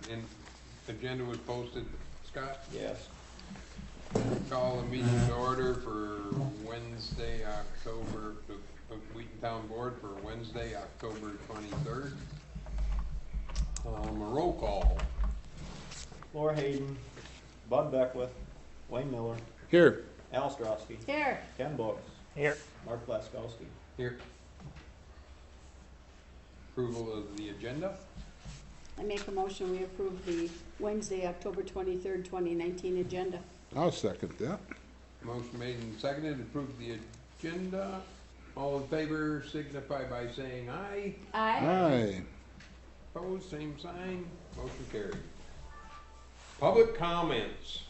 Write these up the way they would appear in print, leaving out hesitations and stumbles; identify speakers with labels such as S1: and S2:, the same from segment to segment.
S1: and agenda was posted, Scott?
S2: Yes.
S1: Call the meeting to order for Wednesday, October, the Wheaton Town Board for Wednesday, October 23rd. A roll call.
S2: Laura Hayden, Bud Beckwith, Wayne Miller,
S3: Here.
S2: Al Ostrowski,
S4: Here.
S2: Ken Books,
S3: Here.
S2: Mark Laskowski.
S1: Here. Approval of the agenda.
S4: I make a motion, we approve the Wednesday, October 23rd, 2019 agenda.
S3: I'll second that.
S1: Motion made and seconded to approve the agenda. All in favor signify by saying aye.
S4: Aye.
S3: Aye.
S1: Opposed, same sign. Motion carried. Public comments.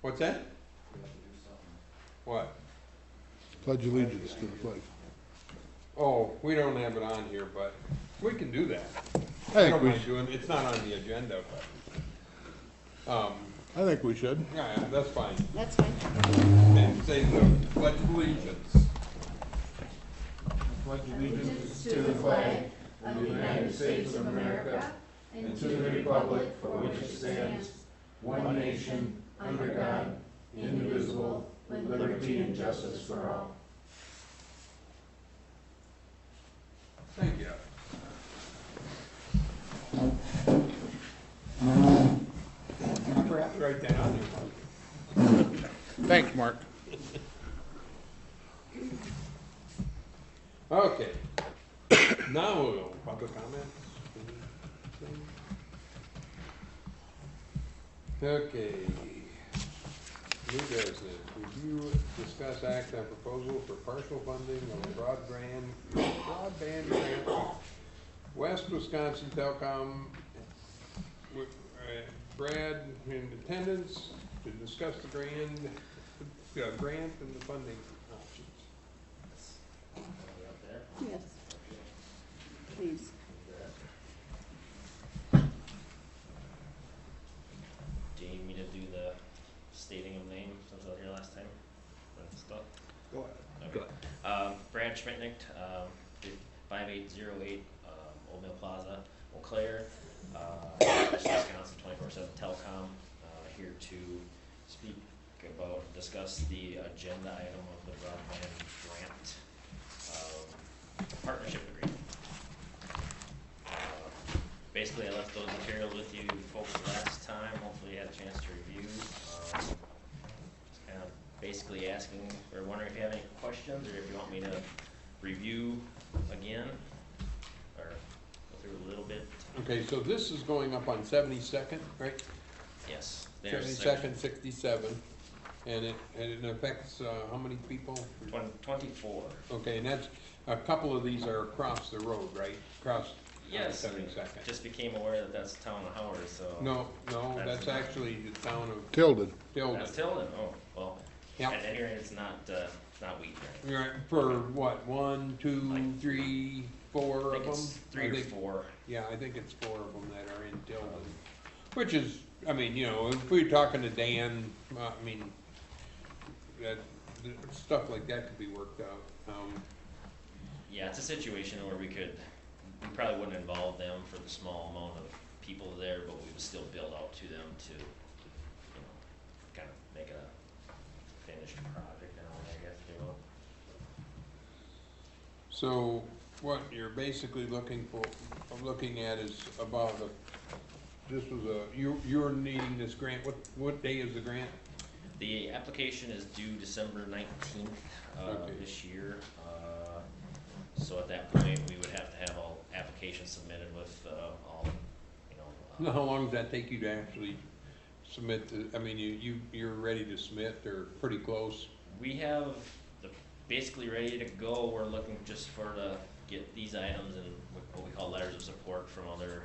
S1: What's that? What?
S3: Pledge allegiance to the flag.
S1: Oh, we don't have it on here, but we can do that.
S3: I think we
S1: mind doing, it's not on the agenda, but,
S3: I think we should.
S1: yeah, that's fine.
S4: That's fine.
S1: And say the pledge of allegiance.
S3: Pledge
S5: Allegiance to the flag of the United States of America and to the republic for which it stands, one nation, under God, indivisible, with liberty and justice for all.
S1: Thank you. I forgot to write that on there.
S3: Thanks, Mark.
S1: Okay. Now we'll go public comments. Okay. New business. Review, discuss act on proposal for partial funding of broadband grant. West Wisconsin Telecom. Brad in attendance to discuss the grant and the funding options.
S4: Yes. Please.
S6: Do you need me to do the stating of name since I was here last time?
S1: Go ahead.
S6: Okay. Brad Schmitnick, 5808 Old Mill Plaza, Eau Claire, Wisconsin 24/7 Telecom, here to speak about, discuss the agenda item of the broadband grant partnership agreement. Basically, I left those materials with you folks last time. Hopefully you had a chance to review. Just kind of basically asking or wondering if you have any questions or if you want me to review again or go through a little bit.
S1: Okay, so this is going up on 72nd, right?
S6: Yes.
S1: 72nd, 67, and it affects how many people?
S6: 24.
S1: Okay, and that's, a couple of these are across the road, right? Across
S6: Yes.
S1: 72nd.
S6: Just became aware that that's the town of Howard, so.
S1: No,
S6: That's
S1: that's actually the town of
S3: Tilden.
S1: Tilden.
S6: That's Tilden. Oh, well.
S1: Yep.
S6: At any rate, it's not Wheaton.
S1: Right, for what, 1, 2,
S6: Like-
S1: 3, 4
S6: I
S1: of
S6: think
S1: them?
S6: it's 3
S1: I
S6: or
S1: think-
S6: 4.
S1: Yeah, I think it's 4 of them that are in Tilden, which is, I mean, you know, if we're talking to Dan, I mean, that, stuff like that could be worked out.
S6: Yeah, it's a situation where we probably wouldn't involve them for the small amount of people there, but we would still build out to them to, you know, kind of make it a finished project in a way, I guess, if you will.
S1: So what you're basically looking at is about you're needing this grant, what day is the grant?
S6: The application is due December 19th
S1: Okay.
S6: this year. So at that point, we would have to have all applications submitted with all, you know.
S1: Now, how long does that take you to actually submit I mean, you're ready to submit, or pretty close?
S6: We have basically ready to go. We're looking just to get these items and what we call letters of support from other,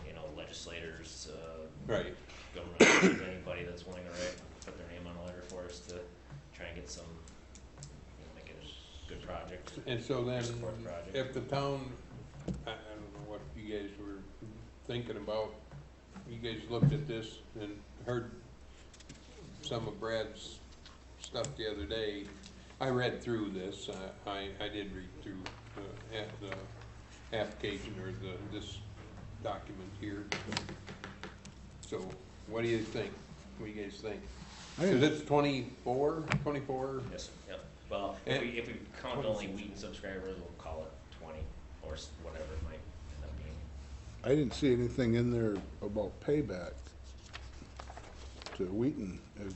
S6: you know, legislators,
S1: Right.
S6: government officials, anybody that's willing to put their name on a letter for us to try and get some, you know, make it a good project.
S1: And so then,
S6: Support the project.
S1: if the town, I don't know what you guys were thinking about, you guys looked at this and heard some of Brad's stuff the other day. I read through this, I did read through application or this document here. So, what do you think? What do you guys think?
S3: I
S1: Cause
S3: think-
S1: it's 24?
S6: Yes, sir, yep. Well, if we count only Wheaton subscribers, we'll call it 20, or whatever it might end up being.
S3: I didn't see anything in there about payback to Wheaton. If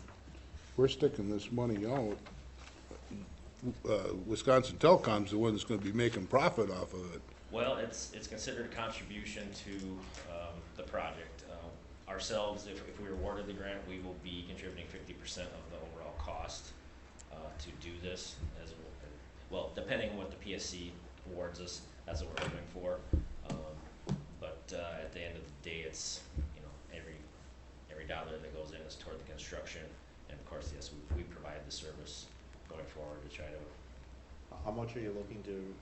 S3: we're sticking this money out, Wisconsin Telecom's the one that's gonna be making profit off of it.
S6: Well, it's considered a contribution to the project. Ourselves, if we are awarded the grant, we will be contributing 50% of the overall cost to do this, as well, depending on what the PSC awards us, that's what we're hoping for. But at the end of the day, it's, you know, every dollar that goes in is toward the construction, and of course, yes, we provide the service going forward to try to.
S2: How much are you looking to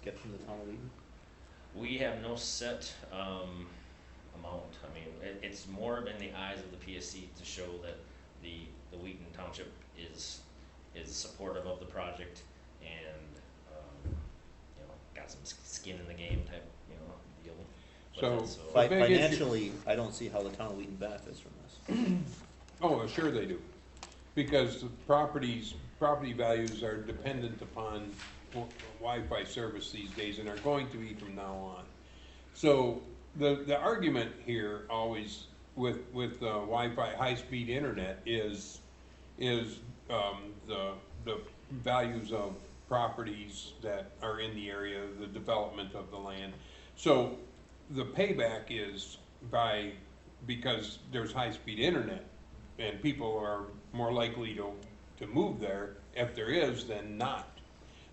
S2: get from the town of Wheaton?
S6: We have no set amount. I mean, it's more in the eyes of the PSC to show that the Wheaton Township is supportive of the project and, you know, got some skin in the game type, you know, deal. with it.
S1: The big issue-
S2: Financially, I don't see how the town of Wheaton benefits from this.
S1: Oh, sure they do. Because the property values are dependent upon Wi-Fi service these days and are going to be from now on. So the argument here always with Wi-Fi high-speed internet is the values of properties that are in the area, the development of the land. So the payback is because there's high-speed internet and people are more likely to move there if there is than not.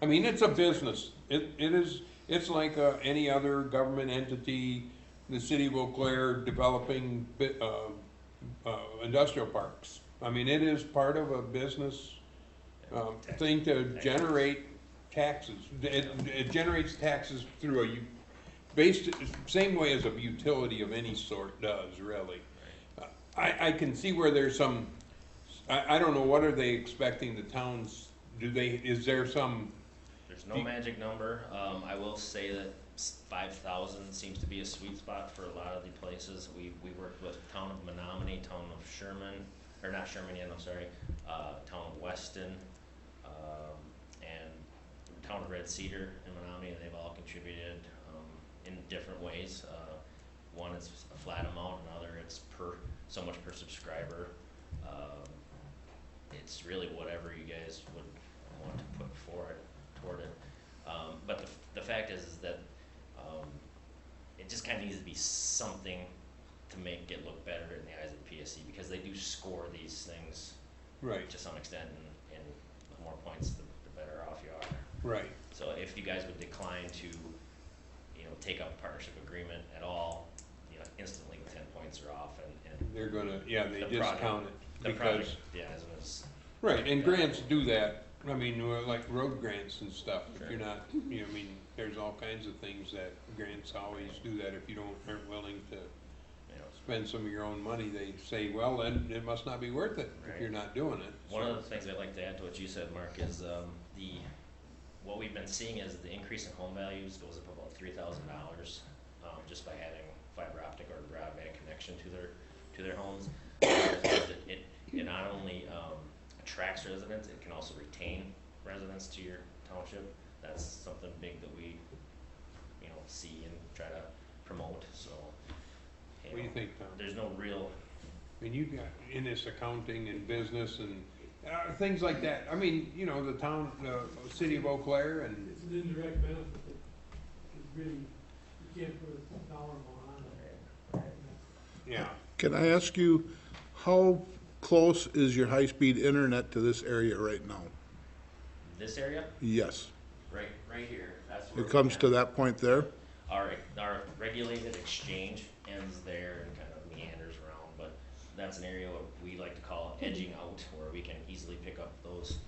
S1: I mean, it's a business. It's like any other government entity, the city of Eau Claire developing industrial parks. I mean, it is part of a business thing to generate taxes. It generates taxes through same way as a utility of any sort does, really. I can see where there's some, I don't know, what are they expecting the towns, is there some?
S6: There's no magic number. I will say that 5,000 seems to be a sweet spot for a lot of the places. We worked with town of Menominee, town of Sherman, or not Sherman yet, I'm sorry, town of Weston, and town of Red Cedar in Menominee, and they've all contributed in different ways. One is a flat amount, another it's so much per subscriber. It's really whatever you guys would want to put toward it. But the fact is that it just kind of needs to be something to make it look better in the eyes of the PSC, because they do score these things
S1: Right,
S6: to some extent, and the more points, the better off you are.
S1: right.
S6: So if you guys would decline to, you know, take up a partnership agreement at all, you know, instantly the 10 points are off, and
S1: They're gonna, yeah, they
S6: The
S1: discount
S6: project-
S1: it.
S6: the
S1: because
S6: project, yeah, as it was.
S1: Right, and grants do that. I mean, like road grants and stuff. If
S6: Sure.
S1: you're not, you know, I mean, there's all kinds of things that grants always do that. If you aren't willing to
S6: You know,
S1: spend some of your own money, they say, well, then it must not be worth it if
S6: Right.
S1: you're not doing it.
S6: one
S1: So-
S6: of the things I'd like to add to what you said, Mark, is what we've been seeing is the increase in home values goes up about $3,000 just by having fiber optic or broadband connection to their homes. It not only attracts residents, it can also retain residents to your township. That's something big that we, you know, see and try to promote. So,
S1: What do you think, Tom?
S6: there's no real.
S1: I mean, you got in this accounting and business and things like that. I mean, you know, the city of Eau Claire and,
S7: It's an indirect benefit that is really, you can't put a dollar amount on it.
S1: yeah.
S3: Can I ask you, how close is your high-speed internet to this area right now?
S6: This area,
S3: Yes.
S6: right here, that's where
S3: It comes to that point there?
S6: our regulated exchange ends there and kind of meanders around, but that's an area what we like to call edging out, where we can easily pick up those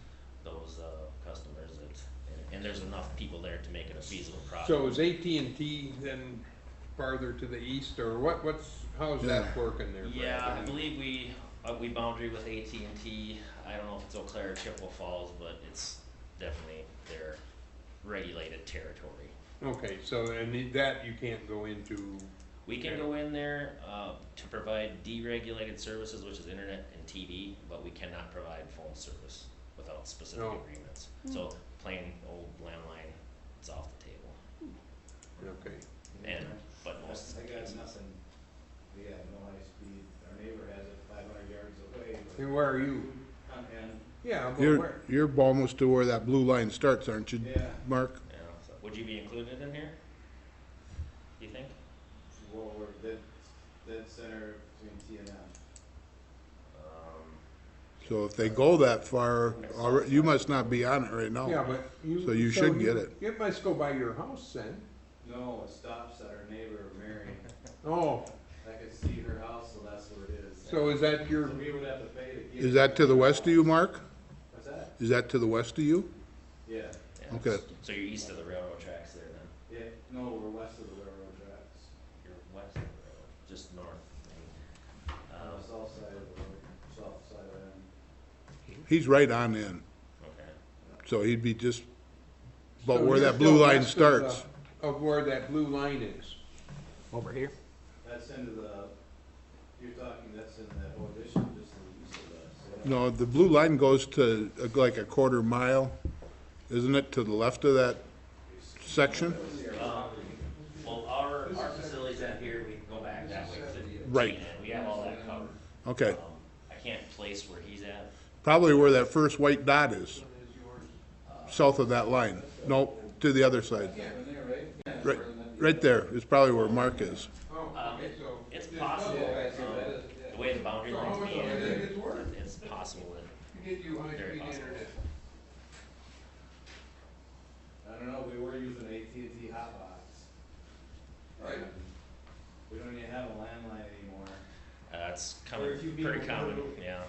S6: customers and there's enough people there to make it a feasible project.
S1: So is AT&T then farther to the east, or how's that working there? Brad?
S6: Yeah, I believe we boundary with AT&T. I don't know if it's Eau Claire or Chippewa Falls, but it's definitely their regulated territory.
S1: Okay, so, and that you can't go into,
S6: We can go in there, to provide deregulated services, which is internet and TV, but we cannot provide phone service without specific
S1: No.
S6: agreements. So plain old landline, it's off the table.
S1: okay.
S6: And, but most
S5: I got
S6: cases.
S5: nothing, we have no high speed, our neighbor has it 500 yards away. but-
S1: And where are you?
S5: And,
S1: Yeah, but
S3: You're,
S1: where?
S3: you're almost to where that blue line starts, aren't you,
S5: yeah,
S3: Mark?
S6: Yeah, so would you be included in here? Do you think?
S5: well, we're dead center between T and M.
S3: So if they go that far, you must not be on it right now.
S1: Yeah, but you.
S3: So you should get it.
S1: It must go by your house then.
S5: No, it stops at our neighbor, Mary.
S1: Oh,
S5: I could see her house, so that's where it is.
S1: so is that your,
S5: So we would have to pay to get.
S3: Is that to the west of you, Mark?
S5: What's that?
S3: Is that to the west of you?
S5: Yeah,
S6: Yeah.
S3: Okay.
S6: So you're east of the railroad tracks there then?
S5: yeah, no, we're west of the railroad tracks.
S6: You're west of the railroad, just north.
S5: On the south side of the road, south side of M.
S3: He's right on in,
S6: Okay.
S3: so he'd be just about
S1: so
S3: where
S1: you're
S3: that blue
S1: still
S3: line
S1: west of the-
S3: starts.
S1: Of where that blue line is.
S2: Over here?
S5: That's into the, you're talking, that's in that addition, just to the east of us.
S3: No, the blue line goes to like a quarter mile, isn't it, to the left of that section?
S6: Well, our facilities out here, we can go back that way to
S3: Right.
S6: T&N. We have all that covered.
S3: Okay,
S6: I can't place where he's at.
S3: probably where that first white dot is, south of that line. Nope, to the other side. Right, right there is probably where Mark is.
S6: It's possible, the way the boundary lines be, it's possible that,
S1: Get you high
S6: very
S1: speed
S6: possible.
S1: internet.
S5: I don't know, we were using AT&T Hotbox.
S1: Right.
S5: And we don't even have a landline anymore,
S6: It's
S5: Very few
S6: pretty
S5: people
S6: common,
S5: do.
S6: yeah.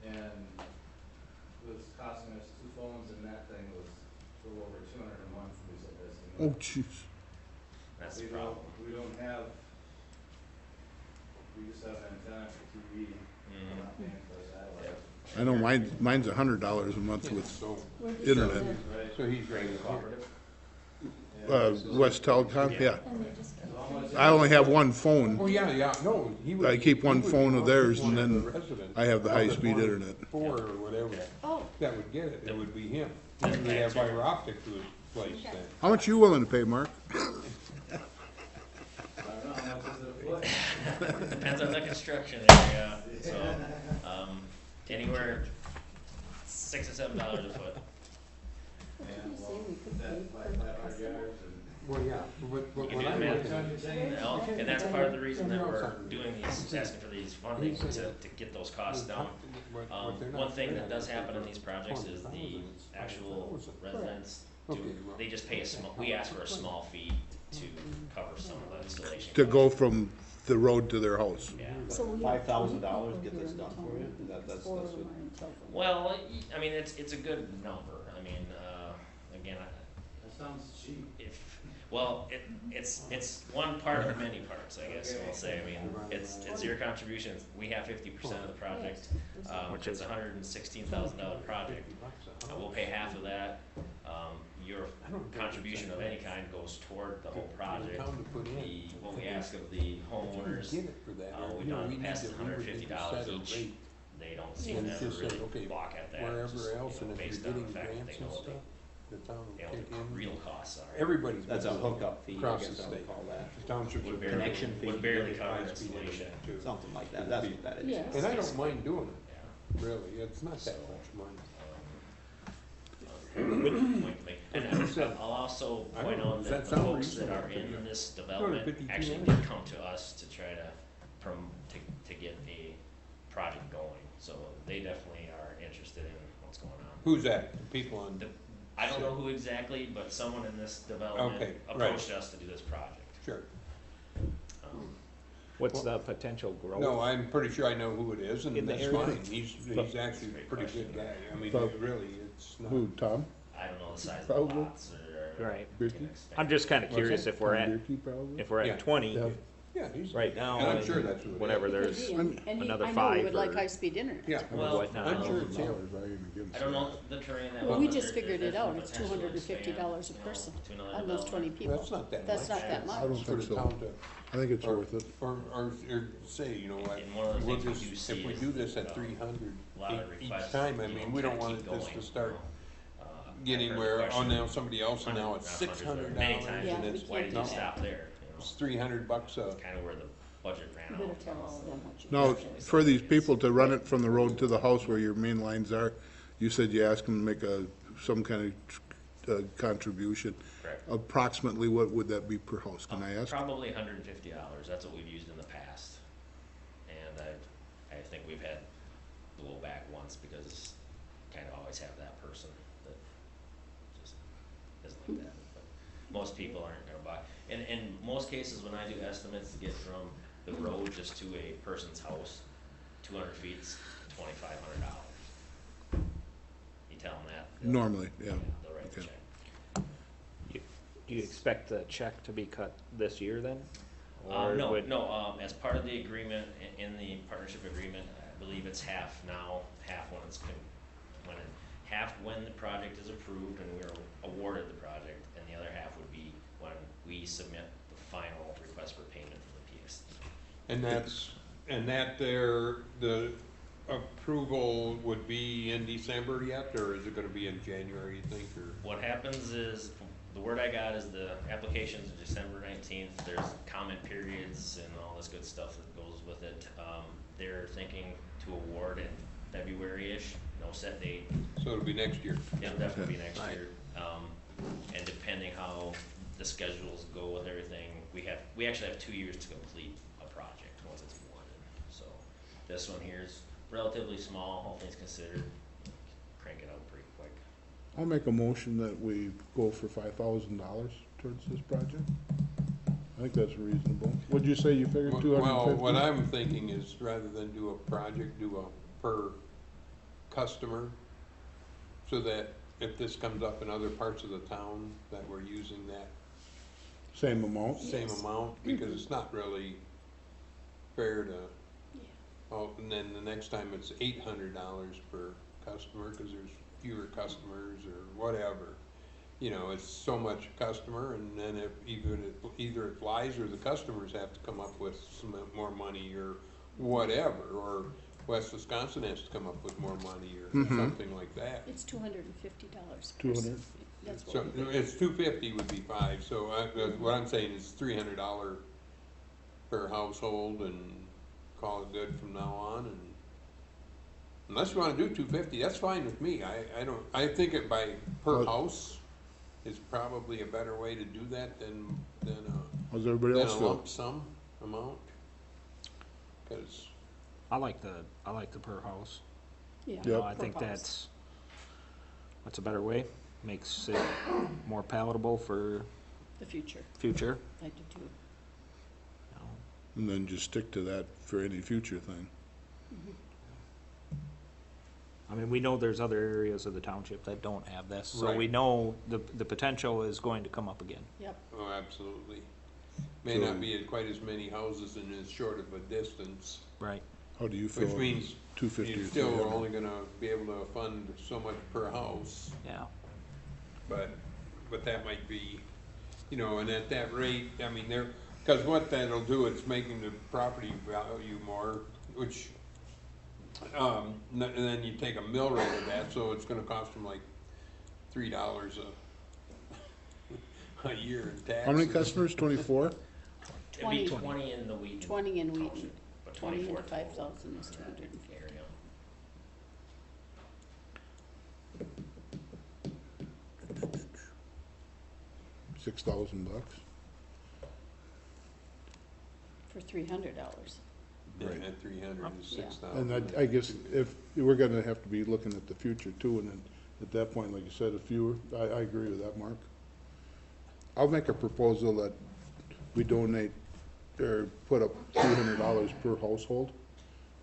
S5: and it was costing us 2 phones, and that thing was a little over 200 a month, we said this.
S3: Oh, jeez.
S6: That's the
S5: We
S6: problem.
S5: don't have, we just have an antenna for TV, we're not paying for satellite.
S3: I know mine's $100 a month with
S1: So,
S3: internet.
S5: Right.
S1: so he's ready to call.
S3: West Telecom, yeah.
S4: And they just
S5: How much-
S3: I only have one
S1: Oh,
S3: phone.
S1: yeah, no, he would.
S3: I keep one
S1: he would
S3: phone
S1: be
S3: of theirs
S1: one
S3: and
S1: of the
S3: then
S1: residents.
S3: I have the
S1: Of
S3: high-speed internet.
S1: 4 or whatever,
S4: Oh,
S1: that would get it, it would be him. He would have fiber optic to his place
S4: Okay.
S1: then.
S3: How much you willing to pay, Mark?
S5: I don't know, how much is it a foot?
S6: Depends on the construction area, so, anywhere $6 or $7 a foot.
S5: Yeah,
S4: you say
S5: well,
S4: we could
S5: that
S4: pay
S5: by
S4: per
S5: 500
S4: customer?
S5: yards and.
S1: Well, yeah, but
S6: You
S1: when
S6: can
S1: I
S6: do
S1: look
S6: that.
S1: at it,
S6: Well, and that's part of the reason that we're doing these, asking for these funding, to get those costs down. One thing that does happen in these projects is the actual residents do, they just pay a small, we ask for a small fee to cover some of the installation.
S3: To go from the road to their house?
S6: Yeah,
S4: so we have
S2: $5,000
S4: three
S2: get this
S4: people
S2: done for
S4: here
S2: you?
S4: in town.
S2: That's
S4: Four
S2: what-
S4: of them are in Tilton.
S6: well, I mean, it's a good number, I mean, again,
S5: That sounds cheap.
S6: it's one part of many parts, I guess, we'll say, I mean, it's your contribution, we have 50% of the project, which is $116,000 project, we'll pay half of that, your contribution of any kind goes toward the whole project. What we ask of the homeowners, we don't pass $150 each, they don't seem to ever really balk at that,
S1: wherever
S6: just,
S1: else, and if
S6: based
S1: you're
S6: on the
S1: getting
S6: fact that
S1: grants
S6: they
S1: and
S6: know
S1: stuff, the town will
S6: they know
S1: kick
S6: the
S1: in.
S6: real costs are.
S1: Everybody's.
S2: That's a
S1: been
S2: hookup fee, I
S1: across
S2: guess
S1: the
S2: I would
S1: state.
S2: call that.
S1: The townships
S6: Would
S1: are
S6: barely,
S2: Connection fee.
S6: would barely cover
S1: high-speed
S6: installation.
S1: internet, too.
S2: Something like that, that's what that is.
S4: Yeah.
S1: And I don't mind doing it,
S6: Yeah.
S1: really, it's not that much money.
S6: And I'll also
S1: I
S6: point
S1: don't know,
S6: out
S1: does
S6: that
S1: that
S6: the
S1: sound
S6: folks that are
S1: reasonable to
S6: in
S1: you?
S6: this development
S1: 52
S6: actually
S1: minutes.
S6: did come to us to try to to get a project going, so they definitely are interested in what's going on.
S1: Who's that, the people on,
S6: I don't know who exactly, but someone in this development
S1: Okay, right.
S6: approached us to do this project.
S1: sure.
S8: What's the potential growth?
S1: No, I'm pretty sure I know who it is, and
S8: In the
S1: that's
S8: area?
S1: fine, he's actually a pretty good guy, I mean,
S3: But-
S1: really, it's not.
S3: Who, Tom?
S6: I don't know the size of the
S3: Probably.
S6: lots or.
S8: Right.
S6: can
S3: Birkie?
S6: expand.
S8: I'm just kind of
S1: What's
S8: curious
S1: that?
S8: if we're
S3: Tom
S8: at,
S3: Bierke, probably?
S8: if we're
S1: Yeah.
S8: at 20,
S3: Yeah.
S1: Yeah, he's.
S2: Right now,
S1: And I'm sure that's what it is.
S2: whenever
S4: Could
S2: there's
S4: be, and
S2: another
S4: I know he
S2: five
S4: would like
S2: or-
S4: high-speed internet.
S1: Yeah,
S6: Well,
S1: I'm sure it's him.
S6: I don't know the terrain that
S4: Well,
S6: well.
S4: we
S6: but
S4: just
S6: there-
S4: figured
S6: there's
S4: it out,
S6: definitely
S4: it's
S6: potential to
S4: $250 a
S6: expand,
S4: person
S6: to another
S4: on those 20
S6: development.
S4: people.
S1: That's not that
S4: That's
S1: much.
S4: not that much.
S3: I don't
S1: For the
S3: think so.
S1: town to.
S3: I think it's
S1: Or-
S3: worth it.
S1: Or say, you know, like,
S6: And one of the
S1: we'll
S6: things we
S1: just,
S6: do
S1: if
S6: see
S1: we
S6: is,
S1: do this at 300
S6: a lot of
S1: each
S6: requests,
S1: time, I
S6: you know,
S1: mean, we don't
S6: trying
S1: want
S6: to keep
S1: this to
S6: going,
S1: start
S6: you know.
S1: getting
S6: I've heard
S1: where,
S6: the
S1: oh,
S6: question
S1: now somebody else and now it's
S6: hundreds, not hundreds, but many times,
S1: $600
S4: Yeah,
S1: and
S4: we
S1: it's,
S6: why did
S4: can't
S6: you
S4: do
S6: stop
S4: that.
S6: there, you know?
S1: it's $300 a,
S6: Kind of where the budget ran
S4: You
S6: out.
S4: better tell us then what you.
S3: Now,
S4: think.
S3: for these people to run it from the road to the house where your main lines are, you said you asked them to make some kind of contribution.
S6: Correct.
S3: Approximately what would that be per house, can I ask?
S6: Probably $150, that's what we've used in the past. And I think we've had blowback once because kind of always have that person that just is like that. But most people aren't gonna buy, and in most cases, when I do estimates to get from the road just to a person's house, 200 feet's $2,500. You tell them that.
S3: Normally, yeah.
S6: They'll write the
S3: Okay.
S6: check.
S2: Do you expect the check to be cut this year then? Or
S6: No,
S2: would-
S6: no, as part of the agreement, in the partnership agreement, I believe it's half now, half when it's, half when the project is approved and we're awarded the project, and the other half would be when we submit the final request for payment from the PSD.
S1: and that there, the approval would be in December yet, or is it gonna be in January, you think, or?
S6: What happens is, the word I got is the application's December 19th, there's comment periods and all this good stuff that goes with it. They're thinking to award in February-ish, no set date,
S1: So it'll be next year.
S6: it'll definitely be next year. And depending how the schedules go with everything, we actually have 2 years to complete a project once it's awarded. So this one here is relatively small, all things considered, crank it out pretty quick.
S3: I'll make a motion that we go for $5,000 towards this project. I think that's reasonable. What'd you say you figured,
S1: Well, what
S3: 250?
S1: I'm thinking is, rather than do a project, do a per customer, so that if this comes up in other parts of the town, that we're using that
S3: Same amount?
S1: same
S4: Yes.
S1: amount, because it's not really fair to,
S4: Yeah.
S1: oh, and then the next time it's $800 per customer, cause there's fewer customers or whatever. You know, it's so much a customer, and then if either it flies or the customers have to come up with some more money or whatever, or West Wisconsin has to come up with more money or something like that.
S4: It's $250.
S3: 200?
S4: That's
S1: So
S4: what we did.
S1: it's 250 would be 5, so what I'm saying is $300 per household and call it good from now on, and unless you wanna do 250, that's fine with me, I think it by per
S3: Well-
S1: house is probably a better way to do that than
S3: How's everybody
S1: a
S3: else feel?
S1: lump sum amount. Cause,
S8: I like the per house.
S4: Yeah.
S3: Yep.
S8: You know, I
S4: per
S8: think
S4: house.
S8: that's a better way, makes it more palatable for
S4: The future,
S8: future,
S4: I do too.
S8: you know.
S3: And then just stick to that for any future thing.
S8: I mean, we know there's other areas of the township that don't have this, so
S1: Right.
S8: we know the potential is going to come up again.
S4: Yep,
S1: oh, absolutely. May
S3: So-
S1: not be at quite as many houses in as short of a distance,
S8: Right.
S3: How do you feel?
S1: which means
S3: 250
S1: you're
S3: or
S1: still
S3: 300?
S1: only gonna be able to fund so much per house,
S8: Yeah.
S1: but that might be, you know, and at that rate, I mean, cause what that'll do, it's making the property value more, which, and then you take a mill rate of that, so it's gonna cost them like $3 a year in taxes.
S3: How many customers? 24?
S6: It'd be
S4: 20.
S6: 20 in the Wheaton.
S4: 20 in Wheaton.
S6: township, but
S4: 20 into
S6: 24 total
S4: 5,000 is 250.
S6: area.
S3: $6,000.
S4: For $300.
S1: Yeah, at 300 is
S4: Yeah.
S1: 6,000.
S3: And I guess if, we're gonna have to be looking at the future too, and then at that point, like you said, I agree with that, Mark. I'll make a proposal that we donate, or put up $300 per household,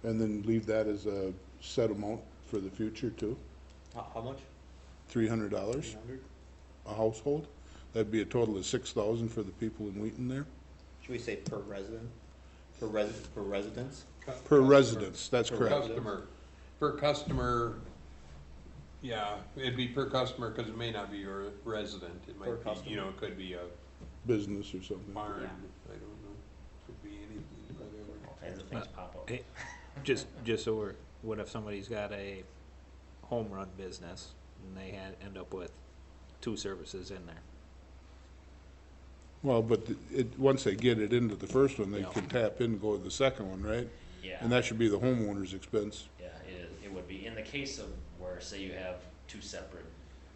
S3: and then leave that as a set amount for the future too.
S2: How much?
S3: $300 a household. That'd be a total of 6,000 for the people in Wheaton there.
S5: Should we say per resident? Per residence?
S3: Per residence, that's
S1: Per
S3: correct.
S1: customer, yeah, it'd be per customer, cause it may not be your resident, it
S5: Per
S1: might be,
S5: customer.
S1: you know, it could be a
S3: Business or something.
S1: barn,
S4: Yeah.
S1: I don't know, could be anything, whatever.
S6: All kinds of things pop up.
S8: Hey, just so we're, what if somebody's got a home run business and they end up with 2 services in there?
S3: Well, but once they get it into the first one, they
S8: Yeah.
S3: can tap in and go to the second one, right?
S6: Yeah.
S3: And that should be the homeowner's expense.
S6: Yeah, it would be, in the case of where, say you have 2 separate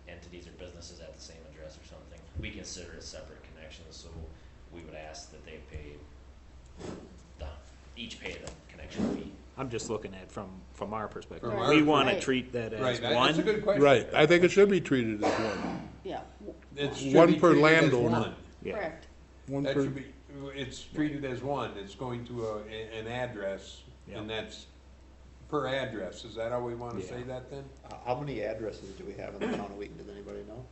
S6: entities or businesses at the same address or something, we consider it separate connections, so we would ask that they pay, each pay the connection fee.
S8: I'm just looking at from our perspective.
S1: From
S8: We
S1: our-
S8: wanna
S4: Right.
S8: treat that
S1: Right,
S8: as
S1: that's a
S8: one.
S1: good question.
S3: Right, I think it should be treated as one.
S4: Yeah,
S1: It should
S3: One
S1: be
S3: per
S1: treated as
S3: landowner.
S1: one.
S8: Yeah.
S4: correct.
S3: One
S1: That
S3: per,
S1: should be, it's treated as one, it's going to an address, and
S8: Yeah.
S1: that's per address, is that how we wanna say
S8: Yeah.
S1: that then?
S5: How many addresses do we have in the town of Wheaton? Does anybody know?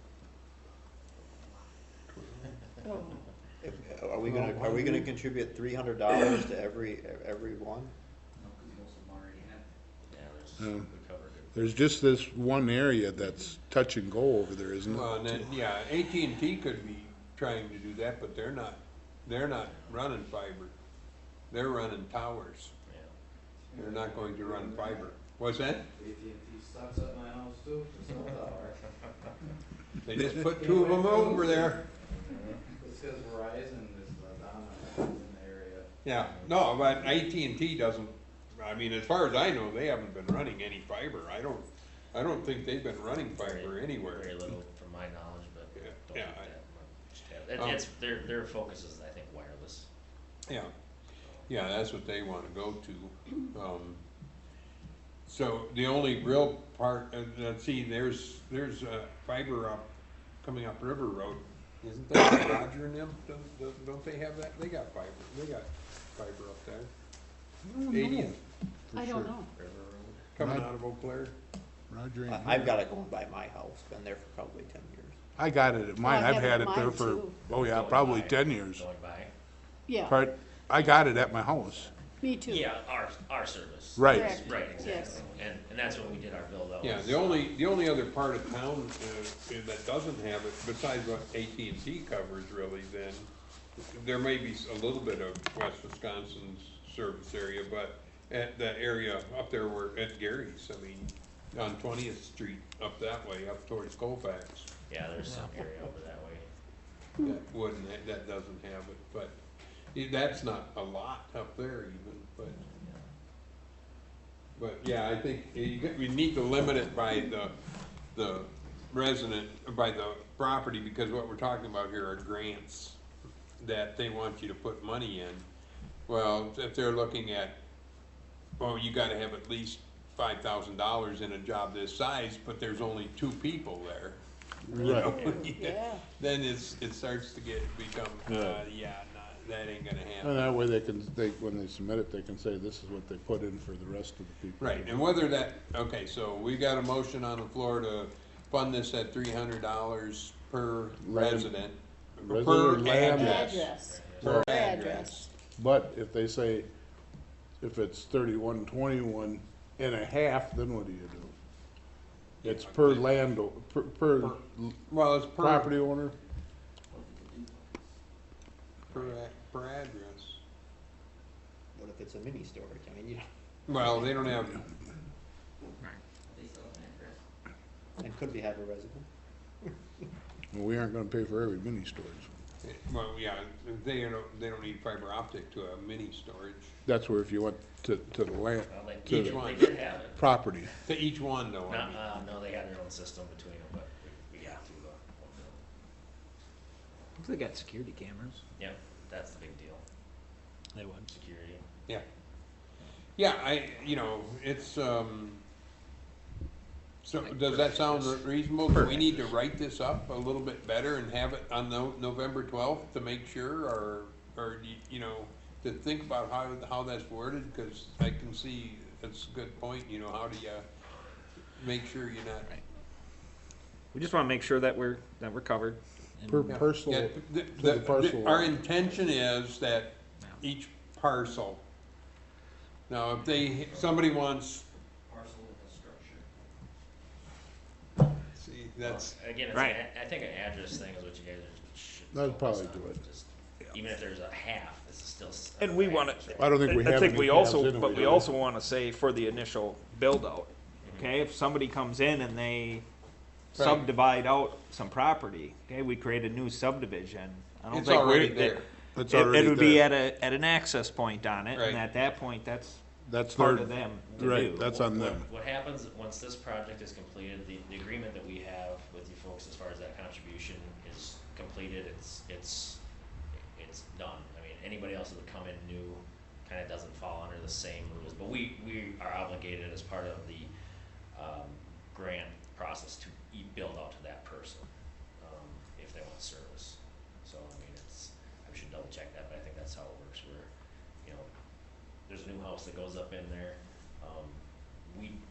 S4: Oh,
S5: Are we gonna contribute $300 to every one?
S6: Yeah, there's,
S3: Yeah.
S6: we covered it.
S3: there's just this one area that's touch and go over there, isn't
S1: Well, and
S3: it?
S1: then, yeah, AT&T could be trying to do that, but they're not running fiber. They're running towers,
S6: Yeah.
S1: they're not going to run fiber. What's that?
S9: AT&T stops at my house too, for cell tower.
S1: They just put 2 of them over there.
S9: It's because Verizon is dominant in the area.
S1: Yeah, no, but AT&T doesn't, I mean, as far as I know, they haven't been running any fiber. I don't think they've been running fiber
S6: Very
S1: anywhere.
S6: little from my knowledge, but
S1: Yeah,
S6: don't
S1: yeah,
S6: keep that much. It's, their focus is, I think, wireless.
S1: Yeah, yeah, that's what they wanna go to. So the only real part, let's see, there's fiber up, coming up River Road. Isn't that Roger and them, don't they have that? They got fiber up there.
S3: I don't
S1: 80th,
S3: know.
S4: I don't know.
S6: River Road.
S1: coming out of Eau Claire.
S3: Roger ain't
S5: I've
S3: here.
S5: got it going by my house, been there for probably 10 years.
S3: I got it at mine,
S4: I
S3: I've
S4: have it
S3: had
S4: at
S3: it there
S4: mine,
S3: for,
S4: too.
S3: oh yeah,
S6: Going
S3: probably
S6: by.
S3: 10 years.
S6: Going by.
S4: Yeah,
S3: But I got it at my house.
S4: me too.
S6: Yeah, our service.
S3: Right.
S4: Correct.
S6: Right,
S4: Yes.
S6: exactly. And that's when we did our build out.
S1: Yeah, the only other part of town that doesn't have it, besides what AT&T covers really, then, there may be a little bit of West Wisconsin's service area, but at that area up there where, at Gary's, I mean, on 20th Street, up that way, up towards Colfax,
S6: Yeah, there's some area over that way.
S1: that doesn't have it, but that's not a lot up there even, but yeah, I think we need to limit it by the resident, by the property, because what we're talking about here are grants that they want you to put money in. Well, if they're looking at, well, you gotta have at least $5,000 in a job this size, but there's only 2 people there. you know,
S4: Yeah.
S1: Then it starts to become, that ain't gonna happen.
S3: And that way when they submit it, they can say this is what they put in for the rest of the people.
S1: Right, and whether that, okay, so we got a motion on the floor to fund this at $300 per resident.
S3: Resident
S1: Per
S3: or land
S4: Address.
S1: Per
S4: Address.
S3: But if they say, if it's 3121 and a half, then what do you do? It's per land, per
S1: Well, it's per.
S3: property owner?
S1: Per address.
S5: What if it's a mini storage? I mean,
S1: Well, they don't have,
S5: and could we have a resident?
S3: Well, we aren't gonna pay for every mini storage.
S1: well, yeah, they don't need fiber optic to a mini storage.
S3: That's where if you went to the land,
S6: Well, they
S3: To
S6: did,
S1: the-
S6: they did have it.
S3: property.
S1: To each one though, I mean.
S6: No, they had their own system between them, but we have to,
S8: They got security cameras.
S6: yeah, that's the big deal,
S8: They would.
S6: security.
S1: Yeah. Yeah, it's, so does that sound reasonable? Do we need to write this up a little bit better and have it on November 12th to make sure, or, to think about how that's worded? Because I can see, it's a good point, how do you make sure you're not,
S8: We just wanna make sure that we're covered.
S3: Per
S8: And-
S3: parcel,
S1: Yeah,
S3: to the parcel.
S1: our intention is that each parcel, now if somebody wants,
S6: Parcel with a structure.
S1: see, that's,
S6: Again,
S8: Right.
S6: I think an address thing is what you guys should.
S3: That'd
S6: focus
S3: probably
S6: on.
S3: do it.
S6: Just- Even if there's a half, this is still.
S8: And we wanna-
S6: address, right?
S3: I don't think we have
S8: I think
S3: any
S8: we
S3: halves
S8: also,
S3: anyway,
S8: but
S3: do
S8: we also wanna say for the initial build out, okay, if somebody comes in and they
S1: Right.
S8: subdivide out some property, okay, we create a new subdivision. I don't
S1: it's
S8: think
S1: already
S8: we're,
S1: there.
S3: It's
S8: it
S3: already
S8: would be
S3: there.
S8: at an access point on it,
S1: Right.
S8: and at that point, that's
S3: That's
S8: part
S3: their,
S8: of them to
S3: right,
S8: do.
S3: that's on them.
S6: What happens, once this project is completed, the agreement that we have with you folks as far as that contribution is completed, it's done. I mean, anybody else that would come in new kinda doesn't fall under the same rules, but we are obligated as part of the, grant process to build out to that person, if they want service. So, I mean, I should double check that, but I think that's how it works, where, you know, there's a new house that goes up in there.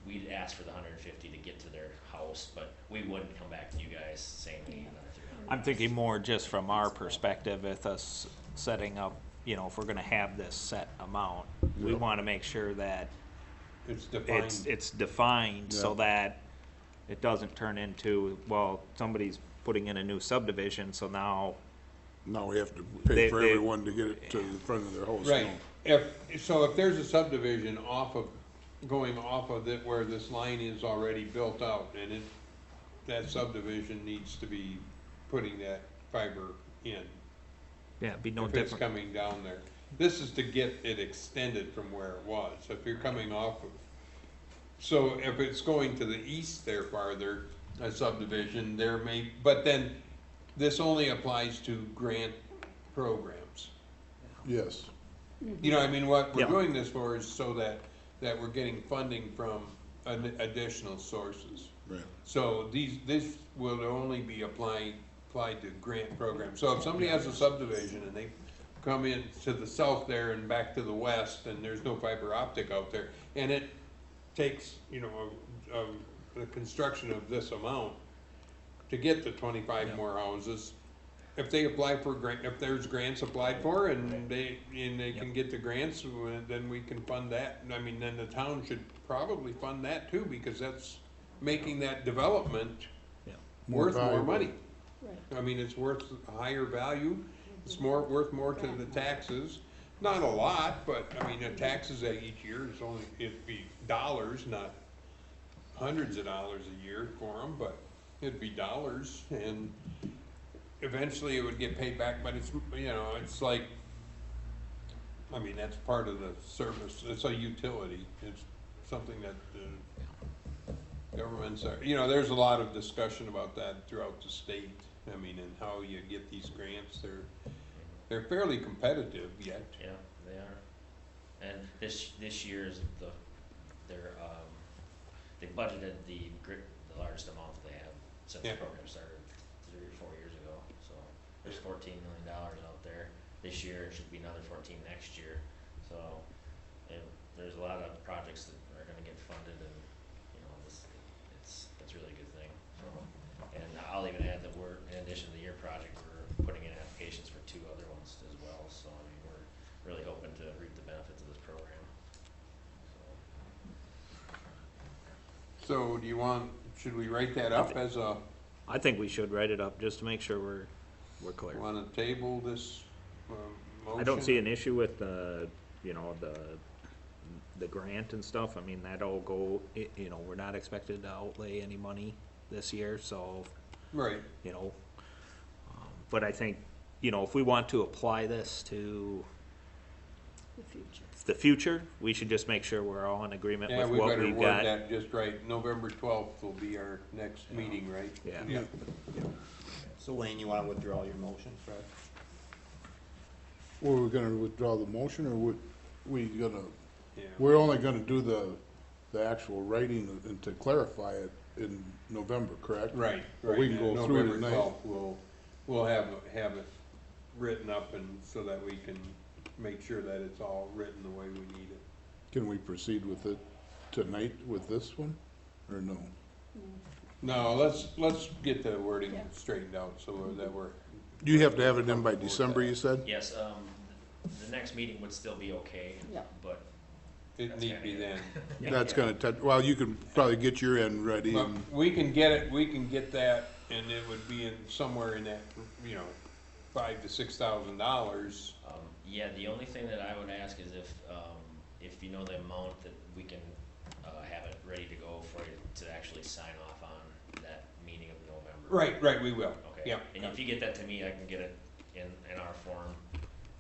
S6: We'd ask for the 150 to get to their house, but we wouldn't come back to you guys saying we need another 300.
S8: I'm thinking more just from our perspective, with us setting up, you know, if we're gonna have this set amount, we wanna make sure that
S1: It's defined.
S8: it's defined so
S3: Yeah.
S8: that it doesn't turn into, well, somebody's putting in a new subdivision, so now,
S3: Now we have to
S8: They-
S3: pay for
S8: they-
S3: everyone to get it to the front of their house.
S1: Right,
S3: no.
S1: if there's a subdivision going off of it where this line is already built out, and that subdivision needs to be putting that fiber in.
S8: yeah, it'd be no
S1: If it's
S8: different.
S1: coming down there. This is to get it extended from where it was, if you're coming off of, so if it's going to the east there farther, a subdivision, there may, but then this only applies to grant programs.
S3: Yes,
S1: You know, I mean, what we're
S8: Yeah.
S1: doing this for is so that we're getting funding from additional sources.
S3: right.
S1: So this will only be applied to grant programs. So if somebody has a subdivision and they come in to the south there and back to the west, and there's no fiber optic out there, and it takes, you know, the construction of this amount to get to 25 more houses, if they apply for grant, if there's grants applied for and they can get the grants, then we can fund that. I mean, then the town should probably fund that too, because that's making that development
S3: More
S1: worth more
S3: valuable.
S1: money.
S4: Right.
S1: I mean, it's worth a higher value, it's worth more to the taxes. Not a lot, but I mean, the taxes each year is only, it'd be dollars, not hundreds of dollars a year for them, but it'd be dollars, and eventually it would get paid back, but it's, you know, it's like, I mean, that's part of the service, it's a utility, it's something that governments are, you know, there's a lot of discussion about that throughout the state. I mean, and how you get these grants, they're fairly competitive yet.
S6: Yeah, they are. And this year's they budgeted the largest amount that they have since the
S1: Yeah.
S6: program started 3 or 4 years ago. So there's $14 million out there this year. It should be another 14 next year. So there's a lot of projects that are going to get funded, and you know, it's really a good thing. So, and I'll even add that we're, in addition to the year project, we're putting in applications for 2 other ones as well. So I mean, we're really hoping to reap the benefits of this program.
S1: So should we write that up as a,
S8: I think we should write it up just to make sure we're clear.
S1: wanna table this, motion?
S8: I don't see an issue with you know, the grant and stuff. I mean, that'll go, you know, we're not expected to outlay any money this year, so,
S1: Right,
S8: you know. But I think, you know, if we want to apply this to
S4: The future.
S8: the future, we should just make sure we're all in agreement
S1: yeah,
S8: with
S1: we
S8: what
S1: better
S8: we've
S1: word
S8: got.
S1: that just right. November 12th will be our next meeting, right?
S8: Yeah.
S2: So Wayne, you wanna withdraw your motion, Fred?
S3: Were we gonna withdraw the motion, or we gonna,
S1: Yeah.
S3: we're only gonna do the actual writing and to clarify it in November, correct?
S1: Right,
S3: But
S1: right.
S3: we can
S1: and
S3: go through it
S1: November
S3: tonight.
S1: 12th, we'll have it written up, and so that we can make sure that it's all written the way we need it.
S3: Can we proceed with it tonight with this one, or no?
S1: No, let's get the wording
S4: Yeah.
S1: straightened out so that we're.
S3: You have to have it in by December, you said?
S6: Yes, the next meeting would still be okay,
S4: Yeah.
S6: but
S1: It
S6: That's
S1: need
S6: kinda
S1: be
S6: good.
S1: then.
S3: That's gonna well, you can probably get your end ready
S1: But
S3: and,
S1: we can get that, and it would be in, somewhere in that, $5,000 to $6,000.
S6: yeah, the only thing that I would ask is if you know the amount that we can, have it ready to go for you to actually sign off on that meeting of November.
S1: Right, we will,
S6: Okay.
S1: yeah.
S6: And if you get that to me, I can get it in our form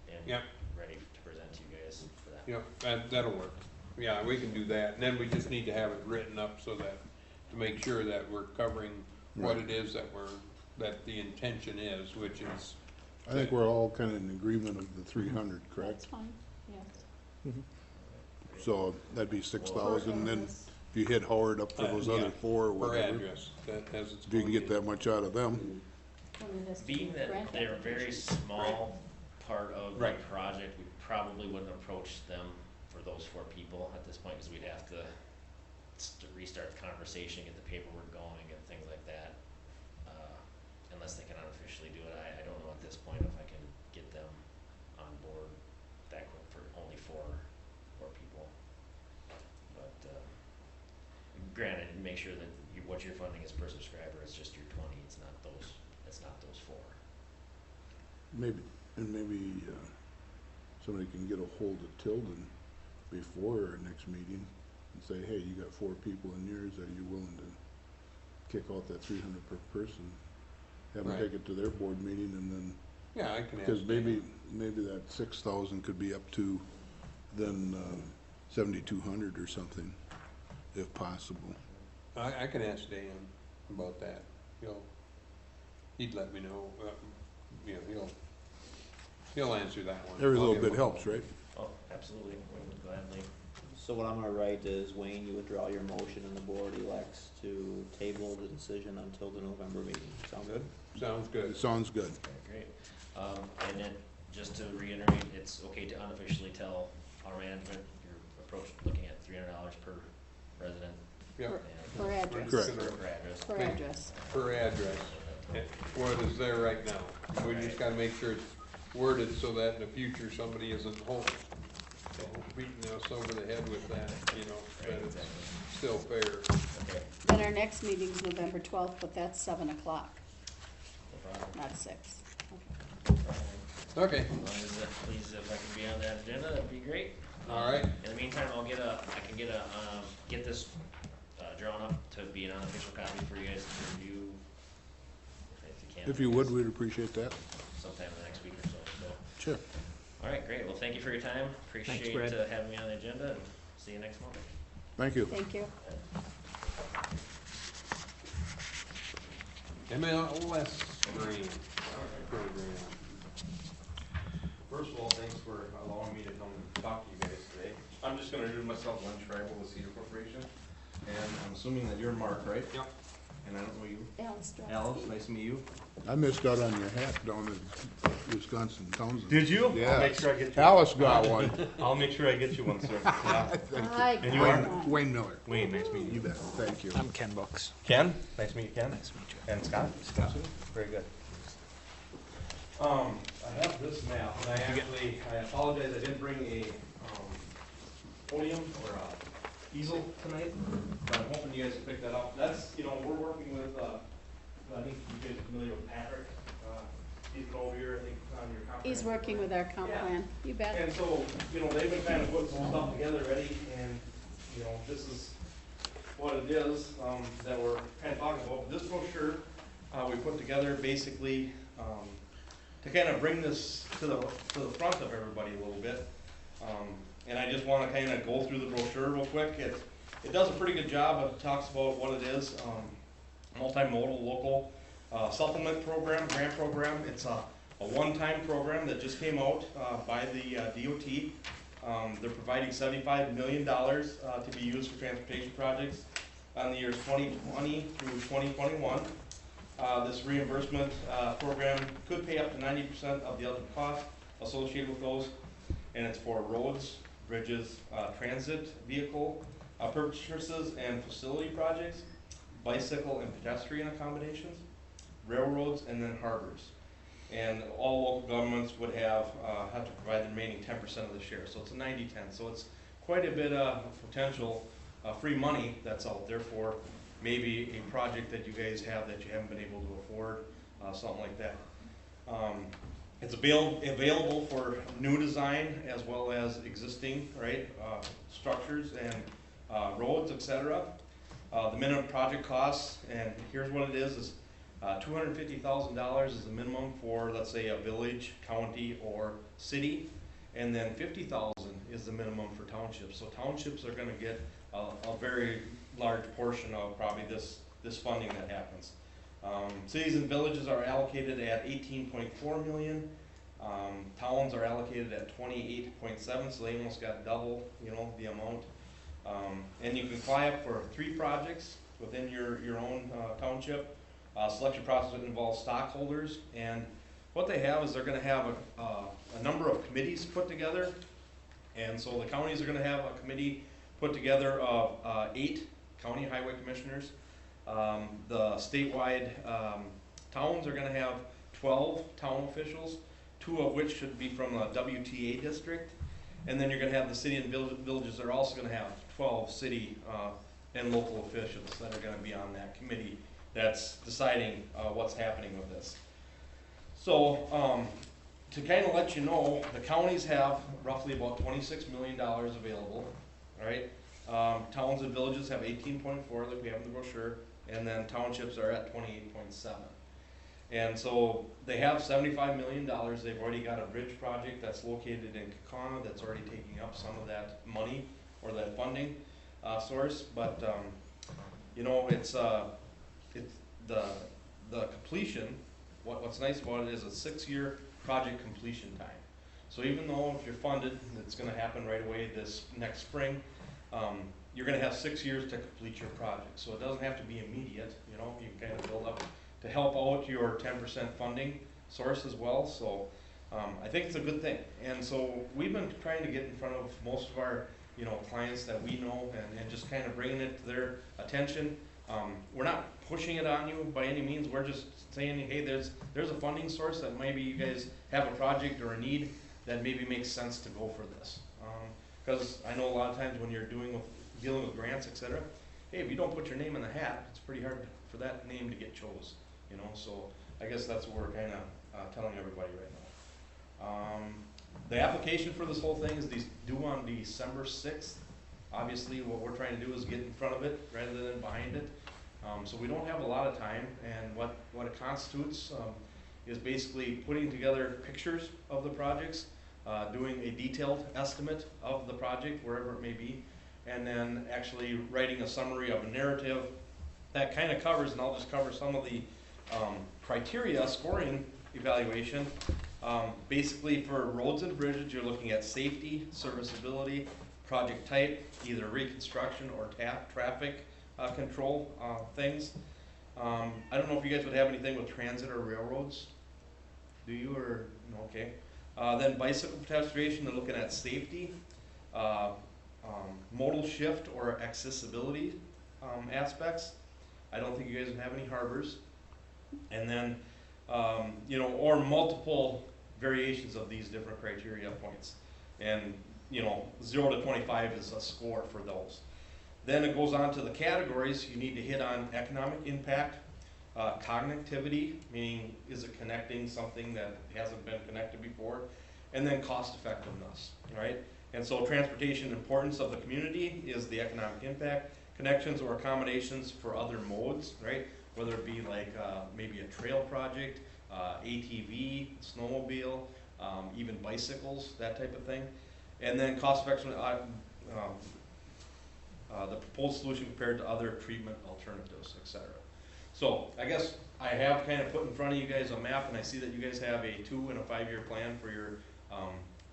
S6: and
S1: Yep.
S6: ready to present to you guys for that.
S1: Yep, that'll work. Yeah, we can do that, and then we just need to have it written up so that, to make sure that we're covering what
S3: Right.
S1: it is that the intention is, which is,
S3: I think we're all kind of in agreement of the 300,
S4: That's
S3: correct?
S4: fine, yes.
S3: So that'd be 6,000, then
S4: Yes.
S3: if you hit Howard up for those
S1: yeah,
S3: other 4 or
S1: per
S3: whatever,
S1: address, that, as it's.
S3: if you can
S1: going
S3: get
S1: in.
S3: that much out of them.
S4: When it has to be
S6: Being that
S4: grant
S6: they're a very
S4: application.
S6: small part of the
S1: Right.
S6: project, we probably wouldn't approach them for those 4 people at this point, because we'd have to restart the conversation, get the paperwork going and things like that. Unless they can unofficially do it, I don't know at this point if I can get them on board that quick for only 4 people. But, granted, make sure that what you're funding is per subscriber, it's just your 20, it's not those 4.
S3: Maybe, somebody can get a hold of Tilden before our next meeting and say, hey, you got 4 people in yours, are you willing to kick out that 300 per person? Have them
S1: Right.
S3: take it to their board meeting and then,
S1: Yeah, I can ask.
S3: because
S1: Dan.
S3: maybe that 6,000 could be up to then 7,200 or something, if possible.
S1: I can ask Dan about that. He'd let me know, he'll answer that one.
S3: Every
S1: I'll
S3: little
S1: give
S3: bit
S1: him a
S3: helps,
S1: call.
S3: right?
S6: Oh, absolutely, we would gladly.
S2: So what I'm gonna write is, Wayne, you withdraw your motion and the board elects to table the decision until the November meeting. Sound good?
S1: Sounds good.
S3: It sounds good.
S6: Okay, great. And then, just to reiterate, it's okay to unofficially tell our management your approach, looking at $300 per resident.
S1: Yep.
S6: and-
S4: Per address.
S3: Correct.
S6: Per address.
S4: Per address.
S1: Per address, what is there right now. We just gotta make sure it's worded so that in the future, somebody isn't beating us over the head with that, that it's still fair.
S6: Okay,
S4: Then our next meeting's November 12th, but that's 7 o'clock,
S6: no problem.
S4: not 6.
S1: Okay,
S6: As long as, please, if I can be on that agenda, that'd be great.
S1: All right.
S6: In the meantime, get this, drawn up to be an unofficial copy for you guys to review. If you can.
S3: If you would, we'd appreciate that.
S6: Sometime in the next week or so.
S3: Sure.
S6: All right, great. Well, thank you for your time. Appreciate
S8: Brad.
S6: having me on the agenda, and see you next month.
S3: Thank you.
S4: Thank you.
S1: MLS grant program.
S9: First of all, thanks for allowing me to come and talk to you guys today. I'm just gonna introduce myself, Glenn Schreiber with Cedar Corporation, and I'm assuming that you're Mark, right?
S1: Yep.
S9: And I don't know you.
S4: Alice Strauss.
S9: Alice, nice to meet you.
S3: I missed out on your hat down in Wisconsin, Townsend.
S9: Did you?
S3: Yeah.
S9: I'll make sure I get you.
S3: Alice got one.
S9: I'll make sure I get you one, sir. Yeah.
S4: Hi,
S9: And you
S4: Glenn.
S9: are?
S3: Wayne Miller.
S9: Wayne, nice to meet
S3: You
S9: you.
S3: bet. Thank you.
S8: I'm Ken Books.
S9: Ken, nice to meet you, Ken.
S8: Nice to meet you.
S9: And Scott?
S8: Scott.
S9: Very good. I have this map, and I apologize, I didn't bring a, podium or a easel tonight, but I'm hoping you guys can pick that up. That's, we're working with, I think you guys are familiar with Patrick, he's been over here, I think, on your conference.
S4: He's working with our comp
S9: Yeah.
S4: plan. You bet.
S9: And so, they've been kind of putting some stuff together already, and, this is what it is, that we're kind of talking about. This brochure, we put together basically, to kind of bring this to the front of everybody a little bit. And I just want to kind of go through the brochure real quick. It does a pretty good job. It talks about what it is, multimodal local supplement program, grant program. It's a one-time program that just came out by the DOT. They're providing $75 million to be used for transportation projects on the years 2020 through 2021. This reimbursement program could pay up to 90% of the ultimate cost associated with those, and it's for roads, bridges, transit vehicle purchases and facility projects. bicycle and pedestrian accommodations, railroads, and then harbors. And all local governments would have to provide the remaining 10% of the share. So it's a 90-10. So it's quite a bit of potential free money that's out there for maybe a project that you guys have that you haven't been able to afford, something like that. It's available for new design as well as existing, right, structures and roads, etc. The minimum project costs, and here's what it is $250,000 is the minimum for, let's say, a village, county, or city, and then $50,000 is the minimum for townships. So townships are going to get a very large portion of probably this funding that happens. Cities and villages are allocated at 18.4 million. Towns are allocated at 28.7, so they almost got double, the amount. And you can apply up for 3 projects within your own township. Selection process involves stockholders, and what they have is they're going to have a number of committees put together, and so the counties are going to have a committee put together of 8 county highway commissioners. The statewide towns are going to have 12 town officials, 2 of which should be from the WTA district, and then you're going to have the city and villages are also going to have 12 city and local officials that are going to be on that committee that's deciding what's happening with this. So to kind of let you know, the counties have roughly about $26 million available, right? Towns and villages have 18.4 like we have in the brochure, and then townships are at 28.7. And so they have $75 million. They've already got a bridge project that's located in Kakana that's already taking up some of that money or that funding source. But it's the completion. What's nice about it is a 6-year project completion time. So even though if you're funded, it's going to happen right away this next spring. You're going to have 6 years to complete your project. So it doesn't have to be immediate. You can kind of build up to help out your 10% funding source as well. So I think it's a good thing. And so we've been trying to get in front of most of our clients that we know and just kind of bringing it to their attention. We're not pushing it on you by any means. We're just saying, hey, there's a funding source that maybe you guys have a project or a need that maybe makes sense to go for this. Because I know a lot of times when you're dealing with grants, etc., hey, if you don't put your name in the hat, it's pretty hard for that name to get chose. So I guess that's what we're kind of telling everybody right now. The application for this whole thing is due on December 6th. Obviously, what we're trying to do is get in front of it rather than behind it. So we don't have a lot of time, and what it constitutes is basically putting together pictures of the projects, doing a detailed estimate of the project, wherever it may be, and then actually writing a summary of a narrative that kind of covers, and I'll just cover some of the criteria scoring evaluation. Basically for roads and bridges, you're looking at safety, serviceability, project type, either reconstruction or traffic control things. I don't know if you guys would have anything with transit or railroads. Do you, or no? Okay. Then bicycle pedestrian, they're looking at safety, modal shift or accessibility aspects. I don't think you guys would have any harbors. And then, or multiple variations of these different criteria points. And, 0 to 25 is a score for those. Then it goes on to the categories. You need to hit on economic impact, connectivity, meaning is it connecting something that hasn't been connected before, and then cost effectiveness, right? And so transportation importance of the community is the economic impact, connections or accommodations for other modes, right? Whether it be like maybe a trail project, ATV, snowmobile, even bicycles, that type of thing. And then cost effectiveness, the proposed solution compared to other treatment alternatives, etc. So I guess I have kind of put in front of you guys a map, and I see that you guys have a 2- and 5-year plan for your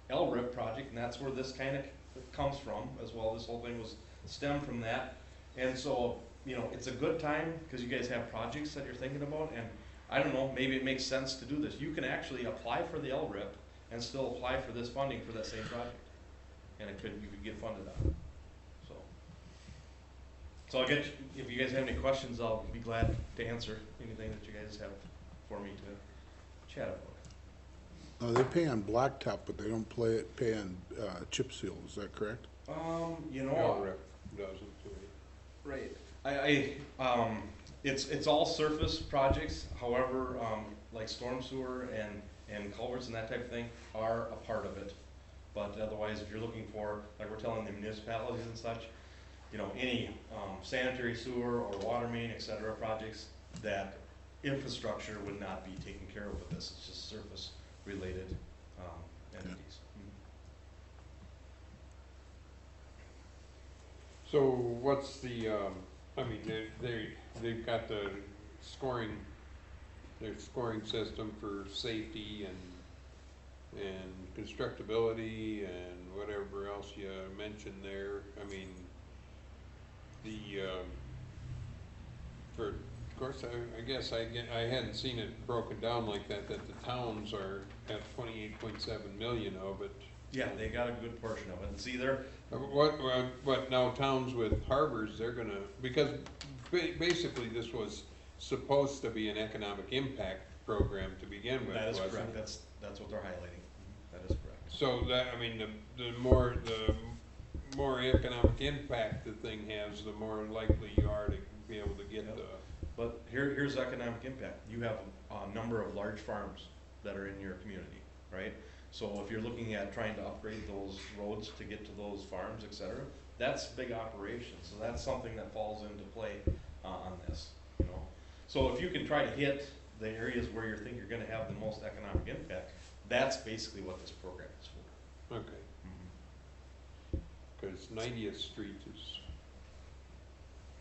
S9: LRIP project, and that's where this kind of comes from as well. This whole thing was stemmed from that. And so, it's a good time because you guys have projects that you're thinking about, and I don't know, maybe it makes sense to do this. You can actually apply for the LRIP and still apply for this funding for that same project. And you could get funded on it. So So I'll get, if you guys have any questions, I'll be glad to answer anything that you guys have for me to chat about.
S3: They pay on blacktop, but they don't pay on chip seal, is that correct?
S9: You know,
S1: Calrep doesn't do it.
S9: right, it's all surface projects, however, like storm sewer and culverts and that type of thing are a part of it. But otherwise, if you're looking for, like we're telling the municipalities and such, you know, any sanitary sewer or water main, et cetera, projects, that infrastructure would not be taken care of with this. It's just surface related entities.
S1: So what's the, I mean, they've got the scoring, their scoring system for safety and constructability and whatever else you mentioned there. I mean, of course, I guess I hadn't seen it broken down like that the towns are at 28.7 million of it.
S9: Yeah, they got a good portion of it. And see, they're,
S1: What now towns with harbors, they're gonna, because basically this was supposed to be an economic impact program to begin with,
S9: that is
S1: wasn't
S9: correct.
S1: it?
S9: That's what they're highlighting. That is correct.
S1: So that, I mean, the more economic impact the thing has, the more likely you are to be able to get
S9: Yep.
S1: the,
S9: But here's economic impact. You have a number of large farms that are in your community, right? So if you're looking at trying to upgrade those roads to get to those farms, et cetera, that's big operation. So that's something that falls into play on this, you know? So if you can try to hit the areas where you think you're gonna have the most economic impact, that's basically what this program is for.
S1: okay. Cause 90th Street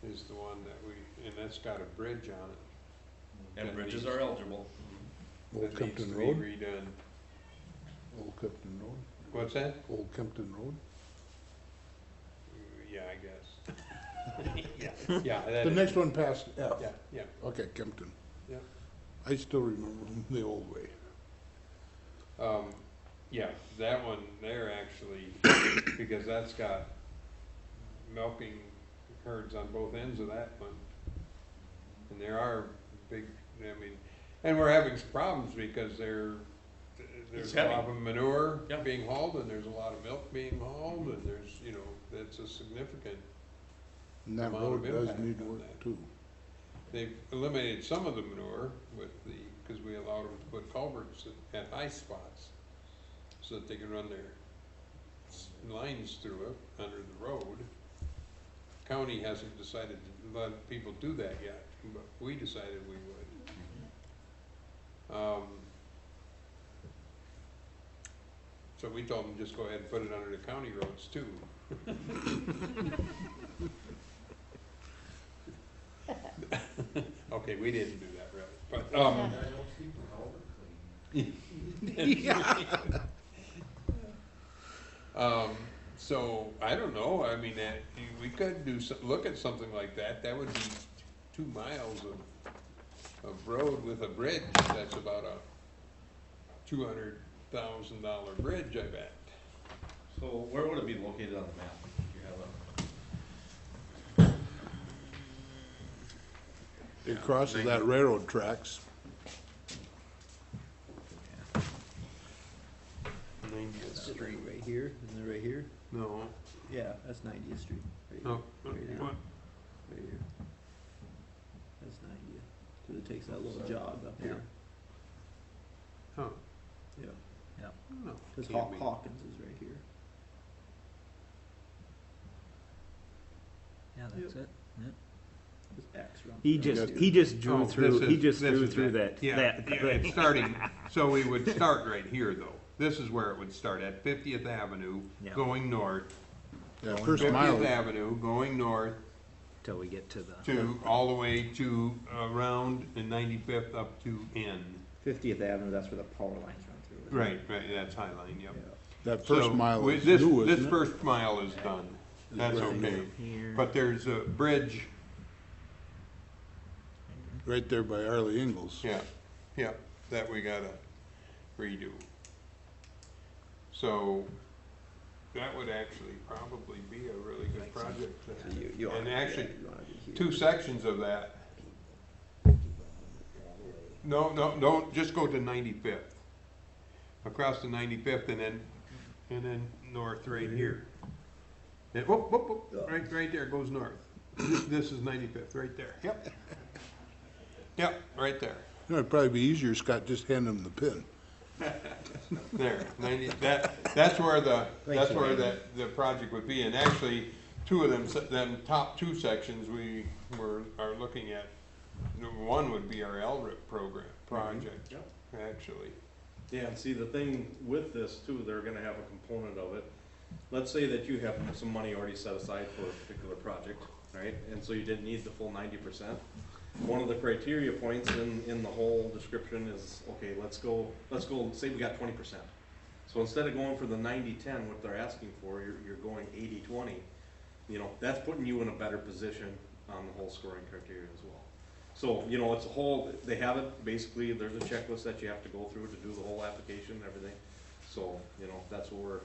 S1: is the one that and that's got a bridge on it.
S9: And
S1: That
S9: bridges
S1: needs-
S9: are eligible.
S3: Old
S1: That needs to
S3: Kempton
S1: be
S3: Road?
S1: redone.
S3: Old Kempton Road?
S1: What's that?
S3: Old Kempton Road?
S1: Yeah, I guess. Yeah, that
S3: The
S1: is-
S3: next one past F.
S1: Yeah.
S3: Okay, Kempton.
S1: Yeah.
S3: I still remember the old way.
S1: Yeah, that one there actually, because that's got milking herds on both ends of that one. And there are big, I mean, and we're having some problems because there's
S9: It's
S1: a lot
S9: heavy.
S1: of manure
S9: Yeah.
S1: being hauled and there's a lot of milk being hauled and there's, you know, it's a significant,
S3: And that
S1: Amount
S3: road
S1: of
S3: does
S1: impact
S3: need
S1: on
S3: work
S1: that.
S3: too.
S1: they've eliminated some of the manure with because we allowed them to put culverts at high spots so that they can run their lines through it under the road. County hasn't decided to let people do that yet, but we decided we would. So we told them just go ahead and put it under the county roads too. Okay, we didn't do that really, but, so, I don't know, I mean, we could look at something like that, that would be 2 miles of road with a bridge, that's about a $200,000 bridge, I bet.
S9: So where would it be located on the map? Do you have a?
S3: It crosses that railroad tracks.
S1: 90th Street.
S2: Right here, isn't it right here?
S1: No,
S2: Yeah, that's 90th Street. Right
S1: no,
S2: here. Right here.
S1: what?
S2: Right here. That's 90th. Cause it takes that little jog up
S1: Yeah.
S2: here.
S1: Huh,
S2: Yeah.
S1: no.
S2: Cause
S1: can't be.
S2: Hawkins is right here.
S8: Yeah, that's it.
S2: This X runs.
S8: He
S2: around
S8: just,
S2: here.
S8: he just drew
S1: Oh,
S8: through,
S1: this
S8: he
S1: is-
S8: just
S1: this
S8: drew
S1: is
S8: through
S1: it.
S8: that,
S1: Yeah,
S8: that.
S1: yeah, it's starting, so we would start right here though. This is where it would start, at 50th Avenue,
S8: Yeah.
S1: going north.
S3: Yeah, first mile.
S1: 50th Avenue, going north
S8: Till we get to the.
S1: to, all the way to, around, and 95th up to N.
S2: 50th Avenue, that's where the power lines run through. isn't it?
S1: Right, that's High Line, yep.
S2: Yeah.
S3: That first
S1: So,
S3: mile
S1: with
S3: is
S1: this,
S3: new,
S1: this
S3: isn't it?
S1: first mile is done, that's
S3: right
S1: okay.
S8: Here.
S1: But there's a bridge,
S3: Right there by Arlie Ingalls.
S1: yeah, that we gotta redo. So, that would actually probably be a really good project.
S2: So you
S1: And
S2: wanna-
S1: actually,
S2: you wanna be here.
S1: 2 sections of that. No, don't, just go to 95th. Across to 95th and then north right here. And whoop, whoop, whoop, right there goes north. This is 95th, right there, yep. Yep, right there.
S3: It'd probably be easier, Scott, just hand them the pin.
S1: There, 90, that's where the project would be, and actually, 2 of them top 2 sections are looking at. One would be our LRIP project,
S9: Yep.
S1: actually.
S9: Yeah, and see, the thing with this too, they're gonna have a component of it. Let's say that you have some money already set aside for a particular project, right? And so you didn't need the full 90%. One of the criteria points in the whole description is, okay, let's go, say we got 20%. So instead of going for the 90-10, what they're asking for, you're going 80-20. You know, that's putting you in a better position on the whole scoring criteria as well. So, you know, it's a whole, they have it, basically, there's a checklist that you have to go through to do the whole application and everything. So, you know, that's what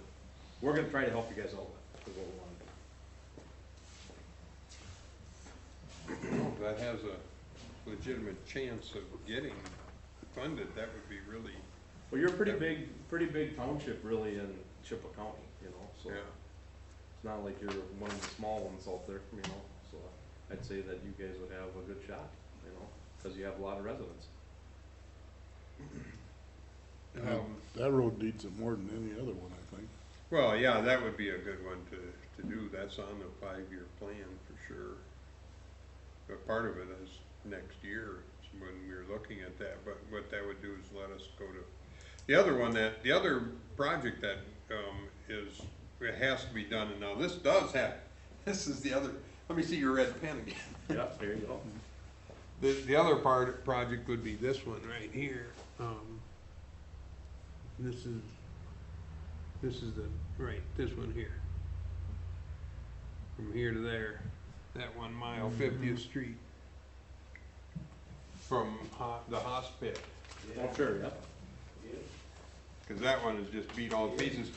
S9: we're gonna try to help you guys out with, is what we wanna do.
S1: If that has a legitimate chance of getting funded, that would be really,
S9: Well, you're a pretty big township really in Chippewa County, you know, so.
S1: yeah.
S9: It's not like you're one of the small ones out there, you know, so I'd say that you guys would have a good shot, you know, cause you have a lot of residents.
S3: That road needs it more than any other one, I think.
S1: Well, yeah, that would be a good one to do. That's on the 5-year plan for sure. But part of it is next year when we're looking at that, but what that would do is let us go to, the other project that, it has to be done, and now this is the other, let me see your red pen again.
S9: Yeah, there you go.
S1: The other project would be this one right here. This is this one here. From here to there, that 1 mile, 50th Street. From the hospital,
S9: Oh, sure, yeah.
S1: cause that one is just beat all to pieces.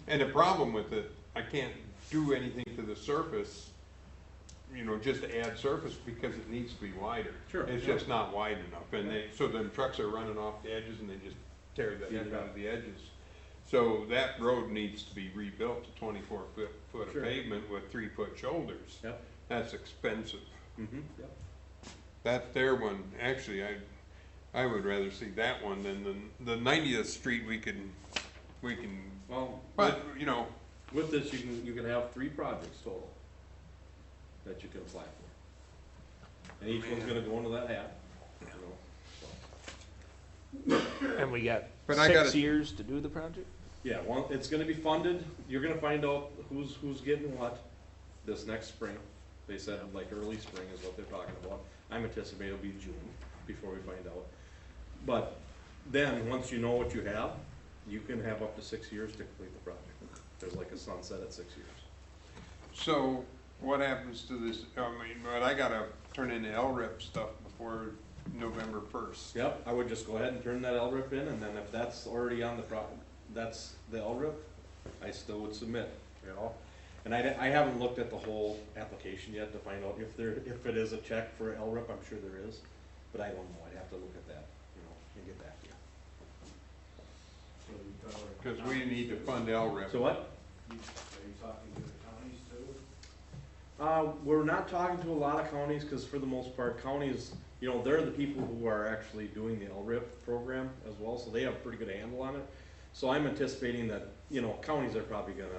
S1: And the problem with it, I can't do anything to the surface, you know, just to add surface because it needs to be wider.
S9: Sure,
S1: It's
S9: yeah.
S1: just not wide enough, and so then trucks are running off the edges and they just tear the heck out of the edges. So that road needs to be rebuilt to 24 foot of
S9: Sure.
S1: pavement with 3-foot shoulders.
S9: Yep.
S1: That's expensive.
S9: Mm-hmm, yep.
S1: That there one, actually, I would rather see that one than the 90th Street. We can,
S9: Well,
S1: but, you know,
S9: with this, you can have 3 projects total that you can apply for. And each one's gonna go into that hat, you know, so.
S8: And we got
S1: But I
S8: 6
S1: gotta-
S8: years to do the project?
S9: Yeah, well, it's gonna be funded, you're gonna find out who's getting what this next spring. They said like early spring is what they're talking about. I'm anticipating it'll be June before we find out. But then, once you know what you have, you can have up to 6 years to complete the project. There's like a sunset at 6 years.
S1: so what happens to this, I mean, but I gotta turn in the LRIP stuff before November 1st.
S9: Yep, I would just go ahead and turn that LRIP in, and then if that's already on the that's the LRIP, I still would submit, you know? And I haven't looked at the whole application yet to find out if it is a check for LRIP, I'm sure there is, but I don't know, I'd have to look at that, you know, and get back to you.
S1: Cause we need to fund LRIP.
S9: So what?
S5: Are you talking to the counties too?
S9: We're not talking to a lot of counties, cause for the most part, counties, you know, they're the people who are actually doing the LRIP program as well, so they have a pretty good handle on it. So I'm anticipating that, you know, counties are probably gonna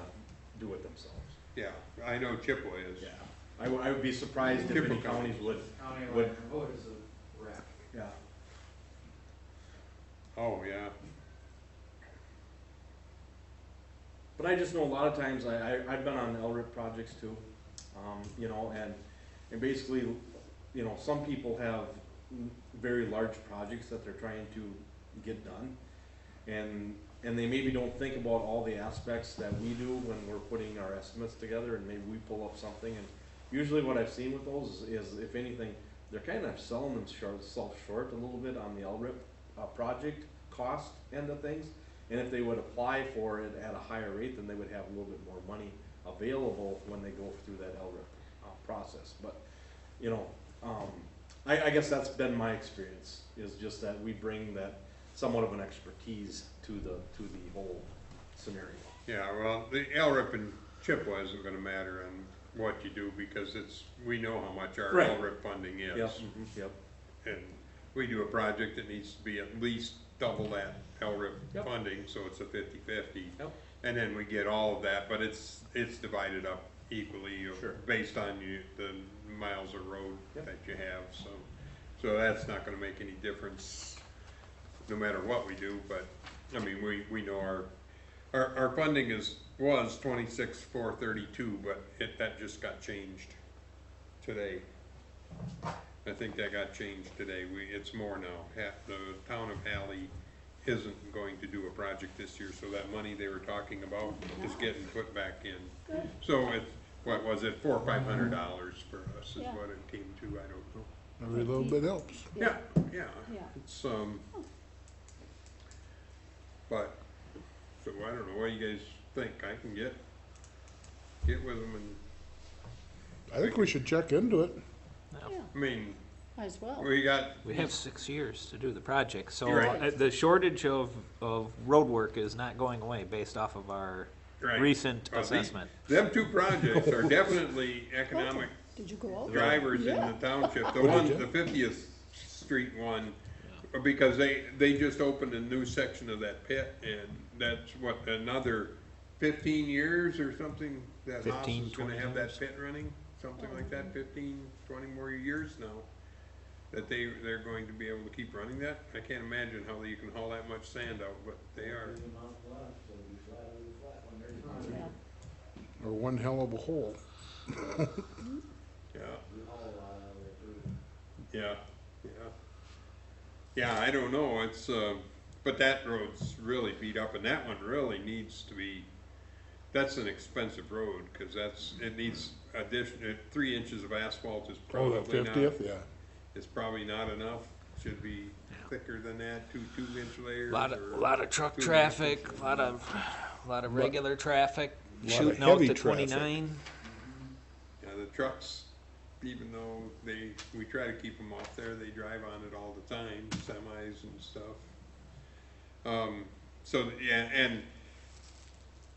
S9: do it themselves.
S1: Yeah, I know Chippewa is.
S9: Yeah. I would be surprised if any
S1: Typical.
S9: counties would,
S5: County
S9: Would-
S5: line road is a wreck.
S9: yeah.
S1: Oh, yeah.
S9: But I just know a lot of times, I've been on LRIP projects too, you know, and basically, you know, some people have very large projects that they're trying to get done. And they maybe don't think about all the aspects that we do when we're putting our estimates together, and maybe we pull up something, and usually what I've seen with those is if anything, they're kind of selling themselves short a little bit on the LRIP project cost end of things, And if they would apply for it at a higher rate, then they would have a little bit more money available when they go through that LRIP process. But, you know, I guess that's been my experience, is just that we bring that somewhat of an expertise to the whole scenario.
S1: Yeah, well, the LRIP in Chippewa isn't gonna matter on what you do, because we know how much our
S9: Right.
S1: LRIP funding is.
S9: Yep, yep.
S1: And we do a project that needs to be at least double that LRIP
S9: Yep.
S1: funding, so it's a 50-50.
S9: Yep.
S1: And then we get all of that, but it's divided up equally
S9: Sure.
S1: based on the miles of road
S9: Yep.
S1: that you have, so that's not gonna make any difference no matter what we do, but, I mean, we know our funding was 26,432, but that just got changed today. I think that got changed today. It's more now. The town of Halley isn't going to do a project this year, so that money they were talking about is getting put back in.
S4: Good.
S1: So it's, what was it, $400 or $500 for us is
S4: Yeah.
S1: what it came to, I don't know.
S3: Every little bit helps.
S1: Yeah.
S4: Yeah.
S1: It's, but, so I don't know, what do you guys think? I can get with them and,
S3: I think we should check into it.
S4: Yeah,
S1: I mean,
S4: might as well.
S1: we got.
S8: We have 6 years to do the project, so
S1: Right.
S8: the shortage of road work is not going away based off of our
S1: Right.
S8: recent
S1: Well, these-
S8: assessment.
S1: Them two projects are definitely economic
S4: Did you go out?
S1: drivers in
S4: Yeah.
S1: the township. The
S3: What did
S1: one,
S3: you?
S1: the 50th Street one, because they just opened a new section of that pit, and that's what, another 15 years or something, that Haas
S8: 15,
S1: is gonna
S8: 20
S1: have that
S8: years.
S1: pit running, something like that, 15, 20 more years now, that they're going to be able to keep running that. I can't imagine how you can haul that much sand out, but they are.
S4: Yeah.
S3: Or one hell of a hole.
S1: Yeah. Yeah, yeah. Yeah, I don't know, it's, but that road's really beat up, and that one really needs to be, that's an expensive road, cause it needs 3 inches of asphalt is
S3: Oh, the
S1: probably not,
S3: 50th, yeah.
S1: it's probably not enough. Should be thicker than that, 2-inch layers.
S8: Lot
S1: or
S8: of truck
S1: 2
S8: traffic,
S1: inches.
S8: lot of regular traffic,
S3: Lot of
S8: shooting out
S3: heavy
S8: to
S3: traffic.
S8: 29.
S1: Yeah, the trucks, even though we try to keep them off there, they drive on it all the time, semis and stuff. So, yeah, and,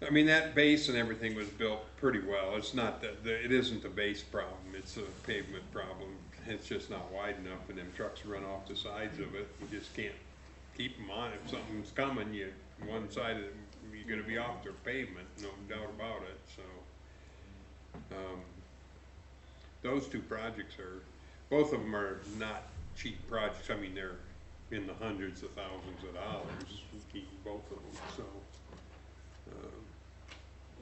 S1: I mean, that base and everything was built pretty well. It's not it isn't a base problem, it's a pavement problem. It's just not wide enough, and them trucks run off the sides of it. You just can't keep them on. If something's coming, one side of it, you're gonna be off the pavement, no doubt about it, so. Those two projects both of them are not cheap projects. I mean, they're in the hundreds of thousands of dollars, both of them, so.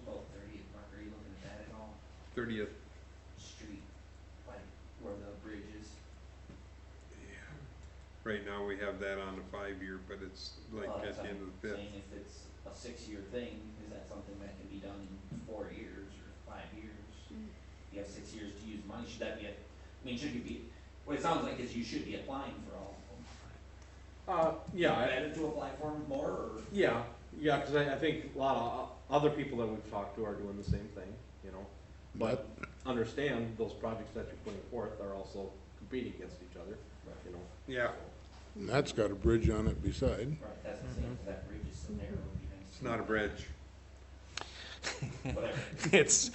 S6: About 30th, Mark, are you looking at that at all?
S1: 30th,
S6: Street, like where the bridge is?
S1: right now we have that on a 5-year, but it's like
S6: Well,
S1: at
S6: that's
S1: the end of the
S6: I'm
S1: 5th.
S6: saying if it's a 6-year thing, is that something that can be done in 4 years or 5 years? You have 6 years to use money, should that be should you be, what it sounds like is you should be applying for all of them.
S9: Yeah,
S6: Better to apply for them more, or?
S9: yeah, cause I think a lot of other people that we've talked to are doing the same thing, you know? But understand, those projects that you're putting forth are also competing against each other, you know?
S1: Yeah,
S3: And that's got a bridge on it beside.
S6: Right, that's the same, 'cause that bridge is so narrow, it'd be nice.
S1: it's not a bridge.
S6: Whatever.
S8: It's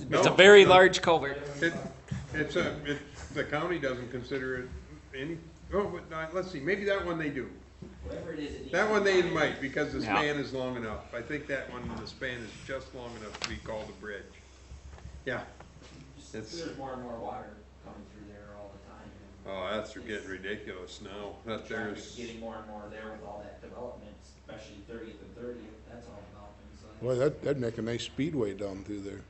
S1: No,
S8: it's a very
S1: no.
S8: large culvert.
S1: The county doesn't consider it any, but let's see, maybe that one they do.
S6: Whatever it is, it needs.
S1: That
S6: to
S1: one
S6: be
S1: they
S6: fine.
S1: might, because the
S8: Yeah.
S1: span is long enough. I think that one, the span is just long enough to be called a bridge. Yeah.
S6: Just-
S1: It's-
S6: There's more and more water coming through there all the time. and
S1: Oh, that's getting ridiculous now. That
S6: Traffic's
S1: there's,
S6: getting more and more there with all that development, especially 30th and 30th, that's all developing, so.
S3: Boy, that'd make a nice speedway down through there.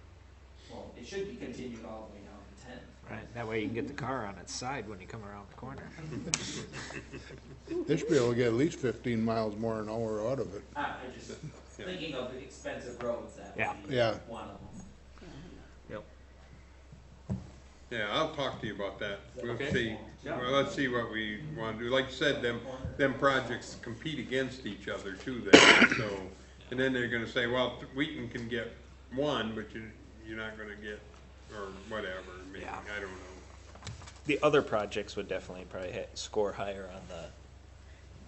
S6: Well, it should be continued all the way down to 10th.
S8: Right, that way you can get the car on its side when you come around the corner.
S3: They should be able to get at least 15 miles more an hour out of it.
S6: I just,
S1: Yeah.
S6: thinking of expensive roads, that would be one of them.
S8: Yeah.
S3: Yeah.
S8: Yep.
S1: Yeah, I'll talk to you about that. We'll
S9: Okay.
S1: see,
S9: Yeah.
S1: well, let's see what we wanna do. Like you said, them projects compete against each other too then, so. And then they're gonna say, well, Wheaton can get one, but you're not gonna get, or whatever, maybe,
S8: Yeah.
S1: I don't know.
S8: The other projects would definitely probably score higher on the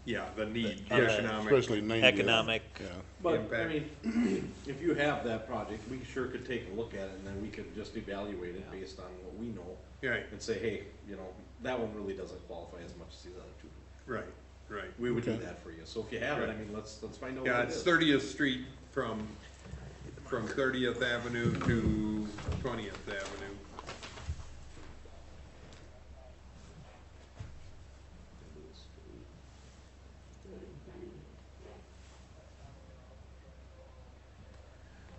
S1: Yeah, the need,
S8: The-
S1: the economic.
S3: Especially 90.
S8: economic.
S3: Yeah.
S9: But, I
S1: Impact.
S9: mean, if you have that project, we sure could take a look at it, and then we could just evaluate it based on what we know,
S1: Right,
S9: and say, hey, you know, that one really doesn't qualify as much as these other two do.
S1: right, right.
S9: We would do
S3: Okay.
S9: that for you, so if you have it, I mean, let's find out what
S1: Yeah,
S9: it
S1: it's
S9: is.
S1: 30th Street from 30th Avenue to 20th Avenue.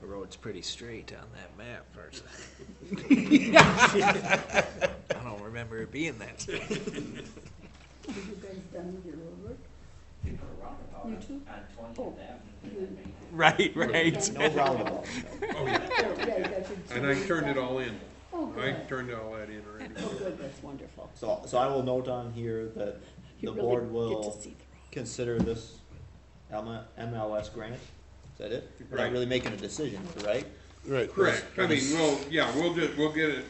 S8: The road's pretty straight on that map, first. I don't remember it being that straight.
S4: Have you guys done your road work? You too? Oh.
S8: Right, right.
S2: No roundabout.
S1: Oh, yeah.
S4: Oh, yeah, you got your
S1: And I
S4: trees
S1: turned it
S4: done?
S1: all in.
S4: Oh,
S1: I
S4: good.
S1: turned all that in already.
S4: Oh, good, that's wonderful.
S2: So I will note on here that
S4: You
S2: the
S4: really
S2: board
S4: get to
S2: will
S4: see the road.
S2: consider this MLS grant. Is that it? We're
S1: Right.
S2: not really making a decision, right?
S3: Right.
S1: Correct, I mean, we'll get it,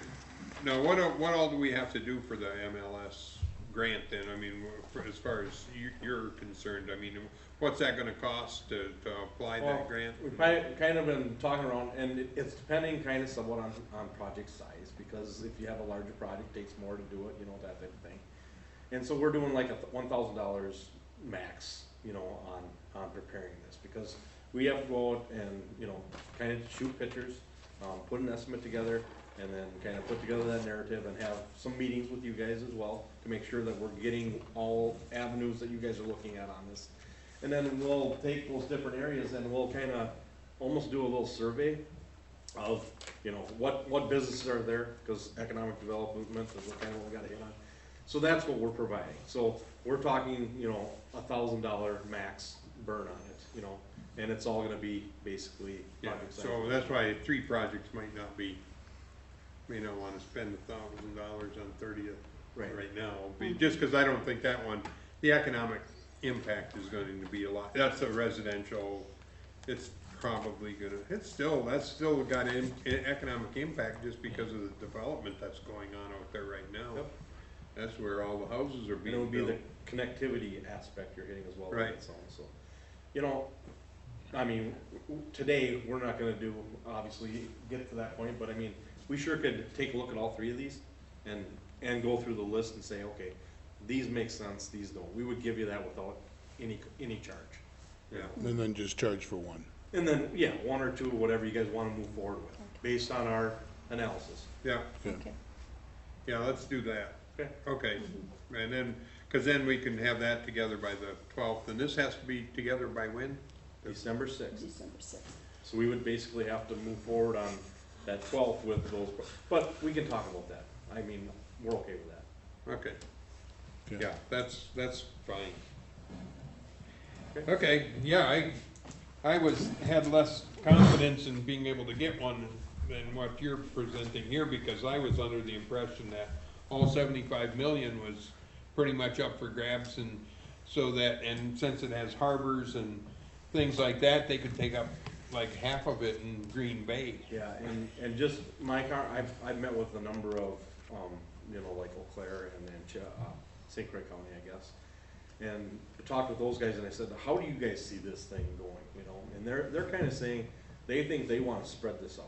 S1: now, what all do we have to do for the MLS grant then? I mean, as far as you're concerned, I mean, what's that gonna cost to apply
S9: Well,
S1: that grant?
S9: We've kind of been talking around, and it's depending kind of somewhat on project size, because if you have a larger project, it takes more to do it, you know, that type of thing. And so we're doing like $1,000 max, you know, on preparing this, because we have to go out and, you know, kind of shoot pictures, put an estimate together, and then kind of put together that narrative and have some meetings with you guys as well, to make sure that we're getting all avenues that you guys are looking at on this. And then we'll take those different areas and we'll kind of almost do a little survey of, you know, what businesses are there, because economic development is kind of what we gotta hit on. So that's what we're providing. So we're talking, you know, $1,000 max burn on it, you know, and it's all gonna be basically
S1: Yeah,
S9: project size.
S1: so that's why 3 projects might not be, may not wanna spend $1,000 on 30th right now. Just cause I don't think that one, the economic impact is going to be a lot, that's a residential, it's probably gonna, that's still got economic impact just because of the development that's going on out there right now.
S9: Yep.
S1: That's where all the houses are
S9: And
S1: being
S9: it would be
S1: built.
S9: the connectivity aspect you're hitting as well. with
S1: Right.
S9: it, so, you know, I mean, today, we're not gonna do, obviously, get to that point, but I mean, we sure could take a look at all 3 of these and go through the list and say, okay, these make sense, these don't. We would give you that without any charge.
S1: Yeah,
S3: And then just charge for one.
S9: And then, yeah, 1 or 2, whatever you guys wanna move forward with, based on our analysis.
S1: yeah,
S4: Okay.
S1: yeah, let's do that.
S9: Okay.
S1: Okay, and then, cause then we can have that together by the 12th, and this has to be together by when?
S9: December 6th.
S4: December sixth.
S9: So we would basically have to move forward on that 12th with those, but we can talk about that. I mean, we're okay with that.
S1: Okay,
S3: Okay.
S1: yeah, that's fine. Okay, yeah, I had less confidence in being able to get one than what you're presenting here, because I was under the impression that all 75 million was pretty much up for grabs, and so that, and since it has harbors and things like that, they could take up like half of it in Green Bay.
S9: Yeah, and just my car, I've met with a number of, you know, like Eau Claire and then St. Croix County, I guess. And I talked with those guys and I said, how do you guys see this thing going, you know? And they're kind of saying, they think they wanna spread this out.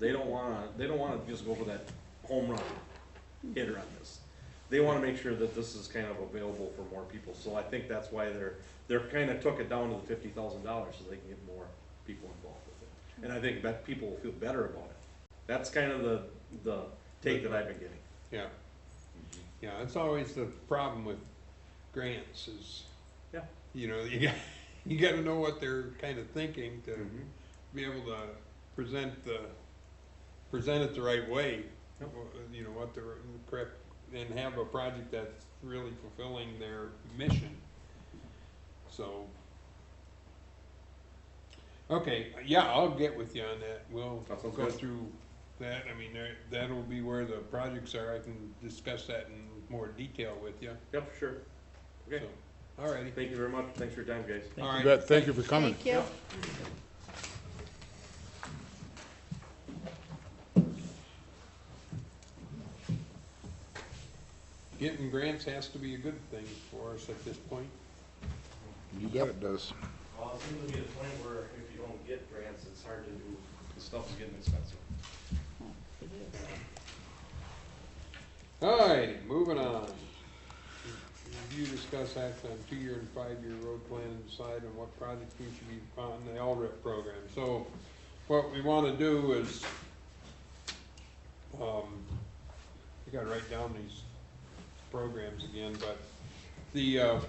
S9: They don't wanna just go for that home run hitter on this. They wanna make sure that this is kind of available for more people. So I think that's why they're kind of took it down to the $50,000 so they can get more people involved with it. And I think that people will feel better about it. That's kind of the take that I've been getting.
S1: Yeah, yeah, that's always the problem with grants is,
S9: Yeah.
S1: you know, you gotta know what they're kind of thinking to be able to present it the right way.
S9: Yep.
S1: You know, what the correct, and have a project that's really fulfilling their mission. So, okay, yeah, I'll get with you on that. We'll
S9: That sounds
S1: go
S9: good.
S1: through that, I mean, that'll be where the projects are, I can discuss that in more detail with you,
S9: Yep, sure. Okay,
S1: so, alrighty.
S9: thank you very much, thanks for your time, guys.
S1: All
S3: You
S1: right.
S3: bet. Thank you for coming.
S4: Thank you.
S1: Getting grants has to be a good thing for us at this point.
S3: You bet it does.
S9: Well, it seems to be the point where if you don't get grants, it's hard to do, the stuff's getting expensive.
S1: Alright, moving on. Review, discuss, act on 2-year and 5-year road plan and decide on what projects we should be on the LRIP program. So, what we wanna do is, I gotta write down these programs again, but the,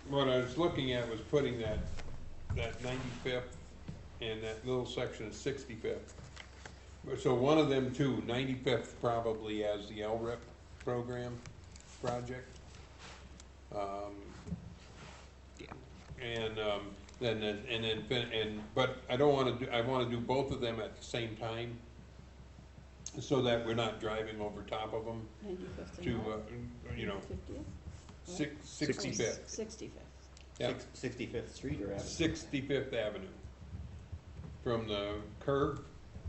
S1: what I was looking at was putting that 95th and that little section of 65th. So one of them two, 95th probably as the LRIP program project. But I don't wanna do, I wanna do both of them at the same time, so that we're not driving over top of them
S4: 95th
S1: to,
S4: and what?
S1: you know,
S4: 50th?
S1: 65th.
S4: 65th.
S1: Yeah.
S2: 65th Street or Avenue?
S1: 65th Avenue. From the curb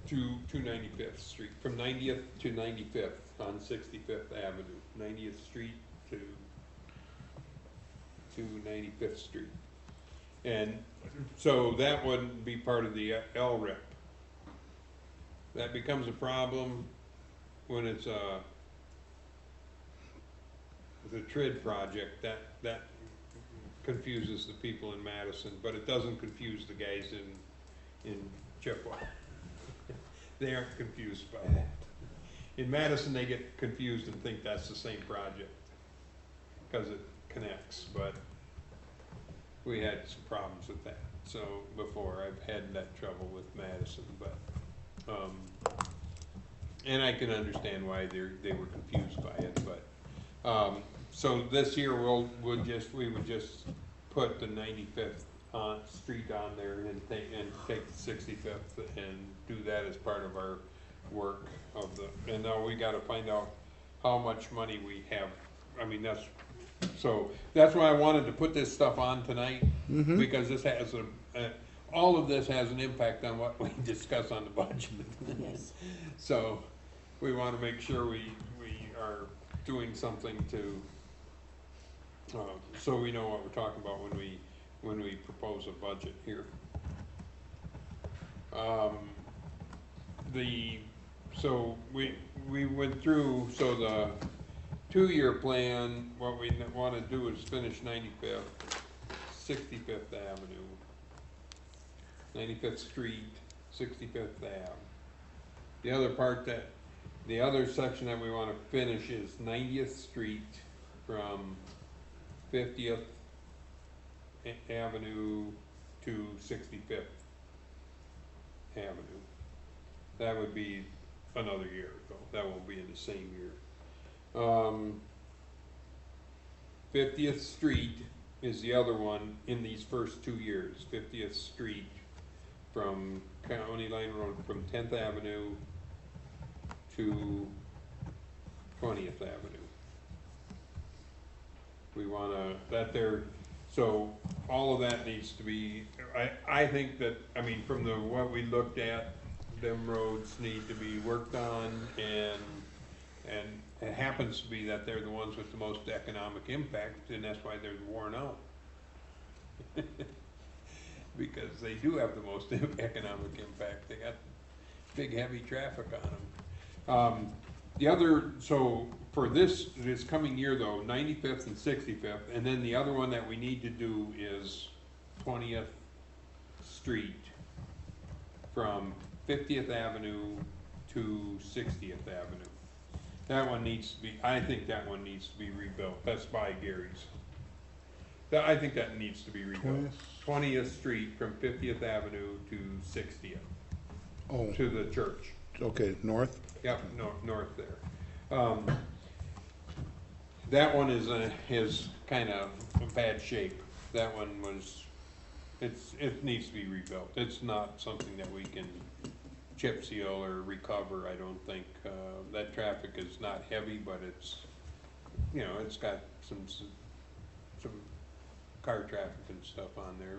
S1: to 95th Street, from 90th to 95th on 65th Avenue, 90th Street to 95th Street. And so that wouldn't be part of the LRIP. That becomes a problem when it's the TRID project, that confuses the people in Madison, but it doesn't confuse the guys in Chippewa. They aren't confused by that. In Madison, they get confused and think that's the same project, because it connects, but we had some problems with that. So before, I've had that trouble with Madison, but, and I can understand why they were confused by it, but, so this year we would just put the 95th street on there and take the 65th and do that as part of our work of the, and now we gotta find out how much money we have. I mean, that's why I wanted to put this stuff on tonight, because this has all of this has an impact on what we discuss on the budget.
S4: Yes.
S1: So we wanna make sure we are doing something to, so we know what we're talking about when we propose a budget here. So we went through, so the 2-year plan, what we wanna do is finish 95th, 65th Avenue, 95th Street, 65th Ave. The other section that we wanna finish is 90th Street from 50th Avenue to 65th Avenue. That would be another year though, that won't be in the same year. 50th Street is the other one in these first 2 years, 50th Street from County Line Road from 10th Avenue to 20th Avenue. We wanna, so all of that needs to be, I think that, I mean, from what we looked at, them roads need to be worked on, and it happens to be that they're the ones with the most economic impact, and that's why they're worn out. Because they do have the most economic impact, they got big heavy traffic on them. So for this coming year though, 95th and 65th, and then the other one that we need to do is 20th Street from 50th Avenue to 60th Avenue. That one needs to be, I think that one needs to be rebuilt. That's by Gary's. I think that needs to be rebuilt. 20th Street from 50th Avenue to 60th.
S3: Oh,
S1: To the church.
S3: okay, north?
S1: Yep, north there. That one is kind of in bad shape. That one was, it needs to be rebuilt. It's not something that we can chip seal or recover, I don't think. That traffic is not heavy, but it's, you know, it's got some car traffic and stuff on there,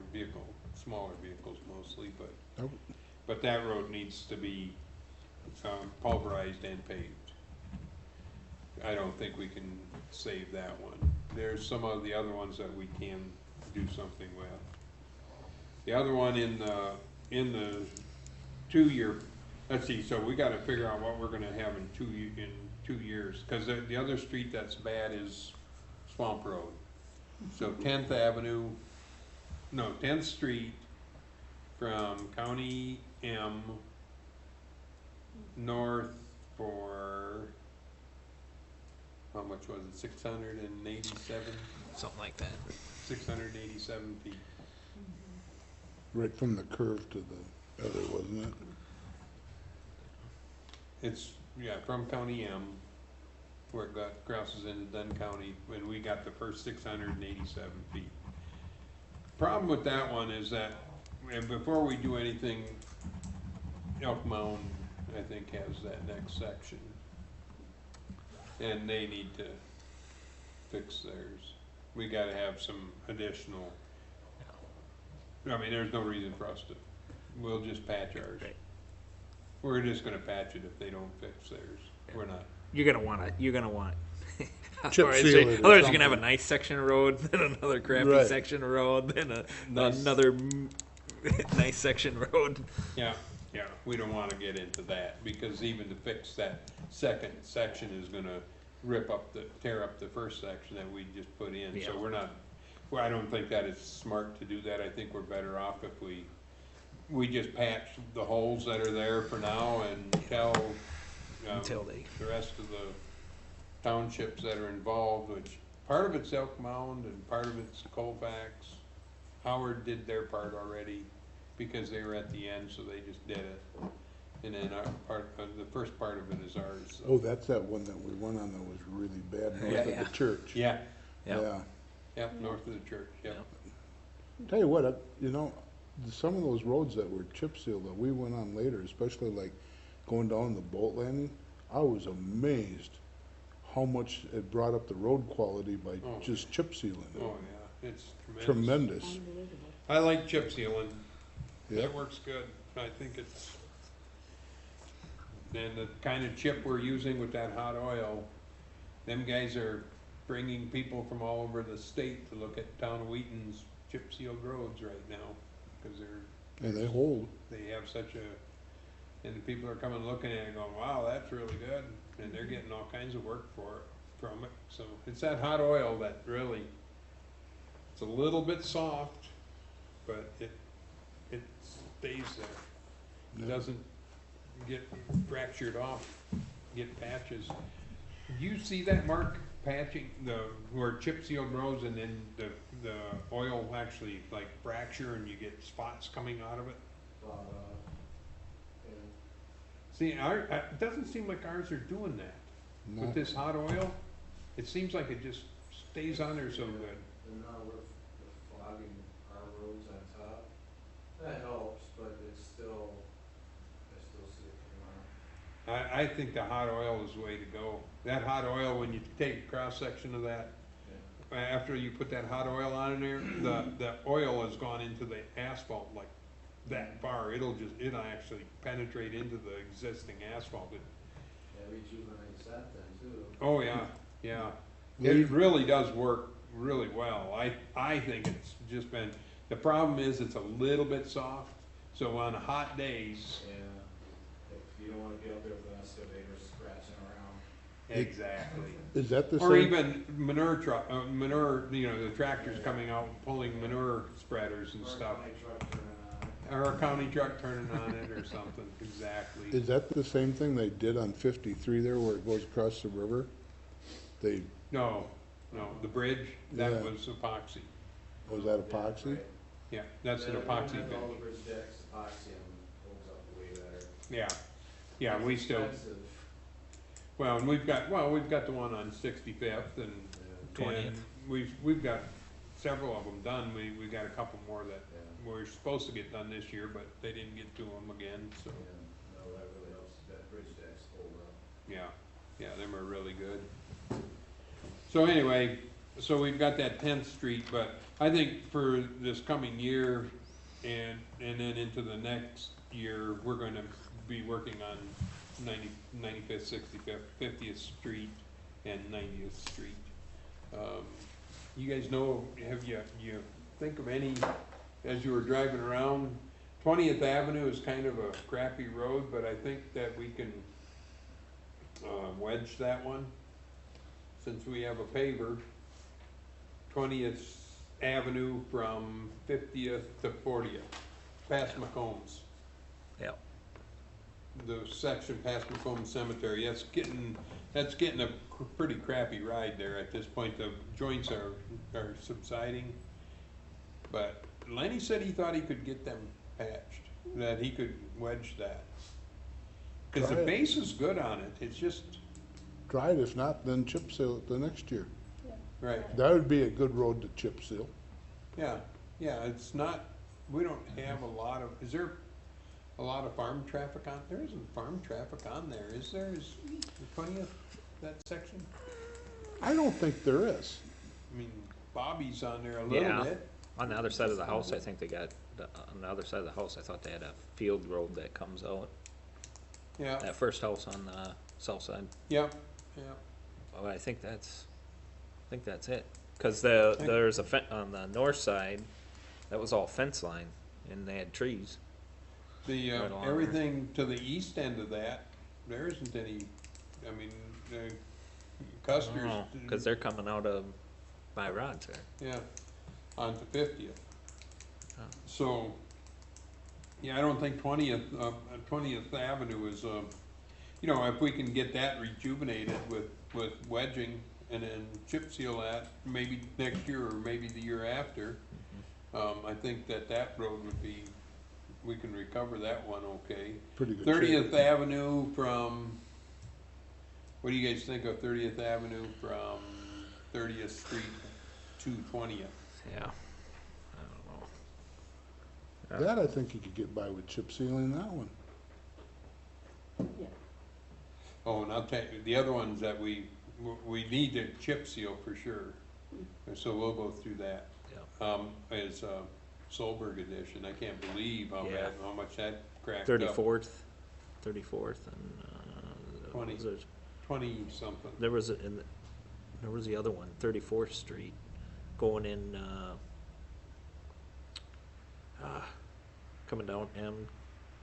S1: smaller vehicles mostly,
S3: Oh.
S1: but that road needs to be pulverized and paved. I don't think we can save that one. There's some of the other ones that we can do something with. The other one in the 2-year, let's see, so we gotta figure out what we're gonna have in 2 years, cause the other street that's bad is Swamp Road. So 10th Street from County M north for, how much was it, 687?
S8: Something like that.
S1: 687 feet.
S3: Right from the curve to the other, wasn't it?
S1: It's, yeah, from County M, where it crosses into Dunn County, when we got the first 687 feet. Problem with that one is that, and before we do anything, Elk Mound, I think, has that next section. And they need to fix theirs. We gotta have some additional, I mean, there's no reason for us to, we'll just patch ours.
S8: Right.
S1: We're just gonna patch it if they don't fix theirs. We're not.
S8: You're gonna want
S3: Chip
S8: otherwise,
S3: seal it or
S8: otherwise you're gonna have a
S3: something.
S8: nice section of road, then another crappy
S3: Right.
S8: section of road, then
S1: Nice.
S8: another nice section road.
S1: Yeah, yeah, we don't wanna get into that, because even to fix that second section is gonna tear up the first section that we just put in, so
S8: Yeah.
S1: we're not, well, I don't think that it's smart to do that. I think we're better off if we just patch the holes that are there for now and tell,
S8: Until they-
S1: the rest of the townships that are involved, which part of it's Elk Mound and part of it's Colfax. Howard did their part already because they were at the end, so they just did it. And then the first part of it is ours. So.
S3: Oh, that's that one that we went on that was really bad north of
S8: Yeah.
S3: the church.
S1: Yeah,
S8: Yeah.
S1: yeah, north of the church, yeah.
S3: Tell you what, you know, some of those roads that were chip sealed that we went on later, especially like going down the boat landing, I was amazed how much it brought up the road quality by
S1: Oh,
S3: just chip sealing it.
S1: Oh, yeah, it's tremendous.
S3: Tremendous.
S4: Unbelievable.
S1: I like chip sealing.
S3: Yeah.
S1: That works good. I think it's, and the kind of chip we're using with that hot oil, them guys are bringing people from all over the state to look at town of Wheaton's chip sealed roads right now, because
S3: And they hold.
S1: they have such a, and the people are coming looking at it going, wow, that's really good, and they're getting all kinds of work from it. So it's that hot oil that really, it's a little bit soft, but it stays there. It doesn't get fractured off, get patches. Do you see that, Mark, patching where chip sealed roads and then the oil actually like fracture and you get spots coming out of it? See, it doesn't seem like ours are doing that.
S3: No.
S1: With this hot oil, it seems like it just stays on there so good.
S5: And now with flogging our roads on top, that helps, but it's still, I still see it coming out.
S1: I think the hot oil is the way to go. That hot oil, when you take a cross section of that,
S5: Yeah.
S1: after you put that hot oil on in there, the oil has gone into the asphalt like that far. It'll actually penetrate into the existing asphalt.
S5: Yeah, rejuvenates that then too.
S1: Oh, yeah, yeah. It really does work really well. I think it's just been, the problem is it's a little bit soft, so on hot days.
S5: Yeah, if you don't wanna be up there with an excavator scratching around.
S1: Exactly.
S3: Is that the
S1: Or
S3: same?
S1: even manure, you know, the tractors coming out and pulling manure spreaders and
S5: Or a
S1: stuff.
S5: county truck turning on.
S1: Or a county truck turning on it or something, exactly.
S3: Is that the same thing they did on 53 there where it goes across the river?
S1: No, the bridge, that
S3: Yeah.
S1: was epoxy.
S3: Was that epoxy?
S5: Right.
S1: Yeah, that's an
S5: Yeah,
S1: epoxy
S5: and all the
S1: finish.
S5: bridge decks, epoxy, and holds up way better.
S1: Yeah, yeah, we still,
S5: Expensive.
S1: and we've got the one on 65th and,
S5: Yeah.
S8: 20th.
S1: and we've got several of them done. We got a couple more that
S5: Yeah.
S1: were supposed to get done this year, but they didn't get to them again, so.
S5: Yeah, no, bridge decks hold up.
S1: Yeah, them are really good. So anyway, so we've got that 10th Street, but I think for this coming year and then into the next year, we're gonna be working on 95th, 65th, 50th Street and 90th Street. You guys know, have you think of any, as you were driving around, 20th Avenue is kind of a crappy road, but I think that we can wedge that one, since we have a paver. 20th Avenue from 50th to 40th, past McCombs.
S8: Yep.
S1: The section past McCombs Cemetery, that's getting a pretty crappy ride there at this point. The joints are subsiding. But Lenny said he thought he could get them patched, that he could wedge that. Cause the
S3: Try it.
S1: base is good on it, it's just,
S3: Try it, if not, then chip seal it the next year.
S1: right,
S3: That would be a good road to chip seal.
S1: yeah, it's not, we don't have a lot of, is there a lot of farm traffic on, there isn't farm traffic on there, is there, is the 20th, that section?
S3: I don't think there is.
S1: I mean, Bobby's on there a little
S8: Yeah.
S1: bit.
S8: On the other side of the house, I think they got, on the other side of the house, I thought they had a field road that comes out.
S1: Yeah,
S8: That first house on the south side.
S1: yeah.
S8: Well, I think that's it. Cause there's a on the north side, that was all fence line, and they had trees.
S1: The,
S8: Right along
S1: everything to the east end of that, there isn't any, I mean, Custer's.
S8: Oh, cause they're coming out of, by Rod's there.
S1: Yeah, onto 50th.
S8: Oh.
S1: So, yeah, I don't think 20th Avenue is, you know, if we can get that rejuvenated with wedging and then chip seal that, maybe next year or maybe the year after, I think that road would be, we can recover that one okay.
S3: Pretty good.
S1: 30th
S3: shape.
S1: Avenue from, what do you guys think of 30th Avenue from 30th Street to 20th?
S8: Yeah. I don't know.
S3: That I think you could get by with chip sealing that one.
S4: Yeah.
S1: Oh, and I'll tell you, the other ones that we need to chip seal for sure, and so we'll go through that.
S8: Yeah.
S1: Is, Solberg edition, I can't believe
S8: Yeah.
S1: how much that cracked up.
S8: 34th and,
S1: 20.
S8: was it-
S1: 20 something.
S8: there was, there was the other one, 34th Street, going in, coming down M,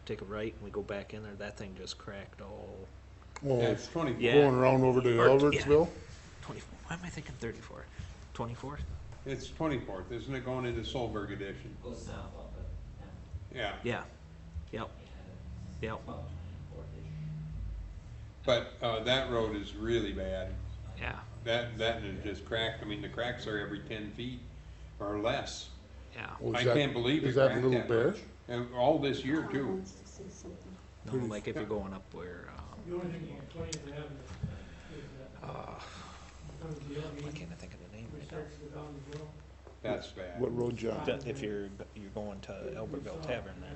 S8: take a right, and we go back in there, that thing just cracked all,
S3: Oh,
S1: Yeah, it's 24.
S8: Yeah.
S3: going around over to
S8: Or- yeah.
S3: Albertsville?
S8: 24, why am I thinking 34th? 24th?
S1: It's 24th, isn't it, going into Solberg edition?
S6: Goes south up
S1: Yeah,
S8: Yeah, yep, yep,
S1: but, that road is really bad.
S8: yeah,
S1: That is just cracked, I mean, the cracks are every 10 feet or less.
S8: yeah.
S3: Oh,
S1: I
S3: is that-
S1: can't believe it
S3: is that
S1: cracked
S3: Little
S1: that
S3: Bear?
S1: much. And all this year
S4: Paul
S1: too.
S4: wants to say something.
S8: No,
S3: Pretty-
S8: like if you're going up where,
S7: The only thing on 20th Avenue is that comes the
S8: why
S7: LB,
S8: can't I think of the name
S7: which
S8: right now?
S7: starts to go down the hill.
S1: That's bad.
S3: What road, John?
S8: If you're going to Albertville Tavern there,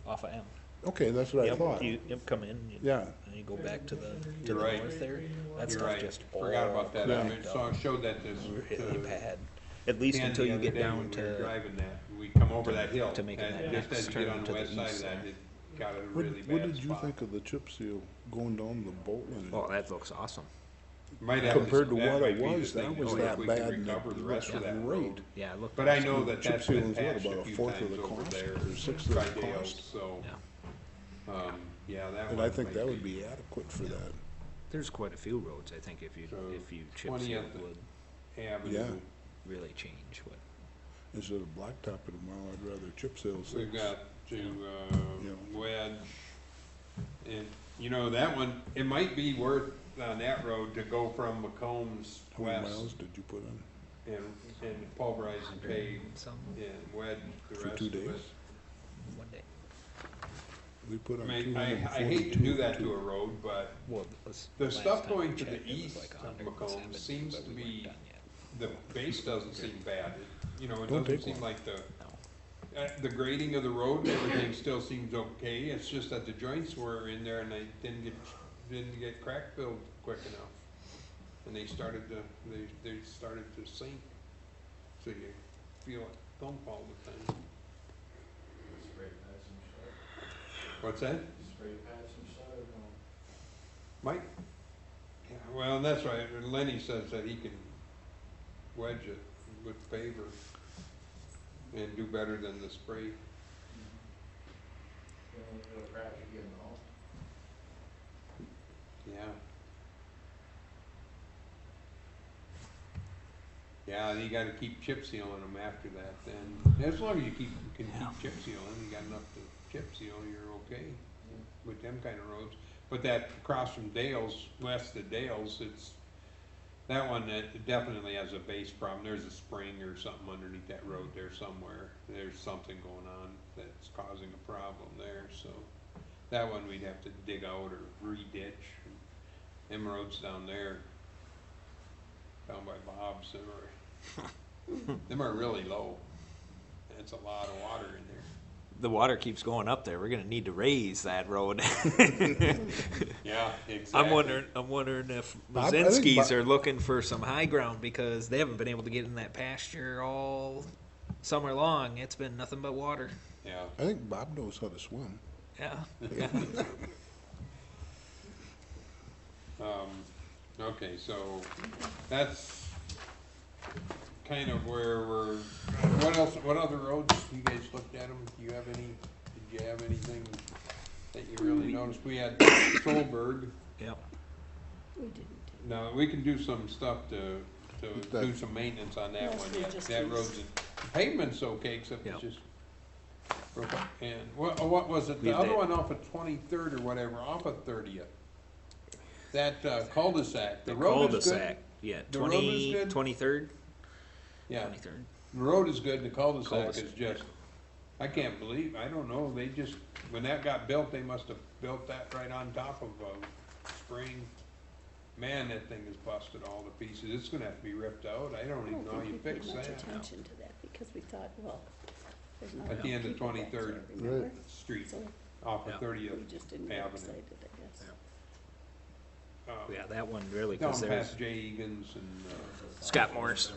S8: off of M.
S3: Okay, that's what I
S8: Yep,
S3: thought.
S8: you come in,
S3: Yeah.
S8: and you go back to the
S1: You're right.
S8: north there, that
S1: You're
S8: stuff
S1: right,
S8: just
S1: forgot about that, I
S3: Yeah.
S1: mean, so I showed that to
S8: really bad. At least
S1: Ken
S8: until
S1: the
S8: you
S1: other
S8: get
S1: day
S8: down
S1: when we were
S8: to,
S1: driving that, we come over that hill,
S8: to make it
S1: and
S8: that
S1: just as
S8: next
S1: you get on
S8: turn
S1: the
S8: to the
S1: west side
S8: east
S1: of that,
S8: there.
S1: it got a
S3: What,
S1: really
S3: what
S1: bad
S3: did you
S1: spot.
S3: think of the chip seal going down the boat landing?
S8: oh, that looks awesome.
S1: Might have
S3: Compared to
S1: that
S3: what
S1: might
S3: it
S1: be the
S3: was,
S1: thing,
S3: that was
S1: if
S3: that
S1: we can
S3: bad and
S1: recover the rest of that
S3: great.
S1: road.
S8: Yeah, it looked
S1: But I
S8: awesome.
S1: know that
S3: Chip
S1: that's been
S3: sealing's what,
S1: patched
S3: about
S1: a
S3: a
S1: few
S3: fourth of
S1: times
S3: the
S1: over
S3: cost,
S1: there,
S3: or sixth of the
S1: Tri-Dales,
S3: cost?
S1: so,
S8: Yeah.
S1: yeah, that one.
S3: And I think
S1: might
S3: that would be adequate for that.
S8: There's quite a few roads, I think, if you
S1: So,
S8: chip seal
S1: 20th
S8: would
S1: Avenue.
S3: Yeah.
S8: really change what.
S3: Instead of blacktopping them, well, I'd rather chip seal six.
S1: We've got to,
S3: Yeah.
S1: wedge, and, you know, that one, it might be worth on that road to go from McCombs
S3: How many
S1: west
S3: miles did you put in?
S1: and pulverize and pave
S8: Some,
S1: and wedge the
S3: For
S1: rest
S3: 2
S1: of it.
S3: days?
S8: one day.
S3: We put
S1: I
S3: on
S1: mean,
S3: 242.
S1: I hate to do that to a road, but
S8: Well, this-
S1: the
S8: last
S1: stuff
S8: time
S1: going
S8: I
S1: to the
S8: checked, it was
S1: east
S8: like
S1: of
S8: 170,
S1: McCombs seems
S8: but
S1: to
S8: we weren't
S1: be,
S8: done yet.
S1: the base doesn't seem bad. You know, it
S3: Don't
S1: doesn't
S3: take
S1: seem
S3: one.
S1: like the,
S8: No.
S1: the grading of the road, everything still seems okay, it's just that the joints were in there and they didn't get crack filled quick enough. And they started to sink, so you feel it thump all the time.
S5: Spray pads and shut.
S1: What's that?
S5: Spray pads and shut or no?
S1: Mike? Yeah, well, and that's right, and Lenny says that he can wedge it with paver and do better than the spray.
S5: It'll crack again, no?
S1: Yeah. Yeah, you gotta keep chip sealing them after that, then, as long as you can keep chip sealing, you got enough to chip seal, you're okay with them kind of roads. But that across from Dale's, west of Dale's, it's, that one that definitely has a base problem, there's a spring or something underneath that road there somewhere. There's something going on that's causing a problem there, so that one we'd have to dig out or re-ditch. Them roads down there, down by Bob's, them are really low. It's a lot of water in there.
S8: The water keeps going up there. We're gonna need to raise that road.
S1: Yeah, exactly.
S8: I'm wondering if
S3: Bob, I think
S8: Mazinski's
S3: Bob-
S8: are looking for some high ground because they haven't been able to get in that pasture all summer long. It's been nothing but water.
S1: Yeah.
S3: I think Bob knows how to swim.
S8: Yeah.
S1: Okay, so that's kind of where we're, what else, what other roads, you guys looked at them, do you have any, did you have anything that you really noticed? We had Solberg,
S8: Yep.
S4: We didn't.
S1: now, we can do some stuff to
S3: That-
S1: do some maintenance on that
S4: Yes,
S1: one,
S4: we
S1: yet.
S4: just
S1: That
S4: used-
S1: road's, pavement's okay, except
S8: Yep.
S1: it's just, and what was it,
S8: We
S1: the other
S8: did.
S1: one off of 23rd or whatever, off of 30th? That cul-de-sac, the road is good.
S8: cul-de-sac. Yeah,
S1: The road is good?
S8: 23rd?
S1: Yeah,
S8: 23rd.
S1: the road is good, the cul-de-sac is
S8: Cul-de-sac,
S1: just, I can't believe, I don't know, they just, when that got built, they must have built that right on top of a spring. Man, that thing is busted all to pieces, it's gonna have to be ripped out, I don't
S4: I
S1: even
S4: don't
S1: know how
S4: think
S1: you
S4: we paid
S1: fix
S4: much
S1: that.
S4: attention to that because we thought, well, there's not
S1: At
S4: enough
S1: the end of
S4: people back
S1: 23rd.
S4: there, remember?
S3: Right.
S1: Street,
S4: So
S1: off of
S8: Yeah.
S1: 30th,
S4: we just didn't get
S1: Avenue.
S4: excited, I guess.
S8: Yeah, that one really,
S1: down
S8: because there's
S1: past Jay Egan's and,
S8: Scott Morris,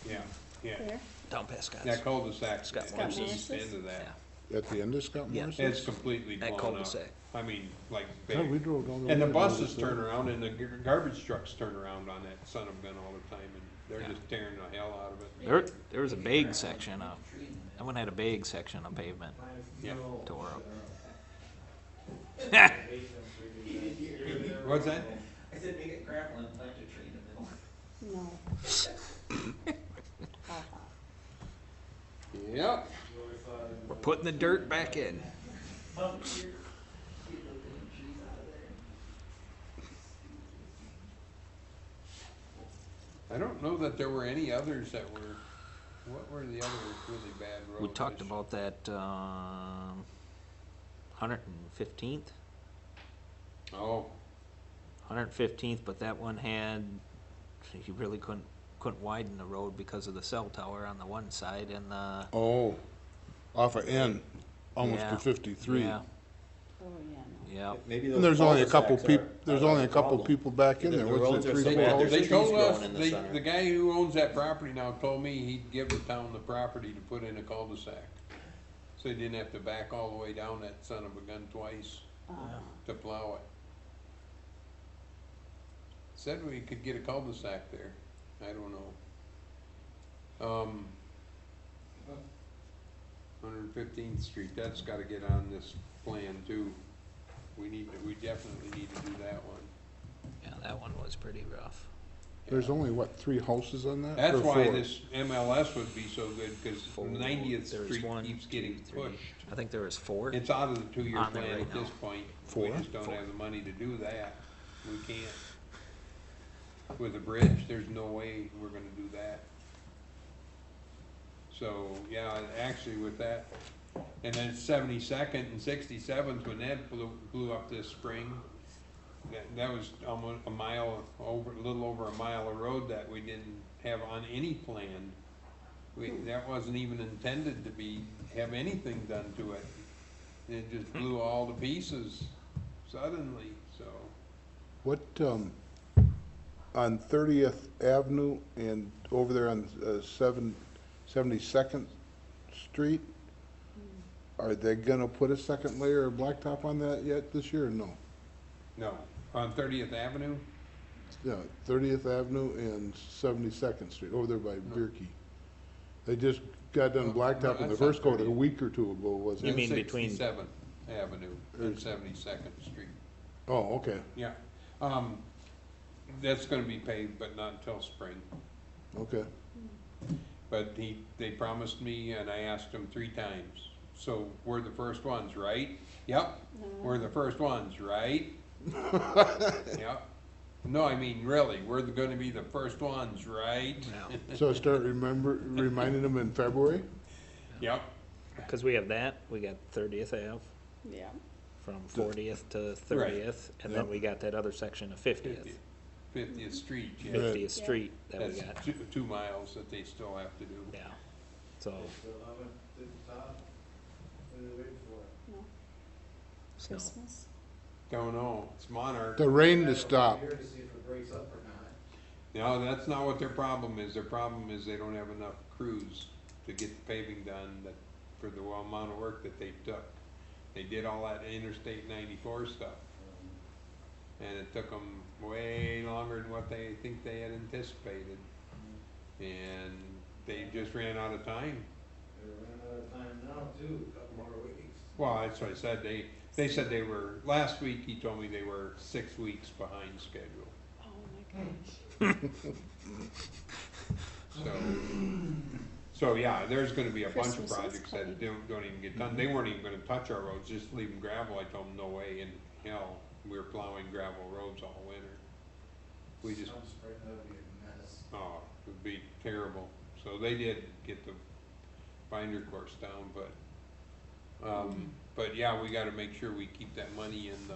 S1: yeah,
S4: There?
S8: down past Scott's.
S1: that cul-de-sac,
S8: Scott
S1: at the
S8: Morris's.
S1: east end of that,
S3: At the end of Scott
S8: Yeah.
S3: Morris?
S1: it's completely
S8: That
S1: blown up,
S8: cul-de-sac.
S1: I mean, like
S3: Yeah, we
S1: big.
S3: drove down.
S1: And the
S3: road
S1: buses
S3: there.
S1: turn around and the garbage trucks turn around on that son of a gun all the time and they're
S8: Yeah.
S1: just tearing the hell out of it.
S8: There was a big section of, that one had a big section of pavement
S1: Yeah.
S8: tore up.
S1: What's that?
S2: I said make it gravel and plant a tree in the middle.
S4: No. Ha-ha.
S1: Yep.
S8: We're putting the dirt back in.
S1: I don't know that there were any others that were, what were the other really bad roads?
S8: We talked about that, 115th,
S1: Oh,
S8: 115th, but that one had, you really couldn't widen the road because of the cell tower on the one side and the.
S3: Oh, off of N, almost
S8: Yeah.
S3: to 53.
S8: Yeah,
S4: Oh, yeah, no.
S8: yeah.
S2: Maybe
S3: And there's only a couple
S2: cul-de-sacs
S3: people,
S2: are-
S3: there's
S2: are
S3: only a
S2: the
S3: couple
S2: problem.
S3: people back in
S2: Either
S3: there.
S2: the
S3: What's
S2: roads
S3: it,
S2: are
S3: three,
S2: so
S3: four
S2: bad,
S3: houses?
S2: there's
S1: they told
S2: trees
S1: us,
S2: growing in the
S1: they,
S2: center.
S1: the guy who owns that property now told me he'd give the town the property to put in a cul-de-sac. So he didn't have to back all the way down that son of a gun twice to plow it. Said we could get a cul-de-sac there, I don't know. 115th Street, that's gotta get on this plan too. We definitely need to do that one.
S8: Yeah, that one was pretty rough.
S3: There's only, what, 3 houses on that?
S1: That's
S3: Or
S1: why
S3: 4?
S1: this MLS would be so good, cause 90th
S8: There's
S1: Street
S8: one,
S1: keeps
S8: two,
S1: getting
S8: three.
S1: pushed.
S8: I think there was 4.
S1: It's out of the 2-year
S8: On there
S1: plan
S8: right
S1: at this
S8: now.
S1: point.
S3: 4?
S1: We just don't
S8: 4.
S1: have the money to do that. We can't. With a bridge, there's no way we're gonna do that. So, yeah, actually with that, and then 72nd and 67th, when that blew up this spring, that was almost a mile over, a little over a mile of road that we didn't have on any plan That wasn't even intended to have anything done to it. It just blew all to pieces suddenly, so.
S3: What, on 30th Avenue and over there on 72nd Street, are they gonna put a second layer of blacktop on that yet this year or no?
S1: No, on 30th Avenue?
S3: Yeah, 30th Avenue and 72nd Street, over there by Bierke. They just got done
S1: No,
S3: blacktopping the
S1: that's
S3: first
S1: not
S3: coat a
S1: 30th.
S3: week or two ago, wasn't
S8: You
S3: it?
S8: mean between-
S1: 67th Avenue and 72nd Street.
S3: Oh, okay,
S1: Yeah. That's gonna be paved, but not until spring.
S3: okay.
S1: But they promised me, and I asked them 3 times. So we're the first ones, right? Yep, we're the first ones, right? Yep. No, I mean, really, we're gonna be the first ones, right?
S8: Yeah.
S3: So start reminding them in February?
S1: Yep.
S8: Cause we have that, we got 30th Ave
S4: Yeah.
S8: from 40th to 30th, and then
S3: Yep.
S8: we got that other section of 50th.
S1: 50th Street, yeah.
S8: 50th Street that we
S1: That's
S8: got,
S1: 2 miles that they still have to do.
S8: yeah. So,
S5: Still haven't did the top. What are they waiting for?
S4: No.
S8: Snow.
S4: Christmas.
S1: Don't know, it's Monarch.
S3: The rain to stop.
S5: Here to see if it breaks up or not.
S1: No, that's not what their problem is. Their problem is they don't have enough crews to get the paving done for the amount of work that they took. They did all that Interstate 94 stuff, and it took them way longer than what they think they had anticipated. And they just ran out of time.
S5: They're running out of time now too, a couple more weeks.
S1: Well, that's what I said. They said they were, last week he told me they were 6 weeks behind schedule.
S4: Oh my gosh.
S1: So yeah, there's gonna be a bunch of
S4: Christmas is
S1: projects that
S4: coming.
S1: don't even get done. They weren't even gonna touch our roads, just leave them gravel. I told them, no way in hell, we were plowing gravel roads all winter. We just,
S5: I'm afraid that would be a mess.
S1: oh, it would be terrible. So they did get the binder course down, but yeah, we gotta make sure we keep that money in the,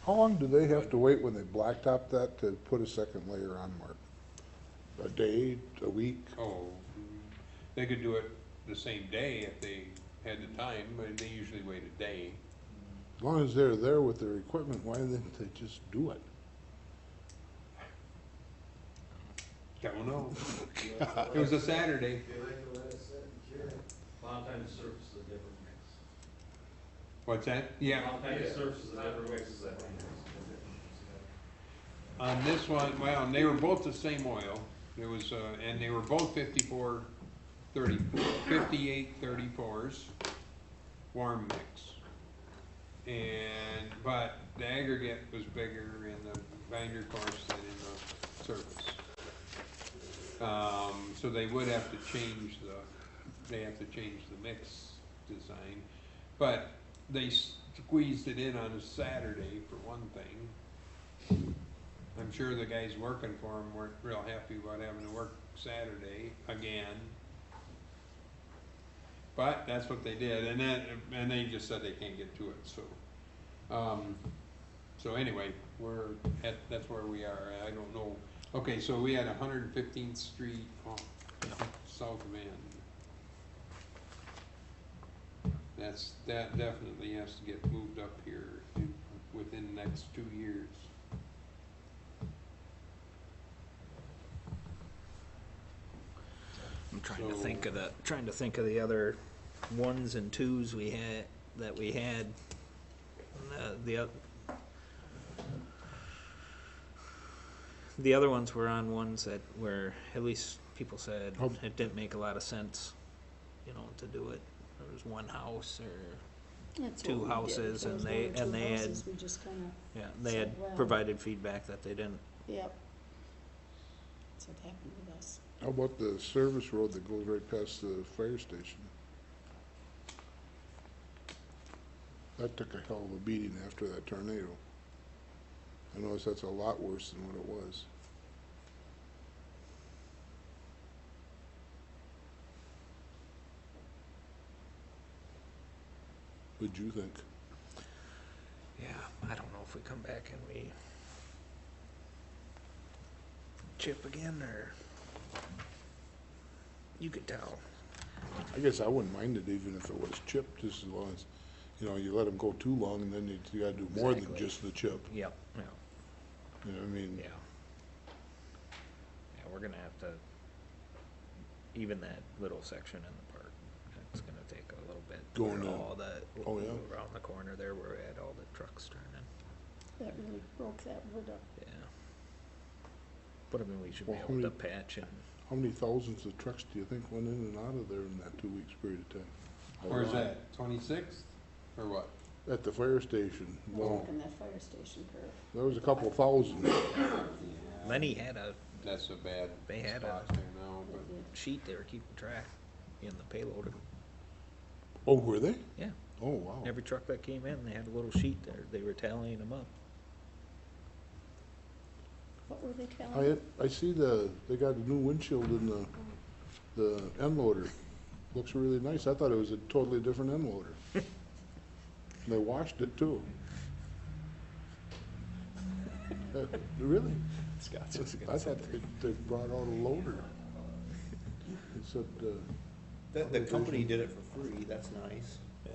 S3: How long do they have to wait when they blacktop that to put a second layer on, Mark? A day, a week?
S1: they could do it the same day if they had the time, but they usually wait a day.
S3: As long as they're there with their equipment, why didn't they just do it?
S1: Don't know. It was a Saturday.
S5: They like to let it sit and cure.
S9: A lot of times the surface is a different mix.
S1: What's that?
S9: A
S1: Yeah,
S9: lot of times the surface is a different mix.
S1: on this one, well, and they were both the same oil. It was, and they were both 58-34s, warm mix. But the aggregate was bigger in the binder course than in the surface. So they would have to change the mix design. But they squeezed it in on a Saturday for one thing. I'm sure the guys working for them weren't real happy about having to work Saturday again. But that's what they did, and they just said they can't get to it, so anyway, that's where we are. I don't know. Okay, so we had 115th Street, south of End. That definitely has to get moved up here within the next 2 years.
S8: I'm trying to think of the other ones and twos we had. The other ones were on ones that were, at least people said,
S3: Oh.
S8: it didn't make a lot of sense, to do it. There was one house or,
S4: That's
S8: Two
S4: what we did.
S8: houses,
S4: If there
S8: and
S4: was
S8: they-
S4: one or
S8: and
S4: two
S8: they had-
S4: houses, we just kinda,
S8: yeah, they had
S4: So, well-
S8: provided feedback that they didn't.
S4: yep. That's what happened with us.
S3: How about the service road that goes right past the fire station? That took a hell of a beating after that tornado. I noticed that's a lot worse than what it was. What'd you think?
S8: Yeah, I don't know if we come back and we chip again or. You could tell.
S3: I guess I wouldn't mind it even if it was chipped, just as long as, you know, you let them go too long, and then you gotta do more than
S8: Exactly.
S3: just the chip.
S8: Yep, yeah,
S3: You know what I mean?
S8: yeah. Yeah, we're gonna have to, even that little section in the park, it's gonna take a little bit.
S3: Going
S8: where
S3: in.
S8: all the,
S3: Oh, yeah.
S8: around the corner there where we had all the trucks turning,
S4: That really broke that wood up.
S8: yeah. But I mean, we should be
S3: Well, how
S8: able to
S3: many-
S8: patch and,
S3: How many thousands of trucks do you think went in and out of there in that 2 weeks period of time? A
S1: Where's
S3: lot.
S1: that, 26th, or what?
S3: At the fire station, no,
S4: Back in that fire station curve.
S3: there was a couple thousand.
S8: Lenny had a
S1: That's a bad
S8: They had
S1: spot
S8: a-
S1: there now, but.
S4: They did.
S8: sheet they were keeping track in the payload.
S3: Oh, were they?
S8: Yeah,
S3: Oh, wow.
S8: every truck that came in, they had a little sheet there, they were tallying them up.
S4: What were they telling you?
S3: I see they got a new windshield in the end loader. Looks really nice. I thought it was a totally different end loader. They washed it too. Really?
S8: Scott's
S3: I thought they brought out a loader. It said,
S2: The company did it for free, that's nice.
S8: Yeah,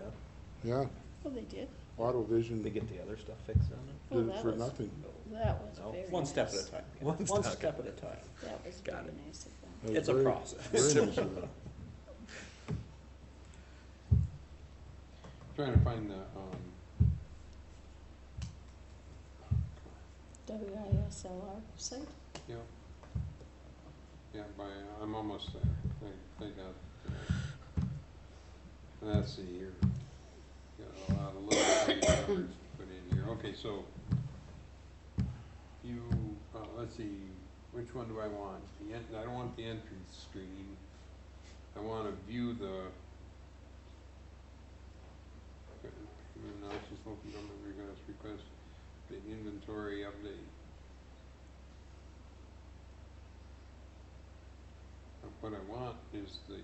S3: yeah,
S4: Oh, they did?
S3: Auto Vision
S8: they
S3: did
S8: get the other stuff fixed on it?
S4: Oh,
S3: it
S4: that
S3: for
S4: was-
S3: nothing.
S4: That was
S8: No,
S4: very
S2: One step
S4: nice.
S2: at a time.
S8: One
S2: One
S8: step.
S2: step at a time.
S4: That was
S8: Got
S4: very
S8: it.
S4: nice of them.
S3: It was
S2: It's a
S3: very-
S2: process.
S3: Very nice of them.
S1: Trying to find the,
S4: WISLR site?
S1: yeah. Yeah, I'm almost there, I got, let's see here. Got a lot of little things to put in here, okay, so, you, let's see, which one do I want? I don't want the entrance screen, I wanna view the, analysis, local government request, the inventory update. What I want is the,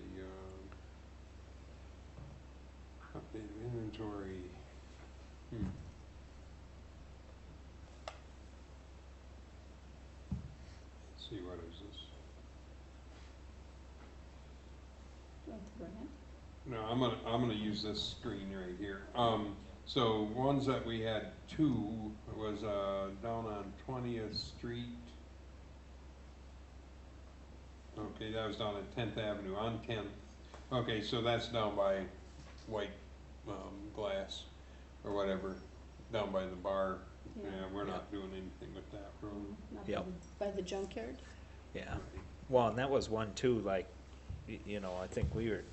S1: updated inventory, Let's see, what is this?
S4: Want the grant?
S1: No, I'm gonna use this screen right here. So ones that we had two was, down on 20th Street. Okay, that was down at 10th Avenue, on 10th. Okay, so that's down by White, Glass, or whatever, down by the bar.
S4: Yeah.
S1: Yeah, we're not doing anything with that road.
S4: Not
S8: Yep.
S4: by the junkyard?
S8: Yeah, well, and that was one too, like, you know, I think we were,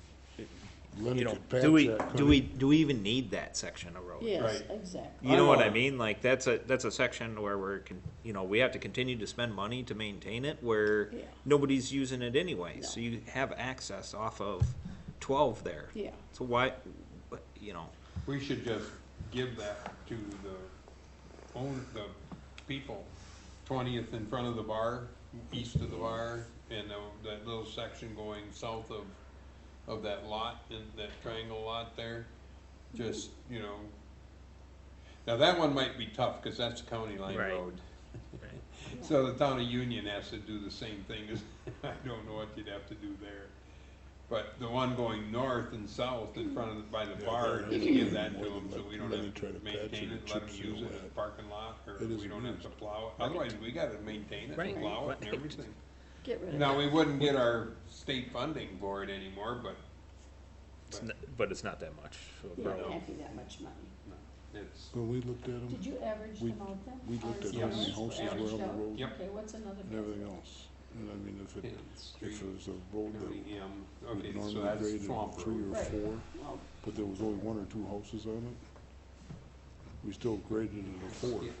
S3: Lenny
S8: you know,
S3: could patch
S8: do we,
S3: that,
S8: do
S3: couldn't
S8: we,
S3: he?
S8: do we even need that section of road?
S4: Yes,
S1: Right.
S4: exactly.
S8: You know what I
S1: I know.
S8: mean? Like, that's a section where you know, we have to continue to spend money to maintain it, where
S4: Yeah.
S8: nobody's using it anyway.
S4: No.
S8: So you have access off of 12 there.
S4: Yeah,
S8: So why, you know,
S1: We should just give that to the people. 20th in front of the bar, east of the bar, and that little section going south of that lot, in that triangle lot there. Just, you know, now that one might be tough, cause that's a county line
S8: Right.
S1: road.
S8: right.
S1: So the town of Union has to do the same thing, as I don't know what you'd have to do there. But the one going north and south in front of, by the
S3: Yeah,
S1: bar,
S3: that
S1: just
S3: is
S1: give that to
S3: more
S1: them,
S3: than
S1: so we don't
S3: let me
S1: have
S3: try
S1: to
S3: to patch
S1: maintain
S3: it,
S1: it, let them
S3: chip
S1: use
S3: seal
S1: it as a
S3: that.
S1: parking lot, or
S3: It
S1: we
S3: isn't
S1: don't have to
S3: used.
S1: plow it, otherwise we gotta maintain it,
S8: Right.
S1: and plow it and
S8: Right.
S1: everything.
S4: get rid of it.
S1: Now, we wouldn't get our state funding for it anymore, but
S8: But it's not that much. So
S4: Yeah, it
S8: bro,
S4: can't be that much money.
S1: it's,
S3: When we looked at them,
S4: Did you average
S3: We-
S4: them out then?
S3: we
S4: Or
S3: looked at
S4: is
S1: how
S4: it
S1: many
S4: yours
S3: houses were
S4: averaged
S3: on the
S4: out?
S3: road.
S1: Yep.
S4: Okay, what's another?
S3: and everything else, and I mean, if
S1: 10th Street,
S3: it was a road that
S1: County M,
S3: would
S1: okay, so
S3: normally
S1: that's
S3: grade
S1: Swamp
S3: in 3
S1: Road.
S3: or
S4: Right.
S3: 4,
S4: Well,
S3: but there was only 1 or 2 houses on it, we still graded it a 4,
S1: Yeah,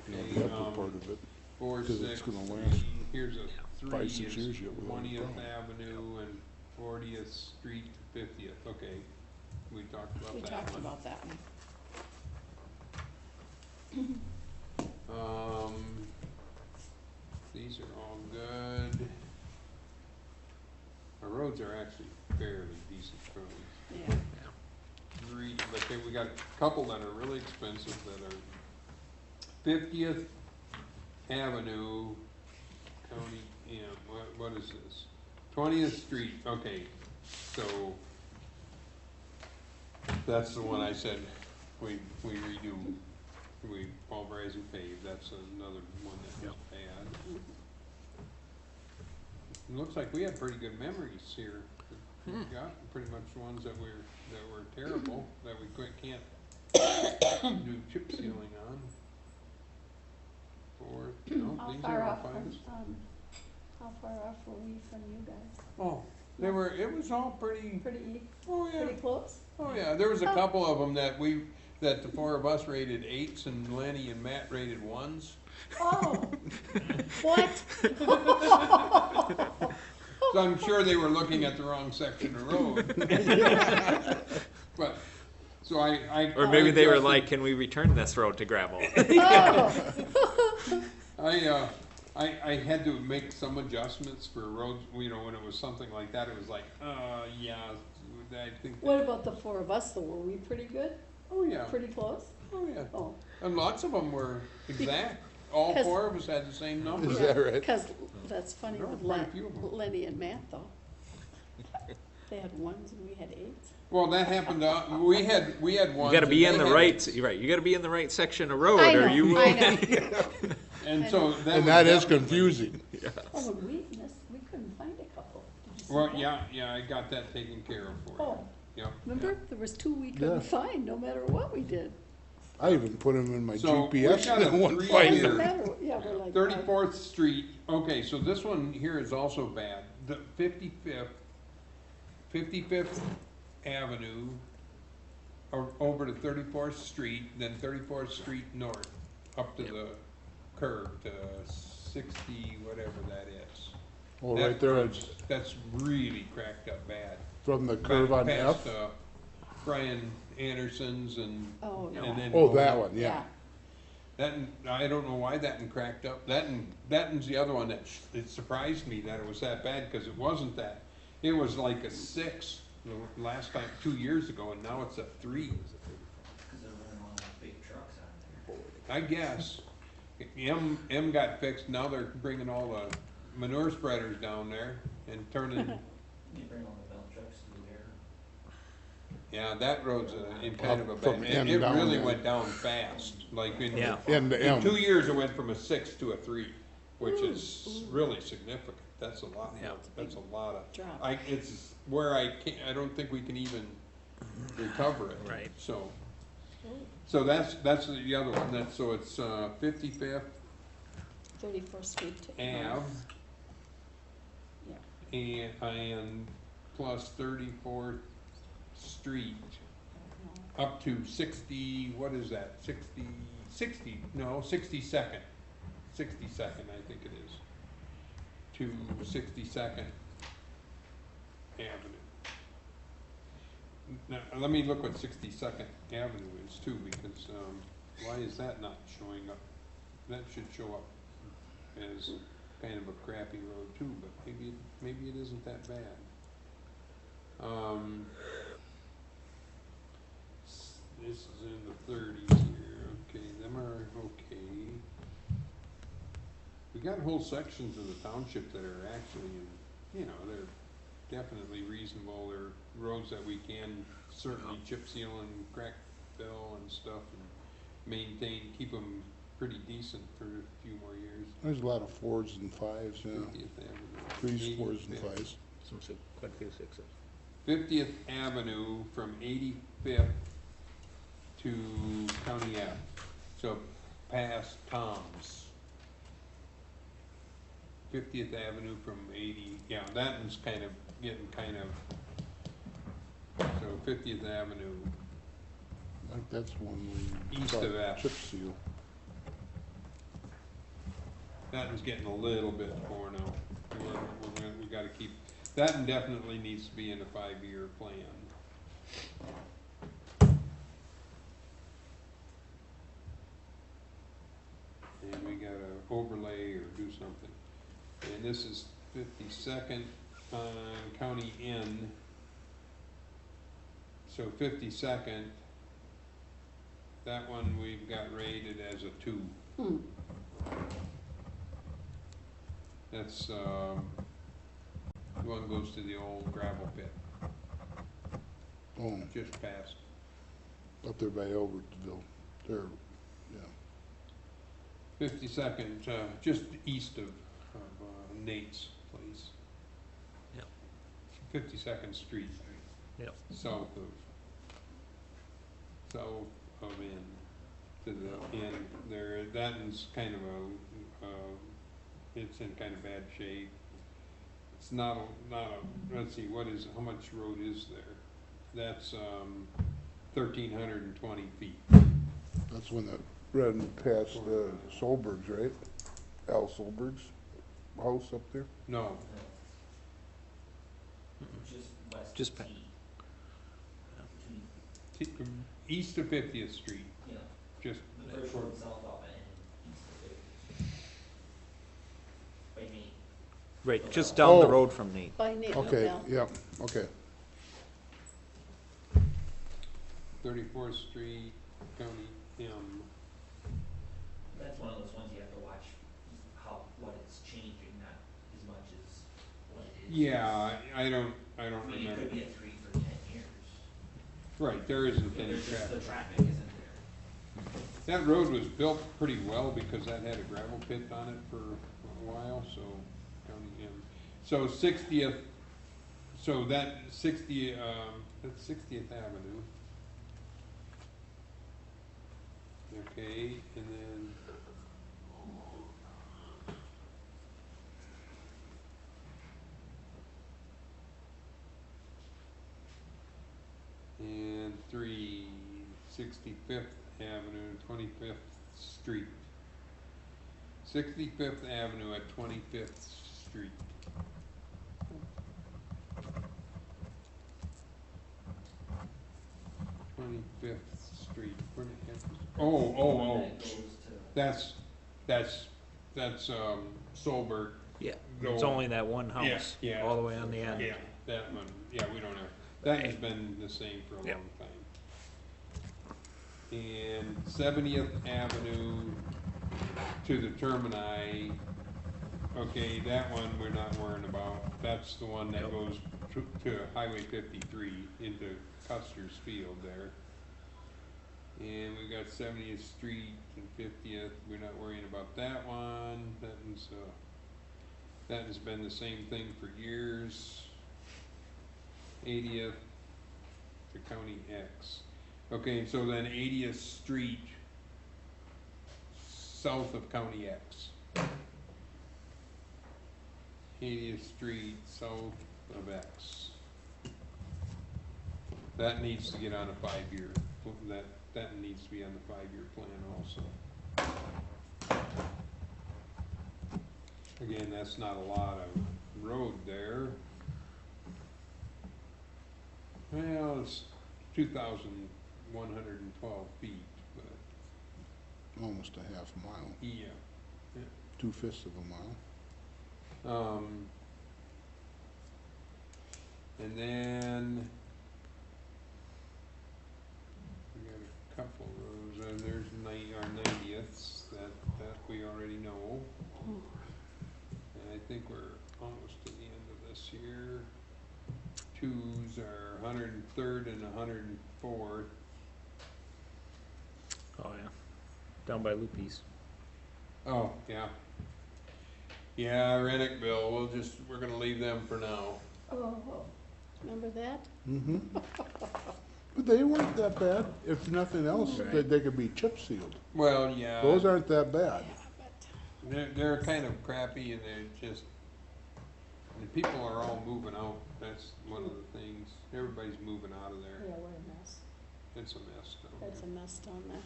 S3: you know,
S1: okay,
S3: the upper part of it.
S1: 4,
S3: 'cause
S1: 6,
S3: it's gonna last
S1: here's a 3
S3: 5,
S1: is
S3: 6 years yet without a
S1: 20th
S3: problem.
S1: Avenue and 40th Street to 50th, okay. We talked about
S4: we
S1: that
S4: talked
S1: one.
S4: about that one.
S1: These are all good. Our roads are actually fairly decent roads.
S4: Yeah,
S1: But then we got a couple that are really expensive that are 50th Avenue, County M, what is this? 20th Street, okay, so that's the one I said we redo, we pulverize and pave, that's another one that was bad. It looks like we have pretty good memories here. We got pretty much the ones that were terrible, that we can't do chip sealing on. Or, no,
S4: How
S1: these
S4: far
S1: are all
S4: off
S1: fines.
S4: how far off were we from you guys?
S1: Oh, it was all pretty,
S4: Pretty,
S1: oh yeah,
S4: pretty close?
S1: oh yeah, there was a couple of them that the four of us rated 8s and Lenny and Matt rated 1s.
S4: Oh, what?
S1: So I'm sure they were looking at the wrong section of road. But, so I.
S8: Or maybe they were
S1: adjusted-
S8: like, can we return this road to gravel?
S4: Oh.
S1: I had to make some adjustments for roads, you know, when it was something like that, it was like, yeah, I think.
S4: What about the four of us, though? Were we pretty good?
S1: Oh, yeah,
S4: Pretty close?
S1: oh, yeah.
S4: Oh.
S1: And lots of them were exact. All
S4: 'Cause-
S1: four of us had the same number.
S3: Is that right?
S4: Because that's funny
S1: There were
S4: with
S1: quite a few of 'em.
S4: Lenny and Matt, though. They had 1s and we had 8s.
S1: Well, that happened, we had
S8: You
S1: ones.
S8: gotta be
S1: and
S8: in
S1: they
S8: the
S1: had-
S8: right, you're right, you gotta be in the right section of road,
S4: I
S8: or
S4: know,
S8: you will.
S4: I know.
S1: And so that
S3: And
S1: was
S3: that is
S1: definitely-
S3: confusing.
S4: Oh, and we couldn't find a couple. Did you see
S1: Well,
S4: that?
S1: yeah, I got that taken care of for you.
S4: Oh,
S1: Yep.
S4: remember? There was 2 we couldn't
S3: Yeah.
S4: find, no matter what we did.
S3: I even put them in my
S1: So, we
S3: GPS
S1: got a
S3: and one
S1: 3
S3: find
S1: year-
S4: Doesn't
S3: it.
S4: matter, yeah, we're like.
S1: 34th Street, okay, so this one here is also bad. The 55th Avenue, over to 34th Street, then 34th Street North, up to the curve to 60, whatever that is.
S3: Oh,
S1: That
S3: right there,
S1: road's-
S3: it's
S1: That's really cracked up bad.
S3: from the curve on
S1: Past,
S3: F.
S1: Brian Anderson's and,
S4: Oh, no.
S1: and then.
S3: Oh,
S1: goes
S3: that
S1: up.
S3: one, yeah.
S1: That, I don't know why that one cracked up. That one's the other one that, it surprised me that it was that bad, cause it wasn't that. It was like a 6 the last time, 2 years ago, and now it's a 3.
S6: Cause they're running all those big trucks on there.
S1: I guess. M got fixed, now they're bringing all the manure spreaders down there and turning,
S6: You bring all the belt trucks through there.
S1: yeah, that road's in kind of a
S3: From
S1: bad,
S3: M
S1: it
S3: down
S1: really
S3: there.
S1: went down fast, like in.
S8: Yeah.
S3: End to
S1: In
S3: M.
S1: 2 years, it went from a 6 to a 3, which is really significant. That's a lot,
S8: Yeah.
S1: that's a lot of,
S4: Drop.
S1: it's where I can't, I don't think we can even recover it.
S8: Right.
S1: So that's the other one, so it's 55th
S4: 34th Street to.
S1: Ave
S4: Yeah.
S1: and plus 34th Street up to 60, what is that, 62nd, I think it is, to 62nd Avenue. Now, let me look what 62nd Avenue is too, because, why is that not showing up? That should show up as kind of a crappy road too, but maybe it isn't that bad. This is in the 30s here, okay, them are okay. We got whole sections of the township that are actually in, you know, they're definitely reasonable, they're roads that we can certainly chip seal and crack fill and stuff and maintain, keep them pretty decent for a few more years.
S3: There's a lot of 4s and 5s, yeah.
S1: 50th Avenue.
S3: 3s, 4s, and
S1: 85th.
S3: 5s.
S8: Quite a few 6s.
S1: 50th Avenue from 85th to County Ave, so past Tom's. 50th Avenue from 80, yeah, that one's kind of getting so 50th Avenue,
S3: I think that's one we
S1: East
S3: call
S1: of F.
S3: chip seal.
S1: that one's getting a little bit more now. We gotta keep, that one definitely needs to be in a 5-year plan. And we gotta overlay or do something. And this is 52nd on County N. So 52nd, that one we've got rated as a 2.
S4: Hmm.
S1: That's, One goes to the old gravel pit,
S3: Oh,
S1: just past.
S3: up there by Albertville, there, yeah.
S1: 52nd, just east of Nate's place.
S8: Yep.
S1: 52nd Street.
S8: Yep.
S1: South of N, to the end there. That is kind of it's in kind of bad shape. It's not a, let's see, how much road is there? That's 1,320 feet.
S3: That's when that ran past Solberg's, right? Al Solberg's house up there?
S1: No,
S6: Just west
S8: Just
S6: of
S8: pa-
S6: T. Between,
S1: east of 50th Street,
S6: you know,
S1: just
S6: the first road south off and east of it. What do you mean?
S8: Right, just down the
S3: Oh.
S8: road from Nate.
S4: By Nate
S3: Okay,
S4: Nobel.
S3: yeah, okay.
S1: 34th Street, County M.
S6: That's one of those ones you have to watch what it's changing, not as much as what it is.
S1: Yeah, I don't
S6: I mean, it
S1: remember.
S6: could be a 3 for 10 years.
S1: Right, there isn't any
S6: There's just, the
S1: traffic.
S6: traffic isn't there.
S1: That road was built pretty well because that had a gravel pit on it for a while, so County M. So 60th, so that 60, that's 60th Avenue. Okay, and then. And 65th Avenue, 25th Street. 65th Avenue at 25th Street. Street, where the heck is,
S6: One that goes to,
S1: that's Solberg.
S8: Yeah, it's only that one house,
S1: yeah.
S8: all the way on the end.
S1: Yeah, that one, yeah, we don't have, that has been the same for a
S8: Yep.
S1: long time. And 70th Avenue to the Termini, okay, that one we're not worrying about. That's the one that
S8: Yep.
S1: goes to Highway 53 into Custer's Field there. And we got 70th Street and 50th, we're not worrying about that one. That has been the same thing for years. 80th to County X. Okay, so then 80th Street, south of County X. 80th Street, south of X. That needs to get on a 5-year, that needs to be on the 5-year plan also. Again, that's not a lot of road there. Well, it's 2,112 feet, but
S3: Almost a half mile,
S1: yeah.
S3: 2/5 of a mile.
S1: And then we got a couple roads, and there's our 90ths that we already know. And I think we're almost to the end of this here. 2s are 103rd and 104th.
S8: Oh, yeah, down by Lupe's.
S1: Oh, yeah. Yeah, Rennickville, we're gonna leave them for now.
S4: Oh, remember that?
S3: Mm-hmm. But they weren't that bad. If nothing else,
S8: Right.
S3: they could be chip sealed.
S1: Well, yeah.
S3: Those aren't that bad.
S4: Yeah, but
S1: They're kind of crappy and people are all moving out. That's one of the things. Everybody's moving out of there.
S4: yeah, what a mess.
S1: It's a mess down
S4: That's a
S1: there.
S4: mess down there.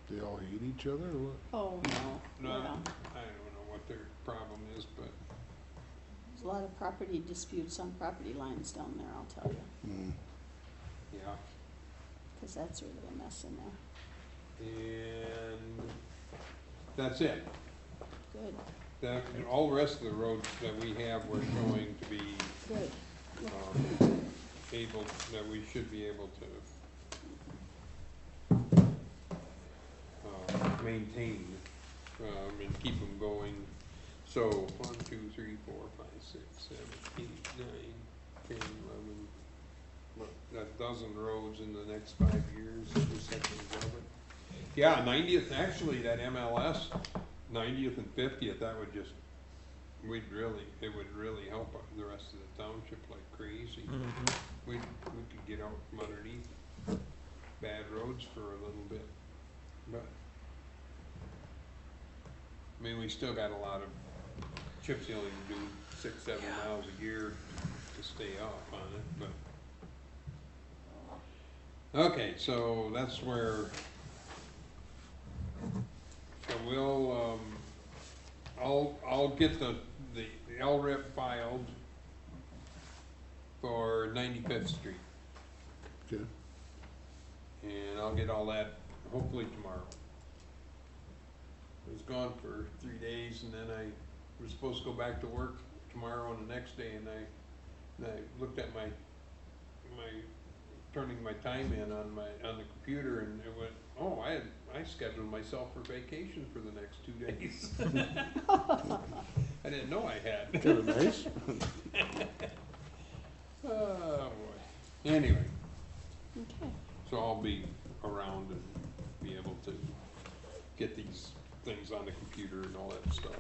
S3: They all hate each other or what?
S4: Oh, no.
S1: No, I
S4: Well,
S1: don't know what their problem is, but
S4: there's a lot of property disputes on property lines down there, I'll tell you,
S3: Mm.
S1: yeah.
S4: because that's really a mess in there.
S1: And that's it.
S4: Good,
S1: All the rest of the roads that we have, we're showing to be
S4: good.
S1: that we should be able to maintain and keep them going. So, 1, 2, 3, 4, 5, 6, 7, 8, 9, 10, 11, what, a dozen roads in the next 5 years, intersections of it. Yeah, 90th, actually, that MLS, 90th and 50th, that would just, it would really help the rest of the township like crazy. We could get out from underneath bad roads for a little bit, but, I mean, we still got a lot of chip sealing to do, 6, 7 miles a year to stay off on it, but. Okay, so that's where, so we'll, I'll get the LRIP filed for 95th Street.
S3: Okay.
S1: And I'll get all that hopefully tomorrow. I was gone for 3 days and then I was supposed to go back to work tomorrow and the next day and I looked at my turning my time in on the computer and it went, oh, I scheduled myself for vacation for the next 2 days. I didn't know I had.
S3: Kinda nice.
S1: Oh boy. Anyway,
S4: Okay.
S1: so I'll be around and be able to get these things on the computer and all that stuff.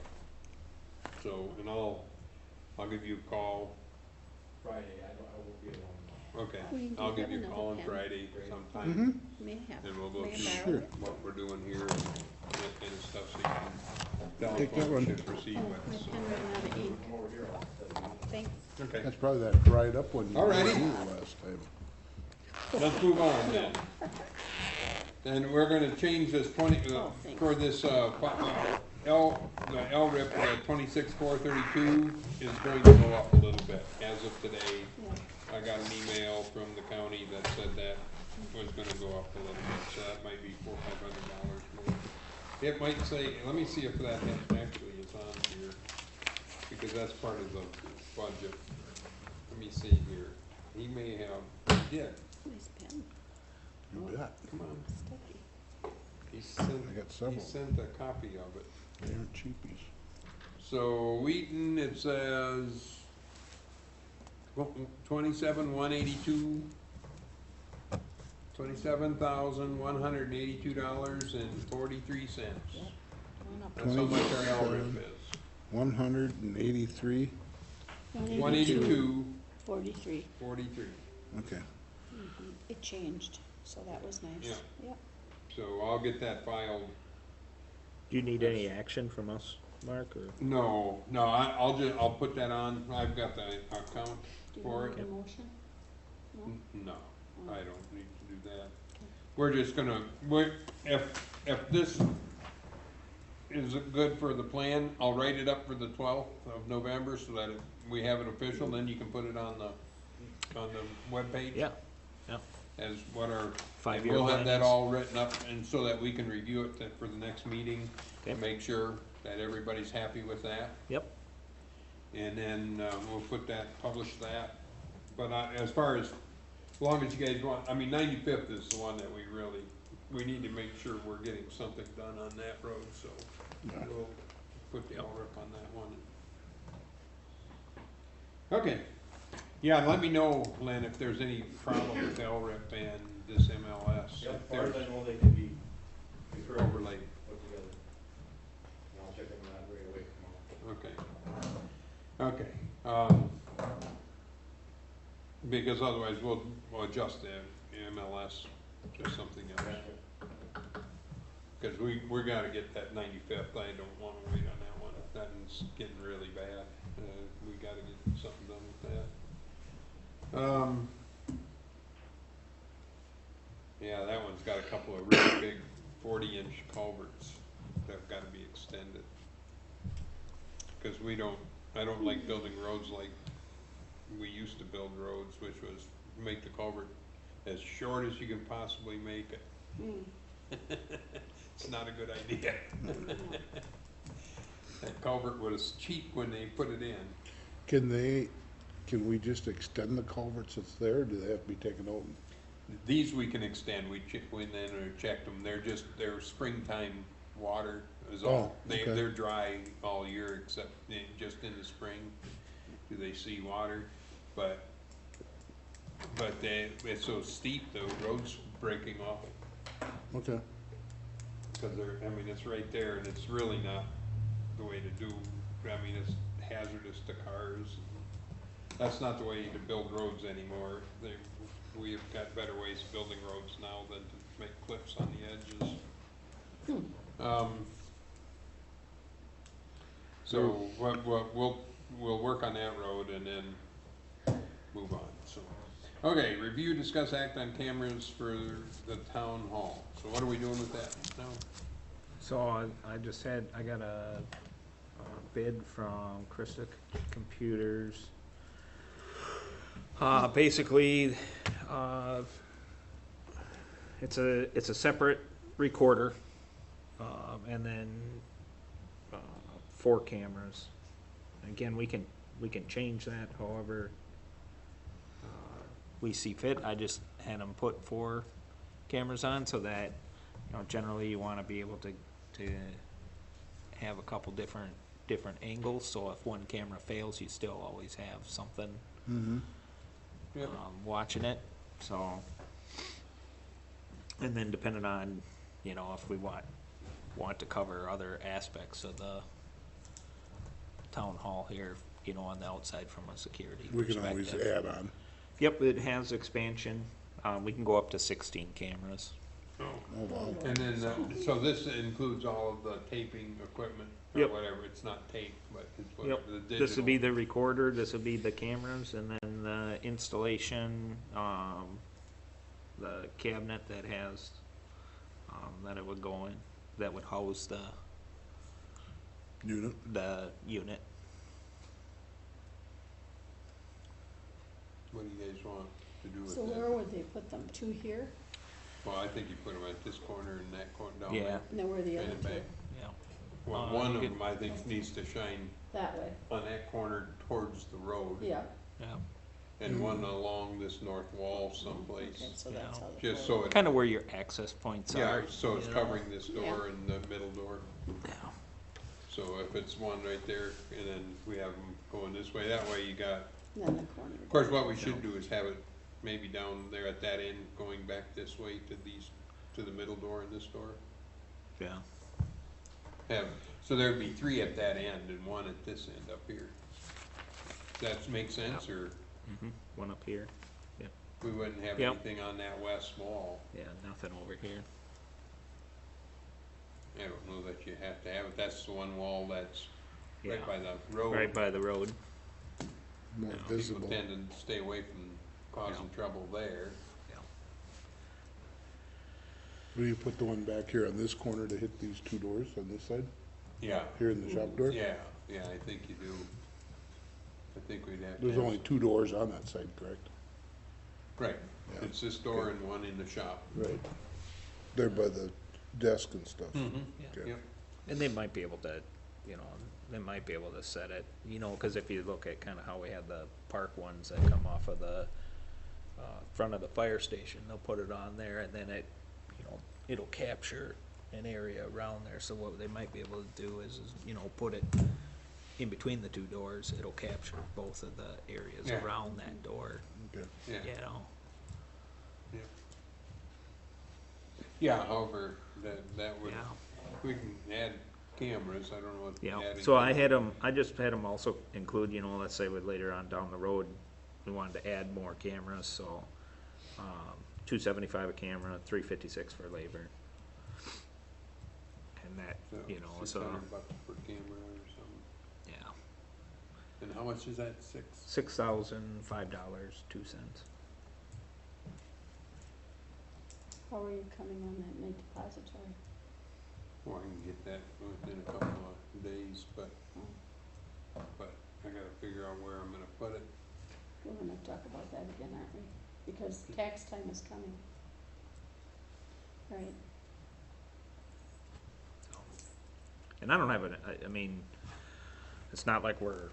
S1: So, and I'll give you a call.
S5: Friday, I won't be alone.
S1: Okay,
S4: We do
S1: I'll give
S4: have
S1: you a
S4: another
S1: call on
S4: pen.
S1: Friday sometime,
S4: May have.
S1: and we'll go
S4: May I
S1: through
S4: borrow it?
S1: what we're doing here and that kind of stuff, so you can
S3: Take that
S1: telephone
S3: one.
S1: should proceed
S4: Oh,
S1: with
S4: my
S1: it, so.
S4: pen ran out of ink.
S5: Come over here,
S4: Thanks.
S1: Okay,
S3: That's probably that dried up one you
S1: Alrighty.
S3: were here last time.
S1: let's move on then. And we're gonna change this
S4: Oh, thanks.
S1: for this, the LRIP, 26,432 is going to go up a little bit as of today.
S4: Yeah.
S1: I got an email from the county that said that was gonna go up a little bit, so that might be $400 or $500 more. It might say, let me see if that actually is on here, because that's part of the budget. Let me see here. He may have, he did.
S4: Nice pen.
S3: You bet.
S1: Come on.
S4: Steady.
S1: He sent,
S3: I got several.
S1: he sent a copy of it.
S3: They aren't cheapies.
S1: So Wheaton, it says 27,182, $27,182.43.
S4: Going up.
S1: That's how much our LRIP is.
S3: 183,
S1: 182,
S4: 43.
S1: 43.
S3: okay.
S4: It changed, so that was nice.
S1: Yeah.
S4: Yep.
S1: So I'll get that filed.
S8: Do you need any action from us, Mark, or?
S1: No, I'll put that on. I've got the account
S4: Do you
S1: for
S4: want
S1: it.
S4: a motion? No?
S1: No, I don't need to do that. We're just gonna, if this is good for the plan, I'll write it up for the 12th of November so that we have it official, then you can put it on the webpage.
S8: Yeah, yeah.
S1: As what our, and
S8: 5-year
S1: we'll have
S8: plan
S1: that
S8: is.
S1: all written up and so that we can review it for the next meeting.
S8: Okay.
S1: And make sure that everybody's happy with that.
S8: Yep.
S1: And then, we'll publish that. But, as far as long as you guys want, I mean, 95th is the one that we need to make sure we're getting something done on that road, so
S3: Yeah.
S1: we'll put the LRIP on that one. Okay, yeah, and let me know, Len, if there's any problem with LRIP and this MLS.
S5: Yeah, as
S1: If
S5: far as
S1: there's
S5: I know, they can be concurrent
S1: overlay,
S5: put together. And I'll check them out right away tomorrow.
S1: okay. Because otherwise we'll adjust the MLS to something else. Cause we gotta get that 95th, I don't wanna wait on that one, that one's getting really bad, we gotta get something done with that. Yeah, that one's got a couple of really big 40-inch culverts that have gotta be extended. Cause I don't like building roads like we used to build roads, which was make the culvert as short as you can possibly make it. It's not a good idea. That culvert was cheap when they put it in.
S3: Can we just extend the culverts that's there, or do they have to be taken out?
S1: These we can extend, we went in and checked them, they're springtime water is
S3: Oh,
S1: all.
S3: okay.
S1: They're dry all year except just in the spring do they see water, but it's so steep, the road's breaking off.
S3: Okay,
S1: Cause I mean, it's right there and it's really not the way to do, I mean, it's hazardous to cars. That's not the way to build roads anymore. We have got better ways of building roads now than to make cliffs on the edges. So, we'll work on that road and then move on, so. Okay, review, discuss, act on cameras for the town hall. So what are we doing with that now?
S8: So I got a bid from Krista Computers. Basically, it's a separate recorder, and then 4 cameras. Again, we can change that however we see fit. I just had them put 4 cameras on so that, generally you want to be able to have a couple different angles, so if one camera fails, you still always have something
S1: Yep.
S8: watching it. So, and then depending on, if we want to cover other aspects of the town hall here, on the outside from a security
S3: we can always
S8: perspective.
S3: add on.
S8: Yep, it has expansion. We can go up to 16 cameras.
S1: Oh.
S3: Oh, wow.
S1: And then, so this includes all of the taping equipment or
S8: Yep.
S1: whatever, it's not tape, but it's
S8: Yep,
S1: whatever, the digital.
S8: this would be the recorder, this would be the cameras, and then the installation, the cabinet that has, that it would go in, that would house the
S3: Unit,
S8: unit.
S1: What do you guys want to do with
S4: So where
S1: that?
S4: would they put them? 2 here,
S1: Well, I think you put them at this corner and that corner down
S8: Yeah.
S1: there.
S4: and then where are the
S1: Right
S4: other
S1: in
S4: 2?
S1: back.
S8: Yeah.
S1: Well,
S8: you
S1: one of
S8: could-
S1: them, I think, needs to shine
S4: That way,
S1: on that corner towards the road.
S4: yeah.
S8: Yeah,
S1: And one along this north wall someplace.
S4: Okay, so that's how the
S1: Just
S4: floor-
S1: so it,
S8: kinda where your access points
S1: yeah,
S8: are.
S1: so it's
S8: you know.
S1: covering this door and the middle door.
S8: Yeah.
S1: So if it's one right there, and then we have them going this way, that way you got,
S4: and then the corner.
S1: of course, what we should do is have it maybe down there at that end, going back this way to the middle door and this door.
S8: Yeah.
S1: So there'd be 3 at that end and 1 at this end up here. Does that make sense, or
S8: One up here.
S1: we wouldn't have
S8: Yep.
S1: anything on that west wall?
S8: Yeah, nothing over here.
S1: I don't know that you have to have it, that's the one wall that's right
S8: Yeah.
S1: by the road.
S8: Right by the road.
S3: more
S8: Yeah.
S3: visible.
S1: People tend to stay away from causing trouble there.
S3: Will you put the one back here on this corner to hit these 2 doors on this side,
S1: Yeah,
S3: here in the shop door?
S1: yeah, I think you do. I think we'd have to.
S3: There's
S1: have
S3: only 2 doors on that side, correct?
S1: Right,
S3: Yeah.
S1: it's this door and one in the shop.
S3: Right. There by the desk and stuff. Okay.
S1: Yep,
S8: And they might be able to, set it, cause if you look at kinda how we had the park ones that come off of the, front of the fire station, they'll put it on there and then it'll capture an area around there, so what they might be able to do is put it in between the 2 doors, it'll capture both of the areas
S1: Yeah.
S8: around that door,
S3: Okay.
S1: yeah, yeah, however, that would,
S8: Yeah.
S1: we can add cameras, I don't know what.
S8: Yeah,
S1: adding
S8: so I
S1: cameras-
S8: just had them also include, let's say with later on down the road, we wanted to add more cameras, so, $275 a camera, $356 for labor. And that,
S1: So
S8: so,
S1: $600 per camera or something.
S8: yeah,
S1: And how much is that,
S8: $6,005.02.
S4: How are you coming on that night depository?
S1: Well, I can get that within a couple of days, but I gotta figure out where I'm gonna put it.
S4: We're gonna talk about that again, aren't we? Because tax time is coming. Right,
S8: And I don't have I mean, it's not like we're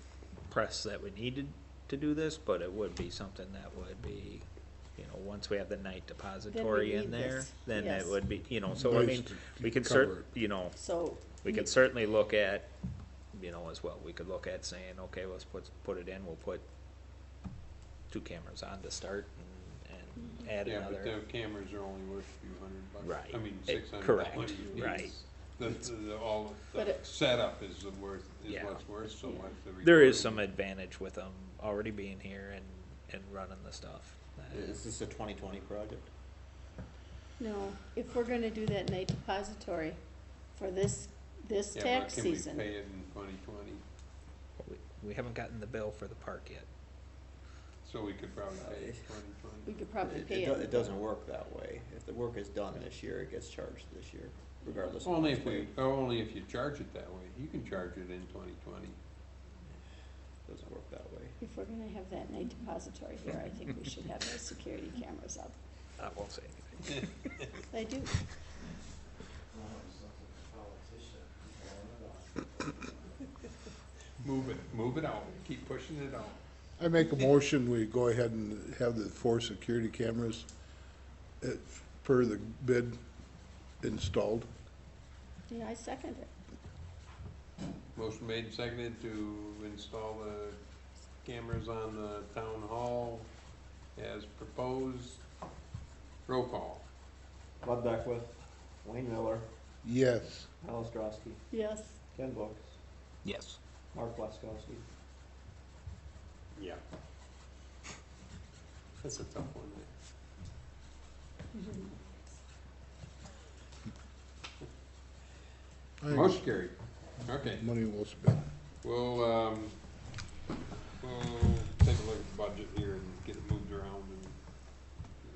S8: pressed that we needed to do this, but it would be something that would be you know, once we have the night depository in
S4: need
S8: there,
S4: this,
S8: then
S4: yes.
S8: it would be, you know, so I
S3: Nice
S8: mean,
S3: to
S8: we could
S3: cover it.
S8: you know,
S4: So.
S8: we could certainly look at, you know, as well, we could look at saying, okay, let's put it in, we'll put 2 cameras on to start and add
S1: Yeah, but
S8: another.
S1: the cameras are only worth a few $100.
S8: Right.
S1: I mean,
S8: It-
S1: $600.
S8: correct, right.
S1: All,
S4: But
S1: the
S4: it-
S1: setup is
S8: Yeah.
S1: what's worth so
S4: Yeah.
S1: much. The
S8: There is
S1: recording.
S8: some advantage with them already being here and running the stuff.
S2: Is this a 2020 project?
S4: No, if we're gonna do that night depository for this
S1: Yeah, but
S4: tax
S1: can we
S4: season.
S1: pay it in 2020?
S8: We haven't gotten the bill for the park yet.
S1: So we could probably pay it 2020.
S4: We could probably
S2: It,
S4: pay
S2: it, do-
S4: it.
S2: it doesn't work that way. If the work is done this year, it gets charged this year, regardless of
S1: Only
S2: what's
S1: if we,
S2: paid.
S1: only if you charge it that way. You can charge it in 2020.
S2: Doesn't work that way.
S4: If we're gonna have that night depository here, I think we should have those security cameras up.
S8: I won't say anything.
S4: I do.
S1: Move it out, keep pushing it out.
S3: I make a motion, we go ahead and have the 4 security cameras per the bid installed.
S4: Yeah, I second it.
S1: Motion made, and seconded to install the cameras on the town hall as proposed. Roll call.
S2: Bud Beckwith, Wayne Miller,
S3: Yes.
S2: Al Ostrowski,
S4: Yes.
S2: Ken Books,
S8: Yes.
S2: Mark Weskowski.
S1: Yeah. That's a tough one. Motion carried. Okay,
S3: Money well spent.
S1: we'll take a look at the budget here and get it moved around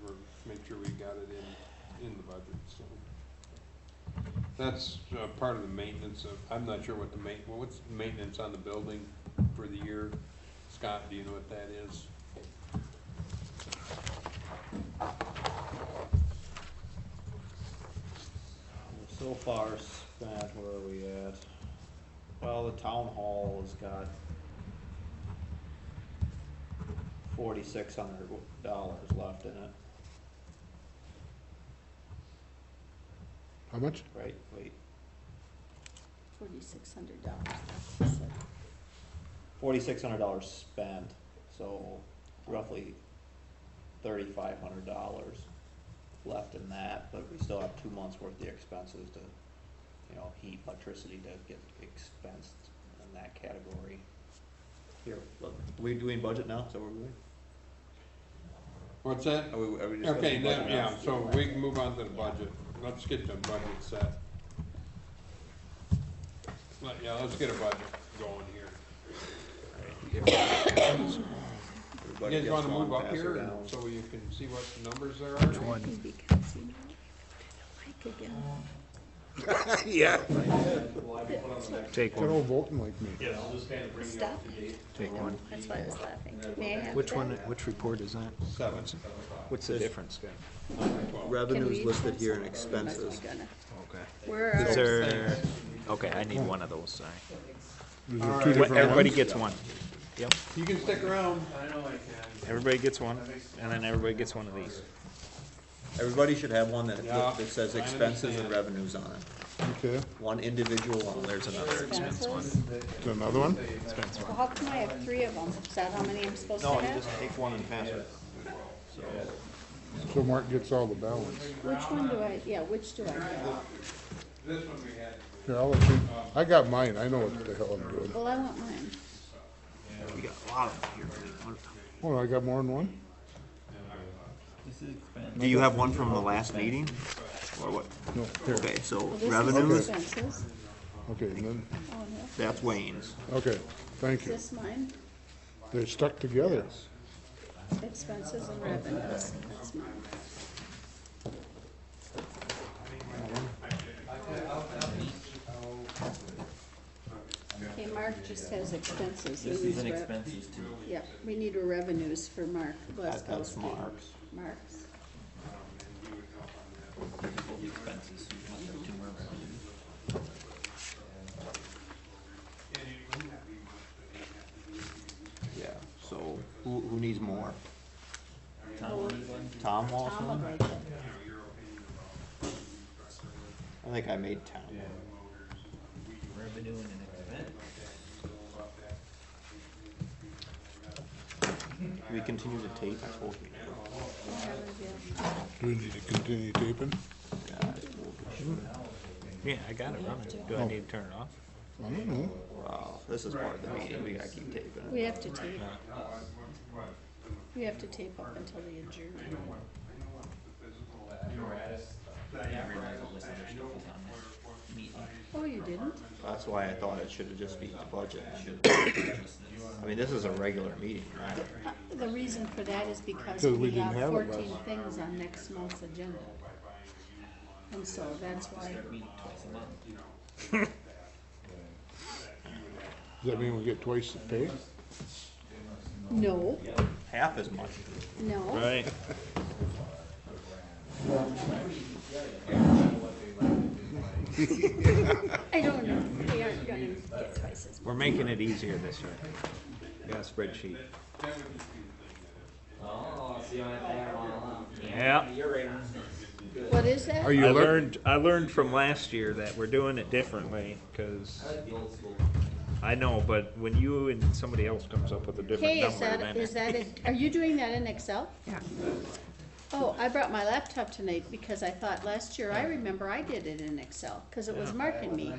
S1: and make sure we got it in the budget, so. That's part of the maintenance of, I'm not sure what what's the maintenance on the building for the year? Scott, do you know what that is?
S2: So far spent, where are we at? Well, the town hall has got $4,600 left in it,
S3: How much?
S2: right? Wait,
S4: $4,600.
S2: $4,600 spent, so roughly $3,500 left in that, but we still have 2 months worth of the expenses to, you know, heat, electricity to get expensed in that category. Here, look, are we doing budget now? Is that what we're doing?
S1: What's that?
S2: Are we
S1: Okay,
S2: discussing
S1: now,
S2: budget
S1: yeah,
S2: now?
S1: so we can move on to the budget. Let's get the budget set. Let's get a budget going here. You
S2: Everybody
S1: guys
S2: gets
S1: wanna
S2: one,
S1: move up
S2: pass her
S1: here
S2: down.
S1: so you can see what the numbers there are?
S4: Because, you know, I could get
S3: Yeah.
S9: Will I be put on the next?
S8: Take
S3: They're all voting like me.
S9: Yeah, I'll just kind of bring you up to date.
S8: Take one.
S4: That's why I was laughing. May I have
S8: Which
S4: that?
S8: one, which report is that?
S1: 7.
S8: What's the difference, guy?
S4: Can
S2: Revenues
S4: we
S2: listed
S4: each
S2: here
S4: have
S2: in
S4: some? Unless
S2: expenses.
S4: we're gonna-
S8: Okay.
S4: Where
S8: Is
S4: are,
S8: there, okay, I need one of those, sorry.
S3: Is there
S1: All
S3: 2
S1: right.
S3: different
S8: Everybody
S3: ones?
S8: gets one. Yep,
S1: You can stick around.
S8: everybody gets one, and then everybody gets one of these.
S2: Everybody should have one that,
S1: Yeah,
S2: that says
S1: I
S2: expenses and
S1: understand.
S2: revenues on it.
S3: Okay,
S2: One individual one.
S8: There's another expense one.
S4: expenses?
S3: is there another one?
S8: Expense
S4: Well,
S8: one.
S4: how come I have 3 of them? Is that how many I'm supposed to
S2: No, you
S4: have?
S2: just take one and pass it.
S3: So Mark gets all the balance.
S4: Which one do I, yeah, which do I get?
S1: This one we had.
S3: Here, I'll let you, I got mine, I know what the hell I'm doing.
S4: Well, I want mine.
S8: We got a lot of them here.
S3: Oh, I got more than one?
S2: Do you have one from the last meeting? Or what?
S3: No, here,
S2: Okay, so
S4: Well, this is
S2: revenues,
S4: expenses.
S3: okay, and then,
S4: Oh, no.
S2: that's Wayne's.
S3: okay, thank
S4: Is
S3: you.
S4: this mine?
S3: They're stuck together.
S4: Expenses and revenues. That's mine. Okay, Mark just has expenses. He needs
S6: expenses too.
S4: Yeah, we need a revenues for Mark
S2: That's
S4: Glasgow.
S2: Mark's.
S4: Mark's.
S6: Expenses, two more revenues.
S2: Yeah, so who needs more?
S6: Tom,
S2: Tom
S4: Tom
S2: Lawson?
S4: would like it.
S2: I think I made 10.
S8: Revenue and an expense.
S2: Do we continue to tape? I suppose we do.
S3: Do we need to continue taping?
S8: Yeah, I got it running. Do I need to turn it off?
S3: I don't know.
S2: Wow, this is part of the meeting. We gotta keep taping it.
S4: We have to tape.
S8: No.
S4: We have to tape up until the adjournment.
S6: I didn't realize all this other stuff was on this meeting.
S4: Oh, you didn't?
S2: That's why I thought it should have just been the budget. I mean, this is a regular meeting, right?
S4: The reason for that is because
S3: Because we
S4: we
S3: didn't
S4: have
S3: have it
S4: 14
S3: last-
S4: things on next month's agenda. And so that's why.
S6: Meeting twice a month.
S3: Does that mean we get twice the pay?
S4: No,
S2: Half as much.
S4: no.
S8: Right.
S4: I don't know. We aren't gonna get twice as much.
S8: We're making it easier this year. We got a spreadsheet.
S6: Oh, see what I have on.
S8: Yeah.
S6: You're right.
S4: What is that?
S3: Are you
S8: I learned from last year that we're doing it differently, cause
S6: I like the old school.
S8: I know, but when you and somebody else comes up with a different
S4: Hey,
S8: number,
S4: is
S8: then.
S4: that it? Are you doing that in Excel? Yeah. Oh, I brought my laptop tonight because I thought last year, I remember I did it in Excel, cause it was marking me.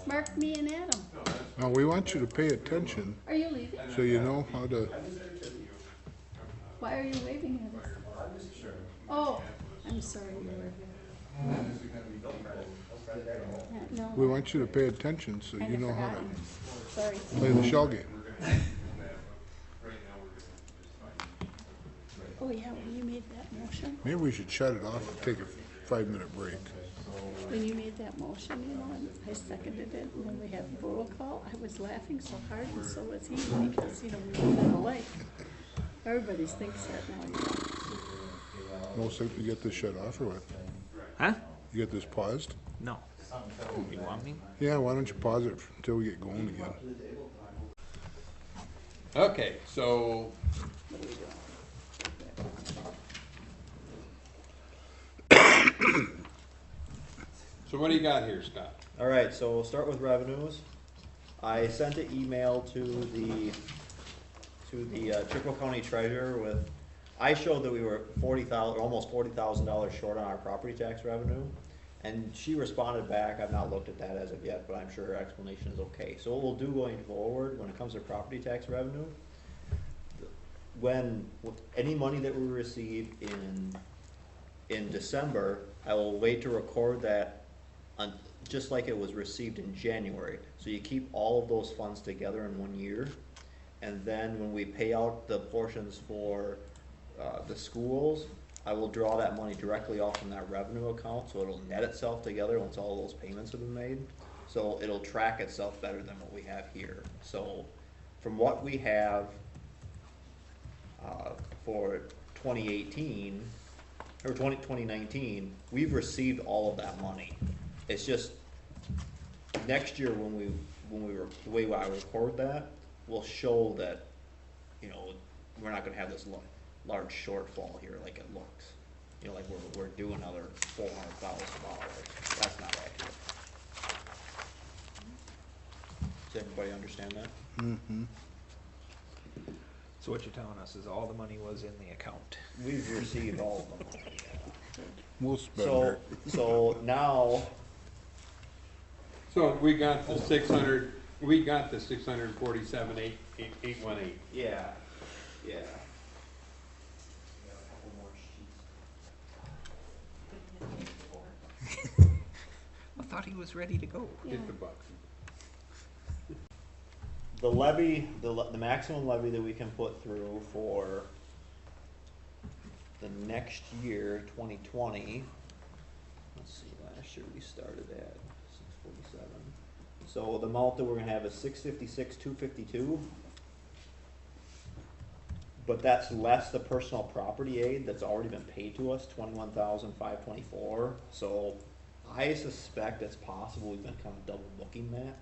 S4: Mark me and Adam.
S3: No, we want you to pay attention
S4: Are you leaving?
S3: so you know how to,
S4: Why are you waving at us? Oh, I'm sorry you were here. No,
S3: we want you to pay attention so you
S4: kinda
S3: know how
S4: forgotten. Sorry.
S3: to play the shell game.
S4: Oh, yeah, when you made that motion,
S3: Maybe we should shut it off and take a 5-minute break.
S4: when you made that motion, you know, and I seconded it, and then we had roll call, I was laughing so hard, and so was he, because, you know, we were in alike. Everybody thinks that now, you know.
S3: No, so you get this shut off or what?
S8: Huh?
S3: You get this paused?
S8: No. You want me?
S3: Yeah, why don't you pause it until we get going again?
S1: Okay, so so what do you got here, Scott?
S2: All right, so we'll start with revenues. I sent an email to the Chippewa County Treasurer with, I showed that we were almost $40,000 short on our property tax revenue. And she responded back, I've not looked at that as of yet, but I'm sure her explanation is okay. So what we'll do going forward, when it comes to property tax revenue, any money that we receive in December, I will wait to record that just like it was received in January. So you keep all of those funds together in 1 year. And then when we pay out the portions for the schools, I will draw that money directly off from that revenue account, so it'll net itself together once all those payments have been made. So it'll track itself better than what we have here. So from what we have for 2018, or 2019, we've received all of that money. It's just, next year the way I record that, will show that, you know, we're not gonna have this large shortfall here like it looks. You know, like we're due another $400,000. That's not accurate. Does everybody understand that?
S3: Mm-hmm.
S8: So what you're telling us is all the money was in the account.
S2: We've received all of them.
S3: We'll spend
S2: So,
S3: it.
S2: so now,
S1: So we got the 647,818.
S2: yeah.
S8: I thought he was ready to go.
S4: Yeah.
S1: Get the buck.
S2: The levy, the maximum levy that we can put through for the next year, 2020, let's see, last year we started at 647. So the amount that we're gonna have is 656,252. But that's less the personal property aid that's already been paid to us, 21,524. So I suspect it's possible we've been kind of double booking that.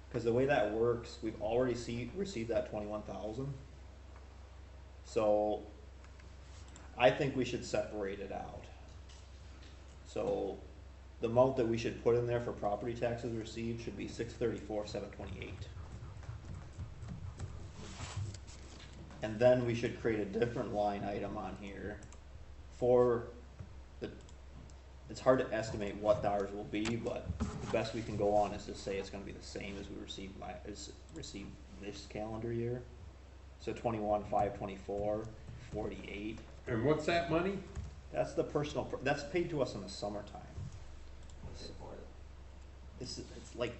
S2: Because the way that works, we've already received that 21,000. So I think we should separate it out. So, the amount that we should put in there for property taxes received should be 634, 728. And then we should create a different line item on here for the, it's hard to estimate what ours will be, but the best we can go on is to say it's gonna be the same as we received this calendar year. So 21, 5, 24, 48.
S1: And what's that money?
S2: That's the personal, that's paid to us in the summertime. It's like,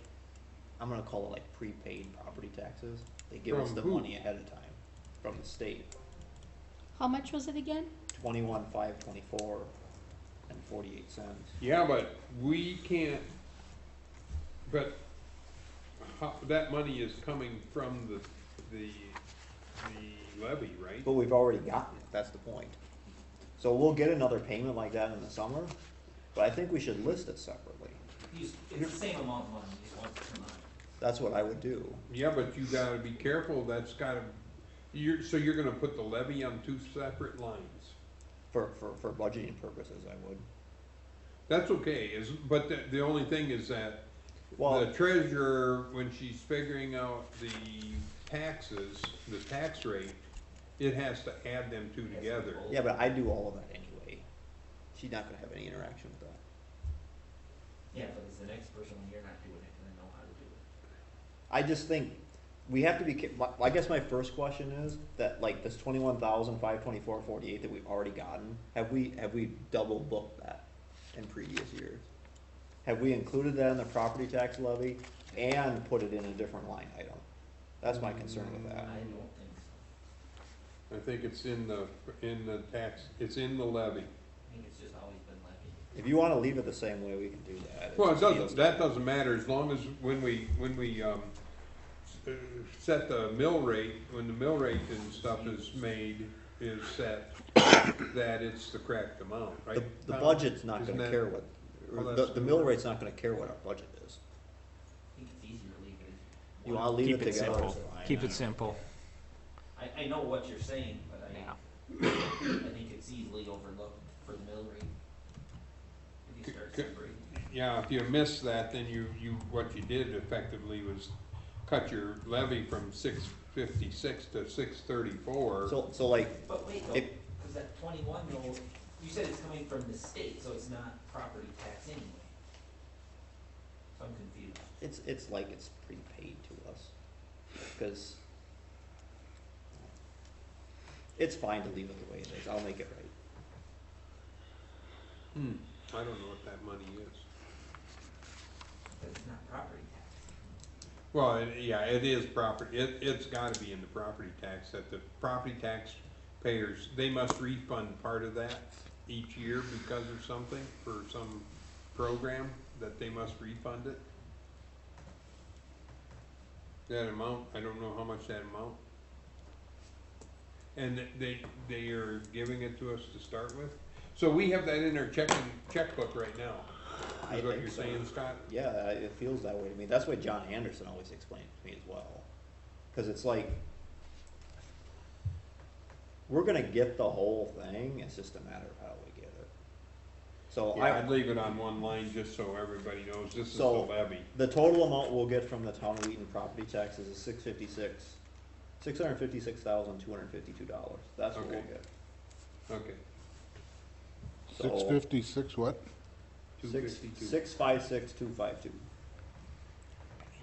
S2: I'm gonna call it like prepaid property taxes. They give us
S1: From
S2: the
S1: who?
S2: money ahead of time from the state.
S4: How much was it again?
S2: 21, 5, 24, and 48 cents.
S1: Yeah, but we can't, but that money is coming from the levy, right?
S2: But we've already gotten it, that's the point. So we'll get another payment like that in the summer, but I think we should list it separately.
S10: It's the same amount of money, you just want it to money.
S2: That's what I would do.
S1: Yeah, but you gotta be careful, that's gotta, so you're gonna put the levy on two separate lines.
S2: For budgeting purposes, I would.
S1: That's okay, but the only thing is that
S2: Well-
S1: the treasurer, when she's figuring out the taxes, the tax rate, it has to add them two together.
S2: Yeah, but I do all of that anyway. She's not gonna have any interaction with that.
S10: Yeah, but it's the next person when you're not doing it, and they know how to do it.
S2: I just think we have to be, I guess my first question is that like this 21,524.48 that we've already gotten, have we double booked that in previous years? Have we included that in the property tax levy and put it in a different line item? That's my concern with that.
S10: I don't think so.
S1: I think it's in the tax, it's in the levy.
S10: I think it's just always been levied.
S2: If you wanna leave it the same way, we can do that.
S1: Well, it
S2: just
S1: doesn't,
S2: feels-
S1: that doesn't matter, as long as when we set the mill rate, when the mill rate and stuff is set, that it's the correct amount, right?
S2: The
S1: Tom?
S2: budget's not
S1: Isn't
S2: gonna
S1: that-
S2: care what,
S1: Oh,
S2: or
S1: that's
S2: the mill rate's not gonna care what our budget is.
S10: I think it's easier to leave it.
S2: You wanna leave
S8: Keep
S2: it
S8: it
S2: together,
S8: simple.
S2: it's fine.
S8: Keep it simple.
S10: I know what you're saying, but
S8: Yeah.
S10: I think it's easily overlooked for the mill rate. If you start separating.
S1: Yeah, if you miss that, then what you did effectively was cut your levy from 656 to 634.
S2: So like,
S10: But wait though,
S2: If-
S10: cause that 21 though, you said it's coming from the state, so it's not property tax anyway. So I'm confused.
S2: it's like it's prepaid to us, cause it's fine to leave it the way it is, I'll make it right.
S1: I don't know what that money is.
S10: But it's not property tax.
S1: Well, yeah, it is property, it's gotta be in the property tax, that the property tax payers, they must refund part of that each year because of something, for some program, that they must refund it. That amount, I don't know how much that amount. And they are giving it to us to start with? So we have that in our checkbook right now,
S2: I
S1: is what
S2: think
S1: you're
S2: so.
S1: saying, Scott?
S2: Yeah, it feels that way to me, that's why John Anderson always explained it to me as well, cause it's like, we're gonna get the whole thing, it's just a matter of how we get it. So
S1: Yeah, I'd leave it on one line just so everybody knows this is the
S2: So-
S1: levy.
S2: the total amount we'll get from the town of Wheaton property taxes is $656,252, that's what we'll
S1: Okay.
S2: get.
S1: Okay,
S2: So,
S3: 656 what?
S1: 252.
S2: 656,252.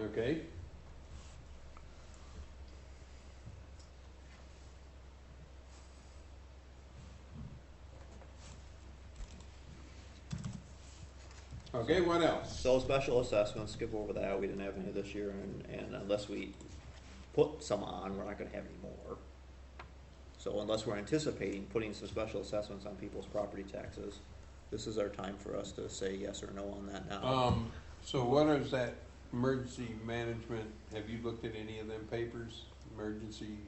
S1: Okay. Okay, what else?
S2: So special assessments, skip over that, we didn't have any this year, and unless we put some on, we're not gonna have any more. So unless we're anticipating putting some special assessments on people's property taxes, this is our time for us to say yes or no on that now.
S1: So what is that emergency management, have you looked at any of them papers, emergency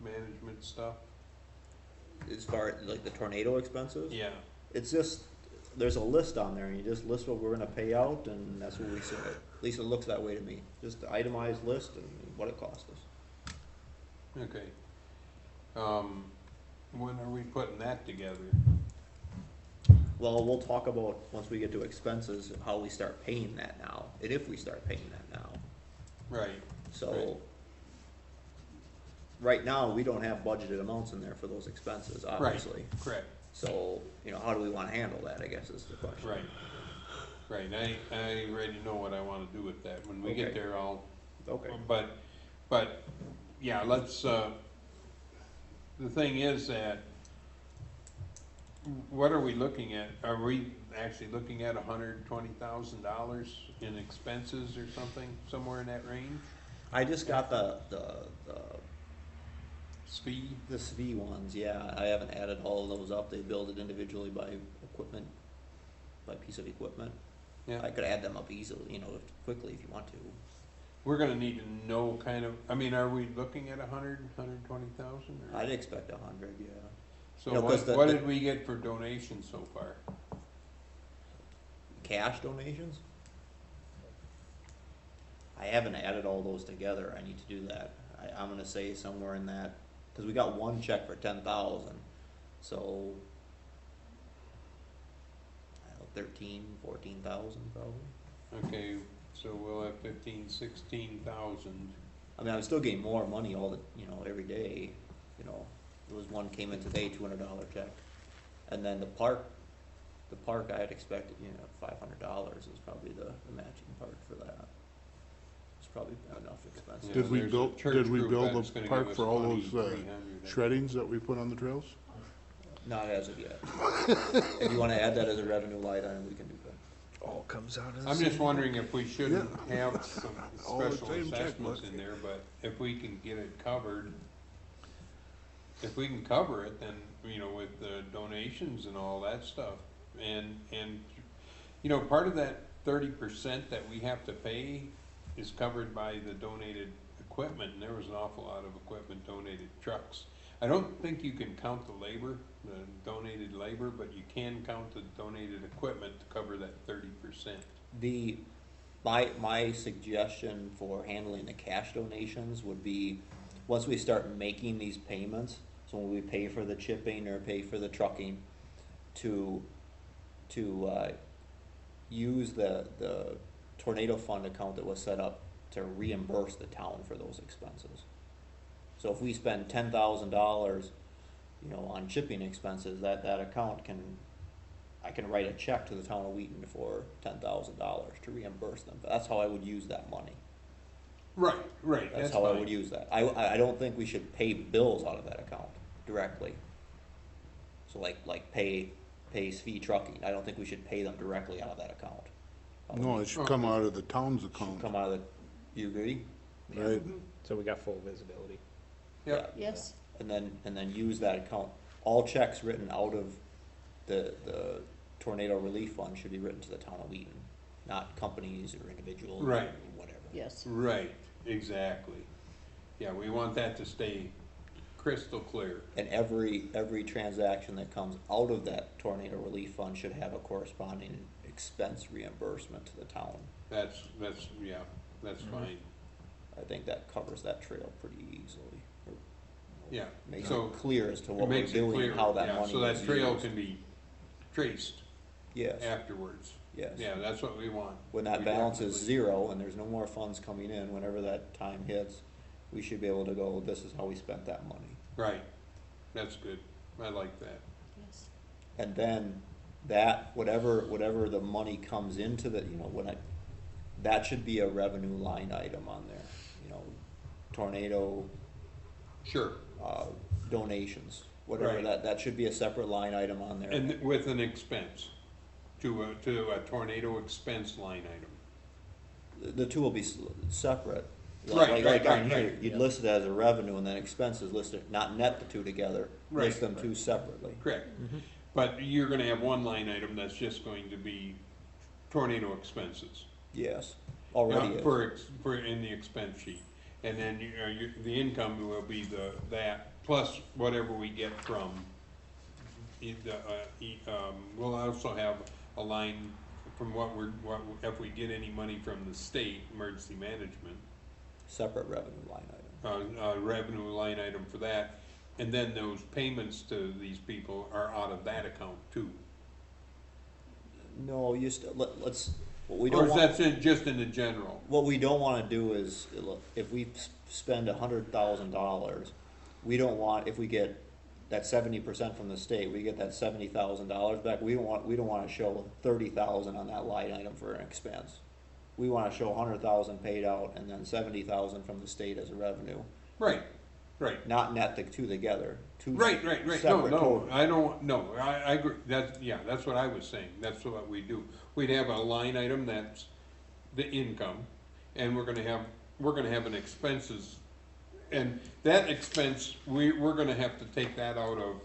S1: management stuff?
S2: As far as like the tornado expenses?
S1: Yeah.
S2: It's just, there's a list on there, and you just list what we're gonna pay out, and that's what we submit. At least it looks that way to me, just the itemized list and what it cost us.
S1: Okay. when are we putting that together?
S2: Well, we'll talk about, once we get to expenses, how we start paying that now, and if we start paying that now.
S1: Right,
S2: So, right now, we don't have budgeted amounts in there for those expenses,
S1: right,
S2: obviously.
S1: correct,
S2: So, how do we wanna handle that, I guess is the question.
S1: right. Right, I already know what I wanna do with that. When we get
S2: Okay.
S1: there, I'll,
S2: Okay.
S1: but, yeah, let's, the thing is that, what are we looking at? Are we actually looking at $120,000 in expenses or something, somewhere in that range?
S2: I just got the
S1: SPE?
S2: SV ones, yeah, I haven't added all of those up, they build it individually by equipment, by piece of equipment.
S1: Yeah.
S2: I could add them up easily, quickly if you want to.
S1: We're gonna need to know kind of, I mean, are we looking at 120,000?
S2: I'd expect 100, yeah.
S1: So
S2: you know, 'cause
S1: what
S2: the-
S1: did we get for donations so far?
S2: Cash donations? I haven't added all those together, I need to do that. I'm gonna say somewhere in that, cause we got one check for 10,000, so. I don't know, 14,000 probably.
S1: Okay, so we'll have 16,000.
S2: I mean, I'm still getting more money every day, there was one came in today, $200 check. And then the park I had expected, $500 is probably the matching part for that. It's probably enough expenses.
S1: Yeah,
S3: Did we
S1: there's a
S3: build,
S1: church
S3: did we
S1: group
S3: build
S1: that's
S3: the
S1: gonna
S3: park
S1: give us
S3: for all those
S1: 2,300.
S3: shreddings that we put on the trails?
S2: Not as of yet. If you wanna add that as a revenue line item, we can do that.
S8: All comes out of the
S1: I'm
S8: same.
S1: just wondering if we shouldn't have some
S3: All the
S1: special
S3: same
S1: assessments
S3: checkbook.
S1: in there, but if we can get it covered, if we can cover it, then, with the donations and all that stuff, and, part of that 30% that we have to pay is covered by the donated equipment, and there was an awful lot of equipment donated, trucks. I don't think you can count the labor, the donated labor, but you can count the donated equipment to cover that 30%.
S2: My suggestion for handling the cash donations would be, once we start making these payments, so when we pay for the chipping or pay for the trucking, to use the tornado fund account that was set up to reimburse the town for those expenses. So if we spend $10,000, on chipping expenses, that account I can write a check to the town of Wheaton for $10,000 to reimburse them. That's how I would use that money.
S1: Right,
S2: That's
S1: that's
S2: how I
S1: fine.
S2: would use that. I don't think we should pay bills out of that account directly. So like pay SVE trucking, I don't think we should pay them directly out of that account.
S3: No, it should come out of the town's
S2: Should
S3: account,
S2: come out of you agree?
S3: right?
S8: So we got full visibility.
S1: Yep.
S4: Yes,
S2: And then use that account. All checks written out of the tornado relief fund should be written to the town of Wheaton, not companies or individuals or
S1: Right.
S2: whatever.
S4: yes.
S1: Right, exactly. Yeah, we want that to stay crystal clear.
S2: And every transaction that comes out of that tornado relief fund should have a corresponding expense reimbursement to the town.
S1: That's fine.
S2: I think that covers that trail pretty easily. Or
S1: Yeah,
S2: makes
S1: so
S2: it clear as to
S1: It
S2: what we're
S1: makes it
S2: doing
S1: clear,
S2: and how that
S1: yeah,
S2: money
S1: so that
S2: is
S1: trail
S2: used.
S1: can be traced
S2: Yes,
S1: afterwards.
S2: yes.
S1: Yeah, that's what we want.
S2: When that
S1: We
S2: balance is
S1: definitely-
S2: zero and there's no more funds coming in, whenever that time hits, we should be able to go, this is how we spent that money.
S1: Right, that's good. I like that.
S4: Yes.
S2: And then whatever the money comes into that should be a revenue line item on there, tornado,
S1: Sure.
S2: donations, whatever,
S1: Right.
S2: that should be a separate line item on there.
S1: And with an expense, to a tornado expense line item.
S2: The two will be separate.
S1: Right,
S2: Like
S1: right,
S2: on
S1: right,
S2: here,
S1: right.
S2: you'd list it as a revenue and then expenses listed, not net the two together, list
S1: Right,
S2: them two separately.
S1: Correct. But you're gonna have one line item that's just going to be tornado expenses.
S2: Yes, already is.
S1: For in the expense sheet. And then the income will be that plus whatever we get from, we'll also have a line from if we get any money from the state, emergency management,
S2: Separate revenue line item.
S1: revenue line item for that. And then those payments to these people are out of that account too.
S2: No, you still, let's, what we
S1: Or
S2: don't
S1: is
S2: want,
S1: that just in the general?
S2: what we don't wanna do is, look, if we spend $100,000, we don't want, if we get that 70% from the state, we get that $70,000 back, we don't wanna show 30,000 on that line item for an expense. We wanna show 100,000 paid out and then 70,000 from the state as a revenue,
S1: Right, right.
S2: not net the two together, two
S1: Right. No,
S2: separate
S1: no,
S2: totals.
S1: I don't, no, I agree, that's what I was saying, that's what we do. We'd have a line item that's the income, and we're gonna have an expenses, and that expense, we're gonna have to take that out of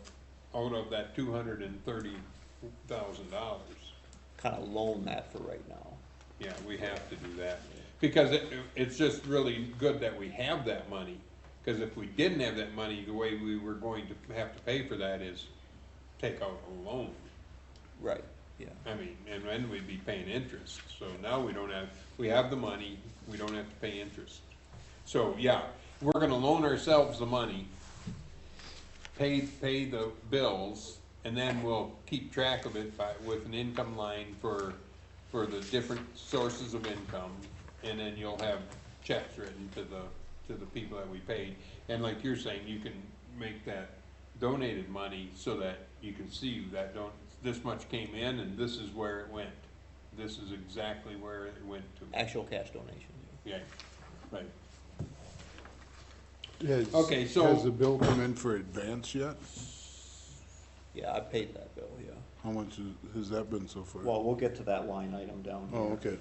S1: that $230,000.
S2: Kinda loan that for right now.
S1: Yeah, we have to do that, because it's just really good that we have that money, because if we didn't have that money, the way we were going to have to pay for that is take out a loan.
S2: Right, yeah.
S1: I mean, and then we'd be paying interest, so now we have the money, we don't have to pay interest. So, yeah, we're gonna loan ourselves the money, pay the bills, and then we'll keep track of it with an income line for the different sources of income, and then you'll have checks written to the people that we paid. And like you're saying, you can make that donated money so that you can see that this much came in and this is where it went. This is exactly where it went to.
S2: Actual cash donation.
S1: Yeah, right.
S3: Okay,
S1: so-
S3: has the bill come in for advance yet?
S2: Yeah, I paid that bill, yeah.
S3: How much has that been so far?
S2: Well, we'll get to that line item down here.
S3: Oh, okay.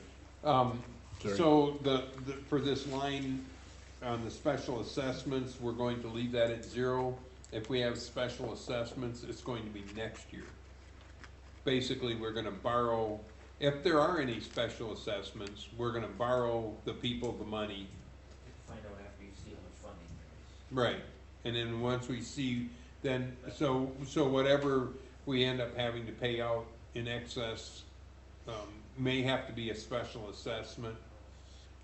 S3: Sorry.
S1: So for this line on the special assessments, we're going to leave that at 0. If we have special assessments, it's going to be next year. Basically, we're gonna borrow, if there are any special assessments, we're gonna borrow the people the money.
S10: Find out after you see how much funding there is.
S1: Right, and then once we see, then, so whatever we end up having to pay out in excess, may have to be a special assessment,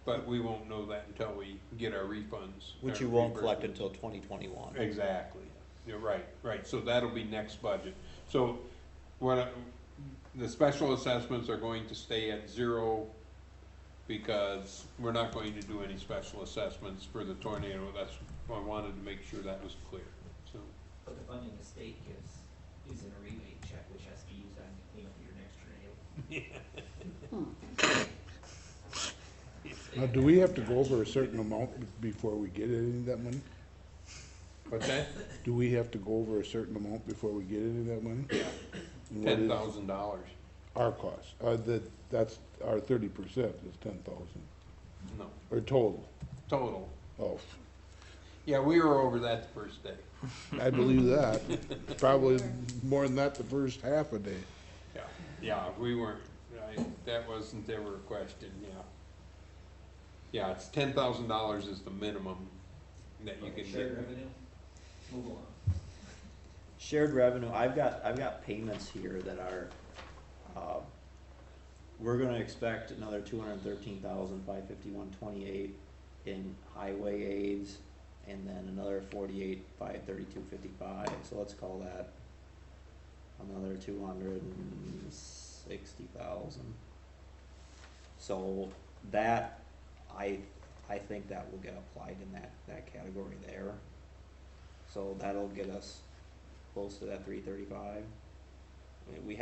S1: but we won't know that until we get our refunds.
S2: Which
S1: our
S2: you won't collect
S1: reimbursements.
S2: until 2021.
S1: Exactly, you're right, so that'll be next budget. So, the special assessments are going to stay at 0, because we're not going to do any special assessments for the tornado, I wanted to make sure that was clear, so.
S10: But the funding the state gives is in a rebate check, which has to be used on clean up your next tornado.
S3: Now, do we have to go over a certain amount before we get any of that money?
S1: What's that?
S3: Do we have to go over a certain amount before we get any of that money? And what is
S1: $10,000,
S3: our cost? That's our 30% is 10,000,
S1: no,
S3: or total?
S1: total.
S3: Oh,
S1: Yeah, we were over that the first day.
S3: I believe that. Probably more than that the first half a day.
S1: Yeah, we weren't, that wasn't ever a question, yeah. Yeah, it's $10,000 is the minimum that you can
S10: Shared
S1: get.
S10: revenue, move along.
S2: Shared revenue, I've got payments here that are, we're gonna expect another 213,551.28 in highway aids, and then another 48,532.55, so let's call that another 260,000. So that, I think that will get applied in that category there. So that'll get us close to that 335. I mean, we've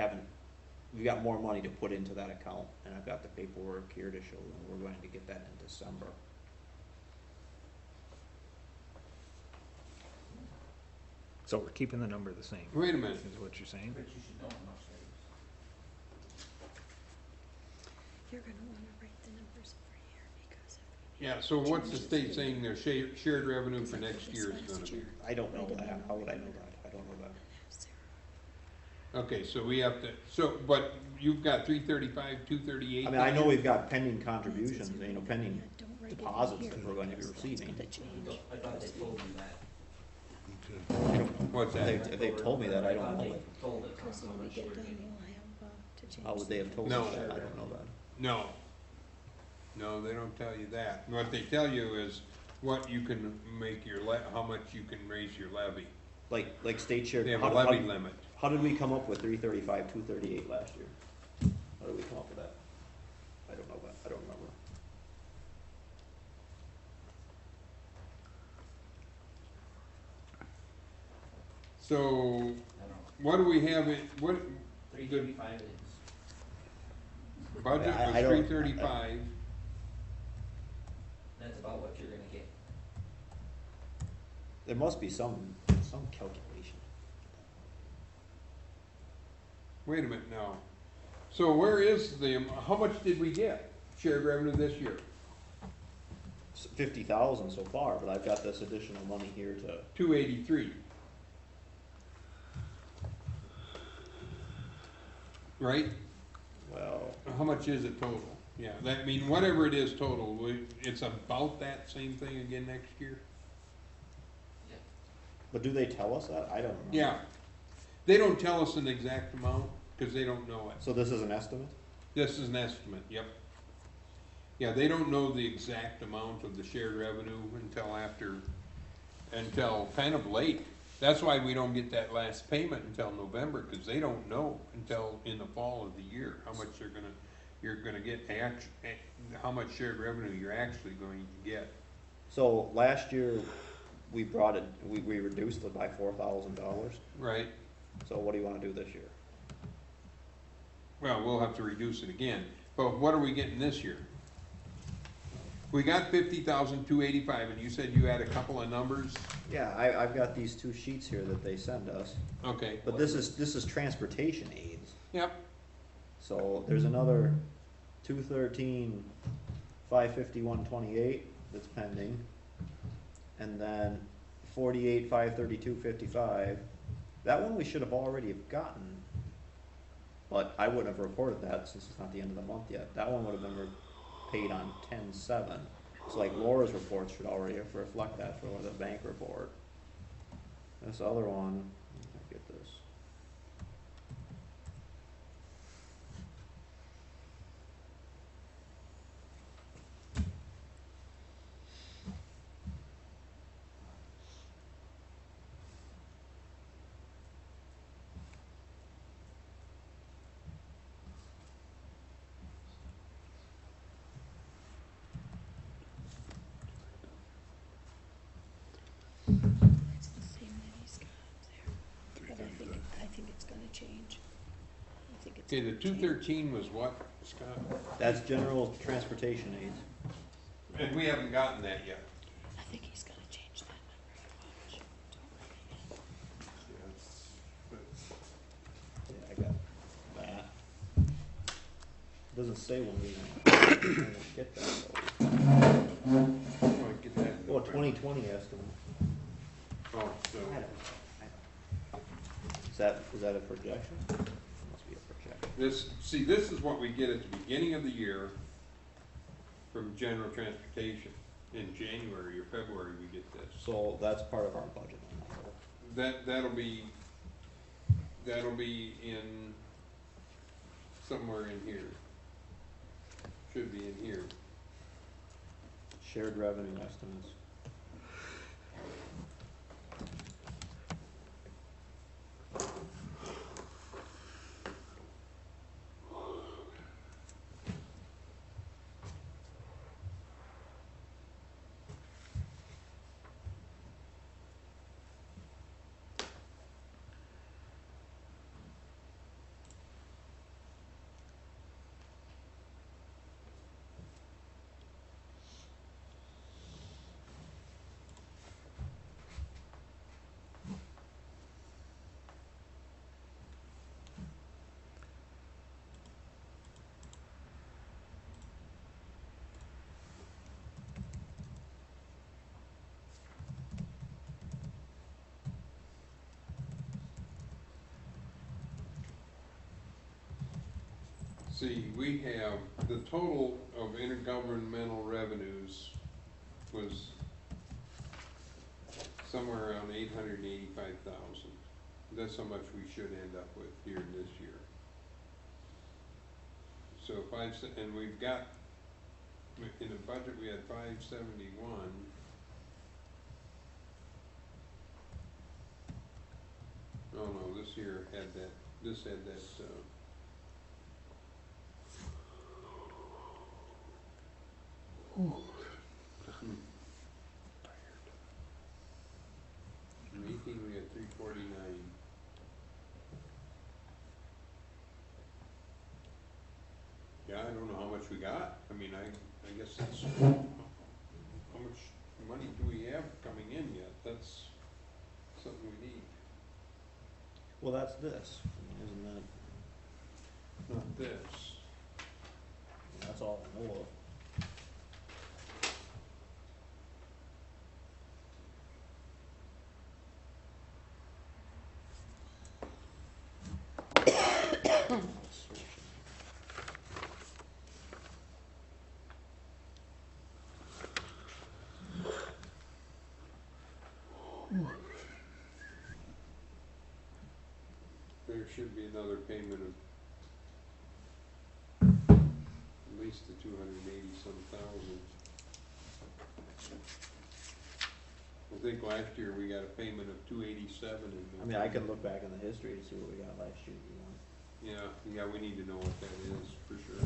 S2: got more money to put into that account, and I've got the paperwork here to show that we're going to get that in December.
S8: So we're keeping the number the same,
S1: Wait a minute,
S8: is what you're saying?
S10: But you should know how much there is.
S11: You're gonna wanna write the numbers over here because if we
S1: yeah, so what's the state saying their shared revenue for next year is gonna be?
S2: I don't know that, how would I know that? I don't know that.
S11: have zero.
S1: Okay, so we have to, but you've got 335, 238?
S2: I mean, I know we've got pending contributions, pending
S11: Yeah, don't write it in
S2: deposits
S11: here
S2: that we're going to be
S11: because that's
S2: receiving.
S11: gonna change.
S10: I thought they told you that.
S1: What's
S2: If
S1: that?
S2: they've told me that, I don't
S10: thought
S2: know
S10: they
S2: that.
S10: told it
S11: Cause
S10: how
S11: when we
S10: much
S11: get
S10: we're
S11: done,
S10: getting.
S11: we'll have, to change.
S2: How would they have told
S1: No.
S2: us that? I don't know that.
S1: No, they don't tell you that. What they tell you is what you can make how much you can raise your levy.
S2: like state share.
S1: They have
S2: how-
S1: a levy
S2: how-
S1: limit.
S2: How did we come up with 335, 238 last year? How did we come up with that? I don't know that, I don't remember.
S1: So,
S10: I don't know,
S1: what do we have in, what,
S10: 335 it is.
S1: budget
S2: I
S1: was
S2: don't-
S1: 335,
S10: That's about what you're gonna get.
S2: There must be some calculation.
S1: wait a minute now. So where is how much did we get shared revenue this year?
S2: 50,000 so far, but I've got this additional money here to,
S1: 283. Right?
S2: well,
S1: How much is it total? Yeah, that, I mean, whatever it is total, it's about that same thing again next year?
S2: but do they tell us that? I don't remember.
S1: Yeah. They don't tell us an exact amount, cause they don't know it.
S2: So this is an estimate?
S1: This is an estimate, yep. Yeah, they don't know the exact amount of the shared revenue until kind of late. That's why we don't get that last payment until November, cause they don't know until in the fall of the year how much you're gonna get, how much shared revenue you're actually going to get.
S2: So last year, we reduced it by $4,000.
S1: Right?
S2: So what do you wanna do this year?
S1: Well, we'll have to reduce it again, but what are we getting this year? We got 50,285, and you said you had a couple of numbers?
S2: Yeah, I've got these two sheets here that they send us,
S1: Okay,
S2: but this is transportation aids.
S1: yep,
S2: So there's another 213, 551, 28 that's pending. And then 48, 532, 55. That one we should have already have gotten. But I wouldn't have reported that since it's not the end of the month yet. That one would have been paid on 10/7. So like Laura's report should already reflect that for the bank report. This other one, I get this.
S11: It's the same that he's got up there.
S4: But I think it's gonna change. I think it's
S1: okay, the
S4: gonna change.
S1: 213 was what, Scott?
S2: That's general transportation aids.
S1: And we haven't gotten that yet.
S11: I think he's gonna change that number. Watch. Don't worry.
S2: Yeah, I got that. Doesn't say when we get that though.
S1: Get that.
S2: Oh, 2020 estimate.
S1: Oh, so,
S2: I don't. Is that a projection? Must be a projection.
S1: this is what we get at the beginning of the year from general transportation. In January or February, we get this.
S2: So that's part of our budget.
S1: That'll be in, somewhere in here. Should be in here.
S2: Shared revenue estimates.
S1: See, we have, the total of intergovernmental revenues was somewhere around 885,000. That's how much we should end up with here this year. So and we've got, in the budget, we had 571. Oh, no, this here had that, this had that, Wheaton, we had 349. Yeah, I don't know how much we got. I mean, I guess it's, how much money do we have coming in yet? That's something we need.
S2: Well, that's this, isn't that,
S1: Not this.
S2: that's all I know of.
S1: There should be another payment of at least the 280-some thousand. I think last year we got a payment of 287 in
S2: I mean, I can look back in the history to see what we got last year if you want.
S1: Yeah, we need to know what that is, for sure.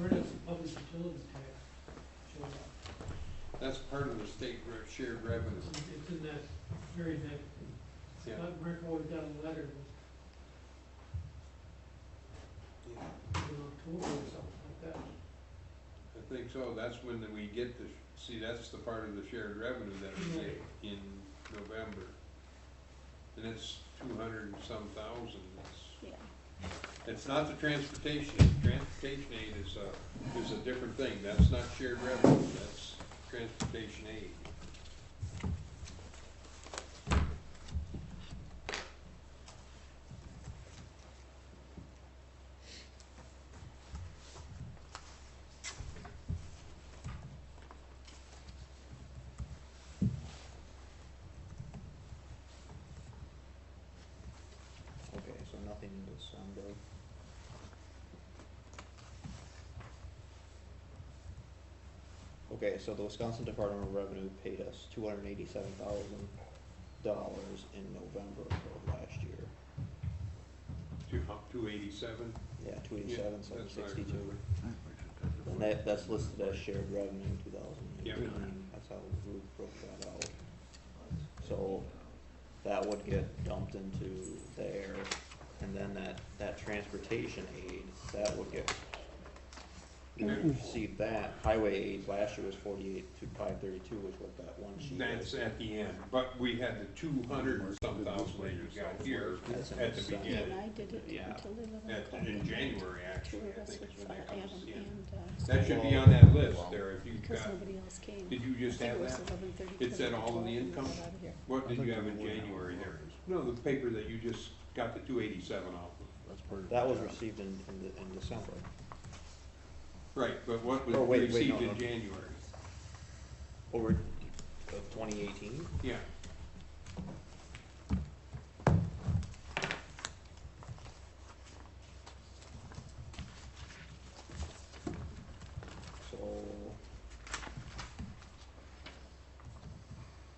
S7: Where does the public utilities tax show up?
S1: That's part of the state shared revenue.
S7: It's in that very thing.
S1: Yeah.
S7: Rick always got a letter in October or something like that.
S1: I think so, that's when we get the, see, that's the part of the shared revenue that we get in November. And it's 200 and some thousand,
S4: Yeah.
S1: it's not the transportation aid is a different thing, that's not shared revenue, that's transportation aid.
S2: Okay, so nothing in December. Okay, so the Wisconsin Department of Revenue paid us $287,000 in November of last year.
S1: 287?
S2: Yeah, 287,
S1: Yeah, that's what I
S2: 762.
S1: remember.
S2: And that's listed as shared revenue in 2018.
S1: Yeah.
S2: That's how Ruth broke that out. So that would get dumped into there, and then that transportation aid, that would get, we would receive that. Highway aid last year was 48,532, which was that one sheet.
S1: That's at the end, but we had the 200 and some thousand that you got here
S2: That's in
S1: at the
S2: December.
S4: Yeah,
S1: beginning.
S4: and I did it
S2: Yeah.
S4: until 11 o'clock.
S1: In January,
S4: Two
S1: actually,
S4: of
S1: I
S4: us
S1: think
S4: would
S1: is when
S4: file,
S1: that comes
S4: Adam
S1: in.
S4: and,
S1: That should be on that list there, if you've
S4: because
S1: got,
S4: nobody else came.
S1: did you just
S4: I think
S1: have
S4: it was
S1: that?
S4: 11:30,
S1: It said all in the
S4: 12,
S1: income?
S4: and we got out of here.
S1: What did you have in January there? No, the paper that you just got the 287 off of.
S2: That was received in December.
S1: Right, but what was
S2: Oh, wait,
S1: received
S2: no,
S1: in
S2: no.
S1: January?
S2: Over of 2018?
S1: Yeah,
S2: So,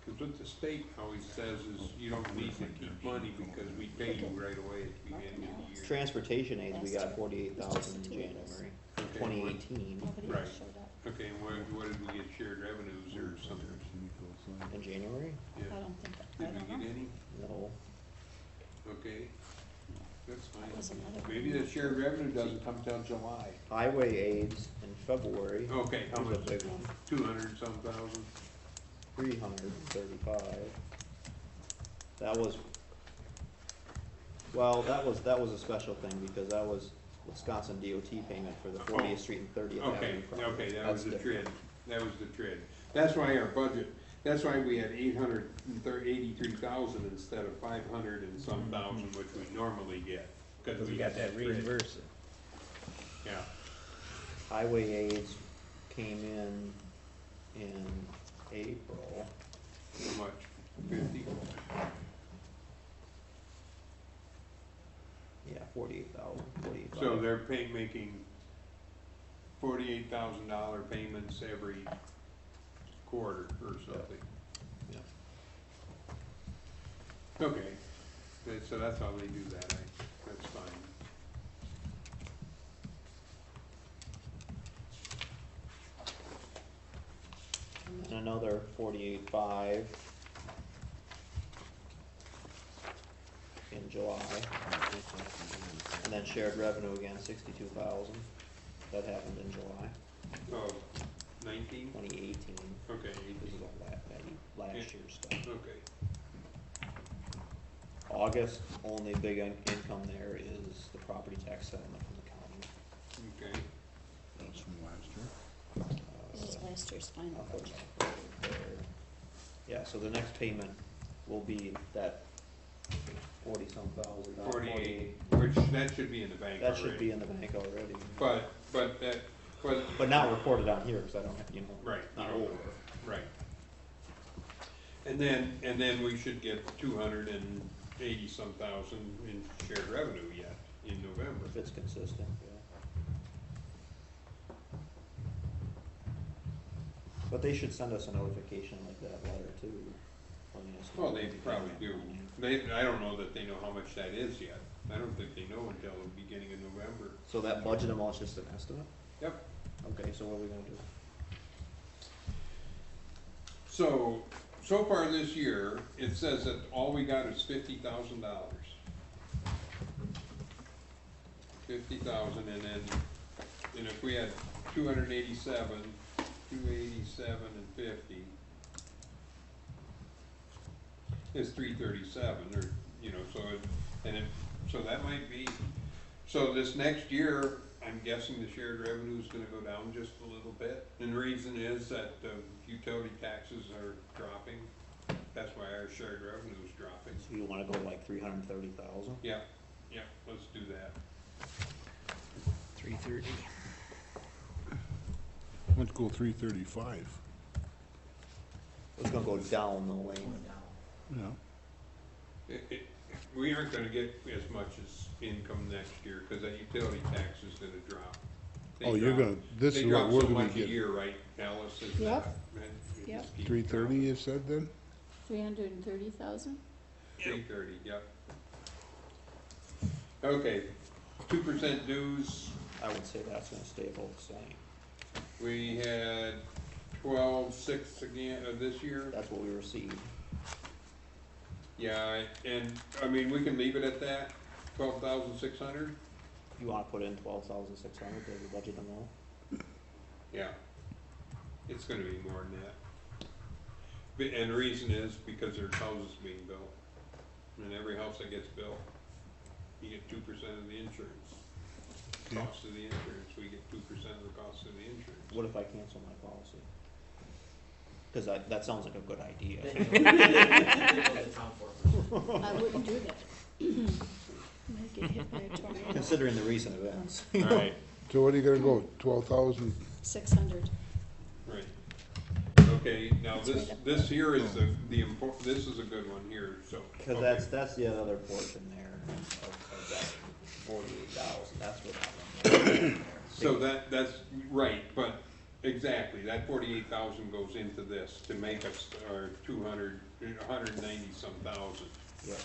S1: because what the state always says is you don't need to keep money because we pay you right away at the beginning of the year.
S2: transportation aids, we got 48,000 in January,
S1: Okay,
S2: 2018.
S4: Nobody
S1: Right.
S4: else showed up.
S1: Okay, and what did we get, shared revenues or something?
S2: In January?
S4: I
S1: Yeah.
S4: don't think, I
S1: Did we
S4: don't
S1: get
S4: know.
S1: any?
S2: No.
S1: Okay, that's
S4: That was
S1: fine.
S4: another
S1: Maybe
S4: one.
S1: the shared revenue doesn't come till July.
S2: Highway aids in February.
S1: Okay, how
S2: was a
S1: much?
S2: big one.
S1: 200 some thousand?
S2: 335. That was, well, that was a special thing because that was Wisconsin DOT payment for the 40th Street and 30th
S1: Okay,
S2: Avenue project.
S1: okay, that
S2: That's
S1: was the
S2: different.
S1: TRID, that was the TRID. That's why our budget, that's why we had 883,000 instead of 500 and some thousand, which we normally get.
S8: Because we got
S1: had
S8: that
S1: the TRID.
S8: reimbursement.
S1: Yeah,
S2: Highway aids came in April.
S1: how much? 50?
S2: Yeah, 48,000, 45.
S1: So they're making $48,000 payments every quarter or something.
S2: Yeah.
S1: Okay, So that's how they do that, that's fine.
S2: And another 48.5 in July. And then shared revenue again, 62,000. That happened in July,
S1: Oh, 19?
S2: 2018.
S1: Okay,
S2: This is
S1: 18,
S2: all last year's stuff.
S1: okay.
S2: August, only big income there is the property tax settlement from the county.
S1: Okay,
S3: That's from last year.
S4: This is last year's final
S2: I'll put
S4: budget.
S2: that there. Yeah, so the next payment will be that 40-some thousand.
S1: 48, which, that should be in the bank
S2: That
S1: already.
S2: should be in the bank already.
S1: But that,
S2: But not reported on here, because I don't have,
S1: Right.
S2: not over.
S1: right. And then we should get 280-some thousand in shared revenue yet, in November.
S2: If it's consistent, yeah. But they should send us a notification like that letter too. letting us know
S1: Well, they
S2: when to get
S1: probably
S2: that
S1: do.
S2: money.
S1: I don't know that they know how much that is yet. I don't think they know until the beginning of November.
S2: So that budget amount's just an estimate?
S1: Yep.
S2: Okay, so what are we gonna do?
S1: So far this year, it says that all we got is $50,000. 50,000, and then, and if we had 287 and 50, is 337, or, so so that might be, so this next year, I'm guessing the shared revenue is gonna go down just a little bit. And the reason is that utility taxes are dropping. That's why our shared revenue is dropping.
S2: So you wanna go like 330,000?
S1: Yeah, let's do that.
S8: 330.
S3: Let's go 335.
S2: It's gonna go down though, Wayne.
S3: Yeah.
S1: We aren't gonna get as much as income next year, cause that utility tax is gonna drop. They
S3: Oh, you're
S1: drop-
S3: gonna, this
S1: They
S3: is
S1: drop
S3: what we're
S1: so
S3: gonna
S1: much a
S3: get.
S1: year, right, Alice? Isn't
S4: Yep.
S1: that- it
S4: Yep.
S1: just keeps
S3: 330 you said then?
S4: 330,000?
S1: 330, yep. Okay, 2% dues,
S2: I would say that's gonna stay about the same.
S1: we had 12,600 again, this year.
S2: That's what we received.
S1: Yeah, and, I mean, we can leave it at that, 12,600,
S2: You wanna put in 12,600 as a budget amount?
S1: yeah. It's gonna be more than that. And the reason is because there's houses being built, and every house that gets built, you get 2% of the insurance.
S3: Yeah.
S1: Cost of the insurance, we get 2% of the cost of the insurance.
S2: What if I cancel my policy? Cause that sounds like a good idea.
S4: I wouldn't do that. Might get hit by a tornado.
S2: Considering the recent events.
S8: Alright,
S3: So what are you gonna go, 12,000?
S4: 600.
S1: Right. Okay, now
S4: That's right up
S1: this here is this is a good one here, so.
S2: Cause
S1: okay.
S2: that's the other portion there of that 48,000, that's what that one.
S1: So that's right, but exactly, that 48,000 goes into this to make us our 190-some thousand.
S2: Yeah.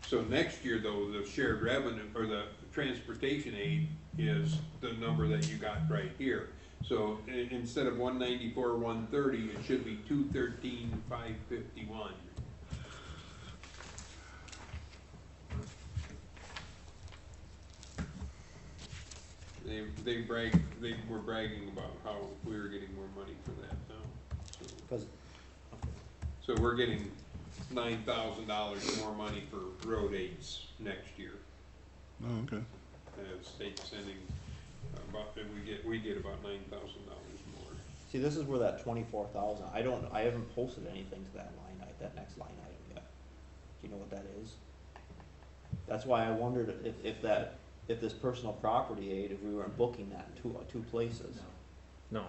S1: So next year though, the shared revenue, or the transportation aid is the number that you got right here. So instead of 194, 130, it should be 213, 551. They were bragging about how we were getting more money for that now.
S2: Cause,
S1: So we're getting $9,000 more money for road aids next year.
S3: Oh, okay.
S1: The state's sending we get about $9,000 more.
S2: see, this is where that 24,000, I haven't posted anything to that that next line item yet. Do you know what that is? That's why I wondered if this personal property aid, if we weren't booking that in two places.
S8: no,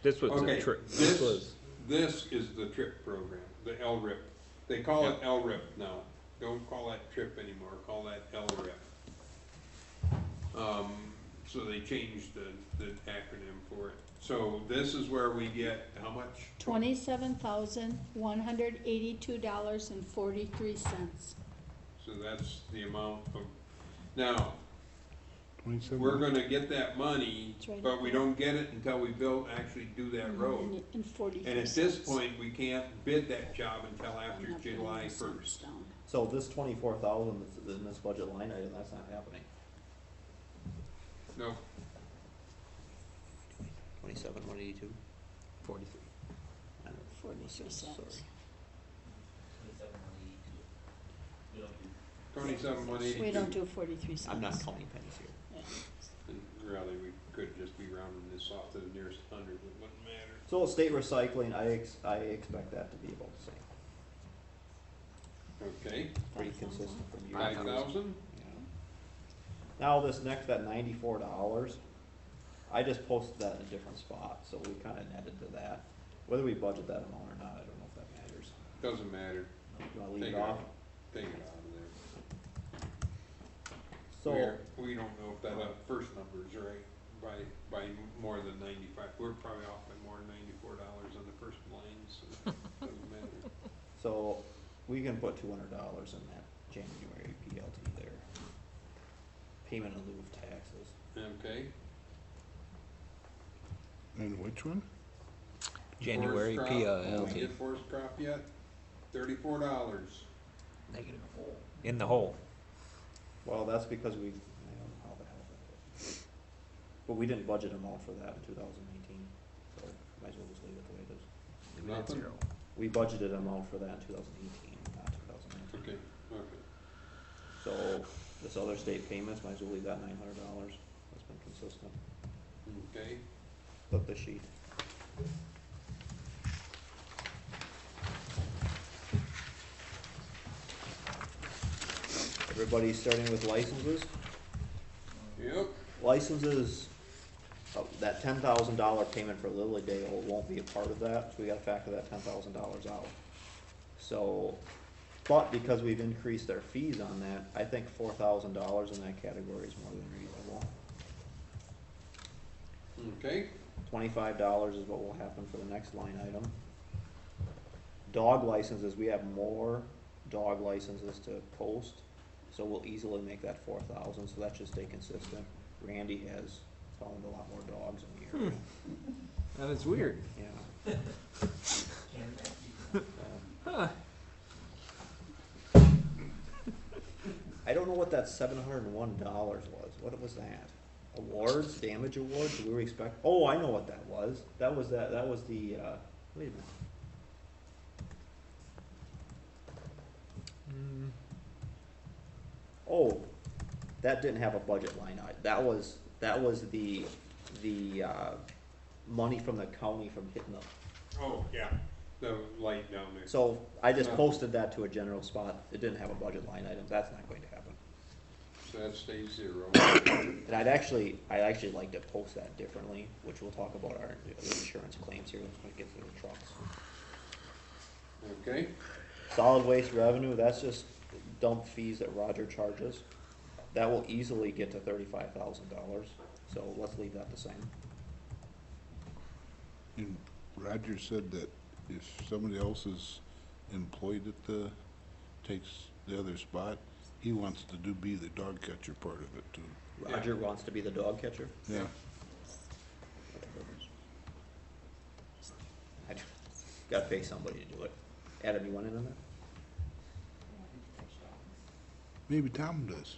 S8: this was
S1: Okay,
S8: a trick, this was,
S1: this is the TRIP program, the LRIP. They call it LRIP now. Don't call that TRIP anymore, call that LRIP. So they changed the acronym for it. So this is where we get how much?
S4: $27,182.43.
S1: So that's the amount of, now,
S3: 27.
S1: we're gonna get that money,
S4: It's right
S1: but
S4: up
S1: we
S4: there.
S1: don't get it until we actually do that road.
S4: And 43
S1: And at this
S4: cents.
S1: point, we can't bid that job until after
S4: I'm not putting
S1: July
S4: the cents
S1: first.
S4: down.
S2: So this 24,000 is in this budget line item, that's not happening.
S1: No,
S2: 27, 182?
S8: 43.
S4: 43 cents.
S2: Sorry.
S10: 27, 182. We don't do.
S1: 27, 182.
S4: We don't do 43 cents.
S2: I'm not counting pennies here.
S4: Yeah.
S1: And really, we could just be rounding this off to the nearest hundred, it wouldn't matter.
S2: So state recycling, I expect that to be about the same.
S1: Okay,
S2: Pretty consistent from year to year.
S1: 5,000?
S2: Yeah. Now this next, that $94, I just posted that in a different spot, so we kinda netted to that. Whether we budget that amount or not, I don't know if that matters.
S1: Doesn't matter,
S2: You wanna leave
S1: take
S2: it
S1: it
S2: off?
S1: out, take it out of there.
S2: So,
S1: We don't know if that first number's right by more than 95, we're probably off by more than $94 on the first line, so doesn't matter.
S2: so we can put $200 in that January PLT there. Payment in lieu of taxes.
S1: Okay.
S3: And which one?
S8: January
S1: Forest crop, did we
S8: PLT.
S1: get forest crop yet? $34.
S8: Negative. In the hole.
S2: Well, that's because we, I don't know how the hell that is. But we didn't budget amount for that in 2018, so might as well just leave it the way it is.
S8: Leave it at
S1: Nothing?
S8: 0.
S2: We budgeted amount for that in 2018, not 2019.
S1: Okay, okay.
S2: So this other state payments, might as well leave that $900. That's been consistent.
S1: Okay,
S2: Flip the sheet. Everybody starting with licenses?
S1: yep,
S2: Licenses, that $10,000 payment for Lily Dale won't be a part of that, so we gotta factor that $10,000 out. So, but because we've increased our fees on that, I think $4,000 in that category is more than reasonable.
S1: okay,
S2: $25 is what will happen for the next line item. Dog licenses, we have more dog licenses to post, so we'll easily make that 4,000, so that should stay consistent. Randy has found a lot more dogs in the area.
S8: That is weird.
S2: Yeah.
S8: Huh.
S2: I don't know what that $701 was. What was that? Awards, damage awards? Do we expect? Oh, I know what that was. That was the, wait a minute. Oh, that didn't have a budget line item. That was the money from the county from hitting the.
S1: oh, yeah, the light down there.
S2: So I just posted that to a general spot. It didn't have a budget line item. That's not going to happen.
S1: So that stays 0.
S2: And I'd actually like to post that differently, which we'll talk about our insurance claims here when we get to the trucks.
S1: Okay,
S2: Solid waste revenue, that's just dump fees that Roger charges. That will easily get to $35,000, so let's leave that the same.
S3: And Roger said that if somebody else is employed at takes the other spot, he wants to be the dog catcher part of it too.
S2: Roger wants to be the dog catcher?
S3: Yeah.
S2: I gotta pay somebody to do it. Adam, you want in on that?
S3: Maybe Tom does.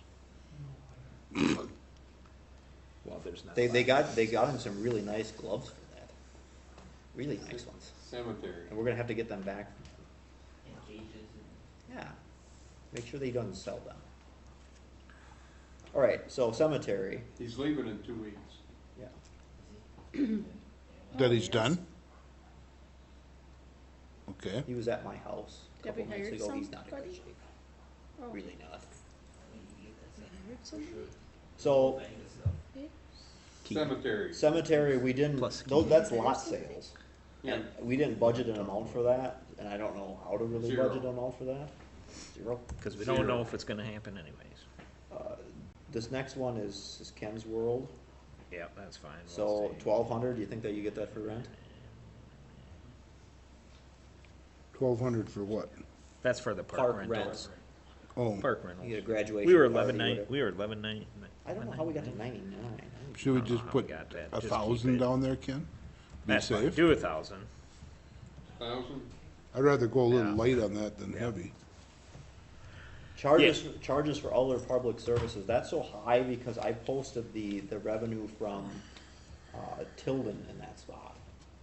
S8: Well, there's not.
S2: They got him some really nice gloves for that. Really nice ones.
S1: cemetery.
S2: And we're gonna have to get them back.
S10: And cages and.
S2: Yeah. Make sure that he doesn't sell them. All right, so cemetery,
S1: He's leaving in 2 weeks.
S2: yeah.
S3: That he's done? Okay.
S2: He was at my house a
S4: Have we
S2: couple months
S4: hired
S2: ago. He's not in good
S4: somebody?
S2: shape.
S4: Oh,
S2: Really not.
S4: heard something?
S2: So
S1: Cemetery.
S2: cemetery, we didn't,
S8: Plus
S2: that's lot sales.
S1: Yeah.
S2: And we didn't budget an amount for that, and I don't know how to really
S1: 0.
S2: budget an amount for that. 0.
S8: Because we don't know if it's gonna happen anyways.
S2: This next one is Ken's World.
S8: Yeah, that's fine.
S2: So 1,200, do you think that you get that for rent?
S3: 1,200 for what?
S8: That's for the park rentals.
S3: Oh,
S8: park
S2: You
S8: rentals.
S2: get a graduation
S8: We were
S2: party,
S8: 11.9,
S2: whatever.
S8: we were 11.9.
S2: I don't know how we got to 99.
S3: should we
S8: I don't know
S3: just
S8: how
S3: put
S8: we got that.
S3: a
S8: Just keep
S3: 1,000
S8: it.
S3: down there, Ken? Be
S8: That's fine.
S3: safe.
S8: Do 1,000.
S1: 1,000?
S3: I'd rather go a little
S8: Yeah.
S3: light on that than
S8: Yeah.
S3: heavy.
S2: Charges for other public services, that's so high because I posted the revenue from, Tilden in that spot,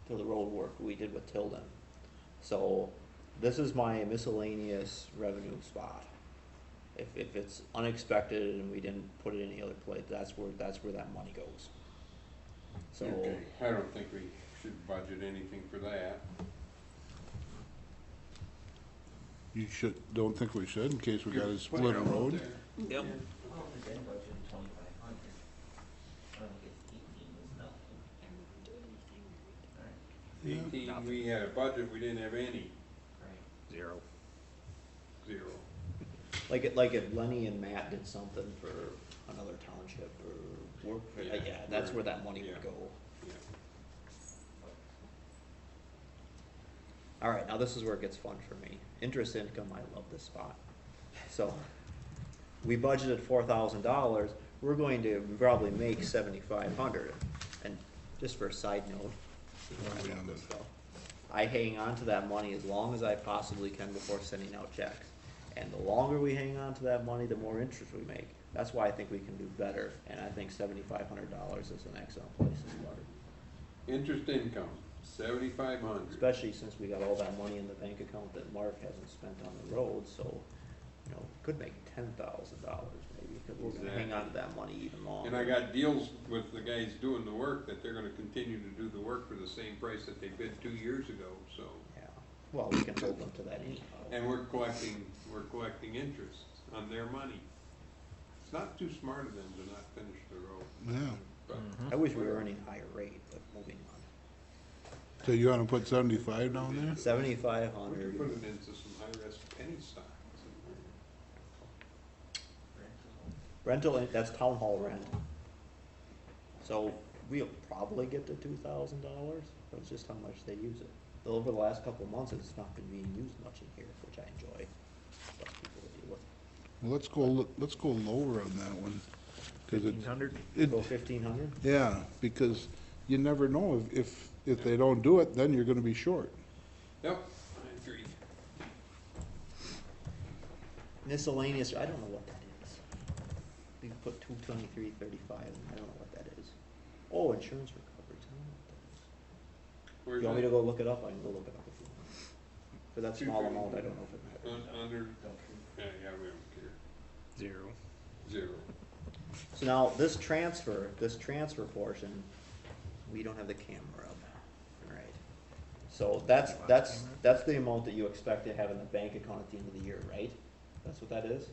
S2: to the road work we did with Tilden. So, this is my miscellaneous revenue spot. If it's unexpected and we didn't put it in any other place, that's where that money goes. So,
S1: Okay, I don't think we should budget anything for that.
S3: You don't think we should, in case we gotta
S1: Put
S3: split
S1: it
S3: a
S1: out
S3: road?
S1: there.
S8: Yep.
S10: I don't think they budgeted 2,500. I don't think it's 18 was nothing. Alright,
S1: 18, we had a budget, we didn't have any,
S10: right.
S8: 0.
S1: 0.
S2: like if Lenny and Matt did something for another township or work,
S1: Yeah,
S2: that's
S1: we're-
S2: where that money
S1: yeah.
S2: would go.
S1: Yeah.
S2: Alright, now this is where it gets fun for me. Interest income, I love this spot. So, we budgeted $4,000, we're going to probably make 7,500. And just for a side note, I love this stuff. I hang on to that money as long as I possibly can before sending out checks. And the longer we hang on to that money, the more interest we make. That's why I think we can do better, and I think $7,500 is an excellent place to start.
S1: Interest income, 7,500.
S2: Especially since we got all that money in the bank account that Mark hasn't spent on the road, so, could make $10,000 maybe, because we're gonna hang on to that money even longer.
S1: And I got deals with the guys doing the work, that they're gonna continue to do the work for the same price that they bid 2 years ago, so.
S2: Yeah, well, we can hold them to that anyhow.
S1: And we're collecting interest on their money. It's not too smart of them to not finish the road,
S3: Yeah.
S1: but.
S2: I wish we were earning a higher rate, but moving on.
S3: So you wanna put 75 down there?
S1: We could
S2: 7,500.
S1: put it into some high-risk penny stocks.
S2: Rental, that's town hall rent. So we'll probably get to $2,000, but it's just how much they use it. Over the last couple of months, it's not been being used much in here, which I enjoy. Less people to deal with.
S3: Well, let's go lower on that one. 'Cause it's-
S8: 1,500?
S2: Go 1,500?
S3: Yeah, because you never know, if they don't do it, then you're gonna be short.
S1: Yep, I agree.
S2: Miscellaneous, I don't know what that is. We can put 223.35, I don't know what that is. Oh, insurance recoveries, I don't know what that is.
S1: Where's
S2: You want me to
S1: that?
S2: go look it up? I can go look it up if you want. For that small amount, I don't know if it matters.
S1: Under, yeah, we don't care.
S8: 0.
S1: 0.
S2: So now, this transfer portion, we don't have the camera up, alright. So that's the amount that you expect to have in the bank account at the end of the year, right? That's what that is?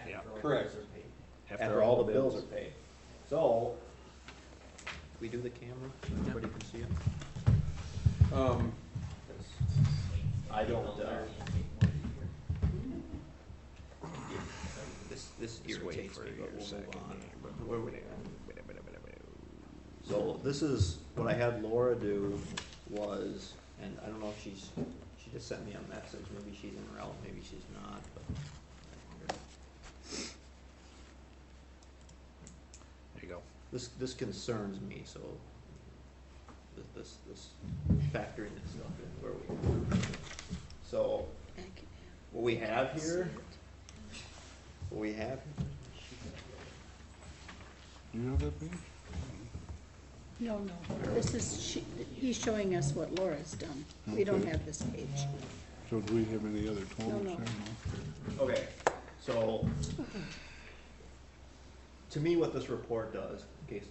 S8: Yeah.
S10: After all the
S1: Correct.
S10: bills are paid.
S2: After all the bills are paid. So, we do the camera, so everybody can see it? I don't, this
S8: Just wait
S2: irritates
S8: for
S2: me,
S8: your
S2: but we'll
S8: second
S2: move on.
S8: here.
S2: Where would it So this is, what I had Laura do was, and I don't know if she just sent me a message, maybe she's en route, maybe she's not, but.
S8: There you go.
S2: This concerns me, so, this factoring this stuff in where we. So, what we have here,
S3: Do you have that page?
S4: No, this is, he's showing us what Laura's done. We don't
S3: Okay.
S4: have this page.
S3: So do we have any other totals
S4: No.
S3: there?
S2: Okay, so, to me, what this report does, in case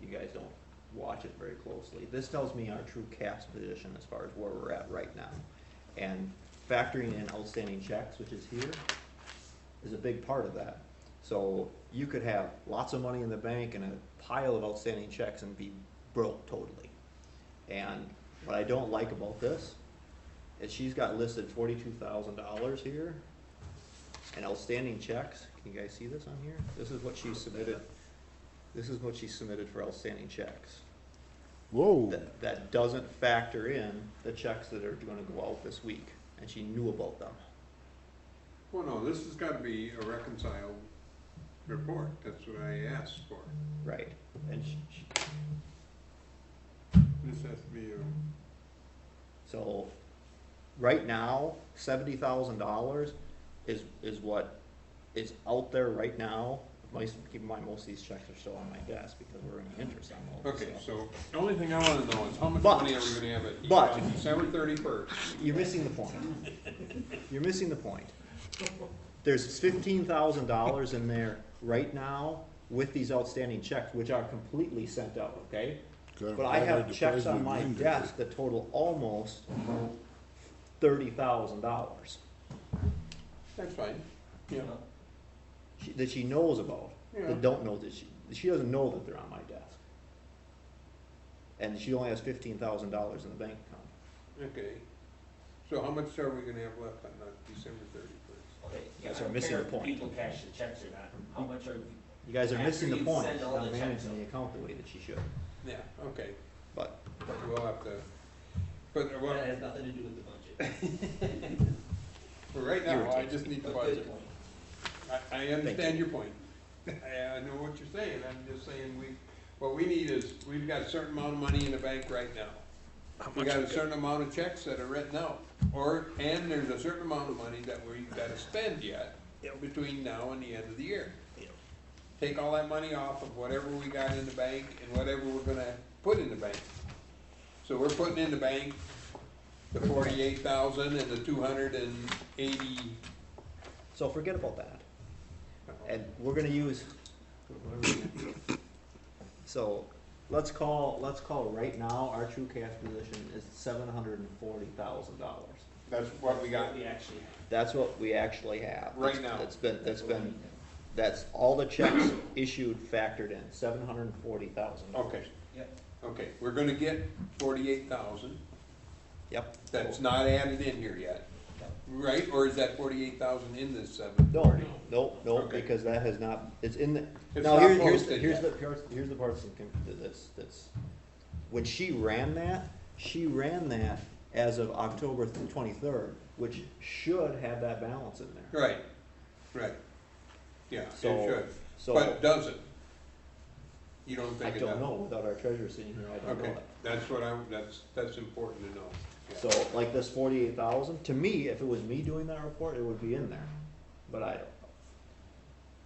S2: you guys don't watch it very closely, this tells me our true caps position as far as where we're at right now. And factoring in outstanding checks, which is here, is a big part of that. So you could have lots of money in the bank and a pile of outstanding checks and be broke totally. And what I don't like about this is she's got listed $42,000 here and outstanding checks. Can you guys see this on here? This is what she submitted. This is what she submitted for outstanding checks.
S3: Whoa,
S2: That doesn't factor in the checks that are gonna go out this week, and she knew about them.
S1: Well, no, this has gotta be a reconciled report, that's what I asked for.
S2: Right, and
S1: This has to be a,
S2: so, right now, $70,000 is what is out there right now. Keep in mind, most of these checks are still on my desk because we're earning interest on those.
S1: okay, so, the only thing I wanna know is how much
S2: But-
S1: money are we gonna have at
S2: but-
S1: on December 31st?
S2: You're missing the point. You're missing the point. There's $15,000 in there right now with these outstanding checks, which are completely sent out, okay? But I have checks on my desk that total almost $30,000
S1: That's fine, yeah.
S2: that she knows about,
S1: Yeah.
S2: that don't know that she doesn't know that they're on my desk. And she only has $15,000 in the bank account.
S1: Okay, so how much are we gonna have left on December 31st?
S6: Okay,
S2: That's what I'm missing the point.
S6: People cash the checks or not, how much are,
S2: You guys are
S6: After
S2: missing the
S6: you
S2: point,
S6: send all
S2: not
S6: the checks
S2: managing
S6: out.
S2: the account the way that she should,
S1: Yeah, okay,
S2: but.
S1: we'll have to, but, well,
S10: That has nothing to do with the budget.
S1: for right now, I just need the
S10: Good
S1: budget.
S10: point.
S1: I understand your point. I know what you're saying, I'm just saying what we need is, we've got a certain amount of money in the bank right now. We got a certain amount of checks that are written out, and there's a certain amount of money that we've gotta spend yet, between now and the end of the year. Take all that money off of whatever we got in the bank and whatever we're gonna put in the bank. So we're putting in the bank the 48,000 and the 280.
S2: So forget about that. And we're gonna use, so let's call right now, our true cash position is $740,000.
S1: That's what we got.
S10: We actually,
S2: That's what we actually have.
S1: Right now.
S2: That's all the checks issued factored in, $740,000.
S1: Okay,
S10: yep.
S1: okay, we're gonna get 48,000.
S2: Yep.
S1: That's not added in here yet, right? Or is that 48,000 in this
S2: No,
S1: 740?
S2: no,
S1: Okay.
S2: because that has not, it's in the,
S1: It's
S2: now,
S1: not
S2: here's
S1: posted
S2: here's
S1: yet.
S2: here's the part that's, when she ran that as of October 23rd, which should have that balance in there.
S1: Right, yeah, it
S2: So-
S1: should,
S2: So,
S1: but does it? You don't
S2: I
S1: think it does?
S2: don't know, without our treasurer sitting here, I don't know
S1: Okay,
S2: that.
S1: that's what that's important to know. Yeah.
S2: So, like this 48,000, to me, if it was me doing that report, it would be in there, but I don't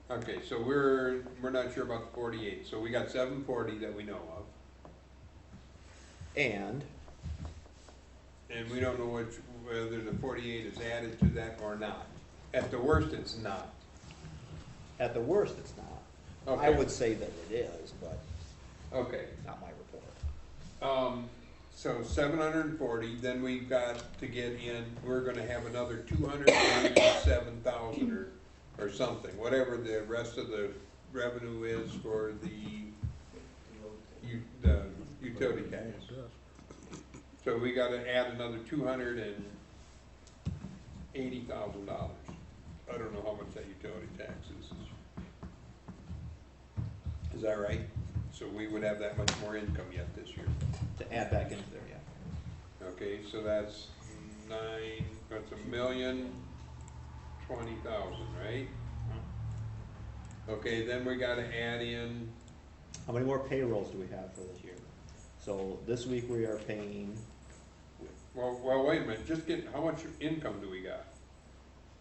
S2: know.
S1: Okay, so we're not sure about the 48, so we got 740 that we know of,
S2: And,
S1: and we don't know whether the 48 is added to that or not. At the worst, it's not.
S2: at the worst, it's not. I
S1: Okay.
S2: would say that it is, but
S1: Okay,
S2: not my report.
S1: so 740, then we've got to get in, we're gonna have another 287,000 or something, whatever the rest of the revenue is for the utility tax. So we gotta add another $280,000. I don't know how much that utility tax is. Is that right? So we would have that much more income yet this year.
S2: To add back into there, yeah.
S1: Okay, so that's that's $1,020,000, right? Okay, then we gotta add in,
S2: How many more payrolls do we have for this year? So this week we are paying,
S1: well, wait a minute, just get, how much income do we got?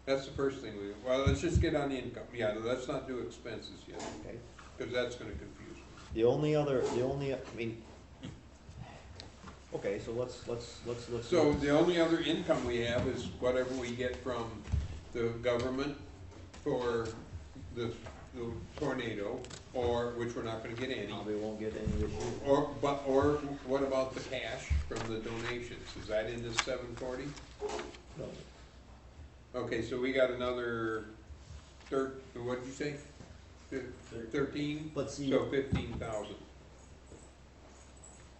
S1: That's the first thing well, let's just get on the income. Yeah, let's not do expenses yet,
S2: okay,
S1: because that's gonna confuse me.
S2: the only, I mean, okay, so let's.
S1: So the only other income we have is whatever we get from the government for the tornado, or, which we're not gonna get any.
S2: Probably won't get any this year.
S1: Or what about the cash from the donations? Is that in this 740?
S2: No.
S1: Okay, so we got another what'd you say? 13?
S2: But see,
S1: So 15,000.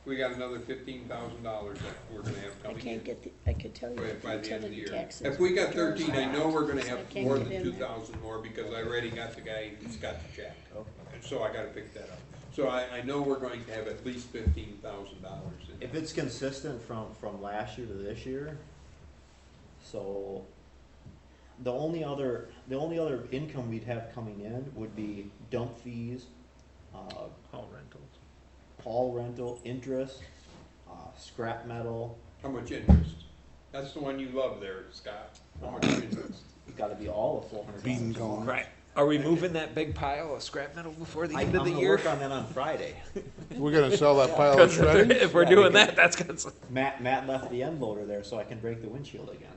S1: We got another $15,000 that we're gonna have
S4: I
S1: coming
S4: can't
S1: in
S4: get I could tell you
S1: by
S4: the
S1: the end of the
S4: utility
S1: year.
S4: taxes.
S1: If we got 13, I know we're gonna
S4: So I
S1: have
S4: can't
S1: more
S4: get
S1: than
S4: in there.
S1: 2,000 more, because I already got the guy who's got the check.
S2: okay.
S1: And so I gotta pick that up. So I know we're going to have at least $15,000 in.
S2: If it's consistent from last year to this year, so the only other income we'd have coming in would be dump fees,
S8: All rentals.
S2: hall rental, interest, scrap metal.
S1: How much interest? That's the one you love there, Scott. How much interest?
S2: It's gotta be all of $400.
S3: Bean counters.
S8: Right. Are we moving that big pile of scrap metal before the
S2: I'm
S8: end of the
S2: gonna
S8: year?
S2: work on that on Friday.
S3: We're gonna sell that pile of
S8: Because
S3: shredding?
S8: if we're
S2: Yeah,
S8: doing
S2: we
S8: that, that's gonna.
S2: Matt left the end loader there so I can break the windshield again.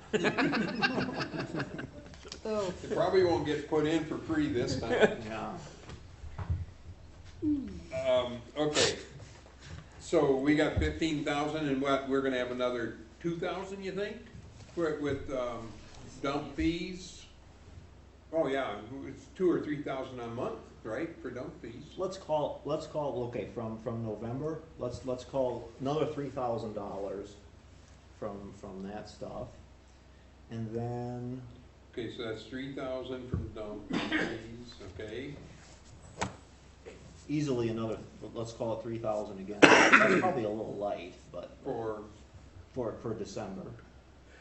S4: Oh,
S1: It probably won't get put in for free this time.
S2: Yeah.
S1: Okay. So we got 15,000 and what, we're gonna have another 2,000, you think? With dump fees? Oh, yeah, it's 2,000 or 3,000 a month, right, for dump fees?
S2: Let's call, okay, from November, let's call another $3,000 from that stuff. And then,
S1: Okay, so that's 3,000 from dump fees, okay?
S2: easily another, let's call it 3,000 again. That's probably a little light, but
S1: For,
S2: for December,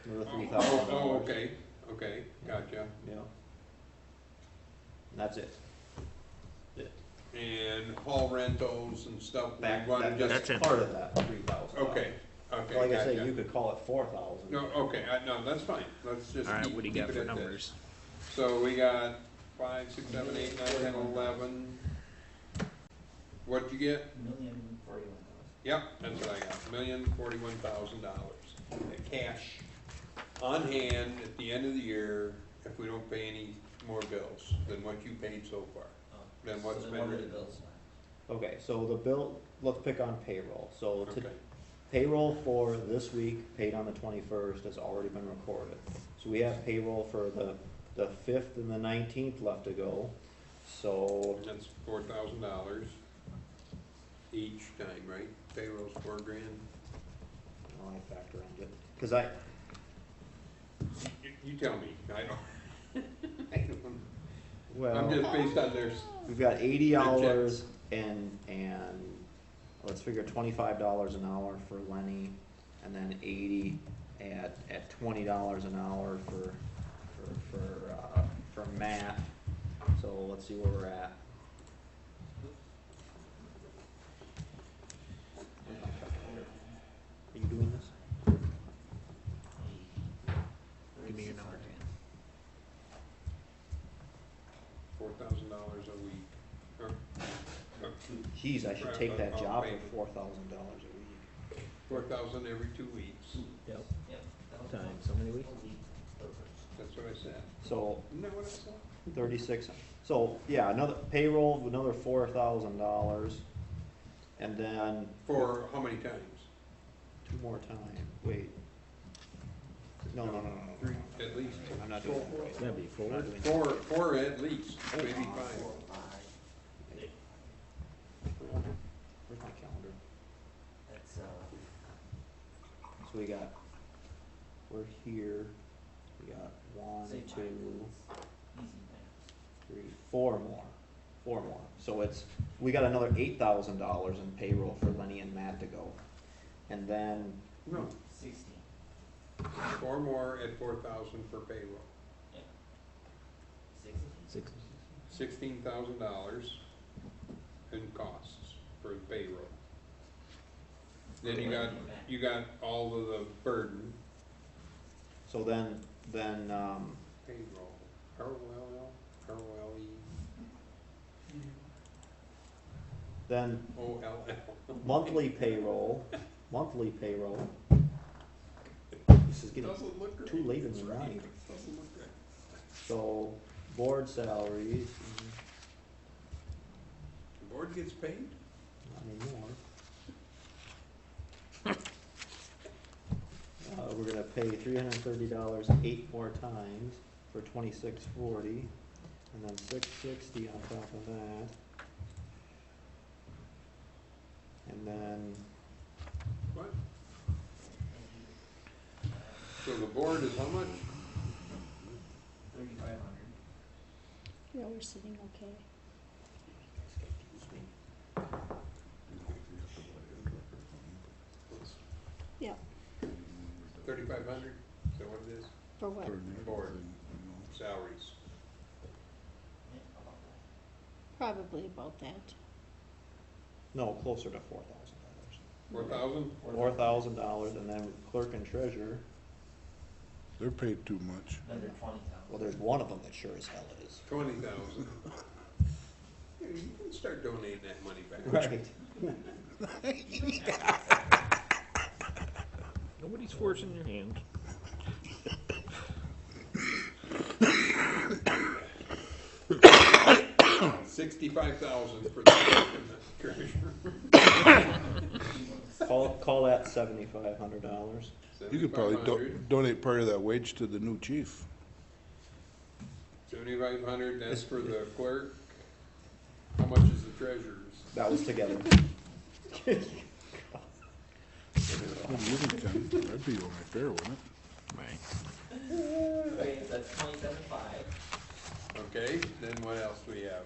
S2: another
S1: oh,
S2: $3,000.
S1: oh, okay, okay, gotcha.
S2: Yeah. And that's it.
S1: And hall rentals and stuff, we
S2: Back,
S1: wanna just,
S2: that's part of that 3,000.
S1: okay, okay,
S2: Like I say,
S1: gotcha.
S2: you could call it 4,000.
S1: No, okay, no, that's fine, let's just
S8: All right,
S1: keep
S8: what do you
S1: keep
S8: got
S1: it
S8: for
S1: at this.
S8: numbers?
S1: So we got 5, 6, 7, 8, 9, 10, 11. What'd you get?
S10: $1,041,000.
S1: Yep, that's what I got, $1,041,000. Cash on hand at the end of the year, if we don't pay any more bills than what you paid so far. Then what's
S10: So
S1: been
S10: what were the
S1: written?
S10: bills?
S2: Okay, so the bill, let's pick on payroll. So
S1: Okay,
S2: payroll for this week, paid on the 21st, has already been recorded. So we have payroll for the 5th and the 19th left to go. So,
S1: that's $4,000 each time, right? Payroll's $4,000.
S2: I factor in it, because
S1: You tell me, I don't.
S2: well,
S1: I'm just based on theirs.
S2: we've got 80 hours
S1: checks.
S2: and let's figure $25 an hour for Lenny, and then 80 at $20 an hour for Matt. So let's see where we're at. Are you doing this?
S8: Give me your number.
S1: $4,000 a week. Or
S2: Geez, I should
S1: Right,
S2: take that
S1: I'll
S2: job
S1: pay.
S2: for $4,000 a week.
S1: 4,000 every 2 weeks.
S8: Yep.
S10: Yep.
S8: Times how many weeks?
S1: That's what I said.
S2: So
S1: Isn't that what I said?
S2: 36. So yeah, another payroll, another $4,000, and then
S1: For how many times?
S2: 2 more times. Wait. No.
S1: 3, at least.
S2: I'm not doing that right.
S8: That'd be
S2: I'm not doing that.
S1: 4 at least, maybe 5.
S2: Where's my calendar?
S10: That's,
S2: So we're here. We got 1,
S10: Say
S2: 2,
S10: five. easy math.
S2: 3, 4 more. 4 more. So we got another $8,000 in payroll for Lenny and Matt to go. And then,
S1: No,
S10: 16.
S1: 4 more at 4,000 for payroll.
S10: Yeah. 16.
S1: $16,000 in costs for the payroll. Then you got all of the burden,
S2: so then,
S1: payroll, ROLE,
S2: then
S1: OLL.
S2: monthly payroll. This is getting
S1: Doesn't look
S2: too
S1: great.
S2: late in the
S1: That's right.
S2: night.
S1: Doesn't look good.
S2: So board salaries,
S1: The board gets paid?
S2: not anymore. We're gonna pay $330 8 more times for $26.40, and then $660 on top of that. And then,
S1: What? So the board is how much?
S10: 3,500.
S4: yeah, we're sitting okay.
S2: excuse me,
S4: Yeah,
S1: 3,500, is that what it is?
S4: for what?
S1: Board. salaries.
S10: Yeah, how about that?
S4: Probably about that.
S2: No, closer to $4,000.
S1: 4,000?
S2: $4,000, and then clerk and treasurer,
S3: They're paid too much.
S10: Then they're 20,000.
S2: well, there's one of them that sure as hell is.
S1: 20,000. You can start donating that money back.
S8: Nobody's forcing your hand.
S1: $65,000 for the treasurer.
S2: Call that $7,500.
S3: You could probably
S1: 7,500.
S3: donate part of that wage to the new chief.
S1: 7,500, that's for the clerk. How much is the treasurer's?
S2: That was together.
S3: Well, you can, that'd be only fair, wouldn't it?
S8: Right.
S10: Okay, so that's 27.5.
S1: Okay, then what else do we have?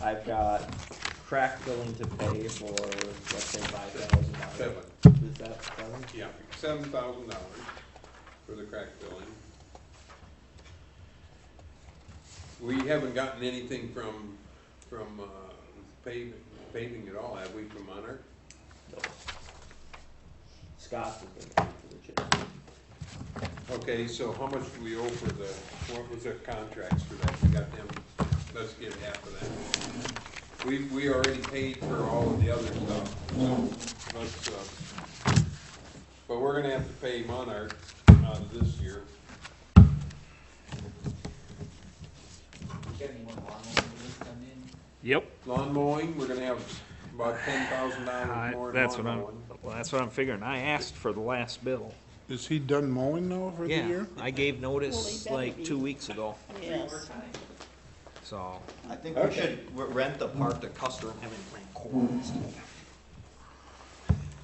S2: I've got crack billing to pay for, let's say, $5,000.
S1: 7.
S2: Is that 7?
S1: Yeah, $7,000 for the crack billing. We haven't gotten anything from paving at all, have we, from Monarch?
S2: No. Scott has been paying for the chip.
S1: Okay, so how much do we owe for what was the contracts for that? We got them, let's get half of that. We already paid for all of the other stuff, so let's, but we're gonna have to pay Monarch out of this year.
S10: You got any more lawn mowing come in?
S8: Yep.
S1: Lawn mowing, we're gonna have about $10,000 more in
S8: That's
S1: lawn
S8: what I'm,
S1: mowing.
S8: well, that's what I'm figuring. I asked for the last bill.
S3: Is he done mowing now for the
S8: Yeah,
S3: year?
S8: I gave
S4: Well,
S8: notice
S4: he better
S8: like
S4: be.
S8: 2 weeks ago,
S4: Yes.
S8: so.
S2: I think we should rent the park to Custer and have him playing corn and stuff.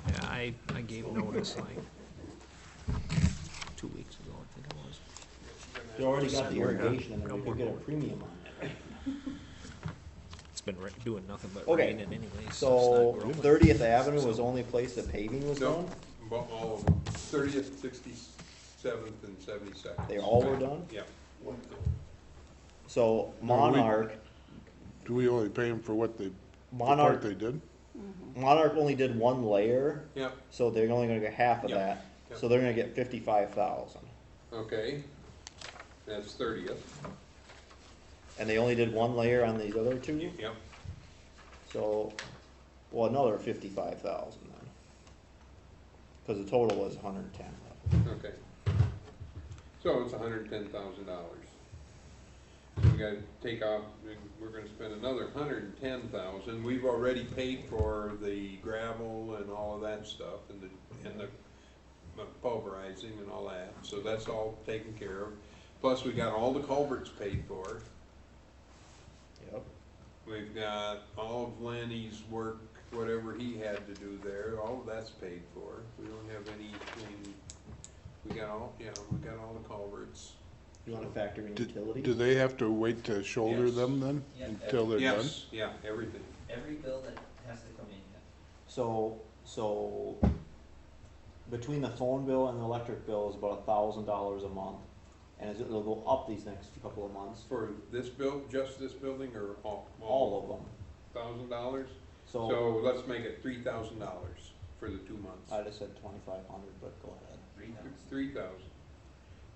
S8: Yeah, I gave notice like 2 weeks ago, I think it was.
S2: You already got the
S8: Swear to God.
S2: irrigation, and then we could get a premium on it.
S8: It's been doing nothing but
S2: Okay,
S8: raining anyways,
S2: So
S8: so it's not growing.
S2: 30th Avenue was the only place that paving was
S1: No,
S2: done?
S1: about all of them, 30th, 67th, and 72nd.
S2: They all were done?
S1: Yeah.
S2: So
S3: No, we-
S2: Monarch,
S3: Do we only pay him for what the
S2: Monarch,
S3: part they did?
S2: Monarch only did one layer,
S1: Yep,
S2: so they're only gonna get half of
S1: Yep,
S2: that.
S1: yep.
S2: So they're gonna get 55,000.
S1: okay, that's 30th,
S2: And they only did one layer on these other two?
S1: yep,
S2: So, well, another 55,000 then. Cause the total was 110.
S1: okay. So it's $110,000. We gotta take off, we're gonna spend another $110,000. We've already paid for the gravel and all of that stuff, and the pulverizing and all that, so that's all taken care of. Plus, we got all the culverts paid for.
S2: Yep.
S1: We've got all of Lanny's work, whatever he had to do there, all of that's paid for. We don't have anything, we got all the culverts.
S2: You wanna factor in
S3: Do
S2: utilities?
S3: they have to wait to shoulder
S1: Yes.
S3: them then,
S10: Yeah,
S3: until they're done?
S1: Yes, yeah, everything.
S10: Every bill that has to come in, yeah.
S2: So, between the phone bill and the electric bill is about $1,000 a month. And it'll go up these next couple of months,
S1: For this just this building, or
S2: all of them.
S1: $1,000?
S2: So,
S1: So let's make it $3,000 for the 2 months.
S2: I just said 2,500, but go ahead.
S10: 3,000.
S1: 3,000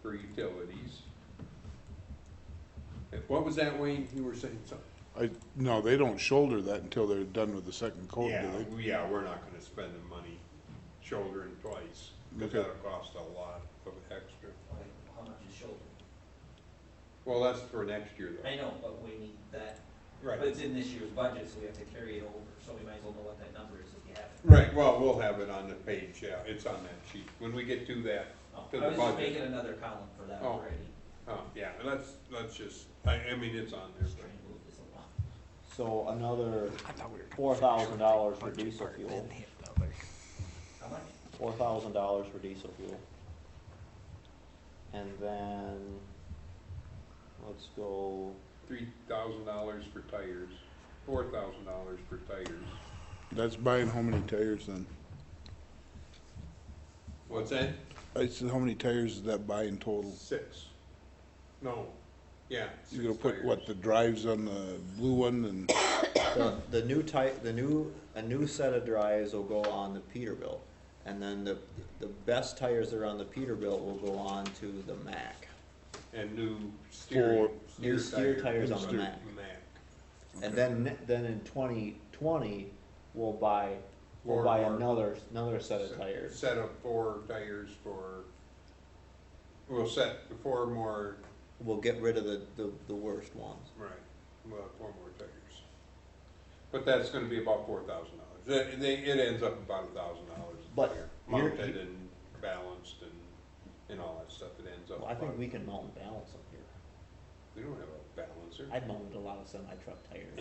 S1: for utilities. What was that, Wayne? You were saying something?
S3: No, they don't shoulder that until they're done with the second coat, do they?
S1: Yeah, we're not gonna spend the money shouldering twice, because
S3: Okay.
S1: that'll cost a lot of extra.
S10: Okay, how much is shoulder?
S1: Well, that's for next year though.
S10: I know, but we need that,
S1: Right.
S10: but it's in this year's budget, so we have to carry it over, so we might as well know what that number is if you have it.
S1: Right, well, we'll have it on the page, yeah, it's on that sheet. When we get to that,
S10: Oh,
S1: to
S10: I
S1: the
S10: was just
S1: budget.
S10: making another column for that
S1: Oh.
S10: already.
S1: Yeah, let's just, I mean, it's on there,
S10: Just trying to move this along.
S2: So another
S8: I thought we were
S2: $4,000 for
S8: budget
S2: diesel
S8: part,
S2: fuel.
S8: then hit the other.
S10: How much?
S2: $4,000 for diesel fuel. And then, let's go,
S1: $3,000 for tires, $4,000 for tires.
S3: That's buying how many tires then?
S1: What's that?
S3: I said, how many tires is that buy in total?
S1: 6. No, yeah.
S3: You're gonna
S1: 6
S3: put, what,
S1: tires.
S3: the drives on the blue one and,
S2: The a new set of drives will go on the Peterbilt, and then the best tires that are on the Peterbilt will go on to the Mack.
S1: And new steering.
S2: New steer tires on the
S3: steer-
S2: Mack. And then in 2020, we'll buy
S1: Four more.
S2: another set of tires.
S1: Set of 4 tires for, we'll set 4 more,
S2: We'll get rid of the worst ones.
S1: right, we'll have 4 more tires. But that's gonna be about $4,000. It ends up about $1,000 a
S2: But
S1: tire,
S2: you're-
S1: mounted and balanced and all that stuff, it ends up.
S2: Well, I think
S1: about-
S2: we can mount and balance them here.
S1: We don't have a balancer.
S2: I've mounted a lot of semi-truck tires.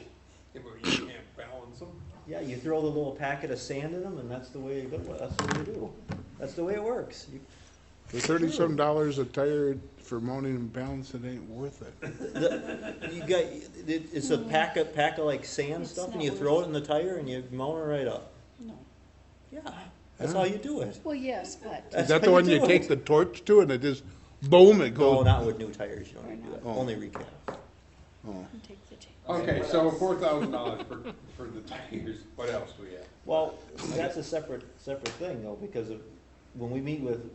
S1: Yeah, but you can't balance them.
S2: Yeah, you throw the little packet of sand in them, and that's the way you go. That's what you do. That's the way it works.
S3: for $30-some a tire for mounting and balance, it ain't worth it.
S2: You got, it's a pack of like sand
S4: It's
S2: stuff, and
S4: not
S2: you
S4: worth
S2: throw it in the tire, and you mount it right up.
S4: No.
S2: Yeah, that's how you do it.
S4: Well, yes, but
S3: Is
S2: That's
S3: that
S2: how
S3: the one
S2: do
S3: you
S2: it.
S3: take the torch to and it just, boom, it
S2: No,
S3: goes?
S2: not with new tires, you don't need to do that.
S3: Oh.
S2: Only recap.
S3: Oh.
S4: take the chain.
S1: Okay, so $4,000 for the tires, what else do we have?
S2: Well, that's a separate thing though, because of, when we meet with,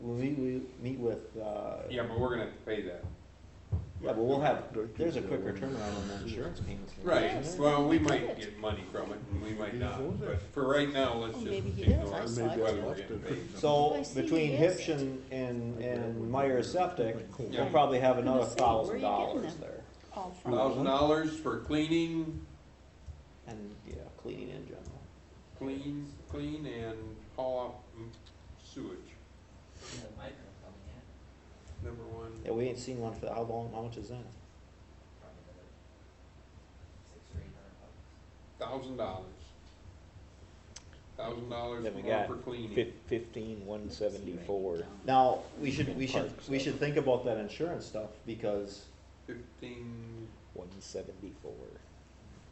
S1: Yeah, but we're gonna have to pay that.
S2: yeah, but we'll have, there's a quicker turnaround on the insurance payments.
S1: Right,
S4: Yes.
S1: well, we
S4: We
S1: might
S4: could.
S1: get money from it, and we might not, but for right now, let's
S4: Oh,
S1: just
S4: maybe he
S1: ignore
S4: does. I saw it.
S1: whether we're getting paid.
S2: So,
S4: I see
S2: between
S4: he
S2: Hipsch
S4: is.
S2: and Myers Septic,
S1: Yeah.
S2: we'll probably have another
S4: Gonna say, where are you getting
S2: $1,000
S4: them?
S2: there.
S4: All from.
S1: $1,000 for cleaning,
S2: And, yeah, cleaning in general.
S1: clean and haul off sewage,
S10: Yeah, the micro coming in,
S1: number 1.
S2: Yeah, we ain't seen one for, how long, how much is that?
S10: probably another $600 or $800.
S1: $1,000
S8: Then we
S1: more
S8: got
S1: for cleaning.
S8: 15,174.
S2: Now, we should think about that insurance stuff, because
S1: 15,
S8: 174.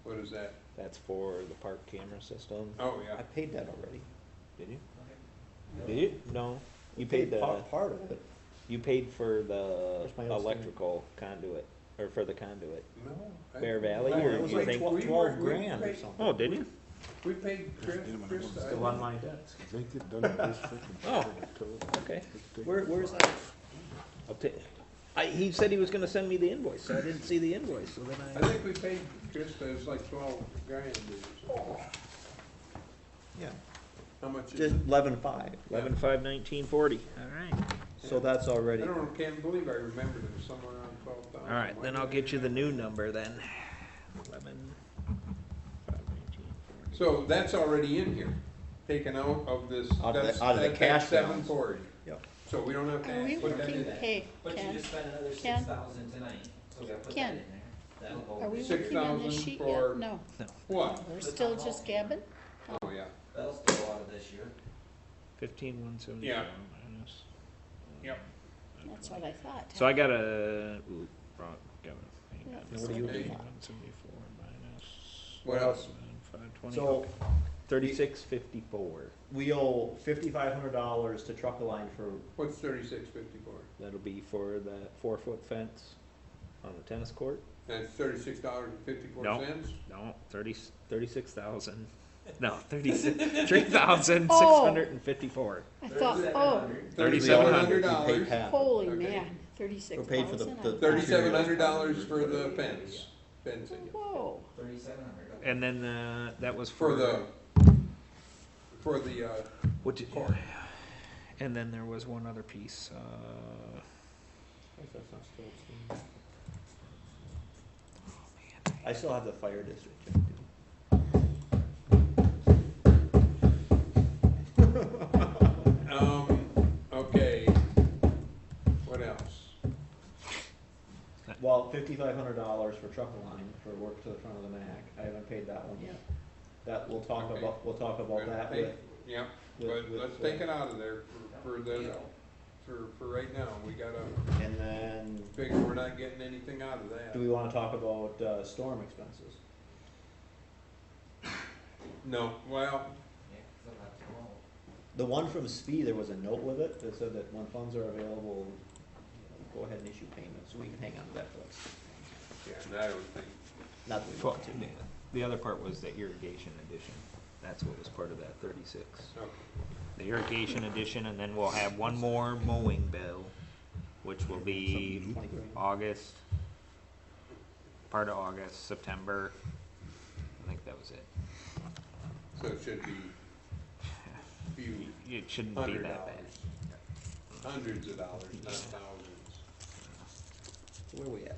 S1: what is that?
S8: That's for the park camera system.
S1: Oh,
S2: I
S1: yeah.
S2: paid that already.
S8: Did you? Did you? No. You paid the,
S2: Part of it.
S8: you paid for the
S2: Where's my outstanding?
S8: electrical conduit, or for the conduit.
S1: No. I-
S8: Bear Valley,
S1: No,
S8: or
S2: It was
S8: you
S2: like
S8: think?
S2: 12 grand or
S1: paid-
S2: something.
S8: Oh, did you?
S1: We paid Chris,
S2: Still on my desk.
S3: They get done with this freaking
S8: Oh.
S3: freaking
S8: Okay.
S2: Where's that?
S8: I'll take, he said he was gonna send me the invoice, so I didn't see the invoice, so then
S1: I think we paid Chris, it was like 12 grand or something.
S2: Yeah,
S1: How much is
S2: just
S1: it?
S2: 11.5.
S8: 11/5/1940, all right.
S2: So that's
S1: I
S2: already,
S1: can't believe I remembered it was somewhere around 12,000.
S8: All right, then I'll get you the new number then. 11/5/1940.
S1: So that's already in here, taken out of this.
S2: Out of the-
S1: that's-
S2: out of the
S1: that's
S2: cash balance.
S1: 740.
S2: Yep.
S1: So we don't have
S4: Are we
S1: to put that
S4: working,
S1: in.
S4: hey,
S10: But you
S4: Ken,
S10: just spent another
S4: Ken?
S10: 6,000 tonight, so we gotta put
S4: Ken.
S10: that in there. That'll go.
S4: are we
S1: $6,000
S4: working on this sheet
S1: for-
S4: yet? No,
S1: What?
S4: we're still just gabbing?
S1: Oh, yeah.
S10: That'll still go out of this year.
S8: 15,174
S1: Yeah.
S8: minus.
S1: Yep.
S4: That's what I thought.
S8: So I got a, ooh, wrong, got it. Hang on.
S4: Yeah,
S1: what do you do?
S8: 15,174 minus.
S1: What else?
S8: 520,
S2: so
S8: okay. 3654.
S2: we owe $5,500 to Truck-A-Line for,
S1: What's 3654?
S8: That'll be for the 4-foot fence on the tennis court.
S1: That's $36.54?
S8: No. No, 36,000. No, 3,654.
S4: I thought, oh,
S1: $3,700.
S2: we paid half.
S4: holy
S1: Okay.
S4: man, 36,000.
S2: We're paid for the-
S1: $3,700 for the fencing.
S4: Whoa,
S10: 3,700.
S8: And then that was
S1: For
S8: for
S1: the,
S8: what did,
S1: court.
S8: and then there was one other piece.
S2: I still have the fire district check
S1: okay. What else?
S2: Well, $5,500 for Truck-A-Line for work to the front of the Mac. I haven't paid that one yet. That, we'll talk
S1: Okay.
S2: about that
S1: Take-
S2: with,
S1: Yeah,
S2: with-
S1: but let's take it out of there for right now. We gotta
S2: and then,
S1: figure we're not getting anything out of that.
S2: do we wanna talk about, storm expenses?
S1: No, well,
S10: Yeah, 'cause they'll have to go.
S2: The one from SPE, there was a note with it that said that when funds are available, go ahead and issue payments, so we can hang on to that for like 6 months.
S1: Yeah, and I would think,
S2: Not that we
S8: Well,
S2: want to.
S8: the other part was the irrigation addition, that's what was part of that 36.
S1: okay,
S8: The irrigation addition, and then we'll have one more mowing bill, which will be
S2: 20 grand.
S8: August, part of August, September, I think that was it.
S1: so it should be few,
S8: It shouldn't be
S1: $100.
S8: that bad.
S1: hundreds of dollars, not thousands.
S2: So where we at?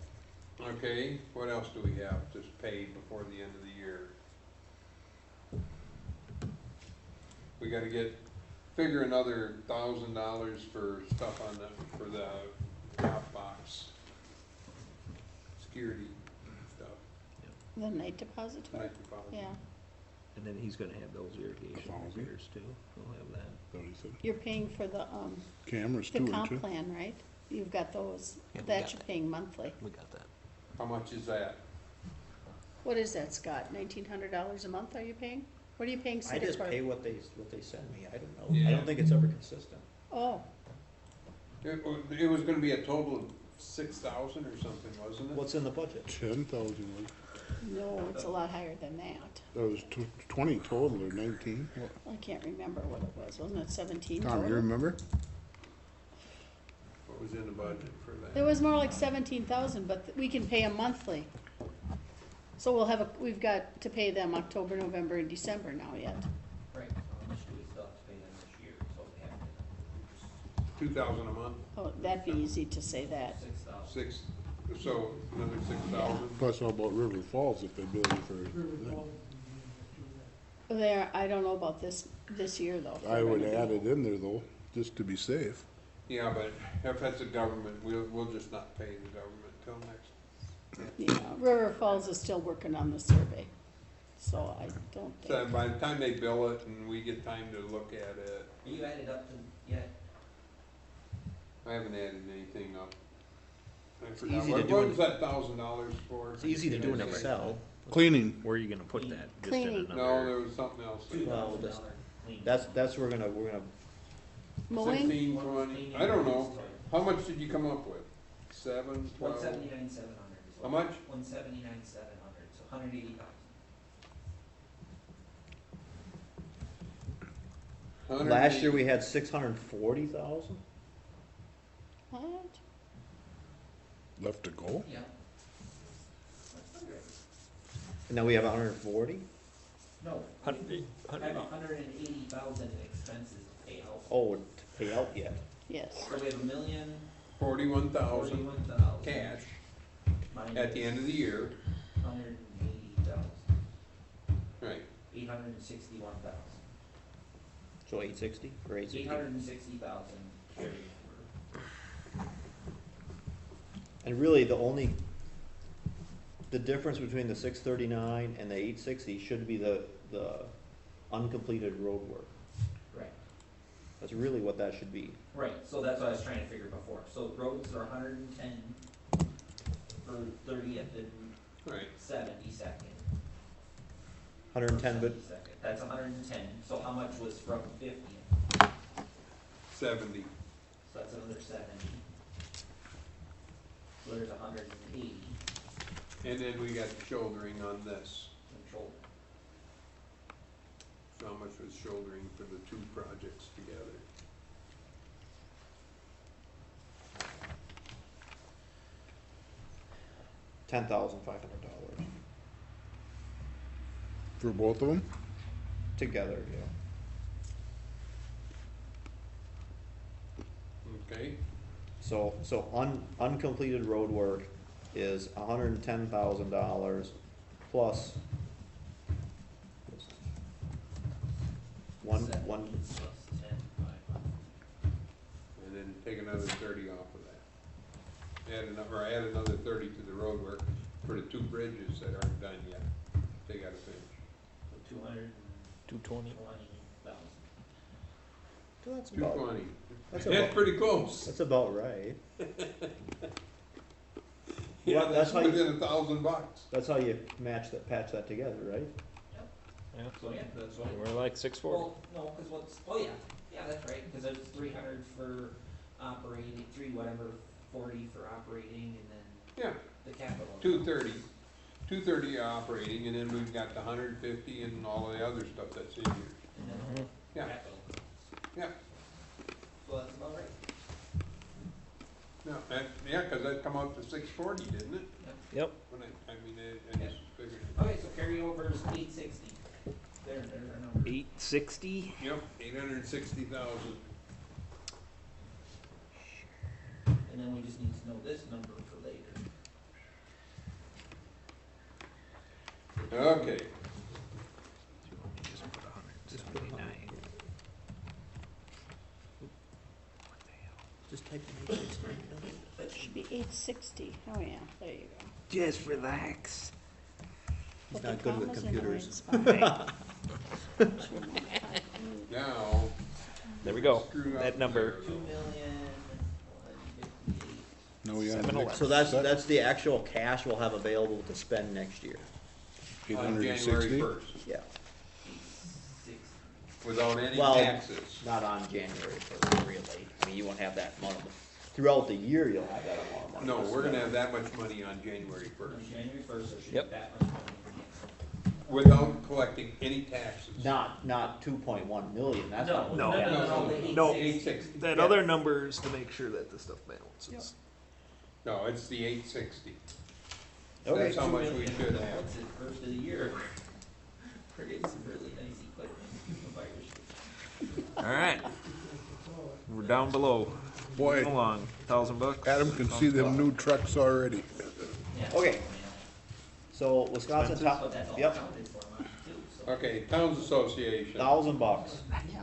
S1: Okay, what else do we have to pay before the end of the year? We gotta figure another $1,000 for stuff for the drop box. Security stuff,
S4: The night depository,
S1: night deposit.
S4: yeah.
S8: And then he's gonna have those irrigation
S3: $1,000?
S8: repairs too, he'll have that.
S3: What he said.
S4: You're paying for the
S3: Cameras too, aren't
S4: comp
S3: you?
S4: plan, right? You've got those,
S8: Yeah, we
S4: that
S8: got
S4: you're
S8: that.
S4: paying monthly.
S8: We got that.
S1: How much is that?
S4: What is that, Scott? $1,900 a month are you paying? What are you paying
S2: I
S4: city
S2: just
S4: for?
S2: pay what they send me, I don't know,
S1: Yeah.
S2: I don't think it's ever consistent.
S4: Oh,
S1: It was gonna be a total of 6,000 or something, wasn't it?
S2: What's in the budget?
S3: 10,000,
S4: no, it's a lot higher than that.
S3: that was 20 total or 19? What?
S4: I can't remember what it was. Wasn't it 17
S3: Tom, you
S4: total?
S3: remember?
S1: What was in the budget for
S4: It
S1: that?
S4: was more like 17,000, but we can pay them monthly. So we've got to pay them October, November, and December now yet.
S10: Right, so how much do we still have to pay them this year, so we have to,
S1: 2,000 a month,
S4: Oh, that'd be easy to say that.
S10: 6,000.
S1: so another 6,000?
S3: Plus how about River Falls if they bill you for
S7: River
S3: that?
S7: Falls,
S4: There, I don't know about this year though.
S3: I would add it in there though, just to be safe.
S1: Yeah, but if that's a government, we'll just not pay the government till next.
S4: Yeah, River Falls is still working on the survey, so I don't
S1: So
S4: think.
S1: by the time they bill it and we get time to look at it,
S10: Are you added up to yet?
S1: I haven't added anything up. I
S2: It's
S1: forgot.
S2: easy to
S1: What
S2: do
S1: what
S2: in-
S1: was that $1,000 for?
S2: It's easy to do in Excel,
S3: Cleaning,
S8: Where are you gonna put that? Just in
S4: Cleaning.
S1: No,
S8: another-
S1: there was something else.
S2: Well,
S10: $2,000
S2: just-
S10: clean.
S2: that's, we're gonna,
S4: Mowing,
S1: 16, 20, I don't know. How much did you come up with? 7, 12?
S10: 179,700.
S1: How much?
S10: 179,700, so 180,000.
S2: last year we had 640,000?
S4: what?
S3: left to go?
S10: Yeah. That's good.
S2: And now we have 140?
S10: No,
S8: Hundred-
S10: we have
S8: hundred-
S10: 180,000 in expenses to pay out.
S2: Oh, to pay out yet.
S4: Yes.
S10: So we have 1,041,000
S1: 41,000 cash at the end of the year.
S10: 180,000,
S1: Right.
S10: 861,000.
S2: So 860 or 860?
S10: 860,000 carried over.
S2: And really, the difference between the 639 and the 860 should be the uncompleted road work.
S10: Right.
S2: That's really what that should be.
S10: Right, so that's what I was trying to figure before. So roads are 110 for 30th and
S1: Right.
S10: 72nd.
S2: 110, but
S10: 72nd. That's 110, so how much was from 50th?
S1: 70.
S10: So that's another 70. So there's 180
S1: And then we got shouldering on this.
S10: in shoulder.
S1: So how much was shouldering for the two projects together?
S2: $10,500
S3: For both of them?
S2: together, yeah.
S1: Okay,
S2: So uncompleted road work is $110,000 plus one,
S10: 70
S2: one,
S10: plus 10,500.
S1: and then take another 30 off of that. Add another 30 to the road work for the two bridges that aren't done yet. They gotta finish.
S10: So 220,000.
S8: 220.
S2: so that's about,
S1: 220.
S2: That's
S1: That's
S2: about-
S1: pretty close.
S2: that's about right.
S1: Yeah,
S2: Well,
S1: that's
S2: that's how you-
S1: within $1,000.
S2: That's how you patch that together, right?
S8: Yeah,
S10: So yeah, that's what.
S8: we're like 640.
S10: Well, no, cause yeah, that's right, cause it's 300 for operating, whatever, 40 for operating and then
S1: Yeah,
S10: the capital.
S1: 230 operating, and then we've got the 150 and all the other stuff that's in here.
S10: And then
S1: Yeah.
S10: capital.
S1: Yeah,
S10: Well, that's about right.
S1: no, yeah, cause that come out to 640, didn't it?
S8: Yep.
S1: When I mean, I just figured.
S10: Okay, so carryover is 860. There's our number.
S8: 860.
S1: Yep, 860,000.
S10: And then we just need to know this number for later.
S1: Okay,
S8: Just put 179.
S2: Just type in 869 million.
S4: It should be 860. Oh, yeah, there you go.
S8: Just relax.
S2: He's
S4: Put
S2: not
S4: the
S2: good with
S4: commas in the right
S2: computers.
S4: spot.
S1: now.
S8: There we go.
S1: Screw up
S8: That number.
S1: there.
S10: 2,158,000.
S3: No, we got
S8: 711.
S2: So that's the actual cash we'll have available to spend next year.
S1: On January
S3: 860?
S1: 1st,
S2: Yeah,
S10: 860.
S1: without any
S2: Well,
S1: taxes.
S2: not on January first, really. I mean, you won't have that amount of, throughout the year, you'll have that amount of money.
S1: No, we're gonna have that much money on January
S10: On
S1: 1st,
S10: January 1st, there should
S8: Yep.
S10: be that much money.
S1: without collecting any taxes.
S2: Not 2.1 million, that's
S10: No,
S2: not.
S8: No.
S10: the
S8: No.
S10: 860.
S8: That
S1: Yeah.
S8: other number is to make sure that the stuff balances.
S1: No, it's the 860.
S2: Okay.
S1: That's how much we should have.
S10: What's it, first of the year? We're getting some really nice equipment.
S8: All right. We're down below.
S3: Boy,
S8: Moving along. $1,000.
S3: Adam can see them new trucks already.
S10: Yeah.
S2: Okay. So Wisconsin
S10: So
S2: top,
S10: that's all
S2: yep,
S10: counted for money too, so.
S1: Okay, Towns Association.
S2: $1,000.
S4: Yeah.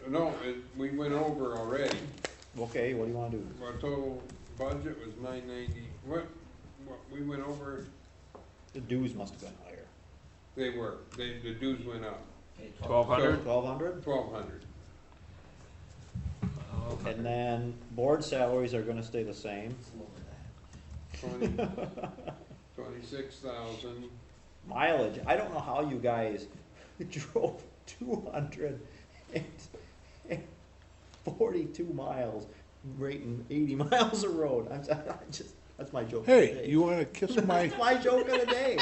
S1: No, we went over already.
S2: Okay, what do you wanna do?
S1: Our total budget was 990, what, we went over,
S2: The dues must have been higher.
S1: the dues went up,
S10: Okay,
S8: 1,200.
S2: 1,200?
S1: 1,200.
S2: And then board salaries are gonna stay the same.
S10: It's lower than that.
S1: 26,000.
S2: Mileage, I don't know how you guys drove 242 miles, rating 80 miles of road. That's my joke of the
S3: Hey,
S2: day.
S3: you wanna kiss my,
S2: That's my joke of the day.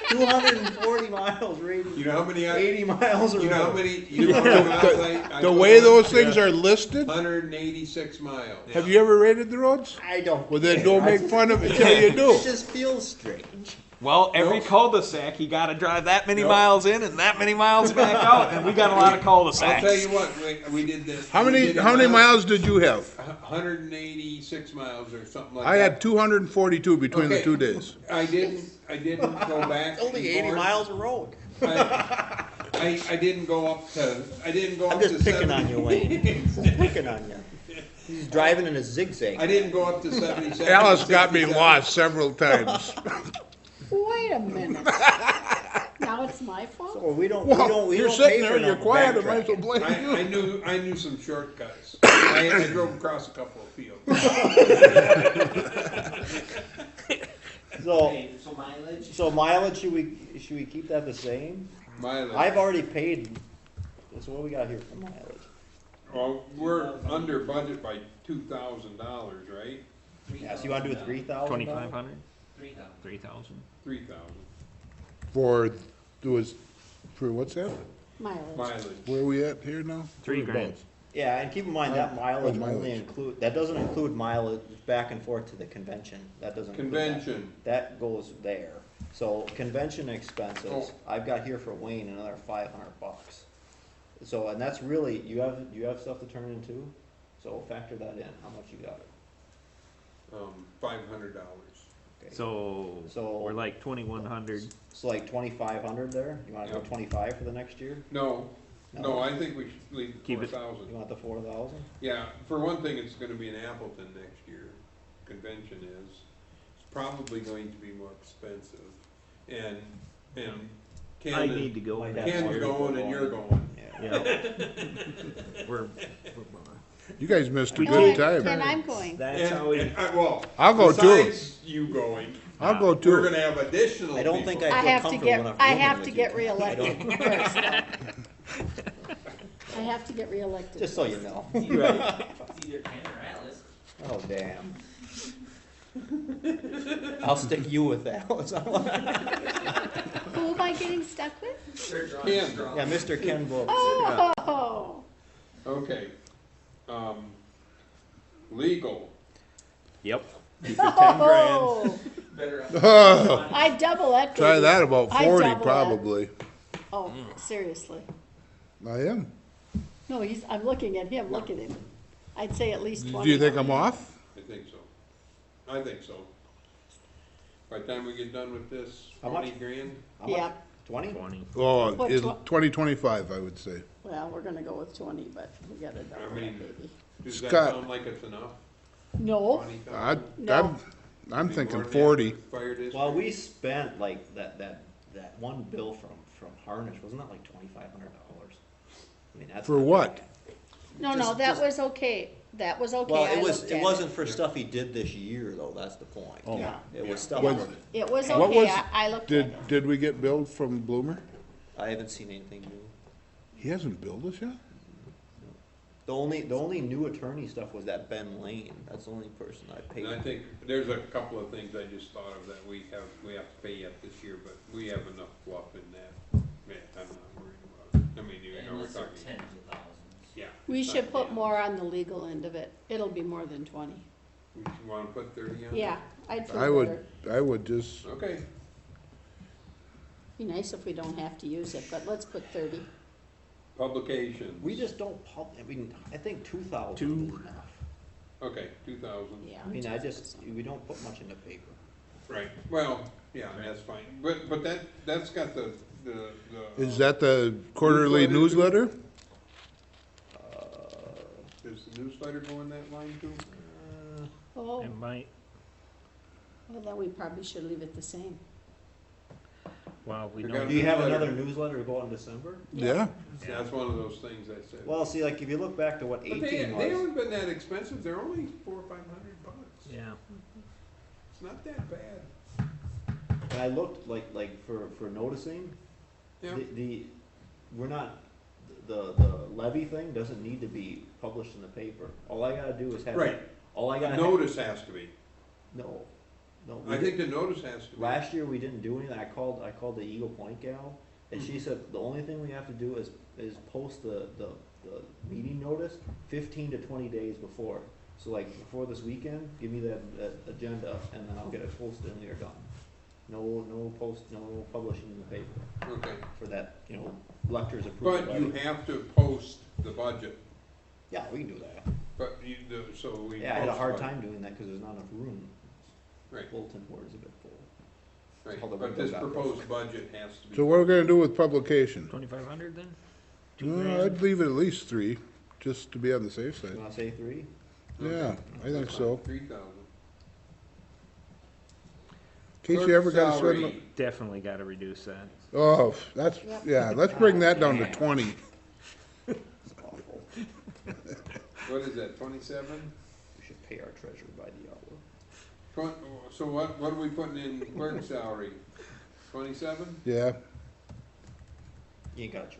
S2: 240 miles rating
S1: You know how many,
S2: 80 miles of
S1: you know how
S2: road.
S1: many, you know how many miles I
S3: the
S1: put
S3: way
S1: on?
S3: those things are listed?
S1: 186 miles.
S3: Have you ever rated the roads?
S2: I don't.
S3: Well, then
S2: care.
S3: don't make fun of it till you do.
S2: It just feels strange.
S8: Well, every
S1: Nope.
S8: cul-de-sac, you gotta drive that many
S1: Nope.
S8: miles in and that many miles back out, and we got a lot of cul-de-sacs.
S1: I'll tell you what, we did this.
S3: How
S1: we
S3: many,
S1: did it
S3: how many
S1: last-
S3: miles did you have?
S1: 186 miles or something like
S3: I
S1: that.
S3: had 242 between the
S1: Okay.
S3: 2 days.
S1: I didn't go back.
S2: Only
S1: and
S2: 80
S1: forth.
S2: miles of road.
S1: I didn't go up to, I didn't go
S2: I'm
S1: up to
S2: just picking on
S1: 70
S2: you, Wayne. Just picking on you. He's driving in a zigzag.
S1: I didn't go up to 77.
S3: Alice got me
S1: 67.
S3: lost several times.
S4: Wait a minute. Now it's my fault?
S2: So we don't,
S3: Well, you're sitting
S2: pay
S3: there
S2: for
S3: and you're
S2: no
S3: quiet, I might as well
S2: backtracking.
S3: blame you.
S1: I knew some shortcuts. I drove across a couple of fields.
S2: So,
S10: Okay, so mileage?
S2: so mileage, should we keep that the same?
S1: Mileage.
S2: I've already paid, so what do we got here for mileage?
S1: Well, we're under budget by $2,000, right?
S2: Yeah, so you wanna do 3,000?
S8: 2,500?
S10: 3,000.
S8: 3,000?
S1: 3,000
S3: For what's that?
S4: Mileage.
S1: mileage.
S3: Where are we at here now?
S8: $3,000.
S2: Yeah, and keep in mind that mileage
S3: mileage.
S2: only include, that doesn't include mileage back and forth to the convention. That doesn't include that.
S1: Convention.
S2: That goes there. So convention expenses,
S1: Oh.
S2: I've got here for Wayne another $500. So, and that's really, you have stuff to turn in too? So factor that in, how much you got.
S1: $500.
S2: Okay.
S8: So,
S2: So-
S8: we're like 2,100.
S2: So like 2,500 there? You wanna go
S1: Yep.
S2: 25 for the next year?
S1: No,
S2: No.
S1: I think we should leave
S8: Keep it.
S1: 4,000.
S2: You want the 4,000?
S1: Yeah, for one thing, it's gonna be in Appleton next year, convention is. It's probably going to be more expensive. And Ken,
S8: I need to go
S2: Might
S8: next
S2: have
S1: Ken's
S2: more
S8: year.
S2: people
S1: going and you're going.
S2: Yeah.
S8: Yeah. We're,
S3: You guys missed a
S4: No,
S3: good
S4: and
S3: time.
S4: I'm going.
S8: that's how we,
S1: Well,
S3: I'll go too.
S1: besides you going,
S3: I'll go
S1: we're
S3: too.
S1: gonna have additional
S2: I don't think
S1: people.
S2: I
S4: I
S2: feel
S4: have to
S2: comfortable
S4: get,
S2: enough
S4: I
S2: rooming
S4: have
S2: with
S4: to
S2: you.
S4: get
S2: I
S4: reelected
S2: don't-
S4: first. I have to get reelected.
S2: Just so you know.
S10: It's either Ken or Alice.
S2: Oh, damn. I'll stick you with that.
S4: Who am I getting stuck with?
S1: Ken,
S2: Yeah, Mr. Ken Books.
S4: Oh,
S1: okay. Legal,
S8: Yep.
S2: Keep it 10 grand.
S4: oh,
S3: Oh,
S4: I double that.
S3: try
S4: baby.
S3: that about
S4: I
S3: 40
S4: double that.
S3: probably.
S4: Oh, seriously?
S3: I am.
S4: No, I'm looking at him, look at him. I'd say at least 20.
S3: Do you think I'm off?
S1: I think so. I think so. By the time we get done with this,
S2: How much?
S1: 20 grand?
S2: How much?
S4: Yeah,
S2: 20?
S8: 20.
S3: Oh,
S4: What,
S3: it'll 2025, I would say.
S4: well, we're gonna go with 20, but we gotta double
S1: I mean,
S4: that, baby.
S1: Does that
S3: Scott.
S1: sound like it's enough?
S4: No,
S1: 20,000?
S4: No.
S3: I'm
S1: Be
S3: thinking
S1: more than
S3: 40.
S1: the Fire district?
S2: Well, we spent like that one bill from Harnish, wasn't that like $2,500? I mean, that's.
S3: For
S2: not
S3: what?
S2: bad.
S4: no,
S2: Just-
S4: that
S2: just-
S4: was okay. That was okay.
S2: Well,
S4: I
S2: it was,
S4: looked
S2: it
S4: at
S2: wasn't for stuff he did this year though, that's the point.
S3: Oh.
S4: Yeah.
S2: It was stuff,
S3: Was-
S4: It was
S3: What
S4: okay.
S3: was-
S4: I looked at it.
S3: Did we get billed from Bloomer?
S2: I haven't seen anything new.
S3: He hasn't billed us yet?
S2: The only new attorney stuff was that Ben Lane, that's the only person I paid.
S1: And I think there's a couple of things I just thought of that we have to pay yet this year, but we have enough fluff in that. Yeah, I'm not worried about it. I mean, you know, we're
S10: Unless they're
S1: talking,
S10: tens of thousands.
S1: yeah.
S4: We
S1: it's
S4: should
S1: not
S4: put
S1: bad.
S4: more on the legal end of it. It'll be more than 20.
S1: You wanna put 30 on?
S4: Yeah, I'd feel
S3: I
S4: better.
S3: would just,
S1: Okay,
S4: Be nice if we don't have to use it, but let's put 30.
S1: publications.
S2: We just don't I mean, I think 2,000
S8: Two.
S2: is enough.
S1: Okay, 2,000.
S4: Yeah.
S2: I mean, we don't put much in the paper.
S1: Right, well, yeah, that's fine, but that's got the.
S3: is that the quarterly
S1: Newsletter
S3: newsletter?
S1: Does the newsletter go in that line too?
S4: Oh,
S8: It might,
S4: well, then we probably should leave it the same.
S8: well, we
S1: We
S8: know.
S1: got
S2: Do you have
S1: Newsletter.
S2: another newsletter to go out in December?
S3: Yeah.
S1: That's one of those things I said.
S2: Well, see, like, if you look back to what
S1: But
S2: 18
S1: they
S2: was.
S1: haven't been that expensive, they're only $400 or $500.
S8: Yeah.
S1: It's not that bad.
S2: And I looked like for noticing,
S1: Yeah,
S2: we're not, the levy thing doesn't need to be published in the paper. All I gotta do is have.
S1: right,
S2: All I gotta.
S1: notice has to be.
S2: No, we
S1: I think the notice has to be.
S2: last year we didn't do anything. I called the Eagle Point gal, and she said the only thing we have to do is post the meeting notice 15 to 20 days before. So like before this weekend, give me that agenda, and then I'll get it posted and we are done. No publishing in the paper
S1: Okay,
S2: for that, electors approval.
S1: but you have to post the budget,
S2: Yeah, we can do that.
S1: but so we.
S2: Yeah, I had a
S1: post
S2: hard
S1: budget.
S2: time doing that because there's not enough room.
S1: Right.
S2: Bulletin board is a bit full.
S1: Right,
S2: All the
S1: but
S2: windows
S1: this
S2: got
S1: proposed budget has to be.
S3: So what are we gonna do with publication?
S8: 2,500 then? 2 grand?
S3: I'd leave it at least 3, just to be on the safe
S2: You
S3: side.
S2: wanna say 3?
S3: Yeah, I think so.
S1: 3,000.
S3: In case you ever gotta
S1: Clerk
S3: spend,
S1: salary.
S8: Definitely gotta reduce that.
S3: oh, that's, yeah, let's bring that down to 20.
S1: What is that, 27?
S2: We should pay our treasurer by the hour.
S1: So what are we putting in clerk salary? 27?
S3: Yeah,
S2: You ain't got a choice.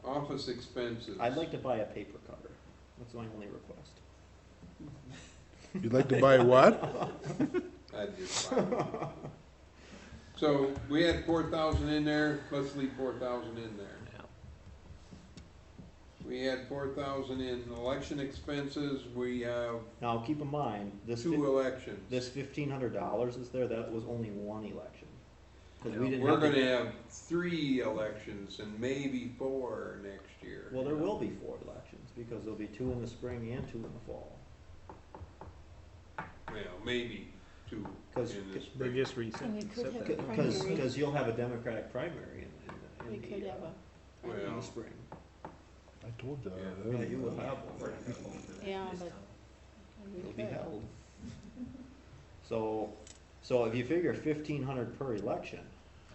S1: Office expenses.
S2: I'd like to buy a paper cutter. That's my only request.
S3: you'd like to buy what?
S1: I'd just buy it. So we had 4,000 in there, let's leave 4,000 in there.
S8: Yeah.
S1: We had 4,000 in election expenses, we have
S2: Now, keep in mind, this
S1: two elections.
S2: $1,500 is there, that was only one election. 'Cause we didn't
S1: We're
S2: have to-
S1: gonna have 3 elections and maybe 4 next year.
S2: Well, there will be 4 elections, because there'll be 2 in the spring and 2 in the fall.
S1: Well, maybe 2 in
S2: 'Cause
S1: the
S8: They
S1: spring.
S8: just
S4: And we
S8: recently
S4: could
S8: said
S4: have
S8: that.
S4: a
S2: Because,
S4: primary.
S2: you'll have a Democratic primary
S4: We could have
S2: in
S1: Well,
S2: the spring.
S3: I told you.
S2: Yeah, you will have one.
S4: Yeah, but
S2: It'll
S4: we
S2: be
S4: could.
S2: held. So if you figure 1,500 per election,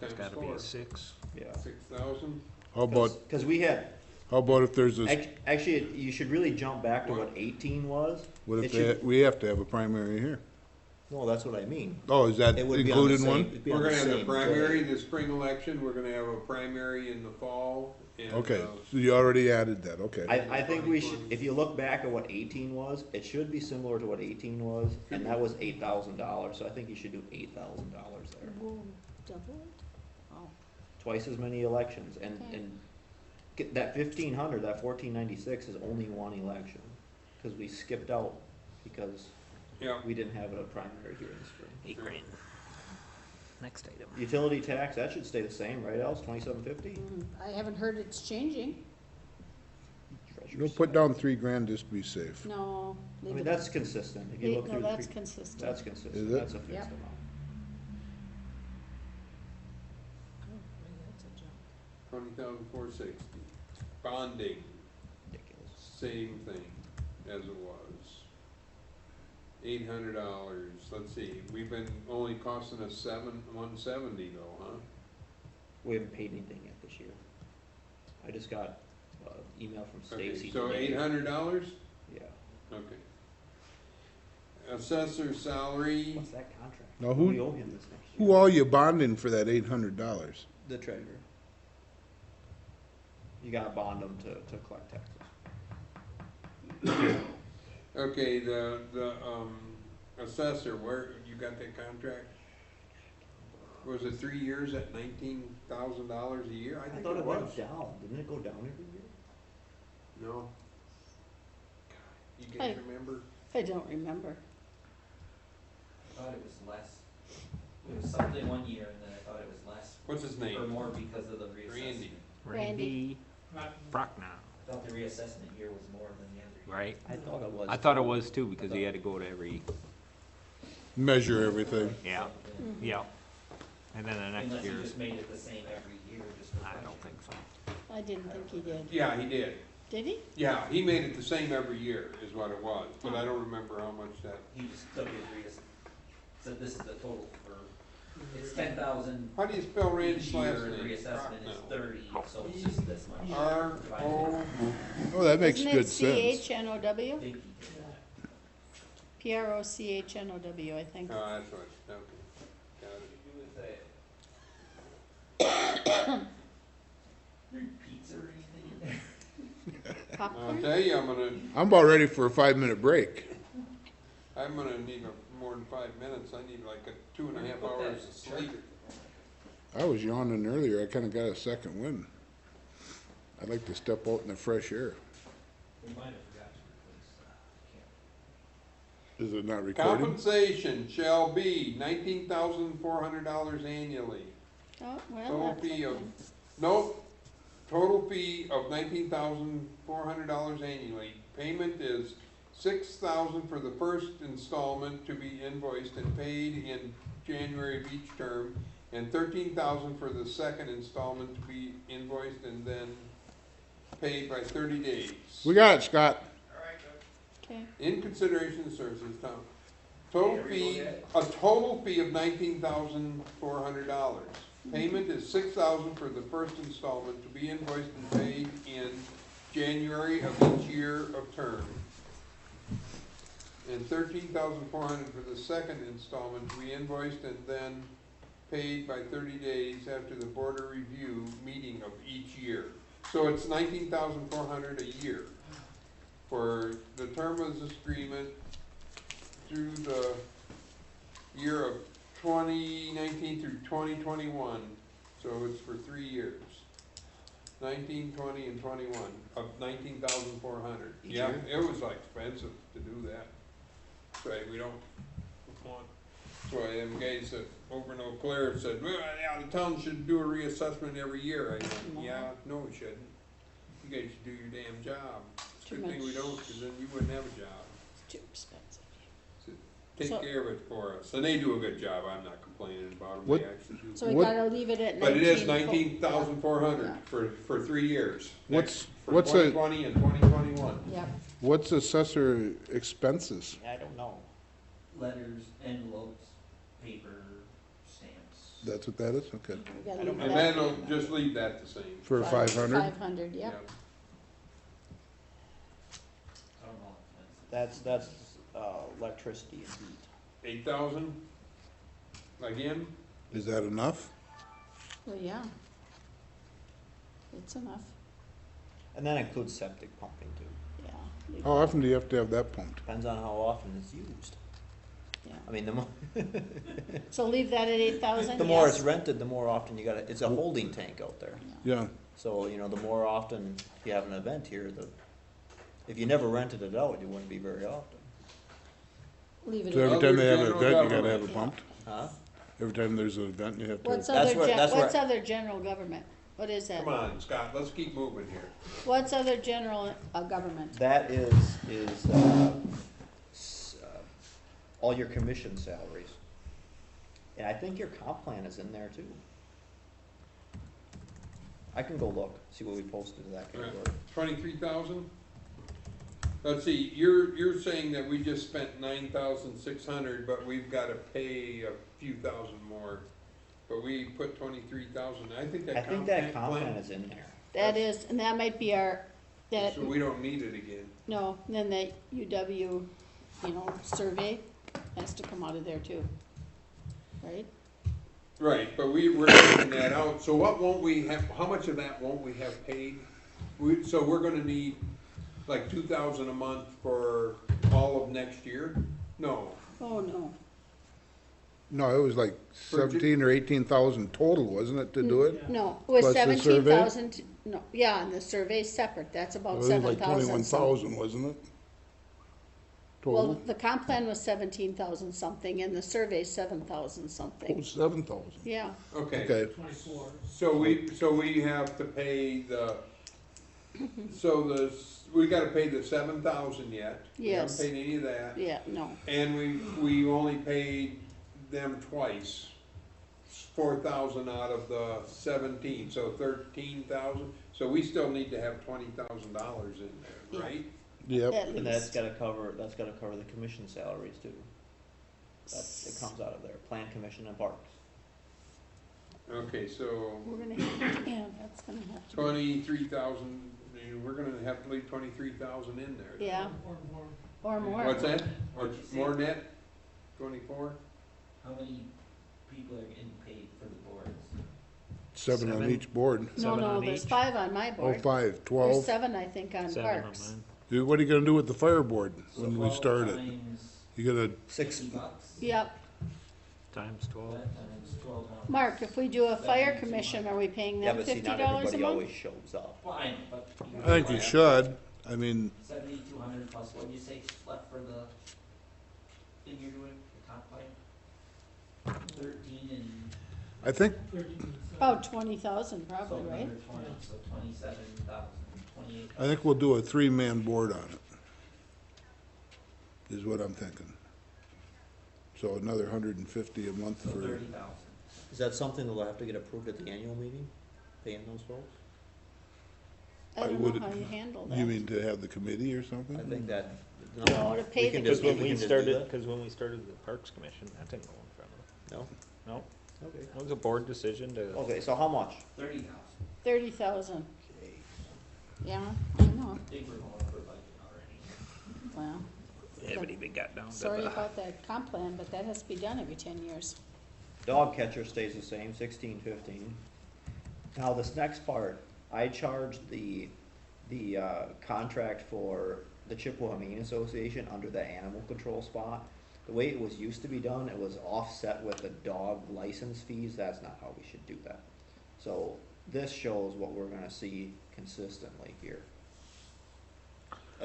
S8: It's
S1: times
S8: gotta be
S1: 4,
S8: a 6.
S2: yeah.
S1: 6,000.
S3: How about,
S2: Because we had,
S3: if there's a,
S2: actually, you should really jump back to what 18 was.
S3: what
S2: it
S3: if
S2: should-
S3: we have to have a primary here?
S2: No, that's what I mean.
S3: Oh, is that
S2: It would be on the
S3: included in
S2: same-
S3: one?
S2: it'd be on
S1: We're gonna have the
S2: same
S1: primary,
S2: day.
S1: the spring election, we're gonna have a primary in the fall, and,
S3: Okay, so you already added that, okay.
S2: I think we should, if you look back at what 18 was, it should be similar to what 18 was, and that was $8,000, so I think you should do $8,000 there.
S4: Whoa, double it? Oh,
S2: Twice as many elections, and,
S4: Okay.
S2: and get that 1,500, that 1,496 is only one election, cause we skipped out, because
S1: yeah,
S2: we didn't have a primary here in the spring.
S8: $8,000. Next item.
S2: Utility tax, that should stay the same, right, Alice, 2750?
S4: I haven't heard it's changing.
S3: We'll put down $3,000 just to be safe.
S4: No,
S2: I
S4: leave
S2: mean,
S4: it.
S2: that's consistent, if you look
S4: No,
S2: through the.
S4: that's
S2: pre-
S4: consistent.
S2: That's consistent,
S3: Is it?
S2: that's a fixed
S4: Yep.
S2: amount.
S1: $20,460. Bonding,
S2: Ridiculous.
S1: same thing as it was. $800, let's see, we've been only costing us $170 though, huh?
S2: We haven't paid anything yet this year. I just got an email from
S1: Okay,
S2: Stacy
S1: so
S2: today.
S1: $800?
S2: Yeah,
S1: Okay. Assessor salary,
S2: what's that contract?
S3: Now,
S2: We owe him this next
S3: Who
S2: year.
S3: all you bonding for that $800?
S2: The treasurer. You gotta bond them to collect taxes.
S1: okay, the assessor, where, you got that contract? Was it 3 years at $19,000 a year?
S2: I
S1: think
S2: thought it went
S1: was.
S2: down, didn't it go down every year?
S1: No. You guys remember?
S4: I don't remember.
S10: I thought it was less. It was something one year, and then I thought it was less.
S1: What's his name?
S10: Or more because of the reassessment.
S1: Randy.
S8: Randy Brocknow,
S10: I thought the reassessment year was more than the other year.
S8: right?
S2: I thought it was.
S8: I thought it was too, because he had to go to every,
S3: Measure everything.
S8: yeah, yeah. And then the next
S10: Unless you
S8: year,
S10: just made it the same every year, just for
S8: I
S10: budget.
S8: don't think so.
S4: I didn't think he did.
S1: Yeah, he did.
S4: Did he?
S1: Yeah, he made it the same every year is what it was, but I don't remember how much that.
S10: He just took his said this is the total for, it's 10,000
S1: How do you spell Randy's
S10: each
S1: last
S10: year, and
S1: name?
S10: the reassessment is
S1: No.
S10: 30, so it's just this much.
S1: R-O,
S3: Oh, that makes
S4: Isn't
S3: good
S4: it
S3: sense.
S4: C-H-N-O-W?
S10: I think he did.
S4: P-R-O-C-H-N-O-W, I think.
S1: oh, that's what, okay, got it.
S10: Pizza or anything in there?
S1: I'll
S4: Popcorn?
S1: tell you,
S3: I'm about ready for a 5-minute break.
S1: I'm gonna need more than 5 minutes, I need like 2.5 hours of sleep.
S3: I was yawning earlier, I kinda got a second wind. I'd like to step out in the fresh air.
S10: We might have forgot to replace
S3: Is it not recording?
S1: Compensation shall be $19,400 annually.
S4: Oh, well,
S1: Total
S4: that's
S1: fee of,
S4: okay.
S1: nope, total fee of $19,400 annually. Payment is $6,000 for the first installment to be invoiced and paid in January of each term, and $13,000 for the second installment to be invoiced and then paid by 30 days.
S3: We got it, Scott.
S4: Okay.
S1: In consideration of services, Tom. Total fee, a total fee of $19,400. Payment is $6,000 for the first installment to be invoiced and paid in January of each year of term. And $13,400 for the second installment to be invoiced and then paid by 30 days after the board of review meeting of each year. So it's $19,400 a year for the term of this agreement through the year of 2019 through 2021, so it's for 3 years. 19, 20, and 21 of 19,400. Yeah, it was like expensive to do that. That's right, we don't want, that's why them guys that over in Eau Claire said, well, yeah, the town should do a reassessment every year. I went, yeah, no, we shouldn't. You guys should do your damn job. It's a
S4: Too
S1: good thing we
S4: much.
S1: don't, because then you wouldn't have a job.
S4: It's too expensive.
S1: So take
S4: So-
S1: care of it for us, and they do a good job, I'm not complaining about them,
S3: What-
S1: they actually do.
S4: So we
S3: What-
S4: gotta leave it at 19.
S1: But it is 19,400
S4: Yeah.
S1: for 3 years.
S3: What's-
S1: For
S3: what's a-
S1: 2020 and 2021.
S4: Yep.
S3: What's assessor expenses?
S2: I don't know.
S10: letters, envelopes, paper, stamps.
S3: That's what that is? Okay.
S4: We gotta
S2: I don't
S4: leave
S1: And
S4: that
S1: then just leave that the same.
S3: For 500?
S4: 500, yep.
S1: Yeah.
S10: I don't know.
S2: That's electricity and heat.
S1: 8,000 again?
S3: Is that enough?
S4: Well, yeah. It's enough,
S2: And that includes septic pumping too.
S4: yeah.
S3: How often do you have to have that pumped?
S2: Depends on how often it's used.
S4: Yeah.
S2: I mean, the more,
S4: So leave that at 8,000,
S2: the more it's
S4: yes?
S2: rented, the more often you gotta, it's a holding tank out there.
S3: Yeah,
S2: So, you know, the more often you have an event here, if you never rented it out, it wouldn't be very often.
S4: Leave it
S3: so
S4: at,
S3: every time they have an
S1: General
S3: event, you gotta
S1: government.
S3: have it pumped?
S2: Huh?
S3: Every time there's an event, you have to
S4: what's
S3: have.
S2: That's
S4: other,
S2: where- that's where-
S4: what's other general government? What is that?
S1: Come on, Scott, let's keep moving here.
S4: What's other general, government?
S2: That is, all your commission salaries. And I think your comp plan is in there too. I can go look, see what we posted to that category.
S1: 23,000? Let's see, you're saying that we just spent 9,600, but we've gotta pay a few thousand more. But we put 23,000, I think
S2: I
S1: that
S2: think that comp plan is in there.
S4: That is, and that might be our, that,
S1: So we don't need it again.
S4: no, then the UW, survey has to come out of there too, right?
S1: Right, but we're taking that out, so what won't we have, how much of that won't we have paid? So we're gonna need like 2,000 a month for all of next year? No,
S4: Oh, no.
S3: No, it was like 17 or 18,000 total, wasn't it, to do it?
S4: No, it was
S3: Plus the survey?
S4: 17,000, no, yeah, and the survey's separate, that's
S3: It
S4: about
S3: was
S4: 7,000.
S3: like 21,000, wasn't it?
S4: Well,
S3: Total?
S4: the comp plan was 17,000 something, and the survey's 7,000
S3: Oh,
S4: something.
S3: 7,000.
S4: Yeah,
S1: okay.
S3: Okay,
S7: 24.
S1: So we have to pay we gotta pay the 7,000 yet. We haven't
S4: Yes.
S1: paid any of that.
S4: yeah, no,
S1: And we only paid them twice, 4,000 out of the 17, so 13,000. So we still need to have $20,000 in there, right?
S3: yep.
S4: at
S2: And that's
S4: least.
S2: gotta cover the commission salaries too. It comes out of there, plan commission and parks.
S1: Okay, so
S4: We're gonna have, yeah, that's gonna have to be,
S1: 23,000, we're gonna have to leave 23,000 in there.
S4: yeah,
S7: Or more.
S4: or more.
S1: What's that? What's more net? 24?
S10: How many people are getting paid for the boards?
S3: 7 on
S8: 7.
S3: each board.
S4: No,
S8: 7
S4: no,
S8: on
S4: there's
S8: each.
S4: 5 on my
S3: Oh,
S4: board.
S3: 5,
S4: There's
S3: 12.
S4: 7, I think, on
S8: 7 on
S4: parks.
S8: mine.
S3: What are you gonna do with the fire board
S10: So
S3: when we
S10: 12
S3: start it?
S10: times
S3: You gonna,
S10: $60.
S4: Yep,
S8: Times 12.
S10: That times 12 months.
S4: Mark, if we do a fire commission, are we paying
S2: Yeah,
S4: them
S2: but see, not
S4: $50 a
S2: everybody
S4: month?
S2: always shows up.
S10: Well, I know, but.
S3: I think you should. I mean,
S10: 7,200 plus, what'd you say left for the thing you're doing, the top line? 13 and.
S3: I think,
S7: 13.
S4: About 20,000
S10: So
S4: probably, right?
S10: another 20, so 27,000, 28,000.
S3: I think we'll do a 3-man board on it. Is what I'm thinking. So another 150 a month
S10: So
S3: for,
S10: 30,000.
S2: Is that something that'll have to get approved at the annual meeting, paying those folks?
S4: I don't
S3: would-
S4: know how you handle that.
S3: you mean to have the committee or something?
S2: I think that.
S4: No, to pay
S2: we can
S4: the
S2: just-
S8: Because when
S2: we
S8: we
S2: can just do
S8: started,
S2: that.
S8: because when we started the Parks Commission, that didn't go in front of them.
S2: No?
S8: No,
S2: Okay.
S8: it was a board decision to,
S2: Okay, so how much?
S10: 30,000.
S4: 30,000,
S2: Okay.
S4: yeah, I know,
S10: I think we're going over budget already.
S4: well,
S8: they haven't even got down to
S4: sorry
S8: the,
S4: about that comp plan, but that has to be done every 10 years.
S2: Dog catcher stays the same, 16.15. Now, this next part, I charged the contract for the Chippewa Humane Association under the animal control spot. The way it was used to be done, it was offset with the dog license fees, that's not how we should do that. So, this shows what we're gonna see consistently here.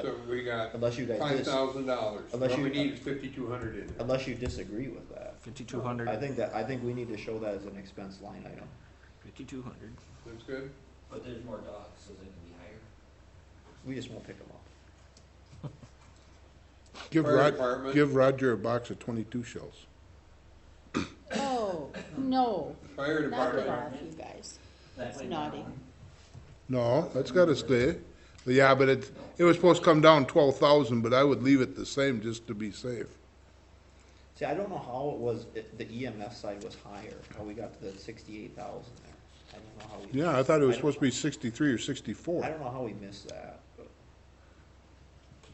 S1: So we got
S2: Unless you guys
S1: $5,000.
S2: Unless
S1: What
S2: you-
S1: we need is 5,200 in there.
S2: Unless you disagree with that.
S8: 5,200.
S2: I think we need to show that as an expense line item.
S8: 5,200.
S1: That's good?
S10: But there's more dogs, so they can be higher.
S2: We just won't pick them up.
S3: Give Roger a box of 22 shells.
S4: Oh, no,
S1: Fire
S4: knock it
S1: department.
S4: off, you guys.
S10: That's
S4: It's naughty.
S3: No, that's gotta stay. Yeah, but it was supposed to come down 12,000, but I would leave it the same just to be safe.
S2: See, I don't know how it was, the EMS side was higher, how we got to the 68,000 there. I don't know how we.
S3: Yeah, I thought it was
S2: I don't
S3: supposed to be
S2: know.
S3: 63 or
S2: I
S3: 64.
S2: don't know how we missed that, but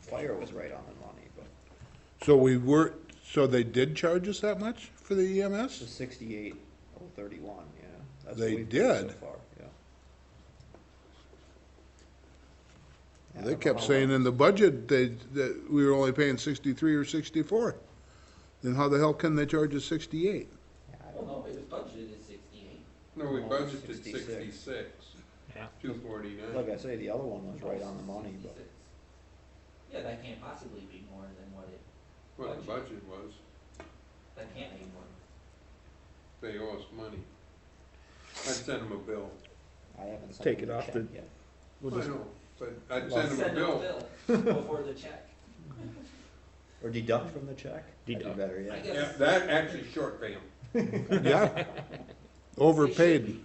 S2: fire was right on the money, but
S3: So we were, So they did charge us that much for the
S2: The
S3: EMS?
S2: 68,031, yeah. That's
S3: They
S2: what we've paid so
S3: did?
S2: far, yeah. Yeah, I
S3: They
S2: don't know
S3: kept
S2: how
S3: saying
S2: long-
S3: in the budget that we were only paying 63 or 64. Then how the hell can they charge us 68?
S2: Yeah, I
S10: Well,
S2: don't know.
S10: no, it was budgeted at 68.
S1: No, we
S2: No,
S1: budgeted
S2: 66.
S1: 66,
S8: Yeah.
S1: 249.
S2: Like I say, the other one was right on the money, but
S10: 66. Yeah, that can't possibly be more than what it,
S1: What the budget was,
S10: that can't be more.
S1: they owe us money. I'd send them a bill.
S2: I haven't sent
S8: Take
S2: them
S8: it
S2: the
S8: off
S2: check
S8: the-
S2: yet.
S8: We'll
S1: I
S8: just,
S1: know, but I'd
S2: Well,
S1: send them a
S10: Send them
S1: bill.
S10: a bill before the check.
S2: Or deduct from the check? That'd be
S8: Deduct.
S2: better,
S10: I
S2: yeah.
S10: guess.
S1: Yeah, that actually short pay 'em.
S3: Yeah, overpaid.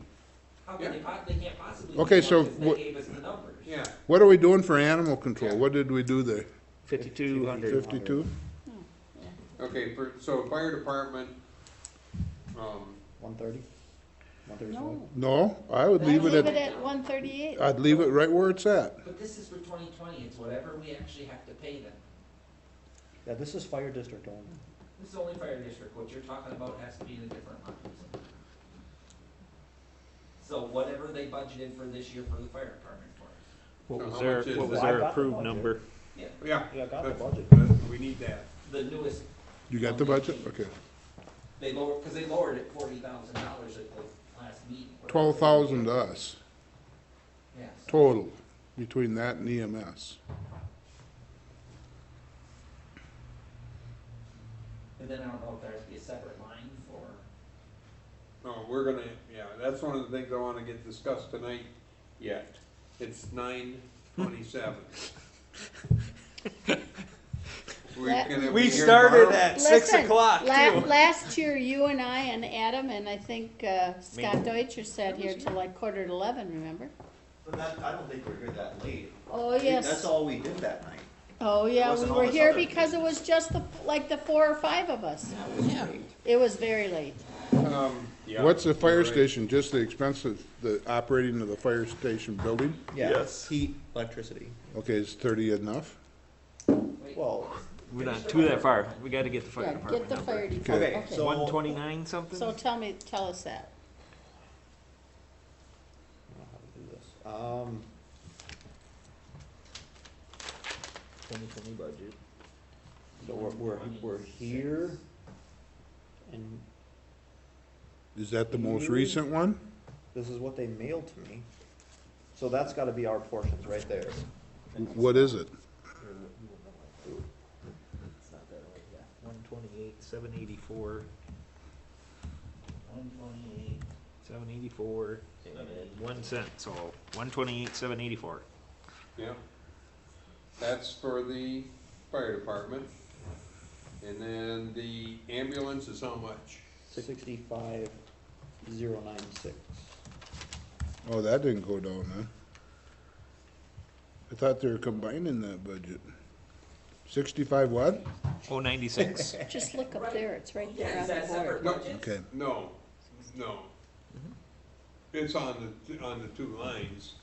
S10: How can they they can't possibly.
S3: Okay,
S10: be
S3: so
S10: more 'cause they
S3: what-
S10: gave us the numbers.
S1: Yeah,
S3: What are we doing for animal control? What did we do there?
S8: 5,200.
S3: 52?
S1: okay, so fire department,
S2: 130? 135?
S4: No.
S3: No, I would
S4: I'd
S3: leave it
S4: leave it
S3: at,
S4: at 138.
S3: I'd leave it right where it's at.
S10: But this is for 2020, it's whatever we actually have to pay them.
S2: Yeah, this is fire district only.
S10: This is only fire district, what you're talking about has to be in a different line. So whatever they budgeted for this year for the fire department for us.
S8: What
S1: So
S8: was
S1: how
S8: their,
S1: much is
S8: what was
S1: it?
S8: their
S2: I've got the
S8: approved
S2: budget.
S8: number?
S10: Yeah,
S1: yeah.
S2: Yeah, I got the
S1: that's-
S2: budget.
S1: We need that.
S10: the newest,
S3: You got the budget? Okay.
S10: they lowered, cause they lowered it $40,000 at the last meeting.
S3: 12,000 to us,
S10: Yeah. so-
S3: total, between that and EMS.
S10: And then I don't know if there has to be a separate line for,
S1: No, we're gonna, yeah, that's one of the things I wanna get discussed tonight yet. It's 9:27.
S8: We started at 6
S4: Listen,
S8: o'clock too.
S4: Last year, you and I and Adam and I think Scott Deutscher sat here till like 10:45, remember?
S2: But that, I don't think we're here that late.
S4: Oh, yes.
S2: That's all we did that night.
S4: Oh, yeah, we
S2: wasn't all
S4: were
S2: this
S4: here
S2: other-
S4: because it was just like the 4 or 5 of us.
S2: Yeah.
S4: It was very late.
S3: What's the fire
S1: you're right.
S3: station, just the expense of the operating of the fire station building?
S2: Yeah,
S8: Yes.
S2: heat, electricity.
S3: Okay, is 30 enough?
S10: wait,
S2: Well,
S8: We're not too that far. We gotta get the fire
S4: Yeah,
S8: department
S4: get the fire
S8: number.
S4: department,
S2: Okay,
S4: okay.
S2: so-
S8: 129 something?
S4: So tell us that.
S2: I don't know how to do this.
S8: 2020 budget.
S2: So we're here, and
S3: Is that the most recent one?
S2: this is what they mailed to me. So that's gotta be our portions right there.
S3: What is it?
S8: It's not that way, yeah. 128, 784,
S10: 128.
S8: 784, and 1 cent, so 128, 784.
S1: Yeah. That's for the fire department. And then the ambulance is how much?
S2: 65,096.
S3: Oh, that didn't go down, huh? I thought they were combining that budget. 65 what?
S8: 096.
S4: Just look up there, it's right
S10: Yeah,
S4: there
S10: is
S4: on
S10: that
S4: the
S10: separate
S4: board.
S10: budget?
S3: Okay.
S1: No, no. It's on the 2 lines.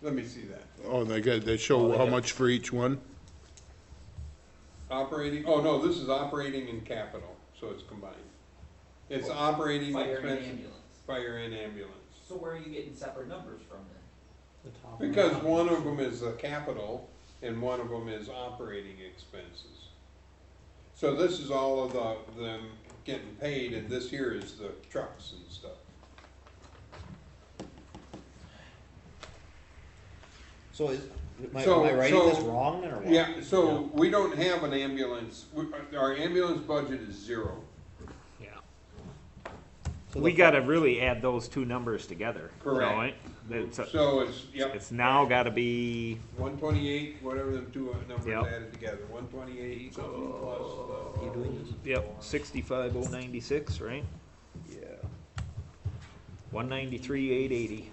S1: Let me see that.
S3: Oh, they show how much for each one?
S1: Operating, oh no, this is operating and capital, so it's combined. It's operating
S10: Fire and
S1: expenses,
S10: ambulance.
S1: fire and ambulance.
S10: So where are you getting separate numbers from then?
S2: The top
S1: Because one of them is the capital and one of them is operating expenses. So this is all of them getting paid, and this here is the trucks and stuff.
S2: So am I
S1: So-
S2: writing this
S1: so-
S2: wrong then, or what?
S1: Yeah, so we don't have an ambulance, our ambulance budget is 0.
S8: Yeah.
S2: So
S8: We
S2: the-
S8: gotta really add those 2 numbers together. you know,
S1: Correct.
S8: right? It's,
S1: So it's, yep,
S8: it's now gotta be,
S1: 128, whatever the 2 numbers
S8: Yep.
S1: added together, 128 something plus
S2: You doing this?
S8: yep, 65,096, right?
S2: Yeah.
S8: 193,880.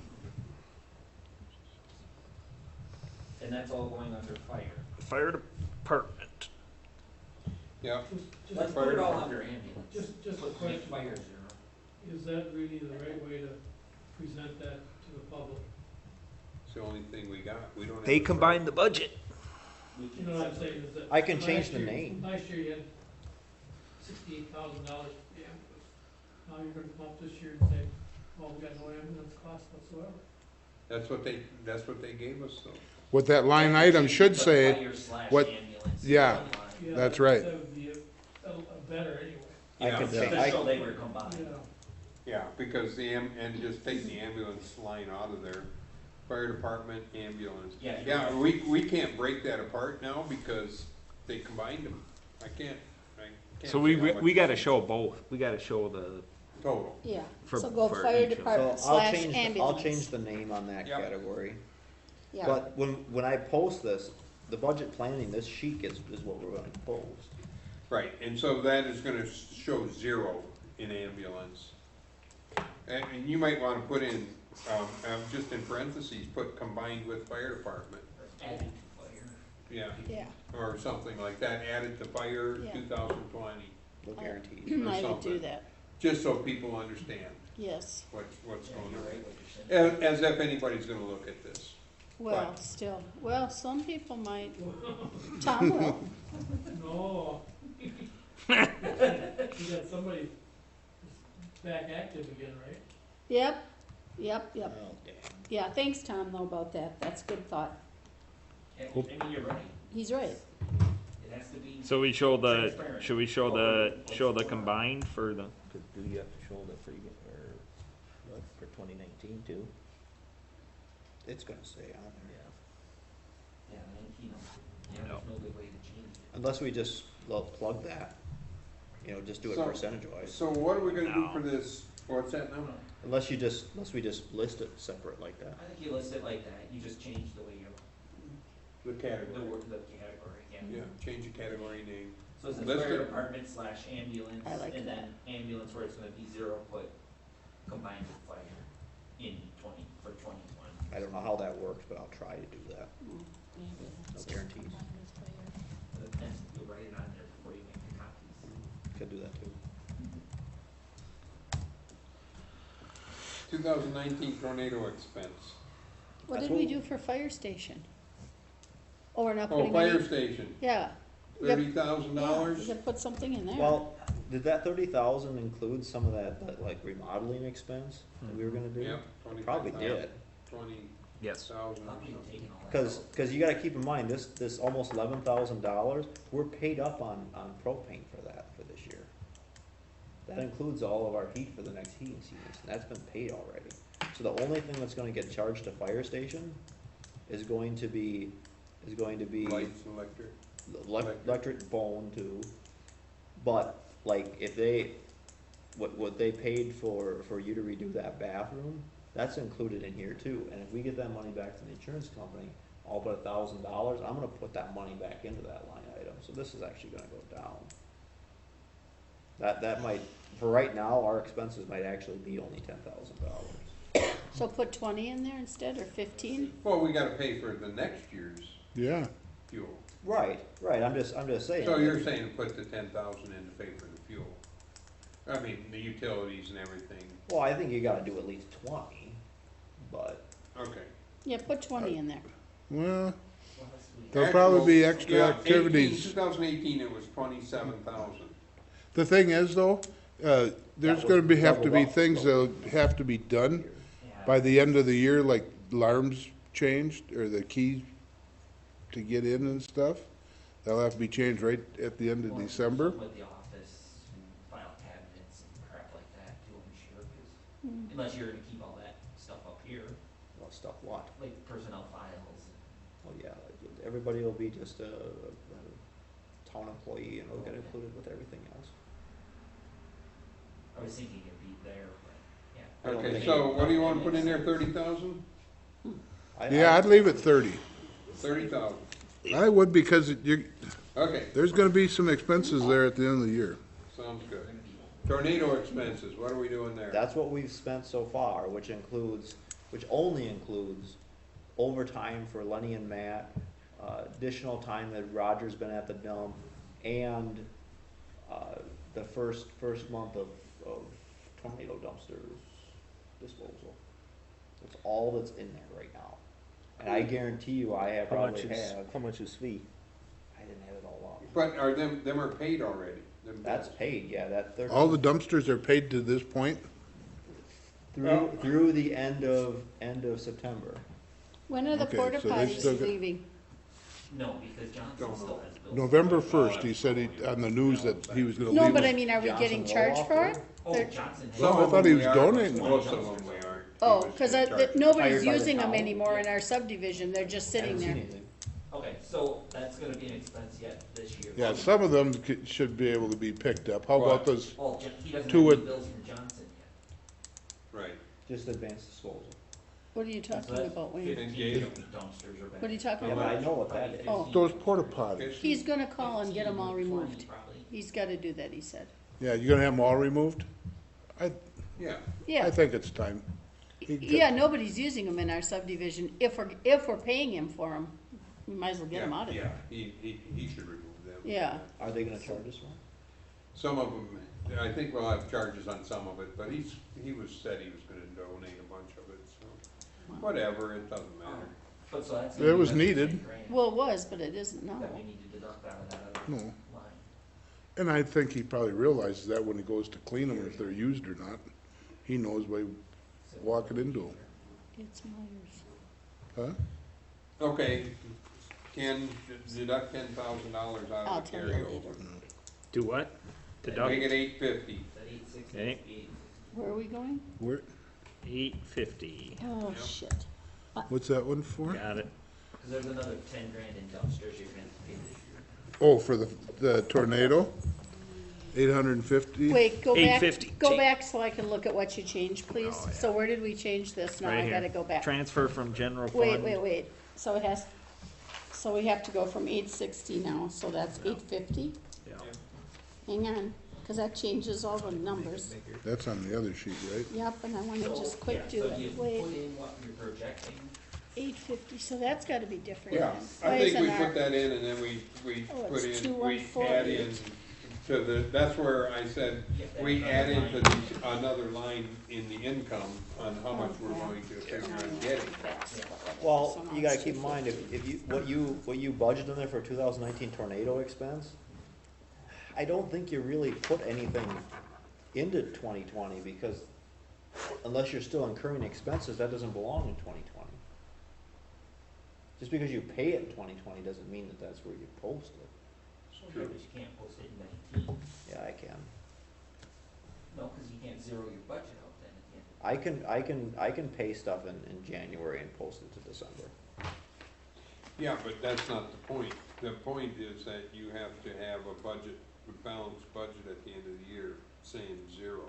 S10: And that's all going under fire.
S8: Fire department.
S1: yeah.
S10: Let's put it all under ambulance.
S7: Just a
S10: Put
S7: question.
S10: fire 0.
S7: Is that really the right way to present that to the public?
S1: It's the only thing we got, we don't have.
S8: They
S1: a-
S8: combined the budget.
S10: We
S7: You
S10: can
S7: know what I'm
S10: separate.
S7: saying, is that.
S2: I can change
S7: last
S2: the
S7: year-
S2: name.
S7: Last year you had $68,000 for the ambulance. Now you're gonna come up this year and say, well, we got no ambulance cost whatsoever.
S1: That's what they gave us though.
S3: What that line item should
S10: The
S3: say,
S10: fire/ambulance
S3: what-
S10: line.
S3: yeah.
S7: Yeah,
S3: That's right.
S7: That would be a better anyway.
S2: I
S1: Yeah.
S2: could
S10: Just
S2: change,
S10: so they were combined.
S7: Yeah.
S1: Yeah, because and just take the ambulance line out of there, fire department, ambulance.
S10: Yeah, you're
S1: Yeah,
S10: right.
S1: we can't break that apart now because they combined them. I can't
S8: So
S1: say how
S8: we
S1: much
S8: gotta show both, we gotta show the,
S1: total.
S4: Yeah,
S8: For-
S4: so go
S8: for
S4: fire
S8: each of them.
S2: so
S4: department
S2: I'll
S4: slash
S2: change,
S4: ambulance.
S2: I'll change the name on that
S1: Yep.
S2: category.
S4: Yeah,
S2: But when I post this, the budget planning, this sheet is what we're gonna post.
S1: Right, and so that is gonna show 0 in ambulance. And you might wanna put in, just in parentheses, put combined with fire department.
S10: Added to fire.
S1: Yeah,
S4: yeah,
S1: or something like that, added to fire
S4: Yeah.
S1: 2020,
S2: No guarantees.
S4: I would do
S1: something.
S4: that,
S1: just so people understand
S4: yes.
S1: what's
S10: Yeah,
S1: going
S10: you're
S1: on.
S10: right, what you're saying.
S1: As if anybody's gonna look at this.
S4: Well,
S1: But-
S4: still, well, some people might, Tom will,
S7: No. You got somebody back active again, right?
S4: yep, yep,
S2: Oh, damn.
S4: yeah, thanks, Tom, though, about that, that's a good thought,
S10: Yeah, I mean, you're right.
S4: he's right.
S10: It has to be.
S8: so we show the,
S10: Transparent.
S8: should we show the combined for the,
S2: Do you have to show the free, or, for 2019 too? It's gonna say on there.
S10: Yeah, there's no good way to change it.
S2: Unless we just plug that, just do it
S1: So-
S2: percentage wise.
S1: So what are we gonna do
S8: No.
S1: for this, what's that now?
S2: Unless we just list it separate like that.
S10: I think you list it like that, you just change the way you,
S1: The
S10: the
S1: category.
S10: word, the category, yeah.
S1: Yeah, change the category name.
S10: So it's the
S1: List
S10: fire
S1: it.
S10: department slash ambulance,
S4: I like
S10: and
S4: that.
S10: then ambulance where it's gonna be 0, put combined with fire in for 2020.
S2: I don't know how that works, but I'll try to do that. No guarantees.
S10: But then you'll write it on there before you make the copies.
S2: Could do that too.
S1: 2019 tornado expense.
S4: What
S2: That's
S4: did we
S2: what-
S4: do for fire station? Oh, we're not
S1: Oh,
S4: putting
S1: fire
S4: any,
S1: station,
S4: yeah. We got-
S1: $30,000?
S4: We could put something in there.
S2: Well, did that 30,000 include some of that like remodeling expense that we were gonna do?
S1: Yep,
S2: Probably
S1: 25,000.
S2: did.
S1: 20,000
S8: yes.
S1: or
S10: How can you
S1: something.
S10: take all that?
S2: Cause you gotta keep in mind, this almost $11,000, we're paid up on propane for that for this year. That includes all of our heat for the next heating seasons, and that's been paid already. So the only thing that's gonna get charged to fire station is going to be
S1: Lights, electric.
S2: electric phone too. But like if what they paid for you to redo that bathroom, that's included in here too. And if we get that money back from the insurance company, all but $1,000, I'm gonna put that money back into that line item. So this is actually gonna go down. That might, for right now, our expenses might actually be only $10,000.
S4: So put 20 in there instead, or 15?
S1: Well, we gotta pay for the next year's
S3: Yeah,
S1: fuel.
S2: Right, I'm just saying.
S1: So you're saying put the 10,000 in to pay for the fuel? I mean, the utilities and everything,
S2: Well, I think you gotta do at least 20, but
S1: okay.
S4: Yeah, put 20 in there.
S3: well,
S10: Well, that's sweet.
S3: there'll probably be
S1: Actual-
S3: extra
S1: yeah,
S3: activities.
S1: 2018, it was 27,000.
S3: The thing is though, there's
S2: That
S3: gonna
S2: was
S3: have to be
S2: doubled up,
S3: things
S2: though.
S3: that'll have to be done
S10: Yeah.
S3: by the end of the year, like alarms changed, or the keys to get in and stuff. That'll have to be changed right at the end of
S10: Well,
S3: December.
S10: With the office and file cabinets and crap like that too, I'm sure, 'cause
S4: Mm.
S10: unless you're gonna keep all that stuff up here,
S2: well, stuff what?
S10: like personnel files.
S2: Well, yeah, everybody will be just a town employee and it'll get included with everything else.
S10: I was thinking it'd be there, but, yeah.
S2: I don't
S1: Okay,
S2: think-
S1: so what do you wanna put in there, 30,000?
S3: Yeah, I'd leave it 30.
S1: 30,000,
S3: I would, because
S1: okay,
S3: there's gonna be some expenses there at the end of the year.
S1: sounds good. Tornado expenses, what are we doing there?
S2: That's what we've spent so far, which only includes overtime for Lenny and Matt, additional time that Roger's been at the dump, and, the first month of tornado dumpsters disposal. That's all that's in there right now. And I guarantee you, I
S8: How much
S2: probably have,
S8: how much is fee?
S2: I didn't have it all up.
S1: But are them are paid already? Them
S2: That's
S1: bills.
S2: paid, yeah, that 13.
S3: All the dumpsters are paid to this point?
S2: Through the end of September.
S4: When are the
S3: Okay,
S4: porta
S3: so they still
S4: potties
S3: get-
S4: leaving?
S10: No, because Johnson
S1: Don't
S10: still
S1: know.
S10: has bills.
S3: November 1st, he said on the news that he was gonna leave
S4: No, but I
S3: them.
S4: mean, are we
S2: Johnson
S4: getting charged
S2: Wall
S4: for
S2: off
S4: it?
S10: Oh,
S4: They're-
S10: Johnson has.
S3: No, I
S1: Some of
S3: thought he
S1: them
S3: was
S1: we are,
S3: donating.
S1: Most of them we aren't. He
S4: Oh,
S1: was
S4: cause
S1: in charge.
S4: nobody's
S2: Hired by the
S4: using them
S2: town?
S4: anymore in our subdivision, they're just
S2: I haven't
S4: sitting
S2: seen
S4: there.
S2: anything.
S10: Okay, so that's gonna be an expense yet this year.
S3: Yeah, some of them should be able to be picked up. How about
S1: What?
S3: those,
S10: Oh, he doesn't have
S3: Two
S10: any
S3: would-
S10: bills from Johnson yet.
S1: Right.
S2: Just advanced disposal.
S4: What are you
S10: So
S4: talking
S10: that's
S4: about, Wayne?
S10: 15 dumpsters are back.
S4: What are you talking
S2: Yeah,
S4: about?
S2: but I know what that is.
S4: Oh.
S3: those porta potties?
S4: He's gonna call and get them all
S10: 15 or 20
S4: removed.
S10: probably.
S4: He's gotta do that, he said.
S3: Yeah, you're gonna have them all removed? I
S1: Yeah.
S4: Yeah,
S3: think it's time. He got-
S4: yeah, nobody's using them in our subdivision. If we're paying him for them, we might as well get them out of
S1: Yeah,
S4: there.
S1: he should remove them.
S4: Yeah.
S2: Are they gonna charge us one?
S1: Some of them, I think we'll have charges on some of it, but he said he was gonna donate a bunch of it, so, whatever, it doesn't matter.
S10: But so that's.
S3: It was
S10: gonna be
S3: needed.
S10: 10 grand
S4: Well, it was, but it isn't now.
S10: That we need to deduct out of that other
S3: No.
S10: line.
S3: And I think he probably realizes that when he goes to clean them, if they're used or not. He knows by
S10: So-
S3: walking into them,
S4: It's Myers.
S3: huh?
S1: Okay, deduct $10,000 out
S4: I'll
S1: of the
S4: tell you
S1: carryover.
S4: later.
S8: Do what?
S1: Make
S8: Deduct
S1: it 850.
S10: That 860
S8: Okay.
S10: must be 850.
S4: Where are we going?
S3: Where,
S8: 850.
S4: Oh,
S1: Yep.
S4: shit.
S3: what's that one for?
S8: Got it.
S10: Cause there's another 10 grand in dumpsters you're gonna have to pay this year.
S3: Oh, for the tornado? 850?
S4: Wait, go back,
S8: 850.
S4: go back so I can look at what you changed, please.
S8: Oh, yeah.
S4: So where did we change this? Now
S8: Right
S4: I
S8: here.
S4: gotta go back.
S8: Transfer from general
S4: Wait,
S8: fund.
S4: wait. So it has, so we have to go from 860 now, so that's 850?
S8: Yeah.
S4: Hang on, cause that changes all the numbers.
S3: That's on the other sheet, right?
S4: Yep, and I wanna
S10: So,
S4: just quick
S10: yeah,
S4: do
S10: so
S4: it.
S10: you
S4: Wait,
S10: put in what you're projecting.
S4: 850, so that's gotta be different
S1: Yeah,
S4: then.
S1: I
S4: Why
S1: think
S4: isn't
S1: we
S4: our-
S1: put that in and then we
S4: Oh,
S1: put
S4: it's
S1: in, we
S4: 2140.
S1: add in to the, that's where I said,
S10: Yeah, that's
S1: we add
S10: another
S1: into
S10: line.
S1: another line in the income on how much we're going to figure on getting.
S2: Well, you gotta keep in mind, if you, what you budgeted in there for 2019 tornado expense, I don't think you really put anything into 2020, because unless you're still incurring expenses, that doesn't belong in 2020. Just because you pay it in 2020 doesn't mean that that's where you post it.
S10: Yeah, but you can't post it in 19.
S2: Yeah, I can.
S10: No, cause you can't zero your budget out then again.
S2: I can pay stuff in January and post it to December.
S1: Yeah, but that's not the point. The point is that you have to have a budget, a balanced budget at the end of the year, saying zero.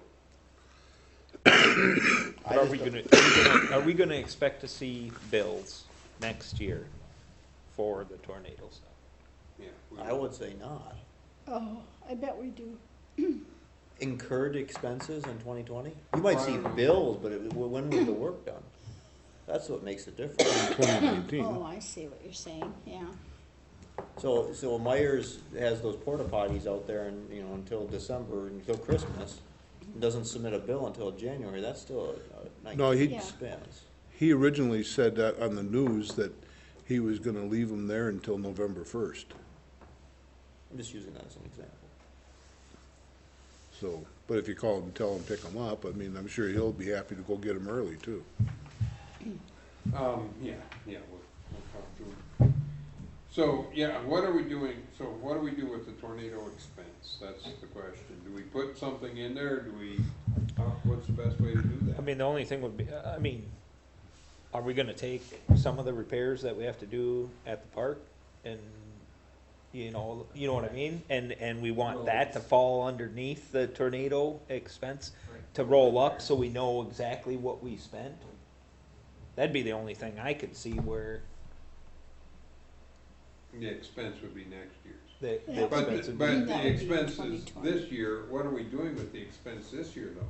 S8: But are we gonna expect to see bills next year for the tornado stuff?
S1: Yeah. we-
S2: I would say not.
S4: Oh, I bet we do.
S2: Incurred expenses in 2020? You might see bills, but when was the work done? That's what makes it different.
S3: 2019.
S4: Oh, I see what you're saying, yeah.
S2: So Myers has those porta potties out there and, until December, until Christmas, and doesn't submit a bill until January, that's still a
S3: No,
S2: nice
S3: he-
S4: Yeah.
S2: expense.
S3: He originally said that on the news that he was gonna leave them there until November 1st.
S2: I'm just using that as an example.
S3: So, but if you call him and tell him pick them up, I mean, I'm sure he'll be happy to go get them early too.
S1: Yeah, we'll talk to him. So, yeah, what are we doing, so what do we do with the tornado expense? That's the question. Do we put something in there, do we, what's the best way to do
S8: I
S1: that?
S8: mean, the only thing would be, are we gonna take some of the repairs that we have to do at the park and, you know what I mean? And we want that to fall underneath the tornado expense to roll up so we know exactly what we spent? That'd be the only thing I could see where
S1: The expense would be next year's.
S8: the
S4: Yeah.
S1: But,
S8: expense would
S1: but
S8: be.
S4: That
S1: the
S4: would be
S1: expenses
S4: 2020.
S1: this year, what are we doing with the expense this year though?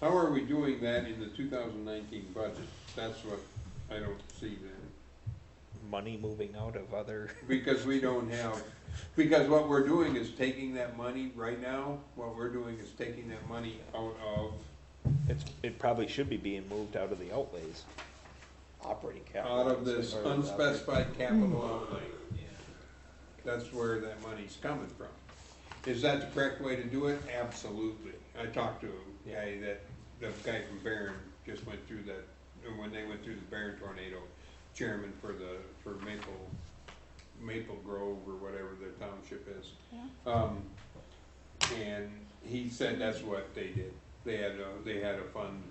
S1: How are we doing that in the 2019 budget? That's what I don't see then.
S8: Money moving out of other,
S1: Because we don't have, because what we're doing is taking that money right now, what we're doing is taking that money out of,
S8: it probably should be being moved out of the outlays.
S2: Operating capital.
S1: out of this
S2: or
S1: unspecified capital outlay. That's where that money's coming from. Is that the correct way to do it? Absolutely. I talked to a guy the guy from Barron just went through that, when they went through the Barron tornado, chairman for Maple Grove or whatever the township is.
S4: Yeah.
S1: And he said that's what they did. They had a fund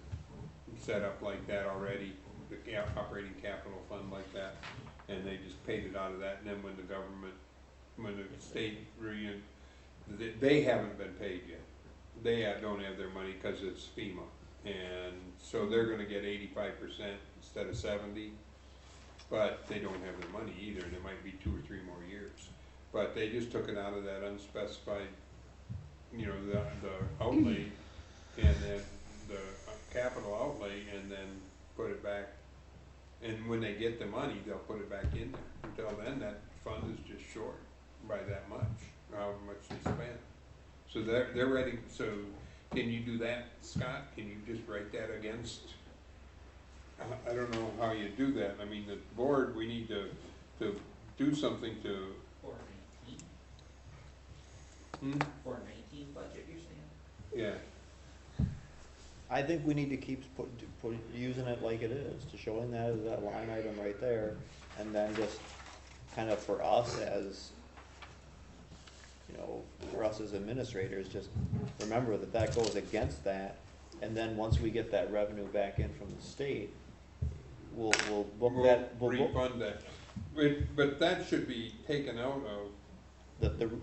S1: set up like that already, the operating capital fund like that, and they just paid it out of that. And then when the state they haven't been paid yet. They don't have their money because it's FEMA, and so they're going to get 85% instead of 70%. But they don't have their money either, and it might be 2 or 3 more years. But they just took it out of that unspecified, the outlay, and then the capital outlay, and then put it back. And when they get the money, they'll put it back in there. Until then, that fund is just short by that much, however much they spend. So they're ready. So can you do that, Scott? Can you just write that against? I don't know how you do that. I mean, the board, we need to do something to.
S10: For 19? For 19 budget, you're saying?
S1: Yeah.
S2: I think we need to keep using it like it is, to showing that line item right there, and then just kind of for us as, for us as administrators, just remember that goes against that, and then once we get that revenue back in from the state, we'll
S1: refund that. But that should be taken out of.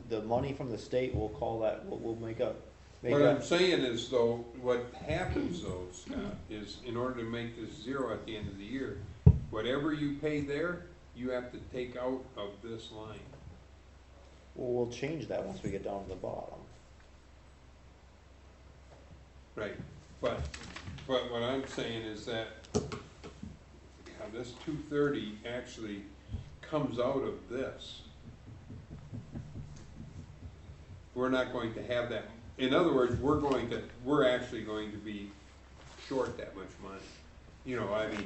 S2: The money from the state, we'll call that, we'll make up.
S1: What I'm saying is though, what happens though, Scott, is in order to make this zero at the end of the year, whatever you pay there, you have to take out of this line.
S2: Well, we'll change that once we get down to the bottom.
S1: Right, but what I'm saying is that this 230 actually comes out of this. We're not going to have that. In other words, we're actually going to be short that much money. I mean,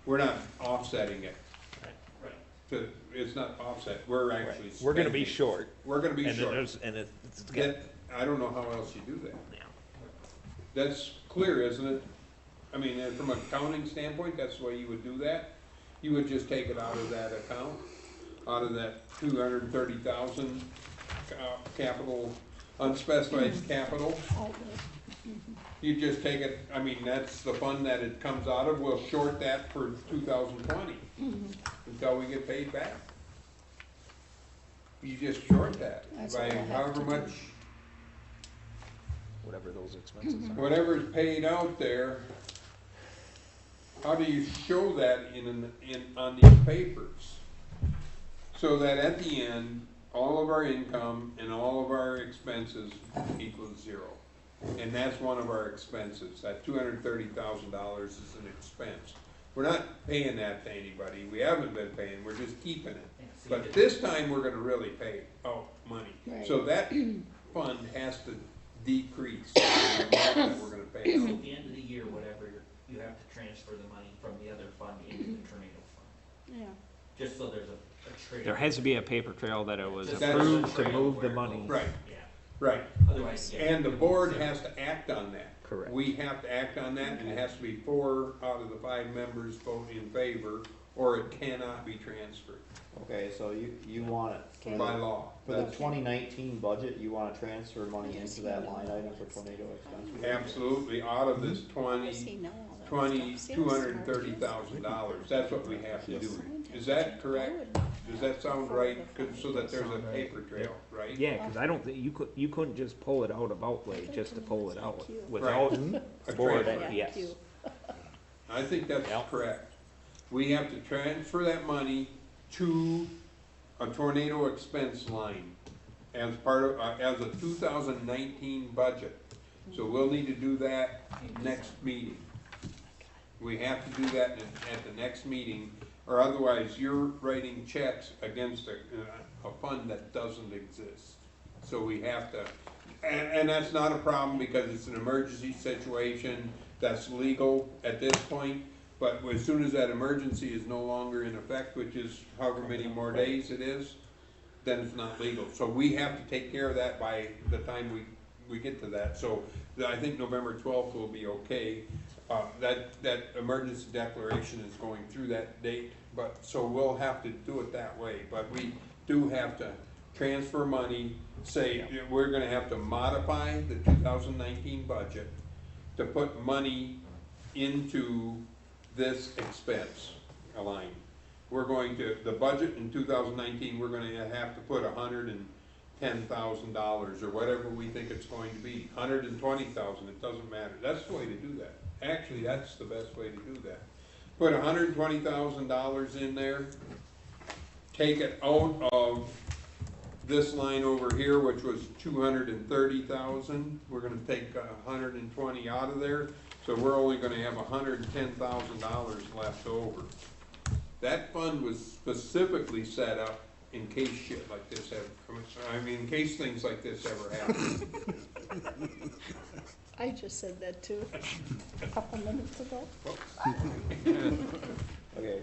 S1: we're not offsetting it.
S10: Right.
S1: It's not offset. We're actually.
S8: We're gonna be short.
S1: We're gonna be
S8: And
S1: short. I don't know how else you do that.
S8: Yeah.
S1: That's clear, isn't it? I mean, from an accounting standpoint, that's the way you would do that. You would just take it out of that account, out of that 230,000 capital, unspecified capital. You just take it. I mean, that's the fund that it comes out of. We'll short that for 2020 until we get paid back. You just short that by however much.
S8: Whatever those expenses are.
S1: Whatever's paid out there. How do you show that on these papers? So that at the end, all of our income and all of our expenses equals zero. And that's one of our expenses. That $230,000 is an expense. We're not paying that to anybody. We haven't been paying, we're just keeping it. But this time we're gonna really pay out money.
S4: Right.
S1: So that fund has to decrease the amount that we're gonna pay
S10: So
S1: out.
S10: at the end of the year, whatever, you have to transfer the money from the other fund into the tornado fund.
S4: Yeah.
S10: Just so there's a trail.
S8: There has to be a paper trail that it was
S10: Just
S8: approved
S10: so
S8: to
S10: there's a
S8: move
S10: trail
S8: the
S10: where it
S8: money.
S10: goes.
S1: Right.
S10: Yeah,
S1: Right.
S10: otherwise, yeah.
S1: And the board has to act on that.
S8: Correct.
S1: We have to act on that, and it has to be 4 out of the 5 members vote in favor, or it cannot be transferred
S2: Okay, so you want it for
S1: by
S2: the,
S1: law.
S2: for the
S1: That's-
S2: 2019 budget, you wanna transfer money into that line item for tornado expense?
S1: Absolutely, out of this
S4: Does he know all that stuff? See how
S1: $230,000. That's what we have to do. Is that correct? Does that sound right? So that there's a paper trail, right?
S8: Yeah, because I don't think, you couldn't just pull it out of outlay just to pull it out
S4: Right.
S8: without
S1: A
S8: board,
S1: transfer.
S8: yes.
S1: I think that's
S8: Yep.
S1: correct. We have to transfer that money to a tornado expense line as part of, as a 2019 budget. So we'll need to do that next meeting. We have to do that at the next meeting, or otherwise you're writing checks against a fund that doesn't exist. So we have to, and that's not a problem because it's an emergency situation that's legal at this point. But as soon as that emergency is no longer in effect, which is however many more days it is, then it's not legal. So we have to take care of that by the time we get to that. So I think November 12th will be okay. That emergency declaration is going through that date, but, so we'll have to do it that way. But we do have to transfer money, say, we're gonna have to modify the 2019 budget to put money into this expense line. We're going to, the budget in 2019, we're gonna have to put $110,000 or whatever we think it's going to be, 120,000, it doesn't matter. That's the way to do that. Actually, that's the best way to do that. Put $120,000 in there, take it out of this line over here, which was 230,000. We're gonna take 120 out of there, so we're only gonna have $110,000 left over. That fund was specifically set up in case shit like this ever, I mean, in case things like this ever happen.
S4: I just said that too, a couple minutes ago.
S2: Okay,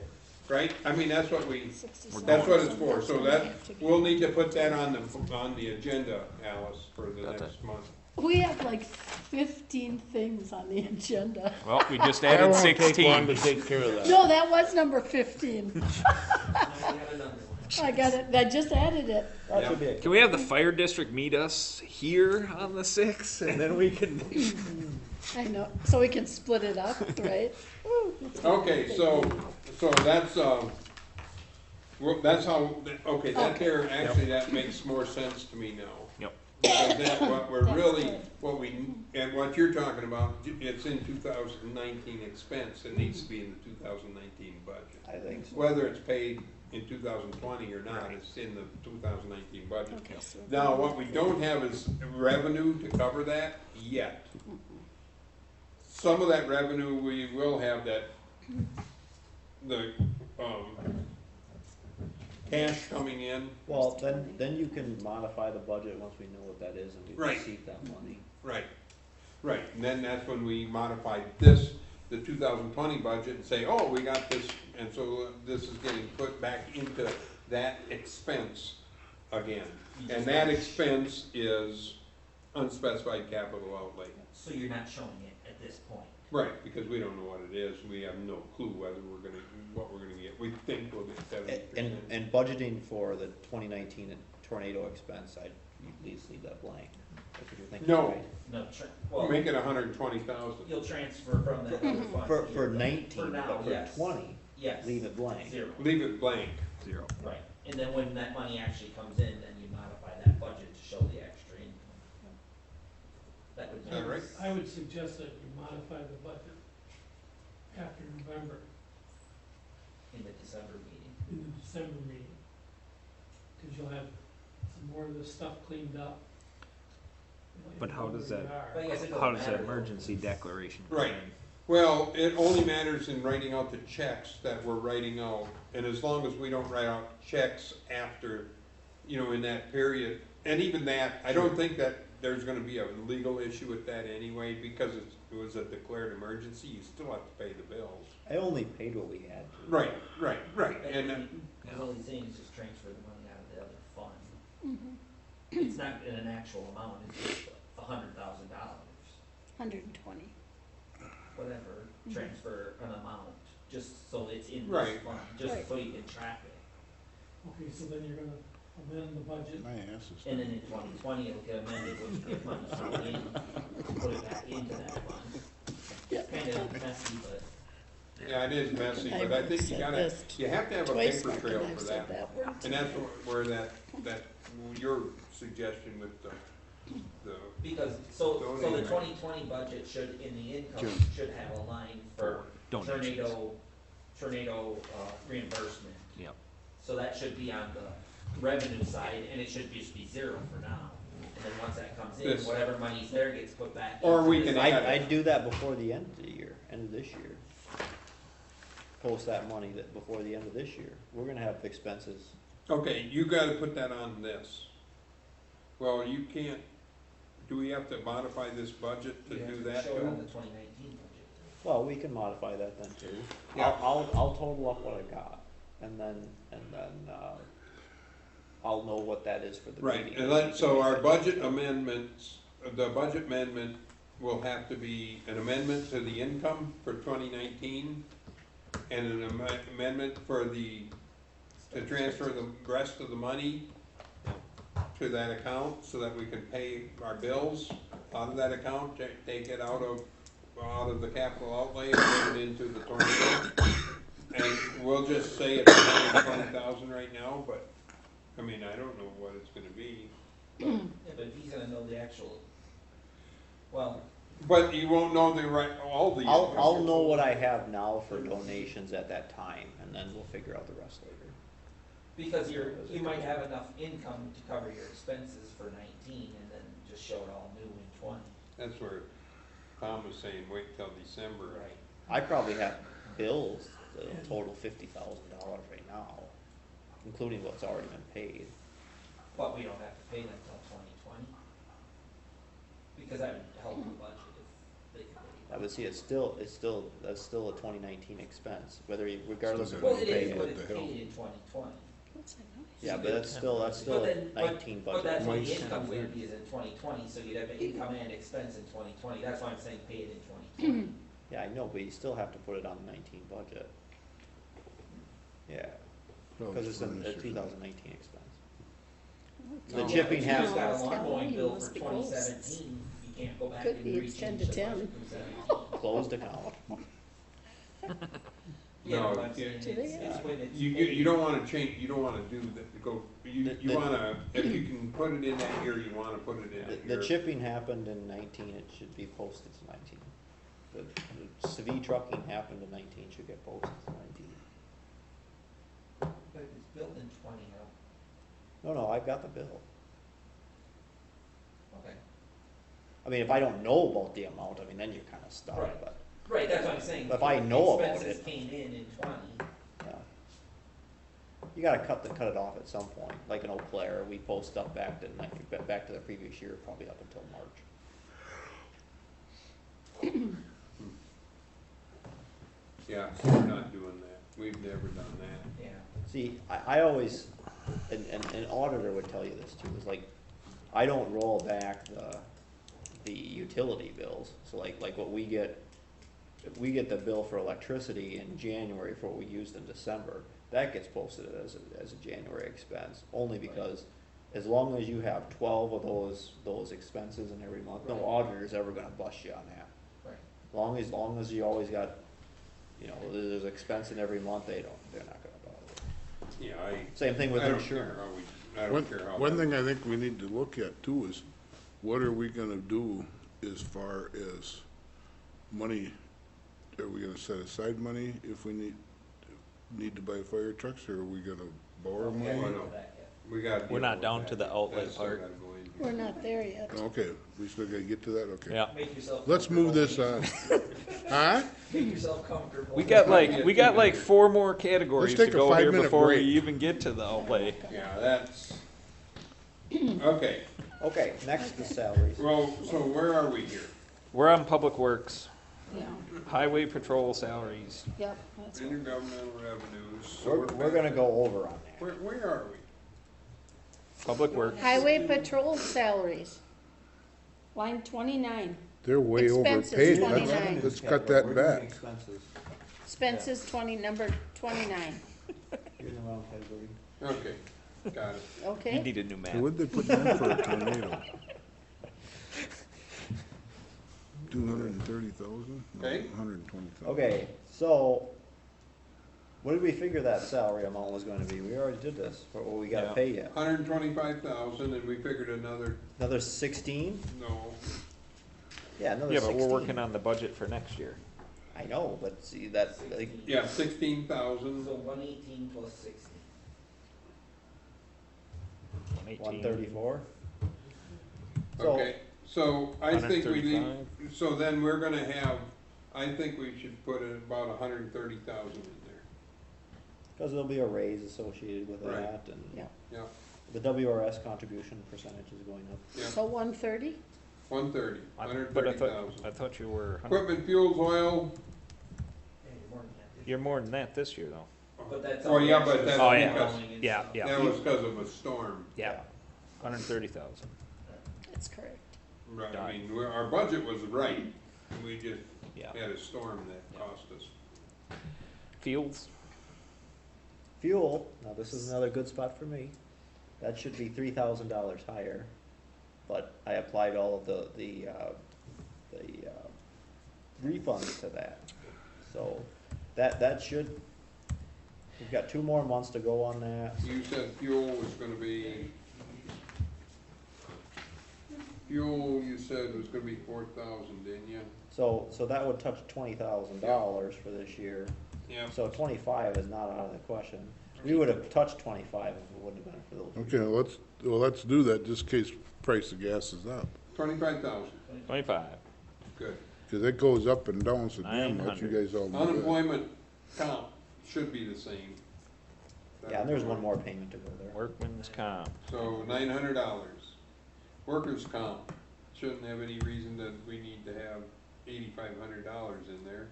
S1: Right? I mean, that's what we,
S4: 67.
S1: that's what it's for. So
S4: That's
S1: that,
S4: what I have to do.
S1: we'll need to put that on the agenda, Alice, for the
S8: Got
S1: next month.
S4: We have like 15 things on the agenda.
S8: Well, we just
S3: That
S8: added
S3: won't take long
S8: 16.
S3: to take care of that.
S4: No, that was number 15.
S10: Now we have another one.
S4: I got it, I just added it.
S2: that should be a.
S8: Can we have the fire district meet us here on the 6th, and then we can?
S4: I know, so we can split it up, right? Ooh, it's not
S1: Okay,
S4: big.
S1: so that's, that's how, okay, that
S4: Okay.
S1: there, actually, that makes more sense to me now.
S8: Yep.
S1: Because that, what we're
S4: That's
S1: really,
S4: good.
S1: what we, and what you're talking about, it's in 2019 expense, it needs to be in the 2019 budget.
S2: I think so.
S1: Whether it's paid in 2020 or not, it's in the 2019 budget.
S4: Okay, so
S1: Now, what we don't have is revenue to cover that yet. Some of that revenue, we will have that, the, cash coming in.
S2: Well, then you can modify the budget once we know what that is and we
S1: Right.
S2: receive that money.
S1: Right, right, and then that's when we modify this, the 2020 budget, and say, oh, we got this, and so this is getting put back into that expense again. And that expense is unspecified capital outlay.
S10: So you're not showing it at this point?
S1: Right, because we don't know what it is, we have no clue whether we're gonna, what we're gonna get, we think we'll get 70%.
S2: And budgeting for the 2019 tornado expense, I'd please leave that blank. That's what you're thinking,
S1: No.
S2: right?
S10: No, well,
S1: Make it 120,000.
S10: you'll transfer from that other fund.
S2: For
S10: here.
S2: 19,
S10: For now,
S2: but for
S10: yes.
S2: 20,
S10: Yes.
S2: leave it blank.
S10: Zero,
S1: Leave it blank.
S8: 0.
S10: right. And then when that money actually comes in, then you modify that budget to show the extra income. That would
S1: Is that
S10: make
S1: right?
S7: I would suggest that you modify the budget after November,
S10: in the December meeting.
S7: in the December meeting. Cause you'll have some more of this stuff cleaned up.
S8: But how does
S7: Where you
S8: that-
S7: are.
S10: But I guess it
S8: How
S10: doesn't
S8: does that
S10: matter, though.
S8: emergency declaration?
S1: Right. Well, it only matters in writing out the checks that we're writing out, and as long as we don't write out checks after, you know, in that period, and even that, I don't think that there's gonna be a legal issue with that anyway, because it was a declared emergency, you still have to pay the bills.
S2: I only paid what we had to.
S1: Right,
S10: But
S1: and,
S10: Because all he's saying is just transfer the money out of the other fund.
S4: Mhm.
S10: It's not in an actual amount, it's just $100,000,
S4: 120.
S10: whatever, transfer an amount, just so it's in
S1: Right.
S10: this fund, just
S4: Right.
S10: so you can track it.
S7: Okay, so then you're gonna amend the budget.
S3: My ass is.
S10: And then in 2020, it'll get amended, which if money's coming in, put it back into that fund.
S4: Yeah.
S10: Kind of messy, but
S1: yeah, it is messy, but I think you
S4: said
S1: gotta,
S4: this
S1: you have to have a
S4: twice,
S1: paper
S4: Mark,
S1: trail
S4: and I've
S1: for
S4: said
S1: that.
S4: word
S1: And
S4: too.
S1: that's where that, your suggestion with the
S10: because, so the
S1: Donating.
S10: 2020 budget should, in the income,
S3: Sure.
S10: should have a line for
S8: Donations.
S10: tornado reimbursement.
S8: Yep.
S10: So that should be on the revenue side, and it should just be zero for now. And then once that comes in,
S1: This-
S10: whatever money's there gets put back.
S1: Or
S10: into
S1: we
S10: this
S1: can
S10: fund.
S1: add it.
S2: I'd do that before the end of the year, end of this year. Post that money that before the end of this year. We're gonna have expenses.
S1: Okay, you gotta put that on this. Well, you can't, do we have to modify this budget to
S10: You have
S1: do
S10: to
S1: that
S10: show it on the
S1: too?
S10: 2019 budget.
S2: Well, we can modify that then too.
S1: Yeah.
S2: I'll total up what I got and then, I'll know what that is for the
S1: Right,
S2: meeting.
S1: and so our budget amendments, the budget amendment will have to be an amendment to the income for 2019 and an amendment for to transfer the rest of the money to that account so that we can pay our bills out of that account, take it out of the capital outlay and put it into the tornado. And we'll just say it's 120,000 right now, but, I mean, I don't know what it's gonna be.
S10: Yeah, but if he's gonna know the actual, well,
S1: But you won't know all the.
S2: I'll know what I have now for donations at that time, and then we'll figure out the rest later.
S10: because you might have enough income to cover your expenses for 19 and then just show it all new in 20.
S1: That's where Tom was saying, wait till December.
S10: Right.
S2: I probably have bills that'll total $50,000 right now, including what's already been paid.
S10: But we don't have to pay them until 2020. Because that would help the budget if they could pay.
S2: I would see that's still a 2019 expense, regardless of
S3: Still
S10: Well,
S2: what
S10: it
S2: you
S10: is,
S2: pay.
S10: but it's paid in 2020.
S4: What's that noise?
S2: Yeah, but that's still
S10: But
S2: a
S10: then,
S2: 19
S10: but
S2: budget.
S10: that's when the
S3: Nice.
S10: income would be is in 2020, so you'd have income and expense in 2020. That's why I'm saying pay it in 2020.
S2: Yeah, I know, but you still have to put it on the 19 budget. Yeah, because it's a 2019 expense. The
S4: Oh,
S2: chipping
S10: You
S2: has-
S10: just got a
S4: It's
S10: lawn mowing
S4: Halloween,
S10: bill
S4: must
S10: for
S4: be closed.
S10: 2017. You can't go back
S4: Could
S10: and
S4: be, it's 10
S10: rechange
S4: to
S10: the
S4: 10.
S10: budget from 17.
S2: Closed account.
S10: Yeah,
S1: No,
S10: but I'm saying
S4: Do they
S10: it's when it's
S1: You
S10: paid.
S1: don't wanna change, you don't wanna do that, you wanna, if you can put it in that year, you wanna put it in that year.
S2: The chipping happened in 19, it should be posted to 19. The CV trucking happened in 19, should get posted to 19.
S10: But it's built in 20,
S2: No, I've got the bill.
S10: okay.
S2: I mean, if I don't know about the amount, I mean, then you're kinda stuck,
S10: Right.
S2: but,
S10: Right, that's what I'm saying.
S2: If I know about
S10: Expenses
S2: it.
S10: came in 20.
S2: yeah. You gotta cut it off at some point, like an Eau Claire, we post up back to the previous year, probably up until March.
S1: Yeah, so we're not doing that, we've never done that.
S10: Yeah.
S2: See, I always, and an auditor would tell you this too, is like, I don't roll back the utility bills, so like what we get, if we get the bill for electricity in January for what we used in December, that gets posted as a January expense, only because as long as you have 12 of those expenses in every month, no
S10: Right.
S2: auditor's ever gonna bust you on that.
S10: Right.
S2: As long as you always got, there's expense in every month, they're not gonna bother.
S1: Yeah,
S2: Same thing with
S1: I don't
S2: insurance.
S1: care how I don't care how.
S3: One thing I think we need to look at too is, what are we gonna do as far as money? Are we gonna set aside money if we need to buy fire trucks, or are we gonna borrow
S10: We
S3: money?
S10: haven't
S1: I
S10: got
S1: know.
S10: that yet.
S8: We're not down to the outlay
S1: That's still
S8: part.
S1: gotta go in here.
S4: We're not there yet.
S3: Okay, we still gotta get to that, okay.
S8: Yeah.
S10: Make yourself.
S3: Let's move this
S10: comfortable.
S3: on. Huh?
S10: Make yourself comfortable.
S8: We got like 4 more categories to
S3: take a
S8: go here
S3: 5-minute
S8: before we
S3: break.
S8: even get to the outlay.
S1: Yeah, that's, okay,
S2: Okay, next is salaries.
S1: well, so where are we here?
S8: We're on Public Works,
S4: Yeah,
S8: Highway Patrol salaries.
S4: yep, that's what.
S1: Intergovernmental revenues. So
S2: We're gonna go over on that.
S1: Where are we?
S8: Public Works.
S4: Highway patrol salaries. Line 29,
S3: They're way
S4: Expenses,
S3: overpaid.
S4: 29.
S3: Let's cut that back.
S2: Expenses.
S4: expenses number 29,
S2: Here's the wrong category.
S1: Okay, got it.
S8: You
S4: okay?
S8: need a new
S3: So
S8: map.
S3: what'd they put down for a tornado? 230,000?
S1: Okay.
S3: 120,000.
S2: Okay, so, what did we figure that salary amount was gonna be? We already did this, for what we gotta
S8: Yeah.
S2: pay yet.
S1: 125,000, and we figured another,
S2: Another 16?
S1: no,
S2: Yeah, another
S8: Yeah,
S2: 16.
S8: but we're working on the budget for next year.
S2: I know, but see, that's, like,
S1: yeah, 16,000.
S10: So 118 plus 60.
S2: 134? So,
S1: Okay, so I think we need,
S8: 135.
S1: so then we're gonna have, I think we should put about 130,000 in there.
S2: cause there'll be a raise associated with
S1: Right.
S2: that, and
S4: Yeah.
S1: Yeah,
S2: the WRS contribution percentage is going up.
S1: yeah,
S4: So 130?
S1: 130,
S8: But I
S1: 130,000.
S8: thought you were,
S1: Equipment, fuels, oil,
S10: Yeah, you're more than that.
S8: you're more than that this year though.
S10: But that's.
S1: Oh, yeah,
S10: all
S1: but
S10: extra
S1: that's
S8: Oh,
S10: stuff
S8: yeah.
S1: because,
S10: going and
S8: Yeah,
S10: stuff.
S8: yeah.
S1: that was because of a storm.
S8: Yeah, 130,000.
S4: That's correct.
S1: Right, I
S8: Done.
S1: mean, our budget was right, we just
S8: Yeah.
S1: had a storm that
S8: Yeah.
S1: cost us.
S8: Fields,
S2: Fuel, now this is another good spot for me. That should be $3,000 higher, but I applied all of the refunds to that. So that should, we've got 2 more months to go on that.
S1: You said fuel was gonna be, you said was gonna be 4,000, didn't you?
S2: So that would touch $20,000 for this year.
S1: Yeah.
S2: So 25 is not out of the question. We would have touched 25 if it wouldn't have been for those.
S3: Okay, let's do that, just in case price of gas is up.
S1: 25,000,
S8: 25.
S1: good.
S3: Cause it goes up and down, so damn, what you
S8: 900.
S3: guys all do that.
S1: Unemployment count should be the same.
S2: Yeah, and there's one more payment to go there.
S8: Workman's comp.
S1: So $900. Workers' comp, shouldn't have any reason that we need to have $8,500 in there.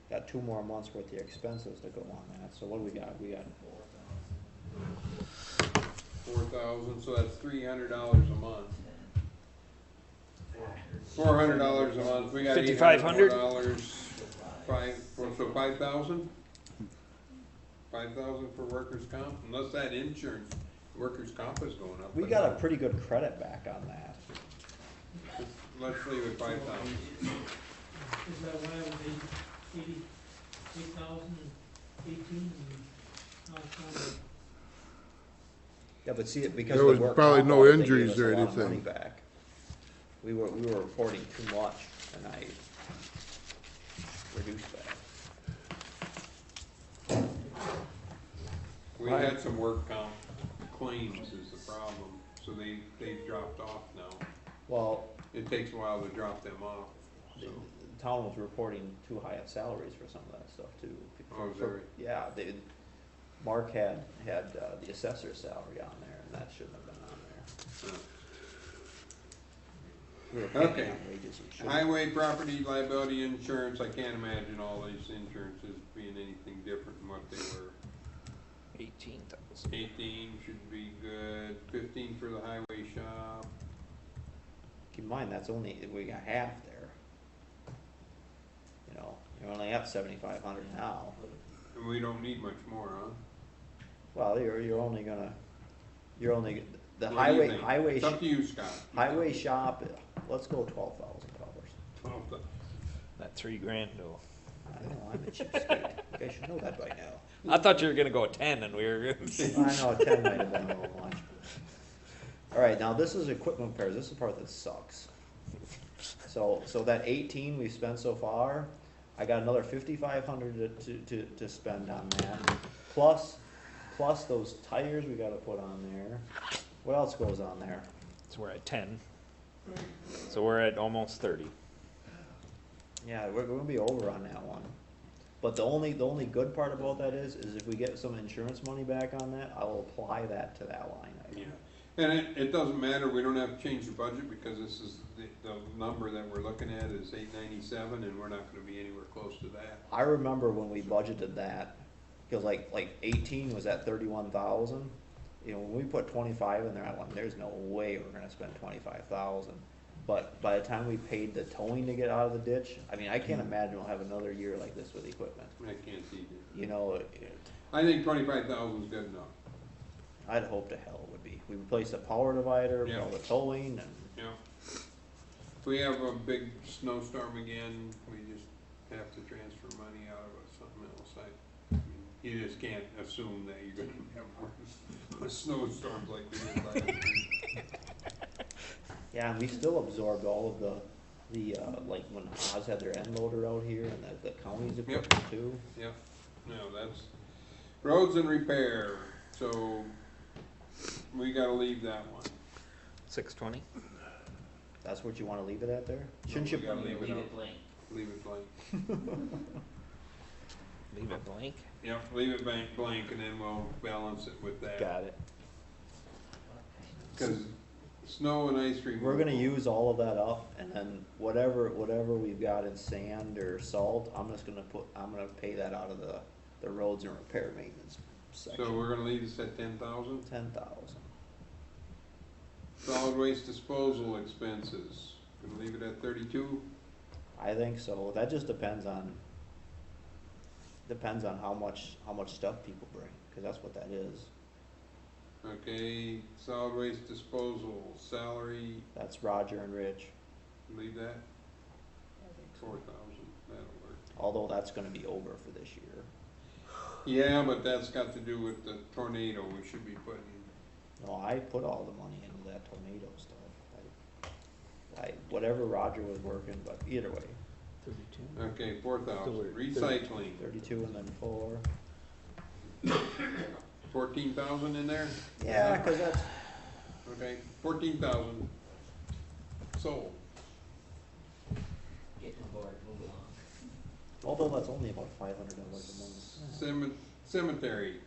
S2: Got 2 more months worth of expenses to go on that, so what do we got? We got
S1: 4,000, so that's $300 a month. $400 a month, we got
S8: $5,500?
S1: $800. So 5,000? 5,000 for workers' comp, unless that insurance, workers' comp is going up.
S2: We got a pretty good credit back on that.
S1: Let's leave it 5,000.
S7: Is that why it was 8,018 and now it's down to
S2: Yeah, but see, because
S3: There
S2: of
S3: was
S2: the work
S3: probably
S2: comp
S3: no
S2: audit, they
S3: injuries
S2: gave us
S3: or
S2: a lot of money
S3: anything.
S2: back. We were reporting too much, and I reduced that.
S1: We had some work comp claims is the problem, so they've dropped off now.
S2: Well,
S1: It takes a while to drop them off,
S2: the
S1: so.
S2: the town was reporting too high of salaries for some of that stuff too.
S1: Oh, is that right?
S2: Yeah, Mark had the assessor's salary on there, and that shouldn't have been on there. We were paying
S1: Okay.
S2: on wages we shouldn't.
S1: Highway property liability insurance, I can't imagine all these insurances being anything different than what they were.
S8: 18,000.
S1: 18 should be good, 15 for the highway shop.
S2: Keep in mind, that's only, we got half there. You know, you're only at 7,500 now.
S1: And we don't need much more, huh?
S2: Well, the
S1: What do you think? It's up to you, Scott.
S2: highway shop, let's go $12,000.
S1: 12,000.
S8: That $3,000 though.
S2: I know, I'm a cheapskate. You guys should know that by now.
S8: I thought you were gonna go 10 and we were
S2: I know, 10 might have been a little much. Alright, now this is equipment repairs, this is the part that sucks. So that 18 we've spent so far, I got another 5,500 to spend on that. Plus those tires we gotta put on there. What else goes on there?
S8: So we're at 10. So we're at almost 30.
S2: Yeah, we're gonna be over on that one. But the only good part about that is if we get some insurance money back on that, I will apply that to that line item.
S1: Yeah, and it doesn't matter, we don't have to change the budget because this is, the number that we're looking at is 897 and we're not gonna be anywhere close to that.
S2: I remember when we budgeted that, cause like 18 was at 31,000. You know, when we put 25 in there, I went, there's no way we're gonna spend 25,000. But by the time we paid the towing to get out of the ditch, I mean, I can't imagine we'll have another year like this with equipment.
S1: I can't see that.
S2: You know,
S1: I think 25,000 is good enough.
S2: I'd hope to hell it would be. We replaced the power divider,
S1: Yeah.
S2: all the towing, and
S1: Yeah. If we have a big snowstorm again, we just have to transfer money out of something else. I mean, you just can't assume that you're gonna have more snowstorms like we did last year.
S2: yeah, and we still absorbed all of the like when Oz had their end loader out here and the county's equipment too.
S1: Yep, no, that's, roads and repair, so we gotta leave that one.
S8: 620.
S2: That's what you wanna leave it at there? Shouldn't
S1: we
S2: you?
S1: gotta leave it
S10: Leave
S1: up.
S10: it blank.
S1: Leave it blank.
S8: Leave it blank.
S1: Yep, leave it blank and then we'll balance it with that.
S2: Got it.
S1: Cause snow and ice removal.
S2: We're gonna use all of that up, and then whatever we've got in sand or salt, I'm gonna pay that out of the the roads and repair maintenance section.
S1: So we're gonna leave this at 10,000?
S2: 10,000.
S1: Solid waste disposal expenses, gonna leave it at 32?
S2: I think so. That just depends on how much stuff people bring, because that's what that is.
S1: Okay, solid waste disposal, salary,
S2: That's Roger and Rich,
S1: leave that? 4,000, that'll work.
S2: although that's gonna be over for this year.
S1: Yeah, but that's got to do with the tornado we should be putting.
S2: No, I put all the money into that tornado stuff. Whatever Roger was working, but either way,
S8: 32.
S1: Okay, 4,000,
S8: So we're
S1: recycling,
S2: 32 and then 4.
S1: 14,000 in there?
S2: Yeah, because that's,
S1: Okay, 14,000, sold.
S10: Get to the board, move along.
S2: although that's only about $500 a month.
S1: Cemetery,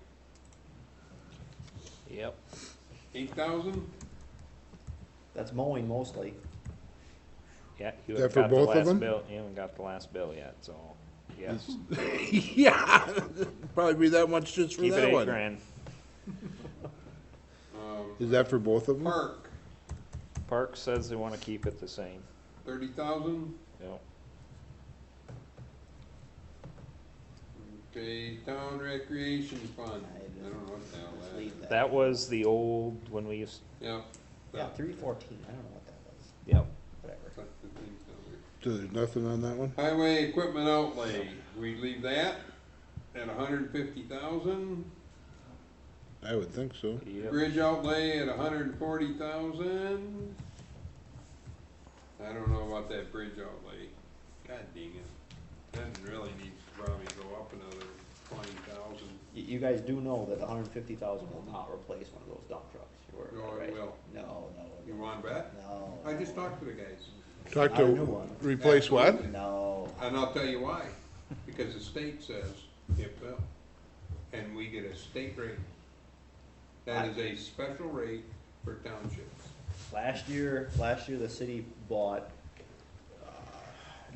S8: Yep.
S1: 8,000?
S2: That's mowing mostly.
S8: Yeah, you
S3: Is
S8: haven't
S3: that for
S8: got the
S3: both of
S8: last
S3: them?
S8: bill, you haven't got the last bill yet, so, yes.
S3: Yeah, probably be that much just for
S8: Keep it
S3: that one.
S8: $8,000.
S3: Is that for both of them?
S1: Park,
S8: Park says they wanna keep it the same.
S1: 30,000?
S8: Yep.
S1: Okay, town recreation fund, I don't know what the hell
S2: Just
S1: that is.
S2: leave that.
S8: That was the old, when we used,
S1: Yeah.
S2: Yeah, 314, I don't know what that was,
S8: yep.
S2: whatever.
S1: That's the thing down there.
S3: So there's nothing on that one?
S1: Highway equipment outlay, we leave that at 150,000.
S3: I would think so.
S8: Yep.
S1: Bridge outlay at 140,000. I don't know about that bridge outlay. God dang it. That really needs to probably go up another 20,000.
S2: You guys do know that 150,000 will not replace one of those dump trucks. You're
S1: No, it
S2: right?
S1: will.
S2: No.
S1: You want bet?
S2: No.
S1: I just talked to the guys.
S3: Talk
S2: Not a new
S3: to,
S2: one.
S3: replace what?
S2: No.
S1: And I'll tell you why. Because the state says it will. And we get a state rate. That is a special rate for townships.
S2: Last year the city bought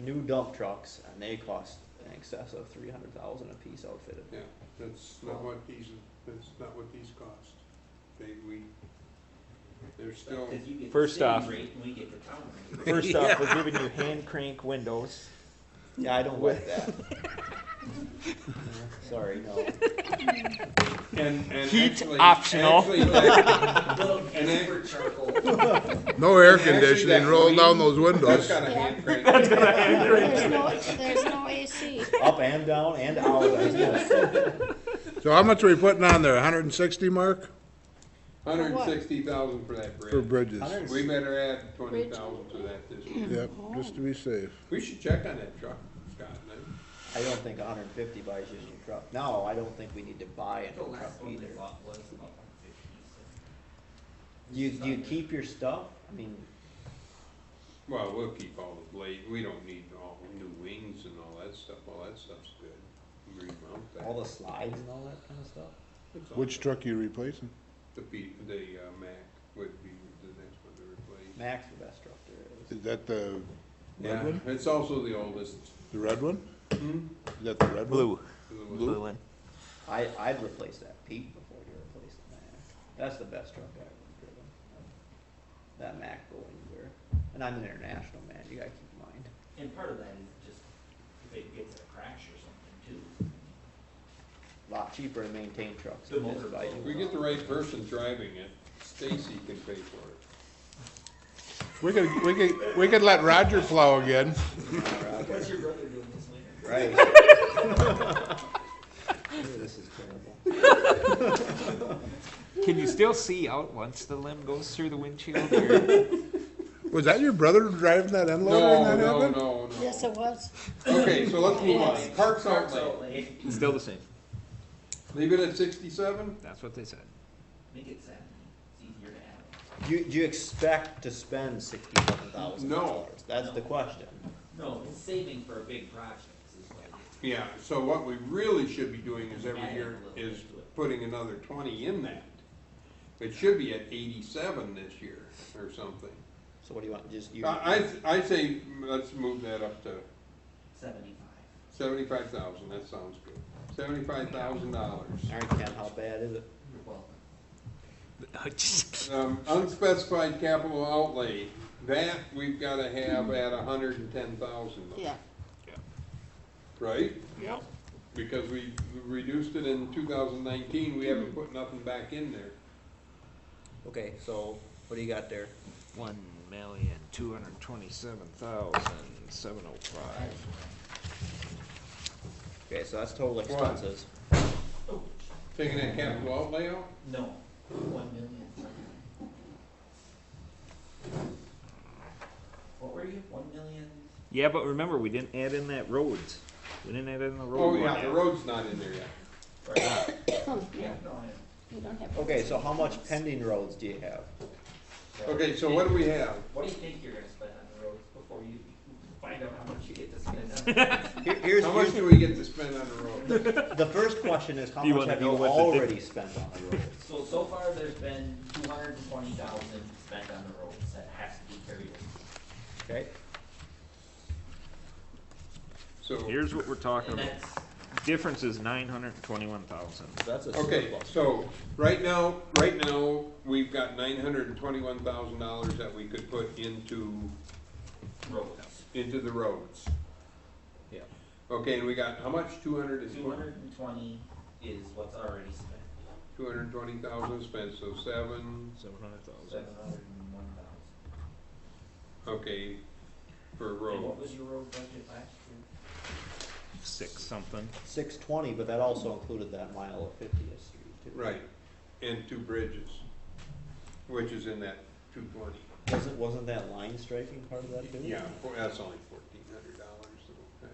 S2: new dump trucks, and they cost in excess of 300,000 a piece outfitted.
S1: Yeah, that's not what these cost. They're still,
S10: Cause you get the
S8: First
S10: city
S8: off-
S10: rate and we get the town rate.
S8: First off, we're giving you hand crank windows.
S2: Yeah, I don't like that. Sorry, no.
S1: and
S8: Heat
S1: actually,
S8: optional.
S1: actually that-
S10: Little
S1: And
S10: piece for charcoal.
S3: No air
S1: Actually,
S3: conditioning,
S1: that
S3: roll
S1: green-
S3: down those
S1: that's
S3: windows.
S1: got a
S4: Yeah.
S1: hand crank.
S4: There's no AC.
S2: Up and down and out, I guess.
S3: So how much are we putting on there, 160 mark
S1: 160,000 for that
S3: for
S1: bridge.
S3: bridges?
S1: We better add 20,000 to that this year.
S3: Yep, just to be safe.
S1: We should check on that truck, Scott.
S2: I don't think 150 buys you a new truck. No, I don't think we need to buy a
S10: The
S2: new truck
S10: last one they
S2: either.
S10: bought was about 150, so.
S2: Do you keep your stuff? I mean,
S1: Well, we'll keep all the blade, we don't need all new wings and all that stuff stuff's good. Remount that.
S2: all the slides and all that kind of stuff?
S1: It's all
S3: Which
S1: good.
S3: truck are you replacing?
S1: The Mac would be the next one to replace.
S2: Mac's the best truck there is.
S3: Is that the
S1: Yeah,
S3: red one?
S1: it's also the oldest.
S3: The red one?
S1: Hmm?
S3: Is that the red one?
S8: Blue.
S3: Blue?
S8: one.
S2: I'd replace that Pete before you replace the Mac. That's the best truck I've ever driven. That Mac go anywhere. And I'm an international man, you gotta keep in mind.
S10: And part of that is just if it gets a crash or something too.
S2: Lot cheaper to maintain trucks
S10: The
S2: than it is
S10: motor
S2: to buy
S1: If
S2: new
S1: we
S2: ones.
S1: get the right person driving it, Stacy can pay for it.
S3: We could let Roger plow again.
S10: What's your brother doing this winter?
S2: Right. This is terrible.
S8: Can you still see out once the limb goes through the windshield? Or?
S3: Was that your brother driving that end loader when that happened?
S1: No.
S4: Yes, it was.
S1: Okay, so let's move on. Parks
S10: Parks
S1: outlay.
S10: outlay,
S8: Still the same.
S1: Leave it at 67?
S8: That's what they said.
S10: make it 70, it's easier to add.
S2: Do you expect to spend $67,000?
S1: No.
S2: That's the question.
S10: No, it's saving for big projects is what it is.
S1: Yeah, so what we really should be doing is every year is putting another 20 in that. It should be at 87 this year or something.
S2: So what do you want, just you?
S1: I say, let's move that up to
S10: 75.
S1: 75,000, that sounds good. $75,000.
S2: All right, Ken, how bad is it?
S10: Well,
S1: Unspecified capital outlay, that we've gotta have at 110,000.
S4: Yeah.
S1: Right?
S4: Yep.
S1: Because we reduced it in 2019, we haven't put nothing back in there.
S2: Okay, so what do you got there?
S8: 1,227,705.
S2: Okay, so that's total expenses.
S1: Taking that capital outlay out?
S10: no, 1 million. What were you, 1 million?
S8: Yeah, but remember, we didn't add in that roads. We didn't add in the road.
S1: Oh,
S8: one
S1: yeah,
S8: yet.
S1: the road's not in there yet.
S10: Right.
S4: Oh,
S10: Yeah, no,
S4: we don't have.
S2: Okay, so how much pending roads do you have?
S1: Okay, so what do we have?
S10: What do you think you're gonna spend on the roads before you find out how much you get to spend on it?
S2: Here's
S1: How much do we get to spend on the road?
S2: the first question is how
S8: You
S2: much
S8: wanna
S2: have you
S8: know what the
S2: already spent on the roads?
S10: So far, there's been 220,000 spent on the roads that has to be carried over.
S2: Okay,
S1: So,
S8: Here's what we're talking
S10: And
S8: about.
S10: that's,
S8: Difference is 921,000.
S2: so that's a
S1: okay,
S2: surplus.
S1: so, right now, we've got $921,000 that we could put into
S10: roads.
S1: the roads.
S2: Yeah.
S1: Okay, and we got, how much,
S10: 220 is what's already spent,
S1: 220,000 spent, so
S8: 700,000.
S10: 701,000.
S1: okay, for
S10: And
S1: road.
S10: what was your road budget last year?
S8: 6 something.
S2: 620, but that also included that mile of 50th Street too.
S1: Right, and 2 bridges, which is in that 220.
S2: Wasn't that line striking part of that too?
S1: Yeah, that's only $1,400, so, hey,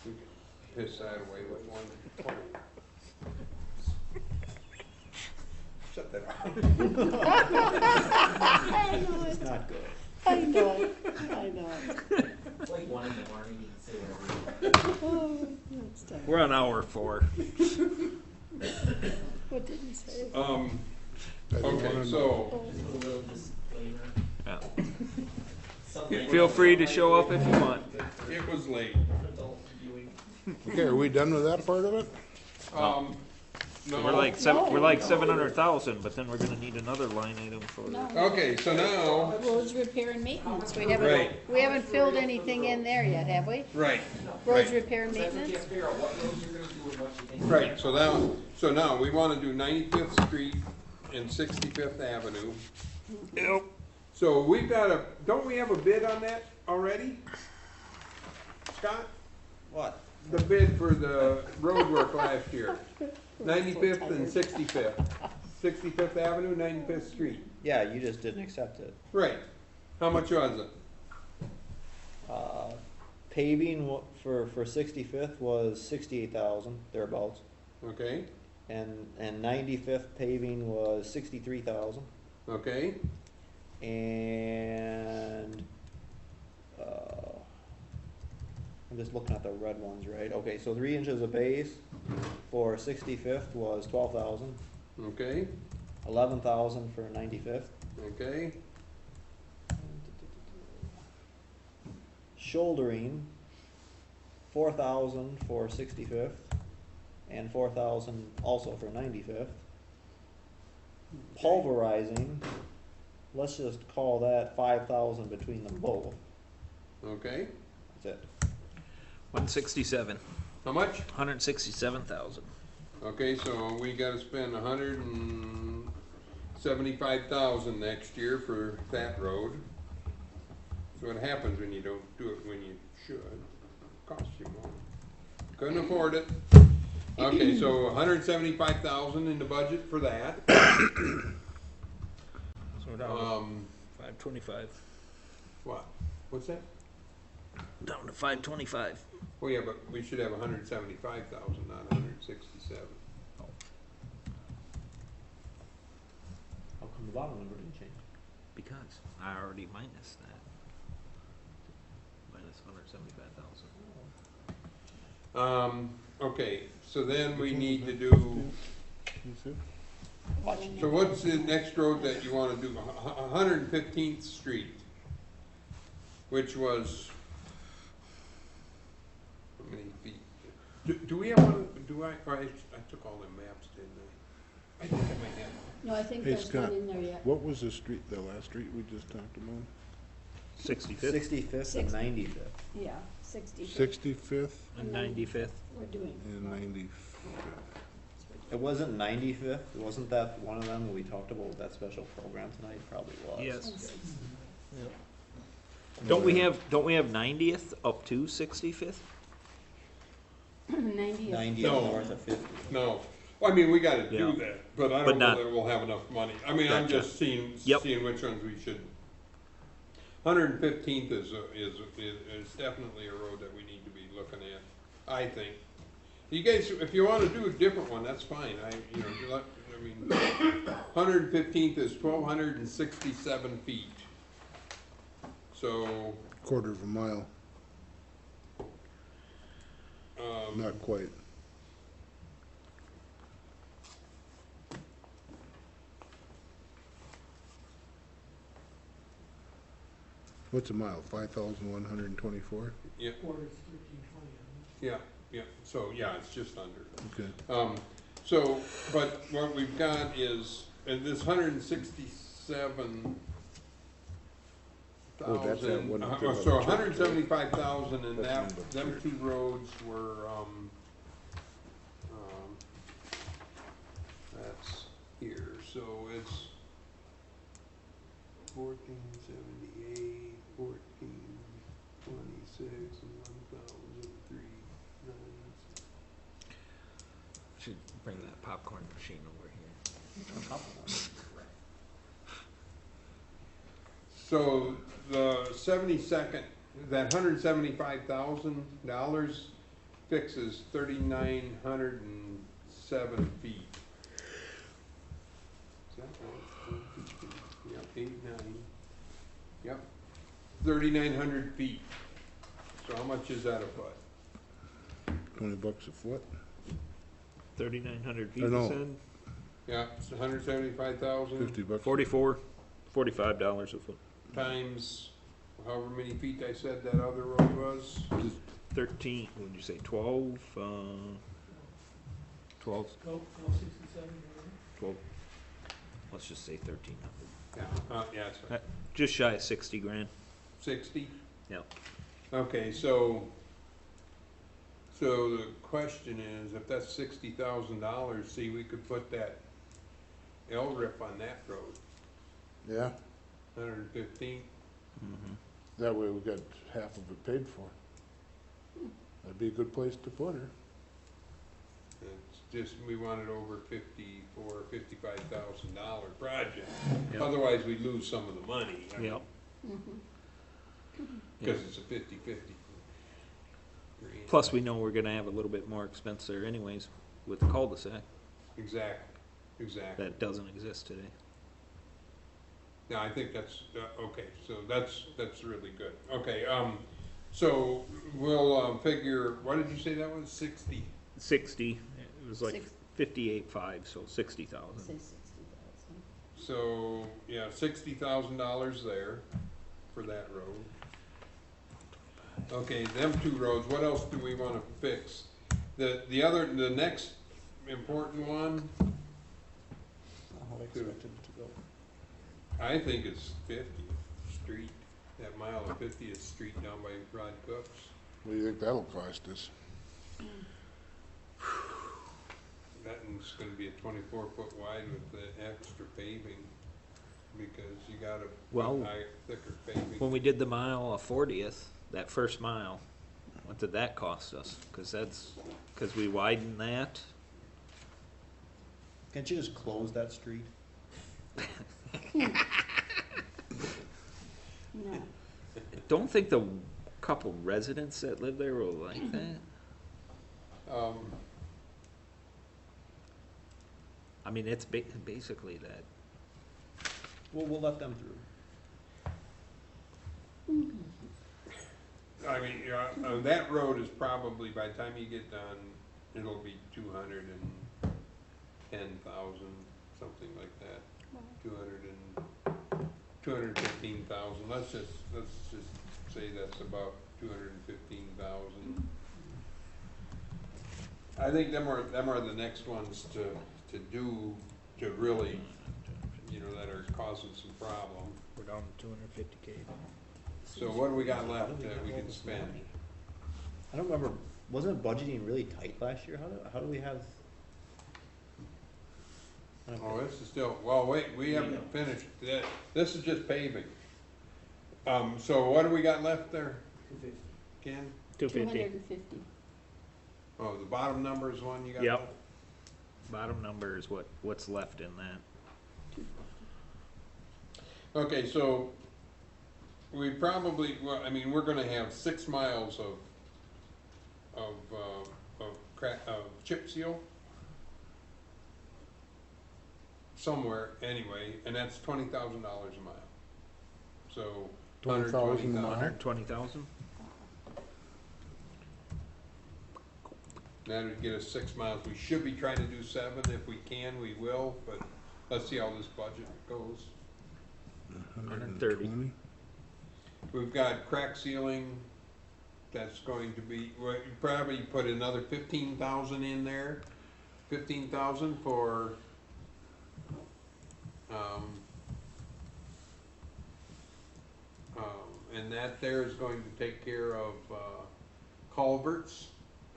S1: we can piss that away with 120. Shut that off.
S4: I know
S2: It's
S4: it,
S2: not good.
S4: I know it, I know it.
S10: It's like 1 in the morning, you can say whatever you want.
S4: Oh, that's tough.
S8: We're on hour 4.
S4: What did he say?
S3: I don't
S1: Okay,
S3: wanna
S1: so,
S10: Just a little disclaimer.
S8: Yeah.
S10: Something-
S8: Feel free to show up if you want.
S1: it was late.
S10: Adult viewing.
S3: Okay, are we done with that part of it?
S1: No.
S8: We're like we're like 700,000, but then we're gonna need another line item for.
S4: No.
S1: Okay, so now,
S4: Roads repair and maintenance, we
S1: Right.
S4: haven't filled anything in there yet, have we?
S1: right,
S4: Roads
S1: right,
S4: repair and
S10: That's what you have
S4: maintenance?
S10: to figure out, what roads you're gonna do and what you think.
S1: right, so now, we wanna do 95th Street and 65th Avenue.
S8: Yep.
S1: So we've got don't we have a bid on that already? Scott?
S2: What?
S1: The bid for the road work last year, 95th and 65th. 65th Avenue, 95th Street.
S2: Yeah, you just didn't accept it.
S1: Right. How much was it?
S2: Paving for 65th was 68,000 thereabouts,
S1: Okay,
S2: and 95th paving was 63,000,
S1: okay,
S2: and I'm just looking at the red ones, right? Okay, so 3 inches of base for 65th was 12,000,
S1: okay,
S2: 11,000 for 95th.
S1: okay,
S2: Shouldering, 4,000 for 65th, and 4,000 also for 95th. Pulverizing, let's just call that 5,000 between them both.
S1: okay.
S2: That's it.
S8: 167.
S1: How much?
S8: 167,000.
S1: Okay, so we gotta spend 175,000 next year for that road. So what happens when you don't do it when you should? Costs you more. Couldn't afford it. Okay, so 175,000 in the budget for that.
S8: So we're down to 525.
S1: What? What's that?
S8: Down to 525.
S1: Oh yeah, but we should have 175,000, not 167.
S2: How come the bottom number didn't change?
S8: Because I already minus that. Minus 175,000.
S1: Okay, so then we need to do,
S3: You see?
S1: so what's the next road that you wanna do? 115th Street, which was, how many feet? Do we have one, I took all the maps, didn't I? I think I might have.
S4: No, I think
S3: Hey,
S4: there's one
S3: Scott,
S4: in there yet.
S3: what was the street, the last street we just talked about?
S8: 65th
S2: 65th and 95th.
S4: Yeah, 60.
S3: 65th
S8: and 95th.
S4: We're doing.
S3: and 95th.
S2: It wasn't 95th, wasn't that one of them that we talked about with that special program tonight? Probably was.
S8: Yes. Don't we have 90th up to 65th?
S4: 90th.
S2: 90th
S1: No.
S2: north of 50.
S1: No, well, I mean, we gotta do
S8: Yeah.
S1: that, but I
S8: But
S1: don't know
S8: not-
S1: that we'll have enough money. I mean, I'm
S8: Gotcha.
S1: just seeing
S8: Yep.
S1: which ones we should. 115th is definitely a road that we need to be looking at, I think. You guys, if you wanna do a different one, that's fine, I mean, 115th is 1,267 feet. So,
S3: Quarter of a mile, not quite. What's a mile, 5,124?
S1: yeah,
S7: Quarter's 1320.
S1: yeah, so, yeah, it's just under.
S3: Okay.
S1: So, but what we've got is, this 167,000.
S3: Oh, that's that one up there by the
S1: So
S3: church,
S1: 175,000 and
S3: That's
S1: that,
S3: number
S1: them
S3: three.
S1: two roads were, that's here, so it's 1478, 1426, and 1,003, 9.
S8: Should bring that popcorn machine over here.
S1: So the 72nd, that $175,000 fixes 3,907 feet. Is that right? Yep, 8, 9. Yep, 3,900 feet. So how much is that a foot?
S3: $20 a foot?
S8: 3,900 feet,
S3: I
S8: you
S3: know.
S8: said?
S1: Yeah, it's 175,000
S3: $50.
S8: 45 a foot.
S1: times however many feet I said that other road was.
S8: 13, what did you say, 12, 12,
S7: 1267,
S8: 12, let's just say 1,300.
S1: Yeah, yeah, that's right.
S8: Just shy of 60 grand.
S1: 60?
S8: Yeah.
S1: Okay, so the question is, if that's $60,000, see, we could put that LRIP on that road,
S3: Yeah,
S1: 115.
S3: that way we got half of it paid for. That'd be a good place to put her.
S1: It's just, we want it over $55,000 project.
S8: Yep.
S1: Otherwise, we lose some of the money.
S8: Yep.
S1: Because it's a 50/50. grant.
S8: Plus, we know we're gonna have a little bit more expense there anyways with the cul-de-sac.
S1: Exactly.
S8: That doesn't exist today.
S1: Yeah, I think that's, okay, so that's really good. Okay, so we'll, figure, what did you say that was, 60?
S8: 60, it was like
S4: Six-
S8: 58.5, so 60,000.
S4: Say 60,000.
S1: So, yeah, $60,000 there for that road. Okay, them two roads, what else do we wanna fix? The next important one,
S2: How I expected it to go.
S1: I think it's 50th Street, that mile of 50th Street down by Rod Cook's.
S3: What do you think that'll cost us?
S1: That one's gonna be a 24-foot wide with the extra paving, because you gotta
S8: Well,
S1: put thicker paving.
S8: When we did the mile of 40th, that first mile, what did that cost us? Cause we widened that.
S2: Can't you just close that street?
S4: No.
S8: Don't think the couple residents that live there will like that. I mean, it's basically that.
S2: Well, we'll let them through.
S1: I mean, that road is probably, by the time you get done, it'll be 210,000, something like that. 215,000, let's just say that's about 215,000. I think them are the next ones to do, to really, you know, that are causing some problem.
S8: We're down to 250K.
S1: So what do we got left that we can spend?
S2: I don't remember, wasn't budgeting really tight last year? How do we have? I don't
S1: Oh,
S2: know.
S1: this is still, well, wait, we haven't finished, this is just paving. So what do we got left there, Ken?
S8: 250.
S4: 250.
S1: Oh, the bottom number is one you got
S8: Yep.
S1: left?
S8: Bottom number is what's left in that.
S1: Okay, so we probably, well, I mean, we're gonna have 6 miles of chip seal somewhere anyway, and that's $20,000 a mile. So
S3: 20,000 a mile.
S8: 120,000?
S1: That would get us 6 miles. We should be trying to do 7. If we can, we will, but let's see how this budget goes.
S8: 130.
S1: We've got crack sealing, that's going to be, well, you probably put another 15,000 in there. 15,000 for, and that there is going to take care of, culverts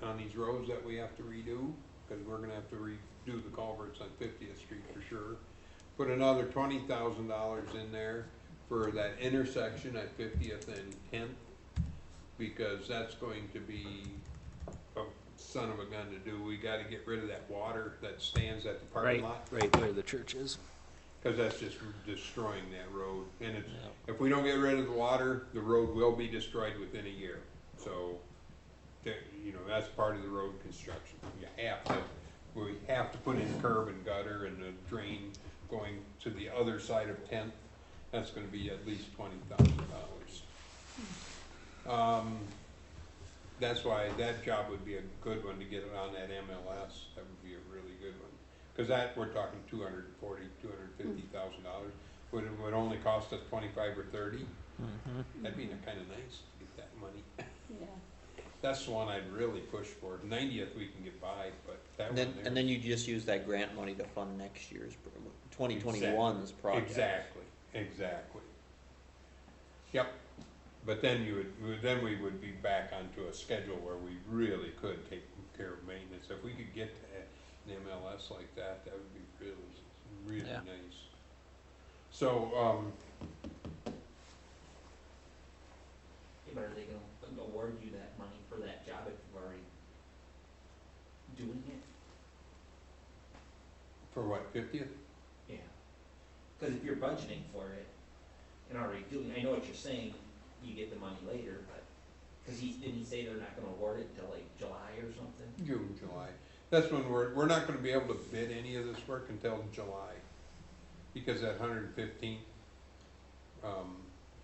S1: on these roads that we have to redo, because we're gonna have to redo the culverts on 50th Street for sure. Put another $20,000 in there for that intersection at 50th and 10th, because that's going to be a son of a gun to do. We gotta get rid of that water that stands at the parking lot,
S8: Right where the church is.
S1: because that's just destroying that road. And it's, if we don't get rid of the water, the road will be destroyed within a year. So, you know, that's part of the road construction. We have to put in curb and gutter and a drain going to the other side of 10th. That's gonna be at least $20,000. That's why that job would be a good one to get it on that MLS. That would be a really good one. Cause that, we're talking $250,000. Would only cost us 25 or 30. That'd be kinda nice to get that money.
S4: Yeah.
S1: That's the one I'd really push for. 90th we can get by, but that
S2: And
S1: one
S2: then,
S1: there.
S2: and then you just use that grant money to fund next year's, 2021's project.
S1: Exactly. Yep. But then then we would be back onto a schedule where we really could take care of maintenance. If we could get to an MLS like that, that would be really
S8: Yeah.
S1: nice. So,
S10: Yeah, but are they gonna award you that money for that job if you're already doing it?
S1: for what, 50th?
S10: Yeah. Cause if you're budgeting for it and already doing, I know what you're saying, you get the money later, but, cause didn't he say they're not gonna award it until like July or something?
S1: June, July. That's when we're not gonna be able to bid any of this work until July. Because that 115th,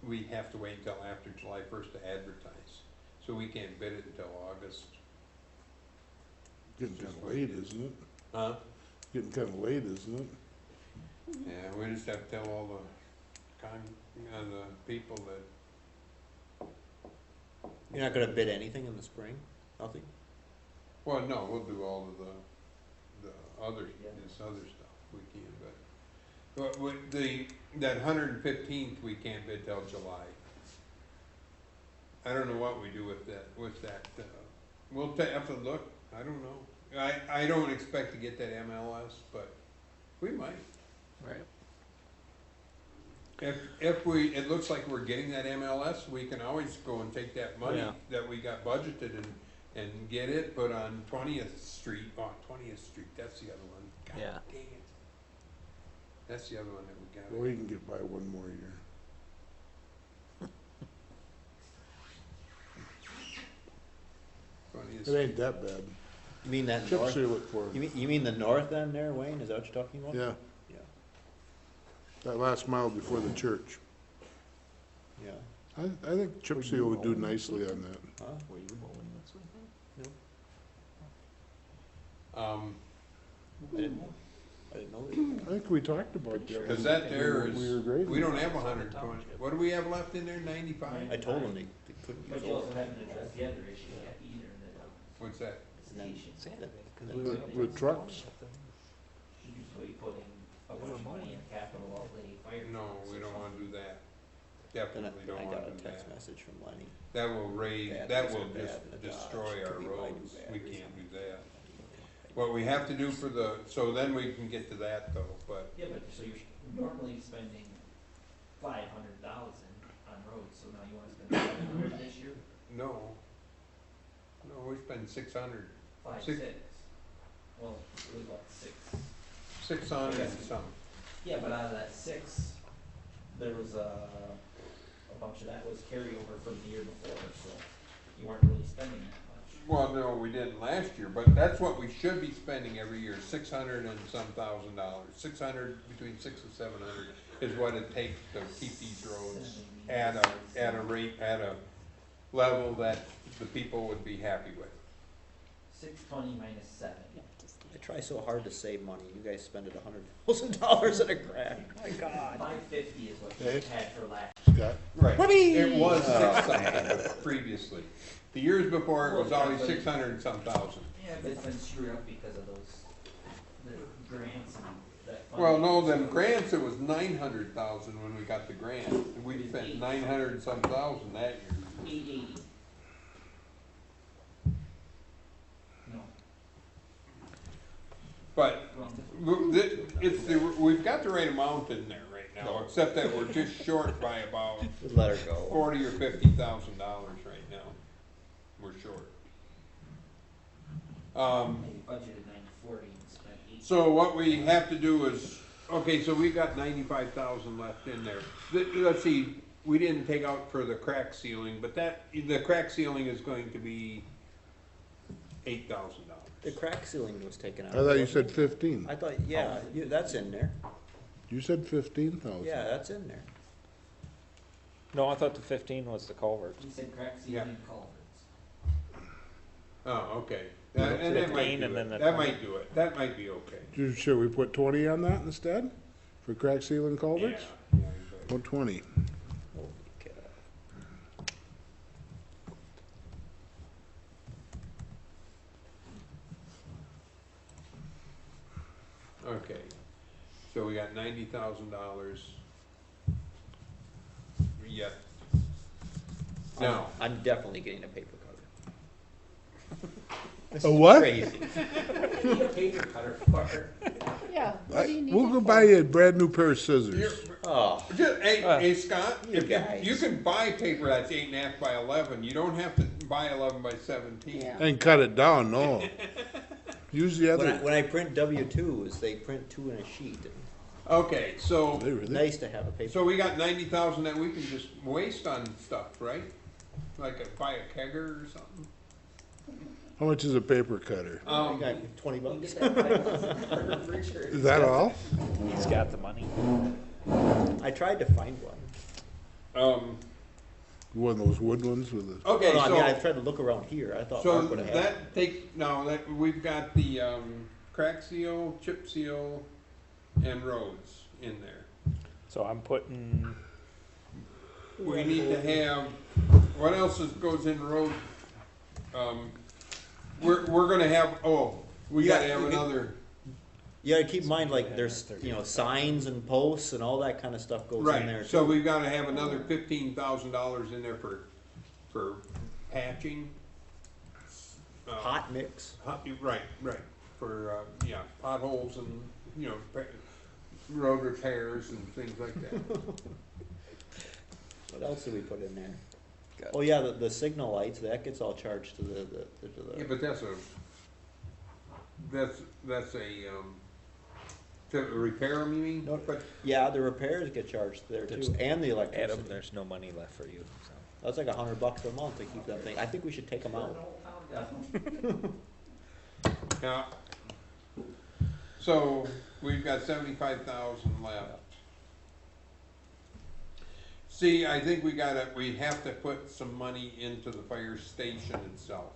S1: we have to wait until after July 1st to advertise. So we can't bid it until August.
S3: Getting kinda late, isn't it?
S1: Huh?
S3: Getting kinda late, isn't it?
S1: Yeah, we just have to tell all the the people that,
S2: You're not gonna bid anything in the spring? Nothing?
S1: well, no, we'll do all of the other,
S10: Yeah.
S1: this other stuff we can, but with that 115th, we can't bid till July. I don't know what we do with that, we'll have to look, I don't know. I don't expect to get that MLS, but we might.
S8: Right.
S1: If it looks like we're getting that MLS, we can always go and take that money
S8: Yeah.
S1: that we got budgeted and get it, but on 20th Street, that's the other one. God
S8: Yeah.
S1: dang it. That's the other one that we got.
S3: Well, we can get by one more year. It ain't that bad.
S2: You mean that
S3: Chip
S2: north?
S3: seal it for,
S2: You mean the north end there, Wayne? Is that what you're talking about?
S3: yeah,
S2: Yeah.
S3: that last mile before the church.
S2: Yeah.
S3: I think chip seal would do nicely on that.
S2: Huh?
S8: Were you bowling this weekend?
S2: I didn't know that.
S3: I think we talked about that.
S1: Cause that there is,
S3: We were grading.
S1: we don't have 120, what do we have left in there, 95?
S2: I told them they couldn't
S10: But
S2: use
S10: you also
S2: all.
S10: haven't addressed the other issue yet either,
S1: What's that?
S10: the station.
S2: Sand it.
S3: with trucks.
S10: Usually putting a bunch of money in capital outlay fire.
S1: No,
S10: trucks
S1: we
S10: or
S1: don't wanna
S10: something.
S1: do that.
S2: Then
S1: Definitely
S2: I
S1: don't
S2: got
S1: wanna
S2: a
S1: do
S2: text
S1: that.
S2: message from Lenny.
S1: That will raise,
S2: Bad
S1: that
S2: news
S1: will
S2: are bad
S1: just
S2: in the Dodge.
S1: destroy our
S2: Could be why do
S1: roads.
S2: bad
S1: We
S2: reason.
S1: can't do that. What we have to do for the, so then we can get to that though, but,
S10: Yeah, but so you're normally spending $500,000 on roads, so now you wanna spend $700 this year?
S1: no. No, we spend 600.
S10: Five,
S1: Six.
S10: six. Well, it was about
S1: 600 and some.
S10: Yeah, but out of that 6, there was a bunch of that was carryover from the year before, so you weren't really spending that much.
S1: Well, no, we didn't last year, but that's what we should be spending every year, 600 and some $1,000. 600, between 6 and 700 is what it takes to keep these roads at a rate, at a level that the people would be happy with.
S10: 620 minus 7.
S2: I try so hard to save money. You guys spend it $100,000 in a crack. My God.
S10: 550 is what you
S3: Hey.
S10: had for last.
S3: Scott,
S1: Right.
S2: Whoopee!
S1: It was
S2: Oh,
S1: 600 previously. The years before, it was always 600 and some thousand.
S10: Yeah, but it's been screwed up because of those the grants and that.
S1: Well, no,
S10: funding.
S1: them grants, it was 900,000 when we got the grant. We spent 900 and some thousand that year.
S10: 880. No,
S1: But
S10: wrong.
S1: we've got the right amount in there right now, except that we're just short by about
S2: Let her go.
S1: $40,000 or $50,000 right now. We're short.
S10: Maybe budgeted 940 and spent 8.
S1: So what we have to do is, okay, so we've got 95,000 left in there. Let's see, we didn't take out for the crack ceiling, but the crack ceiling is going to be $8,000.
S2: The crack ceiling was taken out.
S3: I thought you said 15.
S2: I thought, yeah, that's in there.
S3: You said 15,000.
S2: Yeah, that's in there.
S8: No, I thought the 15 was the culverts.
S10: He said crack
S1: Yeah.
S10: ceiling and culverts.
S1: Oh, okay. And that might
S8: 15
S1: do
S8: and then
S1: it.
S8: the
S1: That
S8: 20.
S1: might do it. That might be okay.
S3: Should we put 20 on that instead? For crack ceiling culverts?
S1: Yeah, yeah,
S3: Or 20?
S2: Holy cow.
S1: okay. So we got $90,000 yet. Now,
S2: I'm definitely getting a paper cutter. This
S3: A
S2: is
S3: what?
S2: Crazy.
S10: What do you need a paper cutter for?
S4: Yeah, what do you need
S3: We'll
S4: it
S3: go
S4: for?
S3: buy you a brand new pair of scissors.
S1: you're-
S2: Oh,
S1: hey, Scott,
S2: you
S1: if
S2: guys.
S1: you can buy paper that's 8.5 by 11. You don't have to buy 11 by 17.
S4: Yeah.
S3: And cut it down, no. Use the
S2: when I,
S3: other.
S2: when I print W-2s, they print 2 in a sheet.
S1: Okay, so
S3: They really?
S2: Nice to have a paper.
S1: so we got 90,000 that we can just waste on stuff, right? Like buy a kegger or something.
S3: How much is a paper cutter?
S2: I got $20.
S10: Get that $5,000 for Richard.
S3: Is that all?
S8: He's got the money.
S2: I tried to find one.
S3: One of those wood ones with the.
S1: Okay,
S2: No, I mean, I
S1: so
S2: tried to look around here. I thought
S1: so
S2: Mark would have had one.
S1: that takes that we've got the crack seal, chip seal, and roads in there.
S8: So I'm putting,
S1: We need to have, what else goes in road? We're gonna have, we gotta have another,
S2: You gotta keep in mind, like, there's, signs and posts and all that kind of stuff goes in there.
S1: right, so we've gotta have another $15,000 in there for patching.
S2: Hot mix.
S1: Right, for, potholes and, road repairs and things like that.
S2: What else did we put in there? Oh, yeah, the signal lights, that gets all charged to the.
S1: Yeah, but that's to repair them, you mean?
S2: No.
S1: But
S2: Yeah, the repairs get charged there
S8: There's-
S2: too, and the
S8: Adam,
S2: electricity.
S8: there's no money left for you, so.
S2: That's like $100 a month to keep that thing. I think we should take them out.
S1: Now, so we've got 75,000 left. See, I think we have to put some money into the fire station itself.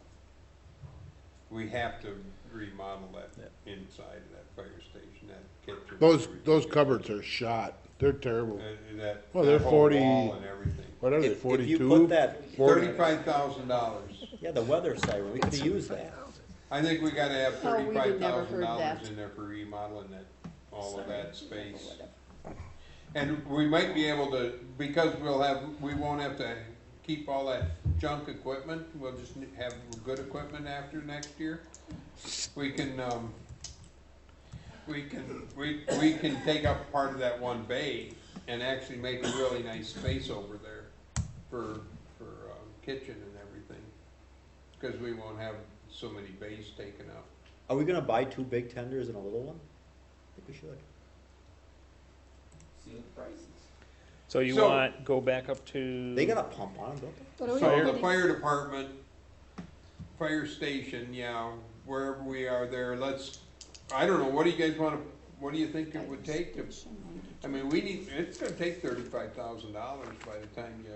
S1: We have to remodel that inside of that fire station, that kitchen.
S3: Those cupboards are shot. They're terrible.
S1: That
S3: Well, they're
S1: whole
S3: 40
S1: wall and everything.
S3: What are they,
S2: If you
S3: 42?
S2: put that,
S1: $35,000.
S2: yeah, the weather siren, we could've used that.
S1: I think we gotta have
S4: Oh, we
S1: $35,000
S4: never heard that.
S1: in there for remodeling that, all of
S4: Sorry.
S1: that space.
S4: Whatever.
S1: And we might be able to, because we won't have to keep all that junk equipment, we'll just have good equipment after next year. We can, we can take up part of that one bay and actually make a really nice space over there for kitchen and everything. Cause we won't have so many bays taken up.
S2: Are we gonna buy 2 big tenders and a little one? I think we should.
S10: See what the price is.
S8: So you
S1: So-
S8: want, go back up to.
S2: They got a pump on them, don't they?
S4: What are we
S1: So the
S4: putting-
S1: fire department, fire station, yeah, wherever we are there, I don't know, what do you guys wanna, what do you think it would take to, I mean, it's gonna take $35,000 by the time you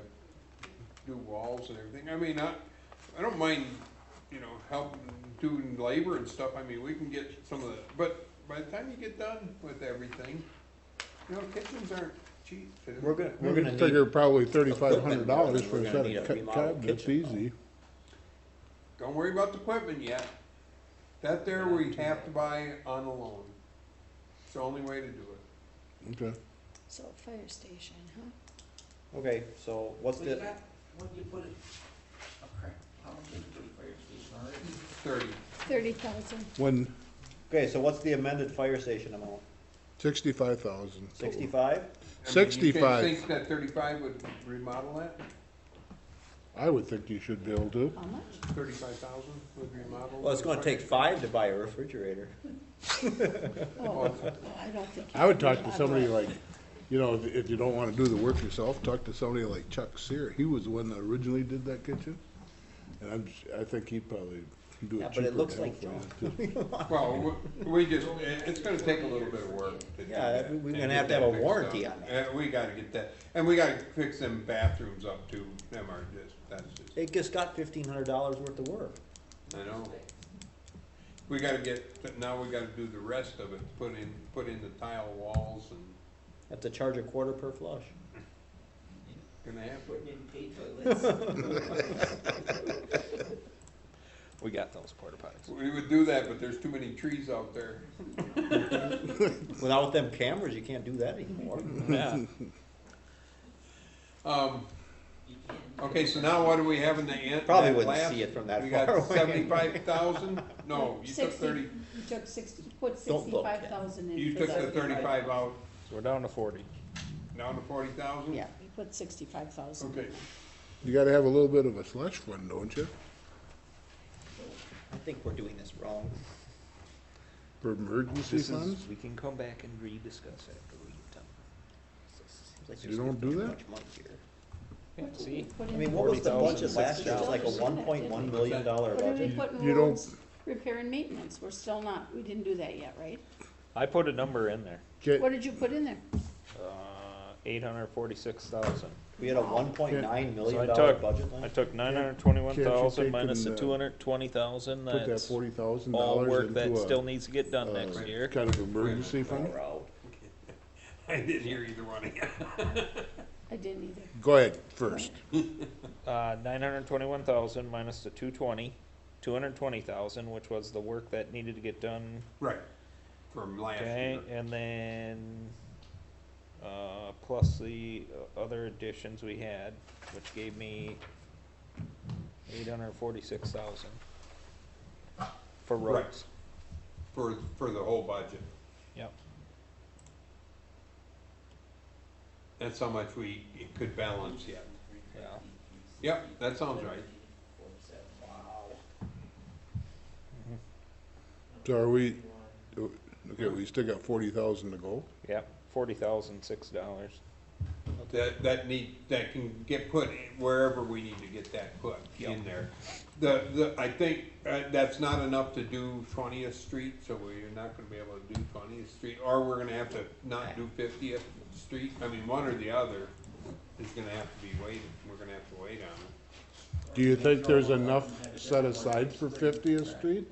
S1: do walls and everything. I mean, I don't mind, helping doing labor and stuff. I mean, we can get some of the, but by the time you get done with everything, kitchens aren't cheap.
S2: We're gonna
S3: We
S2: need.
S3: figure probably $3,500 for
S2: We're
S3: a
S2: gonna
S3: set
S2: need
S3: of
S2: a remodeled
S3: cabinets,
S2: kitchen,
S3: easy.
S1: Don't worry about the equipment yet. That there we have to buy on a loan. It's the only way to do it.
S3: Okay.
S4: So fire station, huh?
S2: Okay, so what's
S10: What do you
S2: the,
S10: got? What do you put it? Oh crap, how much did you put the fire station already?
S1: 30.
S4: 30,000.
S3: When,
S2: okay, so what's the amended fire station amount?
S3: 65,000.
S2: 65?
S1: I mean, You
S3: 65.
S1: think that 35 would remodel that?
S3: I would think you should be able to.
S4: How much?
S1: 35,000 would remodel?
S2: Well, it's gonna take 5 to buy a refrigerator.
S4: Oh, I don't think.
S3: I would
S4: you can
S3: talk to
S4: remodel
S3: somebody
S4: it.
S3: like, if you don't wanna do the work yourself, talk to somebody like Chuck Sear. He was the one that originally did that kitchen. And I think he'd probably do
S2: Yeah,
S3: it
S2: but
S3: cheaper.
S2: it looks
S3: to
S2: like
S3: help with it, too.
S1: Well, it's gonna take a little bit of work to do
S2: Yeah,
S1: that.
S2: we're
S1: and
S2: gonna
S1: get
S2: have to have a
S1: fixed
S2: warranty
S1: up.
S2: on that.
S1: We gotta get that, and we gotta fix them bathrooms up too. That's just,
S2: It just got $1,500 worth of work.
S1: I know. We gotta now we gotta do the rest of it, put in the tile walls and
S2: Have to charge a quarter per flush.
S1: gonna have to.
S10: Putting in paid toilets.
S8: We got those porta potties.
S1: We would do that, but there's too many trees out there.
S2: Without them cameras, you can't do that anymore.
S8: Yeah.
S10: You can't.
S1: Okay, so now what do we have in the end?
S2: Probably
S1: that
S2: wouldn't
S1: last-
S2: see it from that
S1: We
S2: far
S1: got
S2: away.
S1: 75,000? No, you took
S4: 60,
S1: 30,
S4: You took 60, put
S2: Don't look, Ken.
S4: 65,000 in.
S1: you
S4: for
S1: took the
S4: that.
S1: 35 out,
S8: So we're down to 40.
S1: down to 40,000?
S4: Yeah, you put 65,000.
S1: Okay.
S3: You gotta have a little bit of a slush fund, don't you?
S2: I think we're doing this wrong.
S3: For emergency
S8: This
S3: funds?
S8: is, we can come back and rediscuss after we get done.
S2: Seems like
S3: You
S2: there's
S3: don't do
S2: too
S3: that?
S2: much money here.
S8: Yeah, see?
S4: Put
S2: I
S4: in
S2: mean,
S4: the
S2: what was the
S4: roads.
S2: budget last year? It was like a
S4: Still doing that,
S2: $1.1
S4: didn't we?
S2: million
S4: What did we
S2: budget.
S4: put in
S3: You don't-
S4: roads, repair and maintenance? We're still not, we didn't do that yet, right?
S8: I put a number in there,
S4: What
S3: Okay,
S4: did you put in there?
S8: 846,000.
S2: We had a $1.9
S8: So
S2: million
S8: I
S2: dollar
S8: took,
S2: budget
S8: I
S2: line.
S8: took 921,000
S3: take
S8: minus the
S3: and,
S8: 220,000,
S3: put that
S8: that's
S3: $40,000
S8: all work that
S3: into
S8: still
S3: a,
S8: needs to get done next year.
S3: kind of emergency fund.
S1: I didn't hear either one of you.
S4: I didn't either.
S3: Go ahead, first.
S8: 921,000 minus the 220,000, which was the work that needed to get done.
S1: Right, from last
S8: Okay,
S1: year.
S8: and then, plus the other additions we had, which gave me 846,000 for
S1: Right.
S8: roads.
S1: For the whole budget.
S8: Yep.
S1: That's how much it could balance yet.
S8: Yeah.
S1: Yep, that sounds right.
S3: So are we, okay, we still got 40,000 to go?
S8: Yep, $40,006.
S1: That can get put wherever we need to get that put in
S8: Yep.
S1: there. I think that's not enough to do 20th Street, so we're not gonna be able to do 20th Street, or we're gonna have to not do 50th Street. I mean, one or the other is gonna have to be waited, we're gonna have to wait on it.
S3: Do you think there's enough set aside for 50th Street?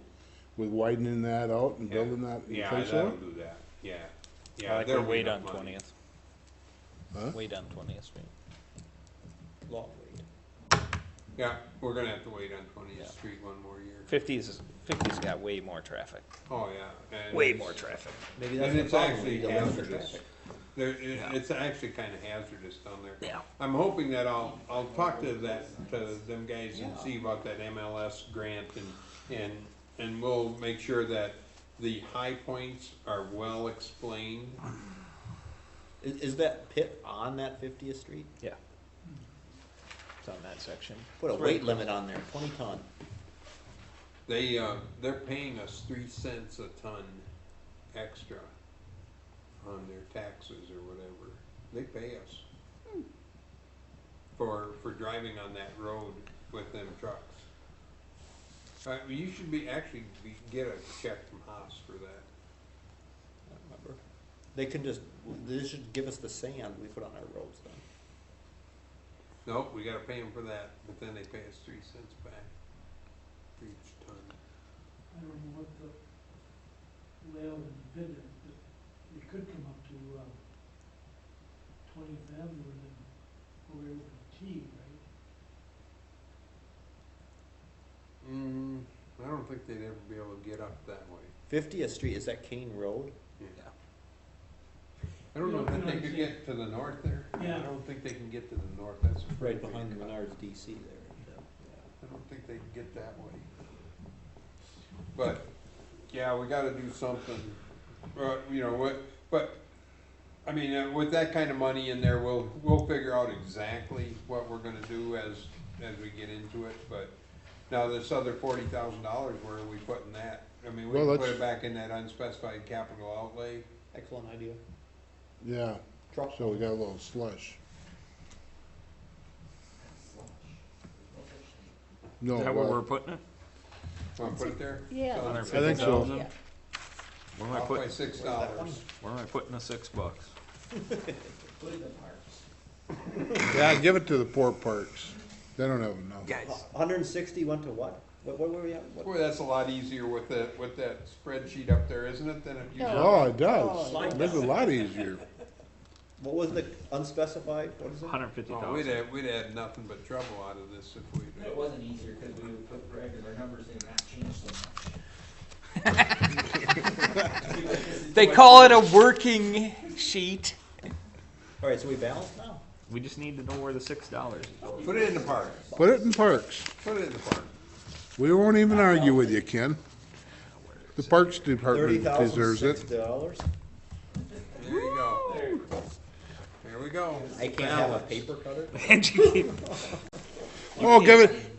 S3: With widening that out and building that? You
S1: Yeah,
S3: think so?
S1: that'll do that, yeah. Yeah,
S8: I like
S1: there'll
S8: to
S1: be
S8: wait on
S1: enough money.
S8: 20th.
S3: Huh?
S8: Wait on 20th Street.
S2: Long
S1: Yeah, we're gonna have to wait on
S8: Yeah.
S1: 20th Street one more year.
S8: 50's got way more traffic.
S1: Oh, yeah. And
S8: Way
S1: it's-
S8: more traffic.
S2: Maybe that's
S1: And
S2: the
S1: it's
S2: problem,
S1: actually
S2: we don't have the
S1: hazardous.
S2: traffic.
S8: Yeah.
S1: It's actually kinda hazardous down there.
S8: Yeah.
S1: I'm hoping that I'll talk to them guys and see about that MLS grant and we'll make sure that the high points are well explained.
S2: Is that pit on that 50th Street?
S8: Yeah. It's on that section.
S2: Put a
S1: It's
S2: weight
S1: right.
S2: limit on there, 20 ton.
S1: They're paying us 3 cents a ton extra on their taxes or whatever. They pay us for driving on that road with them trucks. You should get a check from Haas for that.
S2: I don't remember. They should give us the sand we put on our roads then.
S1: Nope, we gotta pay them for that, but then they pay us 3 cents back for each ton.
S7: I don't know what the layout of the pit is, but we could come up to, 20th Avenue and then go over to T, right?
S1: I don't think they'd ever be able to get up that way.
S2: 50th Street, is that Kane Road?
S1: Yeah. I don't know if they could get to the north there.
S7: Yeah.
S1: I don't think they can get to the north, that's.
S2: Right behind the Menards DC there.
S1: I don't think they can get that way. But, yeah, we gotta do something, but, I mean, with that kind of money in there, we'll figure out exactly what we're gonna do as we get into it, but now this other $40,000, where are we putting that? I mean, we
S3: Well,
S1: can put
S3: that's-
S1: it back in that unspecified capital outlay.
S2: Excellent idea.
S3: Yeah,
S2: Truck.
S3: so we got a little slush. No,
S8: Is that where
S3: well,
S8: we're putting it?
S1: Wanna put it there?
S4: Yeah.
S1: So
S3: I think so.
S4: Yeah.
S8: Where am I
S1: Off by
S8: putting,
S1: $6.
S8: where am I putting the $6?
S10: Put it in the parks.
S3: Yeah, give it to the poor parks. They don't have enough.
S8: Guys.
S2: 160 went to what? What were we at? What-
S1: Boy, that's a lot easier with that spreadsheet up there, isn't it, than if you?
S3: Oh, it does.
S2: Slide
S3: Makes it a lot easier.
S2: What was the unspecified, what is it?
S8: 150,000.
S1: Oh, we'd had nothing but trouble out of this if we.
S10: It wasn't easier because we would put regular numbers in and not change so much.
S8: They call it a working sheet.
S2: All right, so we balanced now?
S8: We just need to know where the $6 is.
S1: Put it in the park.
S3: Put it in parks.
S1: Put it in the park.
S3: We won't even argue with you, Ken. The Parks Department deserves it.
S2: $30,006.
S1: There you go. There we go.
S2: I can't have a paper cutter?
S8: And you keep-
S3: Oh,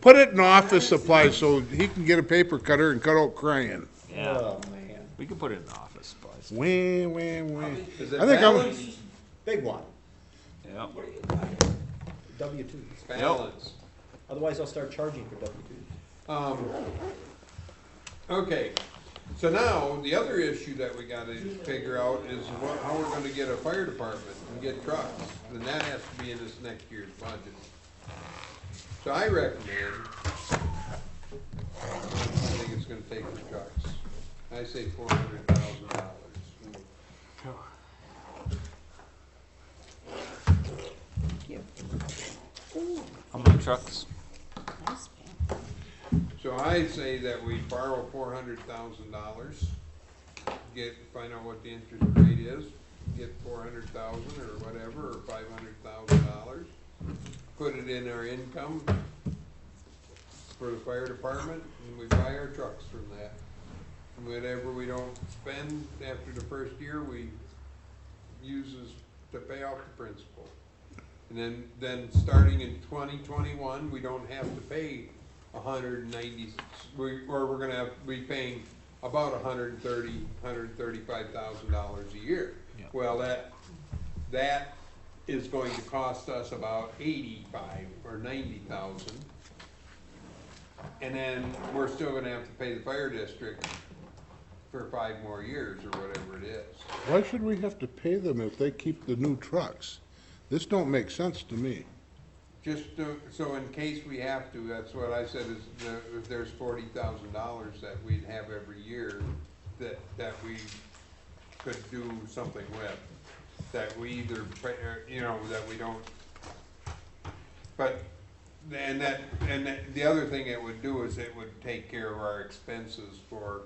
S3: put it in office supplies so he can get a paper cutter and cut out crayon.
S8: Yeah,
S2: Oh, man.
S8: we can put it in the office supplies.
S3: Wah, wah, wah.
S1: Is it
S3: I think I'm,
S1: balance?
S2: Big one,
S8: Yep.
S2: W-2s.
S1: Balance.
S2: Otherwise, I'll start charging for W-2s.
S1: Okay, so now, the other issue that we gotta figure out is how we're gonna get a fire department and get trucks. And that has to be in this next year's budget. So I recommend, I think it's gonna take for trucks. I say $400,000.
S8: How many trucks?
S4: Nice, man.
S1: So I say that we borrow $400,000, find out what the interest rate is, get 400,000 or whatever, or $500,000, put it in our income for the fire department, and we buy our trucks from that. And whatever we don't spend after the first year, we uses to pay off the principal. And then starting in 2021, we don't have to pay 190, or we're gonna be paying about $135,000 a year.
S8: Yeah.
S1: Well, that is going to cost us about 85 or 90,000. And then we're still gonna have to pay the fire district for 5 more years or whatever it is.
S3: why should we have to pay them if they keep the new trucks? This don't make sense to me.
S1: Just so in case we have to, that's what I said, is if there's $40,000 that we'd have every year that we could do something with, that we either, that we don't. But the other thing it would do is it would take care of our expenses for,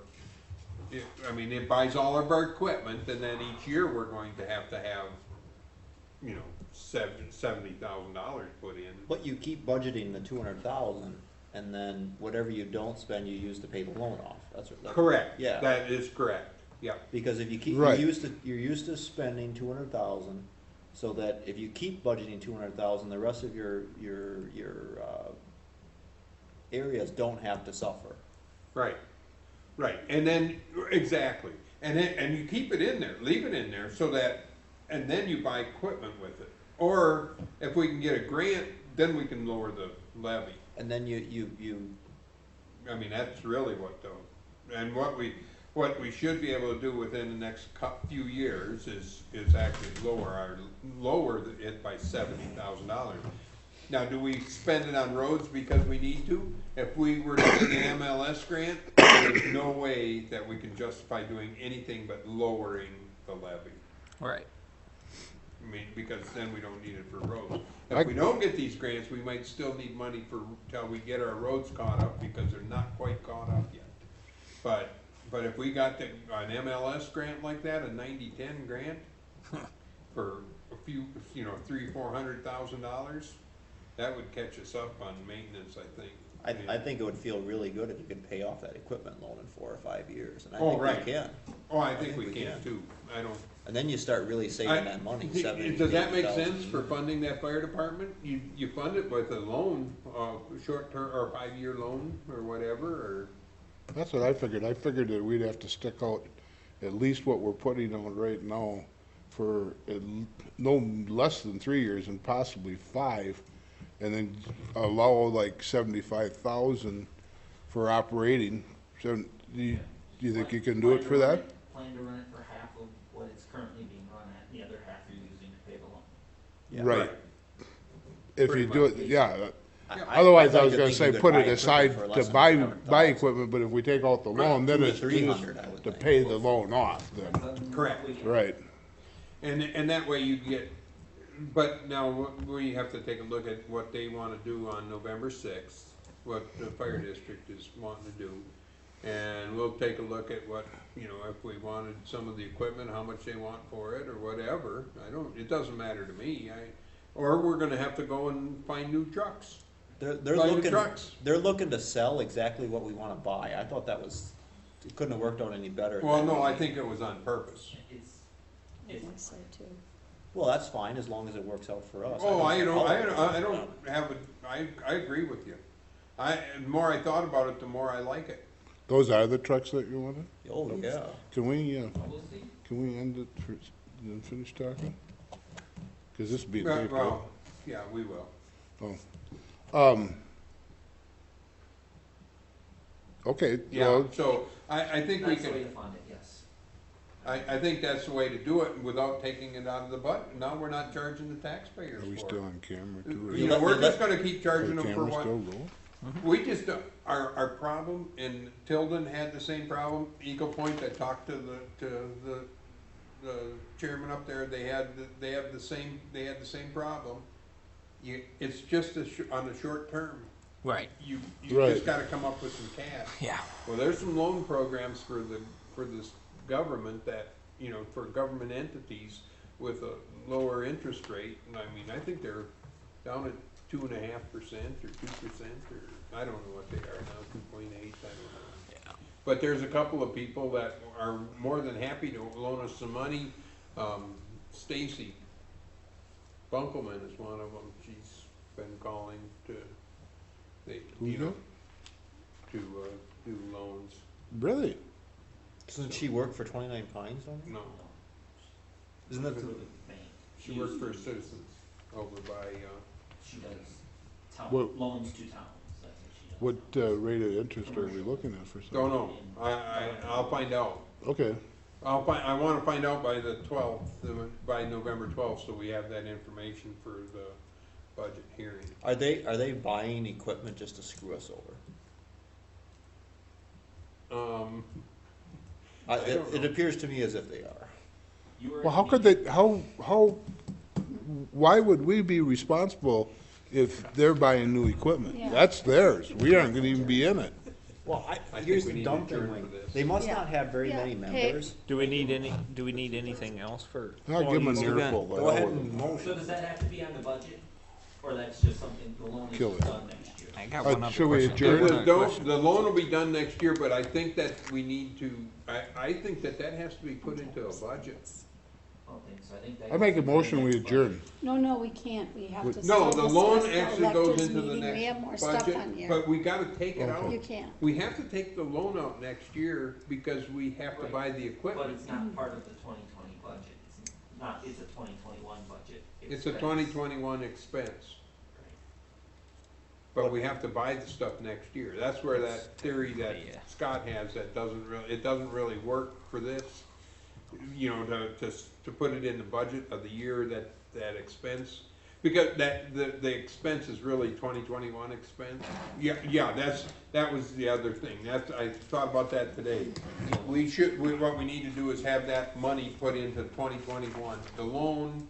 S1: I mean, it buys all of our equipment, and then each year we're going to have, you know, $70,000 put in.
S2: But you keep budgeting the 200,000, and then whatever you don't spend, you use to pay the loan off. That's what.
S1: Correct.
S2: Yeah.
S1: That is correct, yeah.
S2: Because if you keep,
S3: Right.
S2: you're used to spending 200,000, so that if you keep budgeting 200,000, the rest of your areas don't have to suffer.
S1: Right, right, and then, exactly, and you keep it in there, leave it in there, so that, and then you buy equipment with it. Or if we can get a grant, then we can lower the levy.
S2: And then you
S1: I mean, that's really what and what we should be able to do within the next few years is actually lower it by $70,000. Now, do we spend it on roads because we need to? If we were to get an MLS grant, there's no way that we can justify doing anything but lowering the levy.
S8: Right.
S1: I mean, because then we don't need it for roads. If we don't get these grants, we might still need money till we get our roads caught up, because they're not quite caught up yet. But if we got an MLS grant like that, a 90-10 grant, for a few, you know, $300,000-400,000, that would catch us up on maintenance, I think.
S2: I think it would feel really good if you could pay off that equipment loan in 4 or 5 years, and I
S1: Oh,
S2: think
S1: right.
S2: we can.
S1: Oh, I think we can too. I don't.
S2: And then you start really saving that money.
S1: Does that make sense for funding that fire department? You fund it with a loan, short-term or 5-year loan or whatever, or?
S3: That's what I figured. I figured that we'd have to stick out at least what we're putting on right now for no less than 3 years and possibly 5, and then allow like 75,000 for operating. So do you think you can do it for that?
S10: Plan to run it for half of what it's currently being run at, the other half you're using to pay the loan.
S2: Yeah.
S3: Right. If
S1: Pretty
S3: you do it,
S1: much.
S3: yeah.
S2: I
S3: Otherwise, I
S2: like
S3: was
S2: to
S3: gonna
S2: think
S3: say
S2: you could
S3: put
S2: buy
S3: it
S2: equipment
S3: aside
S2: for
S3: to
S2: less than
S3: buy
S2: 200,000.
S3: equipment, but if we take out the loan, then
S2: 2 to
S3: it's
S2: 300, I would
S3: to
S2: think.
S3: pay the loan off then.
S1: Correct.
S3: Right.
S1: And that way you get, but now we have to take a look at what they wanna do on November 6th, what the fire district is wanting to do. And we'll take a look at what, you know, if we wanted some of the equipment, how much they want for it or whatever. It doesn't matter to me. Or we're gonna have to go and find new trucks.
S2: They're
S1: Buy new
S2: looking.
S1: trucks.
S2: They're looking to sell exactly what we want to buy. I thought that was. It couldn't have worked out any better.
S1: Well,
S2: than
S1: no,
S2: we-
S1: I think it was on purpose.
S4: I think so too.
S2: Well, that's fine as long as it works out for us.
S1: Oh, I don't
S2: don't.
S1: have I agree with you. The more I thought about it, the more I like it.
S3: Those are the trucks that you wanted?
S2: Oh yeah.
S3: Can we
S10: We'll see.
S3: end it and finish talking? Cause this be
S1: Well,
S3: taped,
S1: well, yeah, we will.
S3: right? Okay,
S1: Yeah,
S3: well,
S1: so I think we
S10: That's the way to
S1: can,
S10: fund it, yes.
S1: I think that's the way to do it without taking it out of the budget. Now we're not charging the taxpayers
S3: are we
S1: for
S3: still
S1: it.
S3: on camera too?
S1: You know, we're just gonna keep
S3: Are
S1: charging
S3: the
S1: them for
S3: cameras
S1: what,
S3: still rolling?
S1: we just, our problem, and Tilden had the same problem, Eagle Point, I talked to the chairman up there, they had the same problem. It's just on the short term.
S8: Right.
S1: You
S3: Right.
S1: just gotta come up with some cash.
S8: Yeah.
S1: Well, there's some loan programs for this government that, you know, for government entities with a lower interest rate, and I mean, I think they're down at 2.5% or 2%, or I don't know what they are now, 2.8, I don't know.
S8: Yeah.
S1: But there's a couple of people that are more than happy to loan us some money. Stacy Bunkelman is one of them. She's been calling to,
S3: Who's that?
S1: to do loans.
S3: Really?
S2: Doesn't she work for 29 Pines?
S1: No,
S2: Isn't that
S10: For
S2: the,
S10: the bank.
S1: she works for Citizens over by,
S10: She does
S3: What-
S10: loans to towns, that's what she does.
S3: What rate of interest are we looking at for
S1: don't
S3: something?
S1: know. I'll find out.
S3: Okay,
S1: I wanna find out by the 12th, by November 12th, so we have that information for the budget hearing.
S2: are they buying equipment just to screw us over?
S1: I don't
S2: It
S1: know.
S2: appears to me as if they are.
S10: You were
S3: well,
S10: at
S3: how
S10: the
S3: could
S10: meeting.
S3: they, why would we be responsible if they're buying new equipment.
S4: Yeah.
S3: That's theirs. We aren't gonna even be in it.
S2: Well,
S1: think
S2: here's
S1: we
S2: the
S1: need to
S2: dumb thing,
S1: adjourn
S2: Wayne.
S1: for this.
S2: They must
S4: Yeah.
S2: not have very
S4: Yeah.
S2: many
S4: Hey.
S2: members.
S8: Do we need anything else for?
S3: I'll give them an
S8: you got-
S3: earful. but
S2: Go
S3: I
S2: ahead
S3: wouldn't-
S2: and
S10: So
S2: motion.
S10: does that have to be on the budget, or that's just something the loan
S3: Kill
S10: is
S3: it.
S10: done next year?
S8: I got one other
S3: should we
S8: question.
S3: adjourn?
S8: One other question.
S1: The loan will be done next year, but I think that we need to, I think that has to be put into a budget.
S10: I don't think so, I think that.
S3: I make a motion, we adjourn.
S4: No, we can't, we have to.
S1: No,
S4: still
S1: the loan
S4: discuss the
S1: actually goes
S4: electors
S1: into the
S4: meeting. We have more
S1: next
S4: stuff
S1: budget,
S4: on here.
S1: but we gotta take it
S3: Okay.
S1: out.
S4: You can't.
S1: We have to take the loan out next year because we have to buy the
S10: But
S1: equipment.
S10: it's not part of the 2020 budget, it's not, it's a 2021 budget.
S1: It's a
S10: expense.
S1: 2021 expense,
S10: Right.
S1: but we have to buy the stuff next year. That's where that theory that
S8: Yeah.
S1: Scott has, that it doesn't really work for this. You know, to put it in the budget of the year, that expense, because the expense is really 2021 expense. Yeah, that was the other thing, I thought about that today. What we need to do is have that money put into 2021. The loan,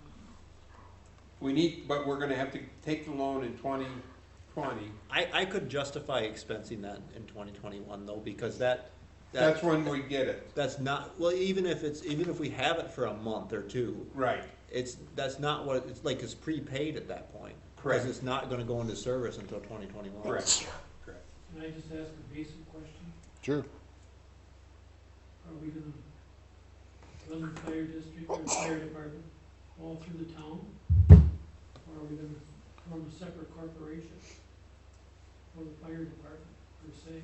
S1: but we're gonna have to take the loan in 2020.
S2: I could justify expensing that in 2021 though, because
S1: That's when we get it.
S2: that's not, well, even if we have it for a month or two,
S1: Right.
S2: that's not what, it's like, it's prepaid at that point.
S1: Correct.
S2: Because it's not gonna go into service until 2021.
S1: Correct.
S7: Can I just ask a basic question?
S3: Sure.
S7: Are we gonna run the fire district or fire department all through the town? Or are we gonna form a separate corporation for the fire department per se?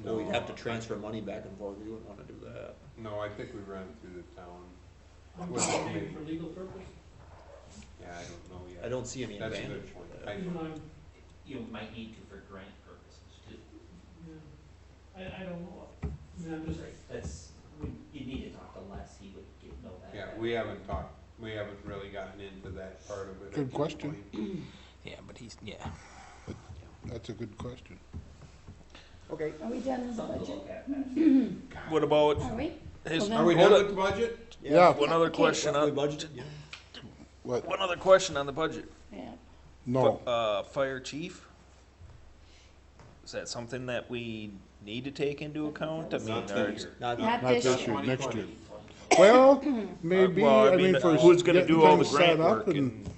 S2: Well, we'd have to transfer money back and forth, we wouldn't wanna do that.
S1: No, I think we run it through the town.
S7: I'm
S1: Well,
S7: just
S1: maybe.
S7: saying for legal purpose,
S1: Yeah, I don't know yet.
S2: I don't see any
S1: That's a
S2: advantage.
S1: good point.
S2: to that.
S7: you know, I'm,
S10: You might need to for grant purposes too.
S7: yeah, I don't know. I mean, I'm just,
S10: That's, you need to talk to Les, he would know that.
S1: Yeah, we haven't really gotten into that part of it. I
S3: Good
S1: can't
S3: question.
S1: believe.
S8: Yeah, but
S3: That's a good question.
S2: Okay.
S4: Are we done with the
S10: Something to
S4: budget?
S10: look at.
S8: what about
S4: Are we?
S8: his,
S4: Well,
S1: Are we
S8: hold
S1: done
S8: it.
S1: with the budget?
S3: Yeah.
S8: One other
S4: Okay.
S8: question
S2: We
S8: on,
S2: budgeted, yeah.
S3: What?
S8: one other question on the budget.
S4: Yeah.
S3: No.
S8: Fire chief? Is that something that we need to take into account? I mean,
S1: Not
S8: or-
S1: this year.
S4: Not
S3: Not
S4: this
S3: this
S4: year.
S3: year, next year. Well, maybe,
S8: well, I
S3: I mean,
S8: mean,
S3: for
S8: who's gonna
S3: getting
S8: do all the
S3: things
S8: grant
S3: set up
S8: work
S3: and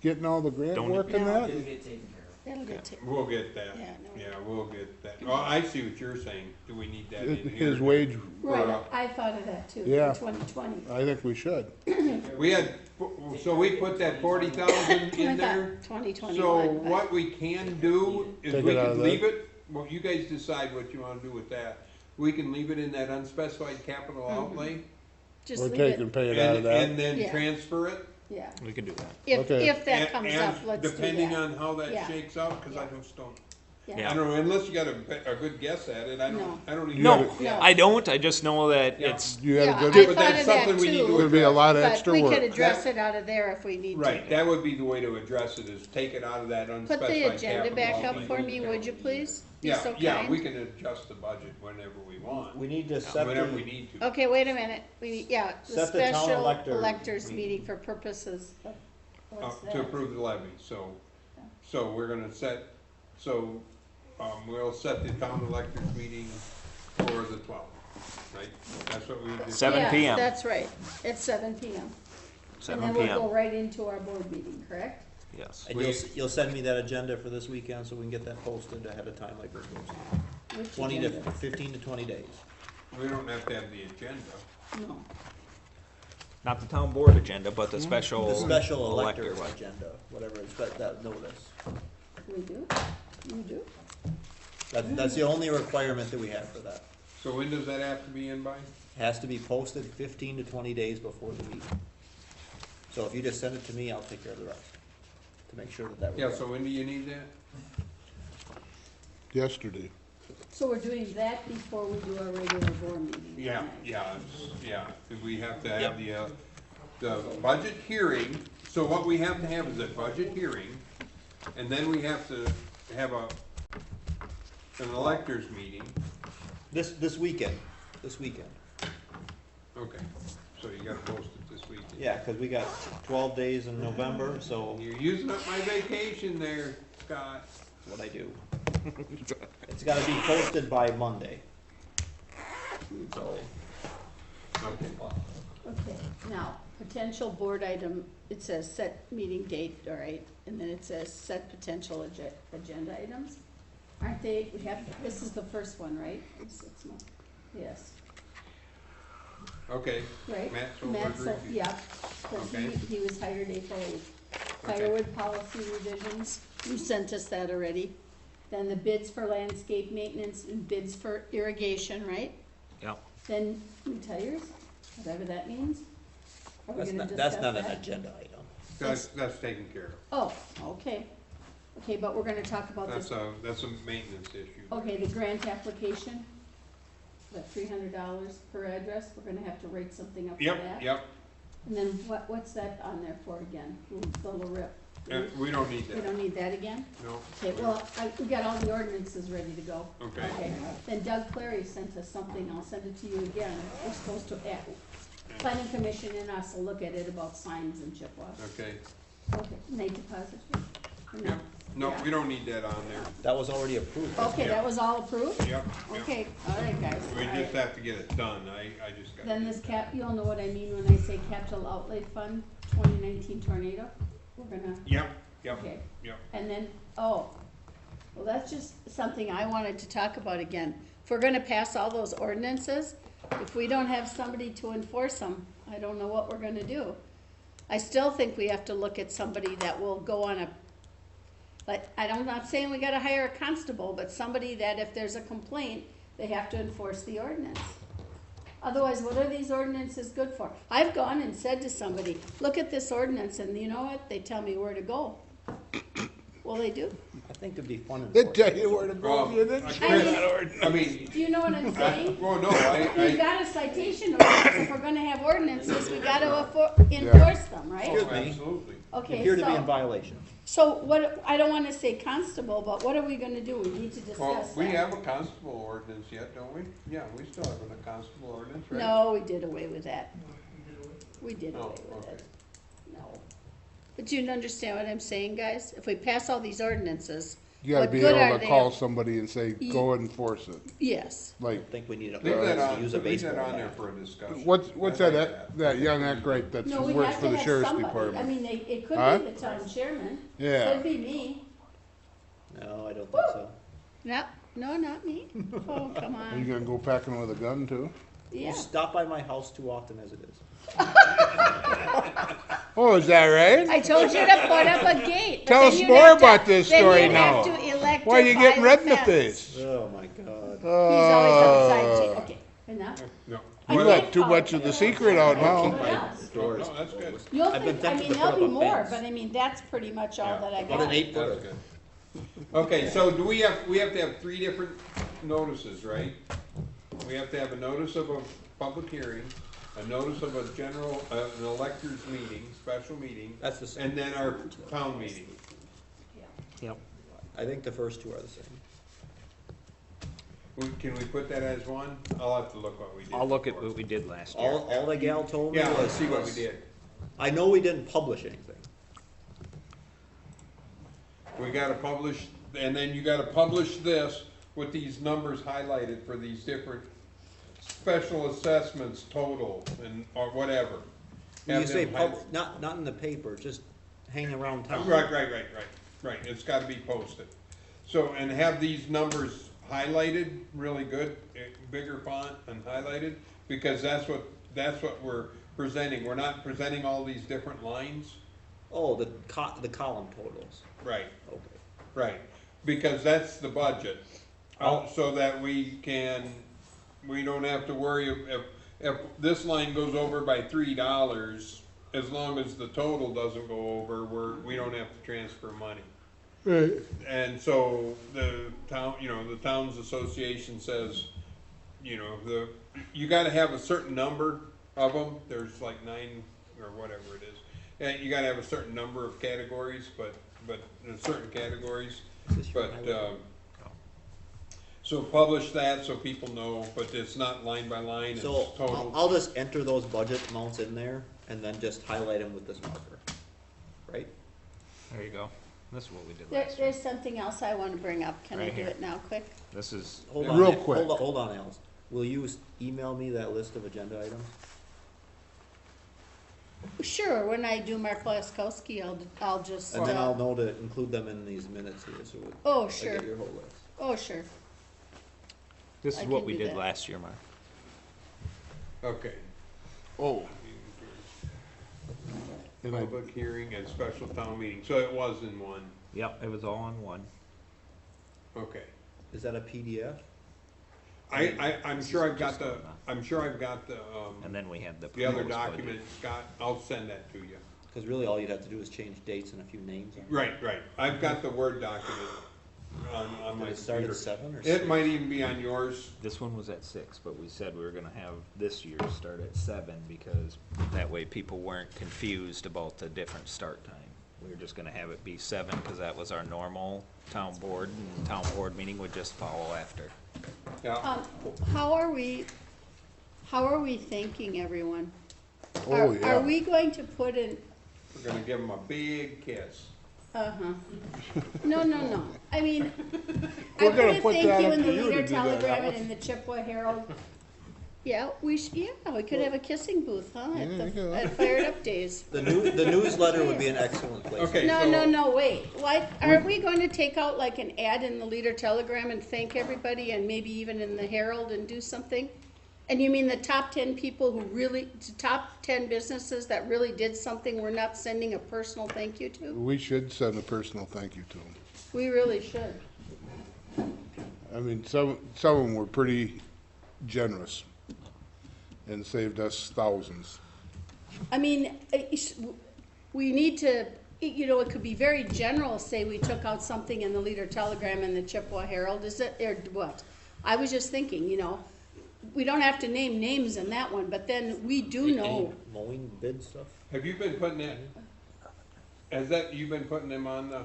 S3: getting all the grant
S8: Don't-
S3: work and that.
S10: It'll get taken care
S4: That'll get taken.
S1: We'll get that.
S4: Yeah, no.
S1: Yeah, we'll get that. Oh, I see what you're saying. Do we need that in here?
S3: His wage,
S4: Right, I thought of that too,
S3: Yeah.
S4: for 2020.
S3: I think we should.
S1: We had, so we put that 40,000 in there.
S4: 2021.
S1: So what we can do is
S3: Take
S1: we
S3: it out of
S1: can
S3: that.
S1: leave it, well, you guys decide what you wanna do with that. We can leave it in that unspecified capital outlay
S4: Just
S3: Or
S4: leave
S3: take
S4: it,
S3: and pay it out of
S1: and
S3: that.
S1: then
S4: Yeah.
S1: transfer it.
S4: yeah.
S8: We can do that.
S3: Okay.
S4: If that
S1: And-
S4: comes
S1: and
S4: up, let's do
S1: depending
S4: that.
S1: on how that
S4: Yeah.
S1: shakes out, cause I just don't,
S4: Yeah.
S1: I don't know, unless you got a good guess at it, I
S4: No.
S1: don't even.
S8: No,
S4: No.
S8: I don't, I just know that
S1: Yeah.
S8: it's,
S3: You had
S4: Yeah,
S3: a
S4: I
S3: good,
S1: But
S4: thought
S1: that's
S4: of that
S1: something we need to
S4: too,
S3: would be a lot of
S4: but
S3: extra
S4: we could
S3: work.
S4: address it out of there if we need to.
S1: Right, that would be the way to address it, is take it out of that
S4: Put
S1: unspecified
S4: the
S1: capital.
S4: agenda back up
S1: outlay.
S4: for me, would you please? Be
S1: Yeah,
S4: so
S1: yeah,
S4: kind.
S1: we can adjust the budget whenever we want,
S2: We need to set
S1: whenever we
S2: the,
S1: need to.
S4: Okay, wait a minute, the
S2: Set the town
S4: special
S2: elector
S4: electors
S2: meeting.
S4: meeting for purposes of, what's
S1: To
S4: that?
S1: approve the levy, so we're gonna we'll set the town electors meeting for the 12th, right? That's what we did.
S8: 7
S4: Yeah,
S8: p.m.
S4: that's right, it's 7 PM.
S8: 7
S4: And then we'll go
S8: p.m.
S4: right into our board meeting, correct?
S8: Yes.
S2: and you'll send me that agenda for this weekend so we can get that posted ahead of time like we're supposed to.
S4: Which
S2: 20 to,
S4: agenda?
S2: 15 to 20 days.
S1: We don't have to have the agenda.
S4: No,
S8: Not the town board agenda, but the special.
S2: The special
S8: elector
S2: electors
S8: one.
S2: agenda, whatever it's, that notice.
S4: we do, you do?
S2: That's the only requirement that we have for that.
S1: So when does that have to be in by?
S2: Has to be posted 15 to 20 days before the meeting. So if you just send it to me, I'll take care of the rest, to make sure that
S1: Yeah,
S2: was
S1: so when do you need that?
S3: yesterday.
S4: So we're doing that before we do our regular board meeting?
S1: Yeah,
S4: tonight.
S1: yeah. We have to have the budget hearing, so what we have to have is a budget hearing, and then we have to have an electors meeting.
S2: This weekend,
S1: Okay, so you gotta post it this weekend.
S2: Yeah, 'cause we got 12 days in November, so
S1: You're using up my vacation there, Scott.
S2: what I do. It's gotta be posted by Monday. So,
S1: Okay.
S4: Okay, now, potential board item, it says set meeting date, all right, and then it says set potential agenda items. Aren't they, we have, this is the first one, right? 6 months, yes,
S1: Okay,
S4: right?
S1: Matt
S4: Matt's,
S1: Solberg.
S4: yeah, 'cause
S1: Okay.
S4: he was hired April 8th.
S1: Okay.
S4: Firewood policy revisions, you sent us that already. Then the bids for landscape maintenance and bids for irrigation, right?
S8: Yep.
S4: Then new tires, whatever that means. Are we
S2: that's
S4: gonna
S2: not,
S4: discuss
S2: that's not an
S4: that?
S2: agenda item.
S1: That's taken care of.
S4: Oh, okay. Okay, but we're gonna talk about this.
S1: That's a maintenance issue.
S4: Okay, the grant application, the $300 per address, we're gonna have to write something up for that.
S1: Yep,
S4: And then what's that on there for again? The little rip?
S1: we don't need
S4: We
S1: that,
S4: don't need that again?
S1: no,
S4: Okay, well, we got all the ordinances ready to go.
S1: okay.
S4: Then Doug Clary sent us something, I'll send it to you again. We're supposed to, planning commission and us will look at it about signs in Chippewa.
S1: Okay,
S4: Okay, night deposit? Or no?
S1: yep, no,
S4: Yeah.
S1: we don't need that on there.
S2: That was already approved.
S4: Okay, that was all approved?
S1: Yep, yep.
S4: Okay, all right, guys.
S1: We
S4: all
S1: just
S4: right.
S1: have to get it done, I just got.
S4: Then this you'll know what I mean when I say capital outlay fund, 2019 tornado. We're gonna,
S1: Yep, yep,
S4: okay.
S1: yep.
S4: And then, well, that's just something I wanted to talk about again. If we're gonna pass all those ordinances, if we don't have somebody to enforce them, I don't know what we're gonna do. I still think we have to look at somebody that will go on a, like, I'm not saying we gotta hire a constable, but somebody that if there's a complaint, they have to enforce the ordinance. Otherwise, what are these ordinances good for? I've gone and said to somebody, look at this ordinance, and you know what? They tell me where to go. Well, they do.
S2: I think it'd be fun.
S3: They tell you where to go,
S1: Well,
S3: you didn't?
S1: I mean,
S4: Do you know what I'm saying?
S1: well, no,
S4: We got a citation ordinance, if we're gonna have ordinances, we gotta enforce them, right?
S1: oh, absolutely.
S4: Okay,
S2: Appear to be in
S4: so,
S2: violation.
S4: what, I don't wanna say constable, but what are we gonna do? We need to
S1: Well,
S4: discuss
S1: we
S4: that.
S1: have a constable ordinance yet, don't we? Yeah, we still have a constable ordinance, right?
S4: No, we did away with that. We did
S1: Oh,
S4: away with
S1: okay.
S4: it. No. But you understand what I'm saying, guys? If we pass all these ordinances,
S3: You gotta
S4: what
S3: be
S4: good are
S3: able to
S4: they
S3: call
S4: if-
S3: somebody and say, go enforce it.
S4: yes.
S2: I
S3: Like,
S2: think we need a,
S1: Leave that on,
S2: use a
S1: leave
S2: baseball
S1: that on there
S2: bat.
S1: for a discussion.
S3: what's
S1: I like
S3: that young Ackright that
S4: No, we
S3: works
S4: have
S3: for
S4: to
S3: the
S4: have
S3: sheriff's
S4: somebody. I
S3: department?
S4: mean, it could
S3: Huh?
S4: be the town chairman.
S3: Yeah.
S4: Could be me.
S2: No, I don't think so.
S4: No, not me. Oh, come
S3: Are you
S4: on.
S3: gonna go packing with a gun too?
S4: Yeah.
S2: You stop by my house too often as it is.
S3: Oh, is that right?
S4: I told you to put up a gate. but
S3: Tell
S4: then
S3: us
S4: you'd
S3: more
S4: have to-
S3: about this
S4: then
S3: story
S4: you'd have
S3: now.
S4: to elect
S3: Why are
S4: to
S3: you
S4: buy
S3: getting red in the
S4: fence.
S3: face?
S2: Oh, my God.
S4: He's always outside.
S3: Uh,
S4: Okay, enough.
S1: No,
S4: I
S3: You
S4: think-
S3: let too much of the secret out now.
S4: Yes.
S1: no, that's good.
S4: You'll
S2: I've been
S4: think, I
S2: tempted
S4: mean,
S2: to
S4: there'll
S2: put
S4: be
S2: up a
S4: more,
S2: fence.
S4: but I mean, that's pretty much all
S1: Yeah.
S4: that I
S2: About an
S4: got.
S2: 8
S1: That's
S2: footer.
S1: good. Okay, so do we have to have 3 different notices, right? We have to have a notice of a public hearing, a notice of a general, an electors meeting, special meeting,
S2: That's the same.
S1: and then our town meeting.
S8: Yep.
S2: I think the first two are the same.
S1: Can we put that as one? I'll have to look what we did.
S8: I'll look at
S1: before.
S8: what we did last year.
S2: All the gal told me
S1: Yeah,
S2: was.
S1: let's see what we did.
S2: I know we didn't publish anything.
S1: We gotta publish, and then you gotta publish this with these numbers highlighted for these different special assessments total and, or whatever.
S2: When you
S1: Have
S2: say
S1: them
S2: not in the paper, just hanging around town.
S1: Right, it's gotta be posted. So, and have these numbers highlighted really good, bigger font and highlighted, because that's what we're presenting. We're not presenting all these different lines.
S2: Oh, the column totals.
S1: Right,
S2: Okay.
S1: right, because that's the budget. So that we don't have to worry if this line goes over by $3, as long as the total doesn't go over, we don't have to transfer money.
S3: Right.
S1: And so the town, the Towns Association says, you gotta have a certain number of them, there's like 9 or whatever it is. And you gotta have a certain number of categories, but in certain categories,
S2: Is this your
S1: but,
S2: highway?
S1: so publish that so people know, but it's not line by line, it's
S2: So
S1: total.
S2: I'll just enter those budget amounts in there and then just highlight them with this marker, right?
S8: There you go. This is what we did last year.
S4: There's something else I wanna bring up. Can I
S8: Right
S4: do
S8: here.
S4: it now, quick?
S8: This is,
S2: Hold on,
S3: Real
S2: Al-
S3: quick.
S2: Hold on, Alice. Will you email me that list of agenda items?
S4: Sure, when I do Mark Laskowski, I'll just,
S2: And then I'll know to include them in these minutes here, so
S4: oh,
S2: I
S4: sure,
S2: get your whole list.
S4: oh, sure.
S8: this
S4: I
S8: is what
S4: can
S8: we
S4: do
S8: did
S4: that.
S8: last year, Mark.
S1: Okay.
S3: Oh, and I,
S1: Public hearing and special town meeting, so it was in one,
S8: Yep, it was all in one.
S1: okay.
S2: Is that a PDF?
S1: I'm sure I've got the,
S8: And then we had the
S1: the other
S8: proposed budget.
S1: document, Scott, I'll send that to you.
S2: Cause really all you'd have to do is change dates and a few names on it.
S1: Right, I've got the Word document on my
S2: Did it start at
S1: computer.
S2: 7 or 6?
S1: It might even be on yours.
S8: This one was at 6, but we said we were gonna have this year start at 7 because that way people weren't confused about the different start time. We were just gonna have it be 7 because that was our normal town board, and town board meeting would just follow after.
S1: Yeah,
S4: How are we thanking everyone?
S3: oh,
S4: Are
S3: yeah.
S4: we going to put in,
S1: we're gonna give them a big kiss.
S4: uh-huh. No. I mean, I
S3: We're
S4: put
S3: gonna
S4: a
S3: put
S4: thank
S3: that
S4: you
S3: up
S4: in the
S3: to you to
S4: Leader
S3: do that,
S4: Telegram
S3: Alice.
S4: and in the Chippewa Herald. Yeah, we could have a kissing booth, huh, at Fired Up Days.
S2: The newsletter would be an excellent place.
S1: Okay.
S4: No, wait, why, aren't we going to take out like an ad in the Leader Telegram and thank everybody, and maybe even in the Herald and do something? And you mean the top 10 people who really, top 10 businesses that really did something we're not sending a personal thank you to?
S3: We should send a personal thank you to them.
S4: We really should.
S3: I mean, some of them were pretty generous and saved us thousands.
S4: I mean, we need to, it could be very general, say we took out something in the Leader Telegram and the Chippewa Herald, is it, or what? I was just thinking, we don't have to name names in that one, but then we do know.
S2: Mowing bid stuff?
S1: Have you been putting that, you've been putting them on the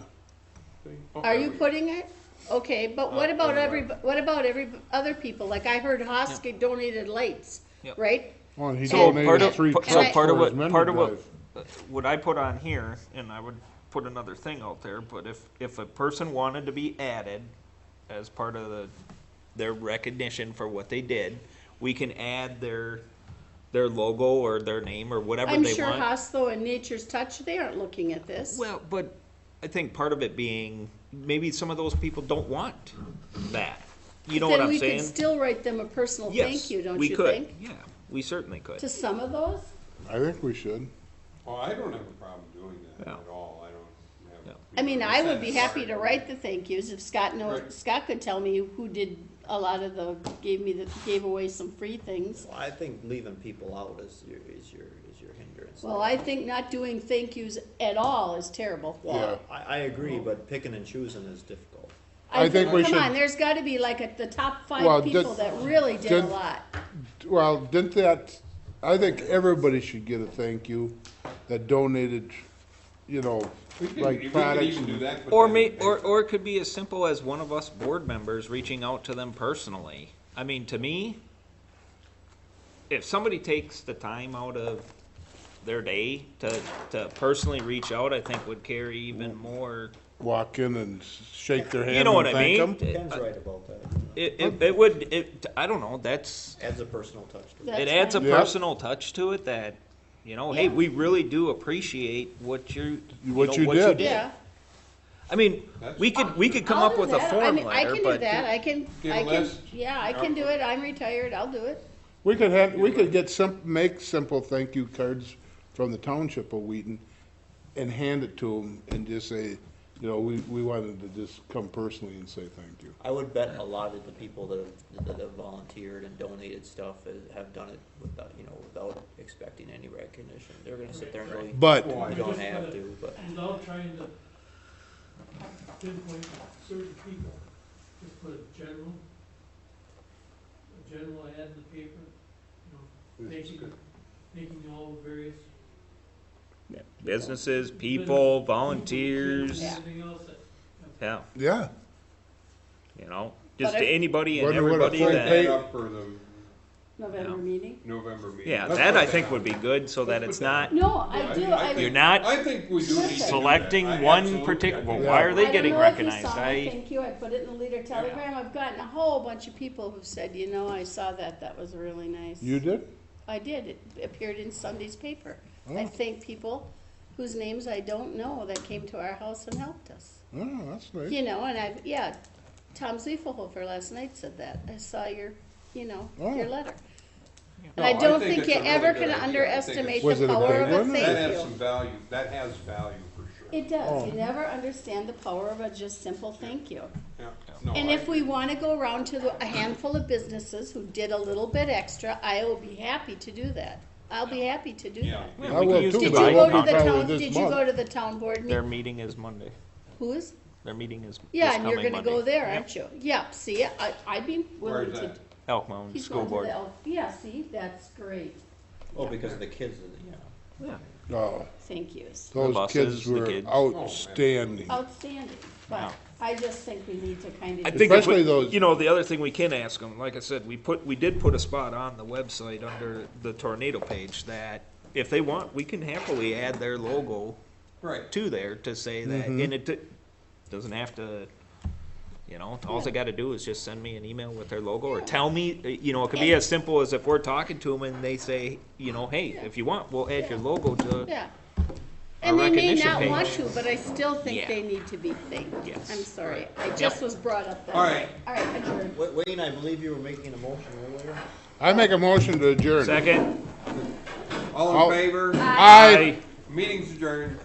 S1: thing? Oh,
S4: Are
S1: there
S4: you
S1: we go.
S4: putting it? Okay, but what about
S1: everywhere.
S4: what about every other people? Like I heard Hoskey donated lights,
S8: Yep.
S4: right?
S3: Well, and he
S8: So part
S3: donated
S8: of,
S3: 3
S8: so
S3: trucks
S8: part of
S3: for his
S8: what,
S3: mender
S8: part of
S3: drive.
S8: what I put on here, and I would put another thing out there, but if a person wanted to be added as part of their recognition for what they did, we can add their logo or their name or whatever
S4: I'm
S8: they
S4: sure
S8: want.
S4: Hoslo and Nature's Touch, they aren't looking at this.
S8: Well, but I think part of it being, maybe some of those people don't want that. You know what I'm
S4: Then we
S8: saying?
S4: could still write them a personal thank you, don't
S8: we
S4: you
S8: could.
S4: think?
S8: Yeah, we certainly could.
S4: To some of those?
S3: I think we should.
S1: Well, I don't have a problem doing that
S8: Yeah.
S1: at all, I don't have.
S8: Yeah.
S4: I mean, I would be happy to write the thank yous if Scott
S1: Right.
S4: Scott could tell me who did a lot of gave away some free things.
S2: Well, I think leaving people out is your hindrance.
S4: Well, I think not doing thank yous at all is terrible.
S2: Well, I agree, but picking and choosing is difficult.
S3: I think we
S4: Come
S3: should-
S4: on, there's gotta be like the top
S3: Well,
S4: 5 people that really did a
S3: did-
S4: lot.
S3: Well, didn't that, I think everybody should get a thank you that donated,
S1: We
S3: like
S1: could
S3: products.
S1: even do
S3: and-
S1: that. put
S8: Or
S1: that
S8: may,
S1: in
S8: or,
S1: paper.
S8: or it could be as simple as one of us board members reaching out to them personally. I mean, to me, if somebody takes the time out of their day to personally reach out, I think would carry even more.
S3: Walk in and shake their hand
S8: You know what
S3: and
S8: I
S3: thank
S8: mean?
S3: them.
S2: Ken's right about that.
S8: It would, I don't know,
S2: Adds a personal touch to it.
S4: That's
S8: it adds a
S4: fine.
S3: Yeah.
S8: personal touch to it that, hey,
S4: Yeah.
S8: we really do appreciate what you
S3: What
S8: know,
S3: you did.
S4: Yeah.
S8: I mean,
S1: That's
S8: we could come
S4: I'll
S8: up
S4: do
S8: with a
S4: that.
S8: form
S4: I
S8: letter,
S4: can do
S8: but
S4: that, I
S1: Get a
S4: can,
S1: list.
S4: yeah, I can do it, I'm retired, I'll do it.
S3: We could make simple thank you cards from the township of Wheaton and hand it to them and just say, we wanted to just come personally and say thank you.
S2: I would bet a lot of the people that have volunteered and donated stuff have done it without expecting any recognition. They're gonna sit there and go,
S3: But,
S1: Well,
S2: you don't have to, but.
S7: Without trying to pinpoint certain people, just put a general ad in the paper, thanking all the various.
S8: businesses, people, volunteers,
S4: Yeah.
S7: Anything else that.
S8: yeah,
S3: yeah,
S8: just
S4: But
S8: to anybody and
S3: Wonder what a
S8: everybody
S3: full
S8: that.
S3: page-
S1: Up for the
S4: November meeting?
S1: November meeting.
S8: Yeah,
S1: Let's
S8: that
S1: put
S8: I think
S1: on.
S8: would be good, so that
S1: Let's
S8: it's
S1: put that
S8: not,
S4: No,
S1: Yeah,
S4: I do,
S1: think-
S8: you're not
S1: I think we do need to do that.
S8: selecting
S1: I
S8: one
S1: absolutely-
S8: particular, well,
S1: I
S8: why are they
S4: I
S8: getting
S4: don't know if you
S8: recognized?
S4: saw my
S8: I,
S4: thank you, I put it in the Leader Telegram, I've gotten a whole bunch of people who've said, you know, I saw that, that was really nice.
S3: You did?
S4: I did, it appeared in Sunday's paper. I
S3: Oh.
S4: thank people whose names I don't know that came to our house and helped us.
S3: Oh, that's nice.
S4: You know, and yeah, Tom Ziefelhofer last night said that, I saw your, you know,
S3: Oh.
S4: your letter. And
S1: No,
S4: I
S1: I
S4: don't
S1: think
S4: think
S1: it's
S4: you're
S1: a really
S4: ever
S1: good
S4: gonna
S1: idea. I think
S4: underestimate
S1: it's-
S3: Was
S4: the
S3: it a
S4: power
S3: big
S4: of a
S3: one?
S4: thank
S1: That has
S4: you.
S1: some value, that has value for sure.
S4: It does,
S3: Oh.
S4: you never understand the power of a just simple thank you.
S1: Yeah. No,
S4: And
S1: I
S4: if we
S1: agree.
S4: wanna go around to a handful of businesses who did a little bit extra, I will be happy to do that. I'll be happy to do
S1: Yeah.
S4: that.
S3: I
S8: we
S3: will
S8: can use
S3: too,
S4: Did you
S3: but it
S4: go
S3: won't
S4: to
S3: be
S4: the
S3: probably
S4: town,
S3: this
S4: did you
S3: month.
S4: go to the town board
S8: their
S4: meeting?
S8: meeting is Monday.
S4: Whose?
S8: Their meeting is
S4: Yeah,
S8: this
S4: and you're
S8: coming
S4: gonna
S8: Monday.
S4: go there, aren't you? Yeah, see, I'd be willing
S1: Where's
S4: to.
S1: that?
S8: Elk Mountain
S4: He's
S8: School
S4: going to
S8: Board.
S4: the yeah, see, that's great.
S2: Oh, because of the kids, yeah.
S8: Yeah.
S3: Oh,
S4: Thank you.
S3: those
S8: buses,
S3: kids
S8: the
S3: were
S8: kids.
S3: outstanding.
S4: Outstanding, but
S8: Yeah.
S4: I just think we need to kind
S8: I
S4: of.
S8: think if
S3: Especially
S8: we,
S3: those-
S8: you know, the other thing we can ask them, like I said, we did put a spot on the website under the tornado page that if they want, we can happily add their logo
S1: Right.
S8: to there to say that,
S3: Mhm.
S8: and it doesn't have to, you know, all they gotta do is just send me an email with their logo or tell me, you know, it could be as simple as if we're talking to them and they say, you know, hey, if you want, we'll add your logo to,
S4: Yeah. And they may
S8: recognition
S4: not want
S8: page.
S4: to, but I still think
S8: Yeah.
S4: they need to be thanked.
S8: Yes.
S4: I'm sorry, I just was brought up that
S1: All
S4: way.
S1: right.
S4: All right, adjourned.
S2: Wayne, I believe you were making a motion earlier.
S3: I make a motion to adjourn.
S8: second.
S1: All
S3: I'll-
S1: in favor?
S3: Aye.
S1: Meeting's adjourned.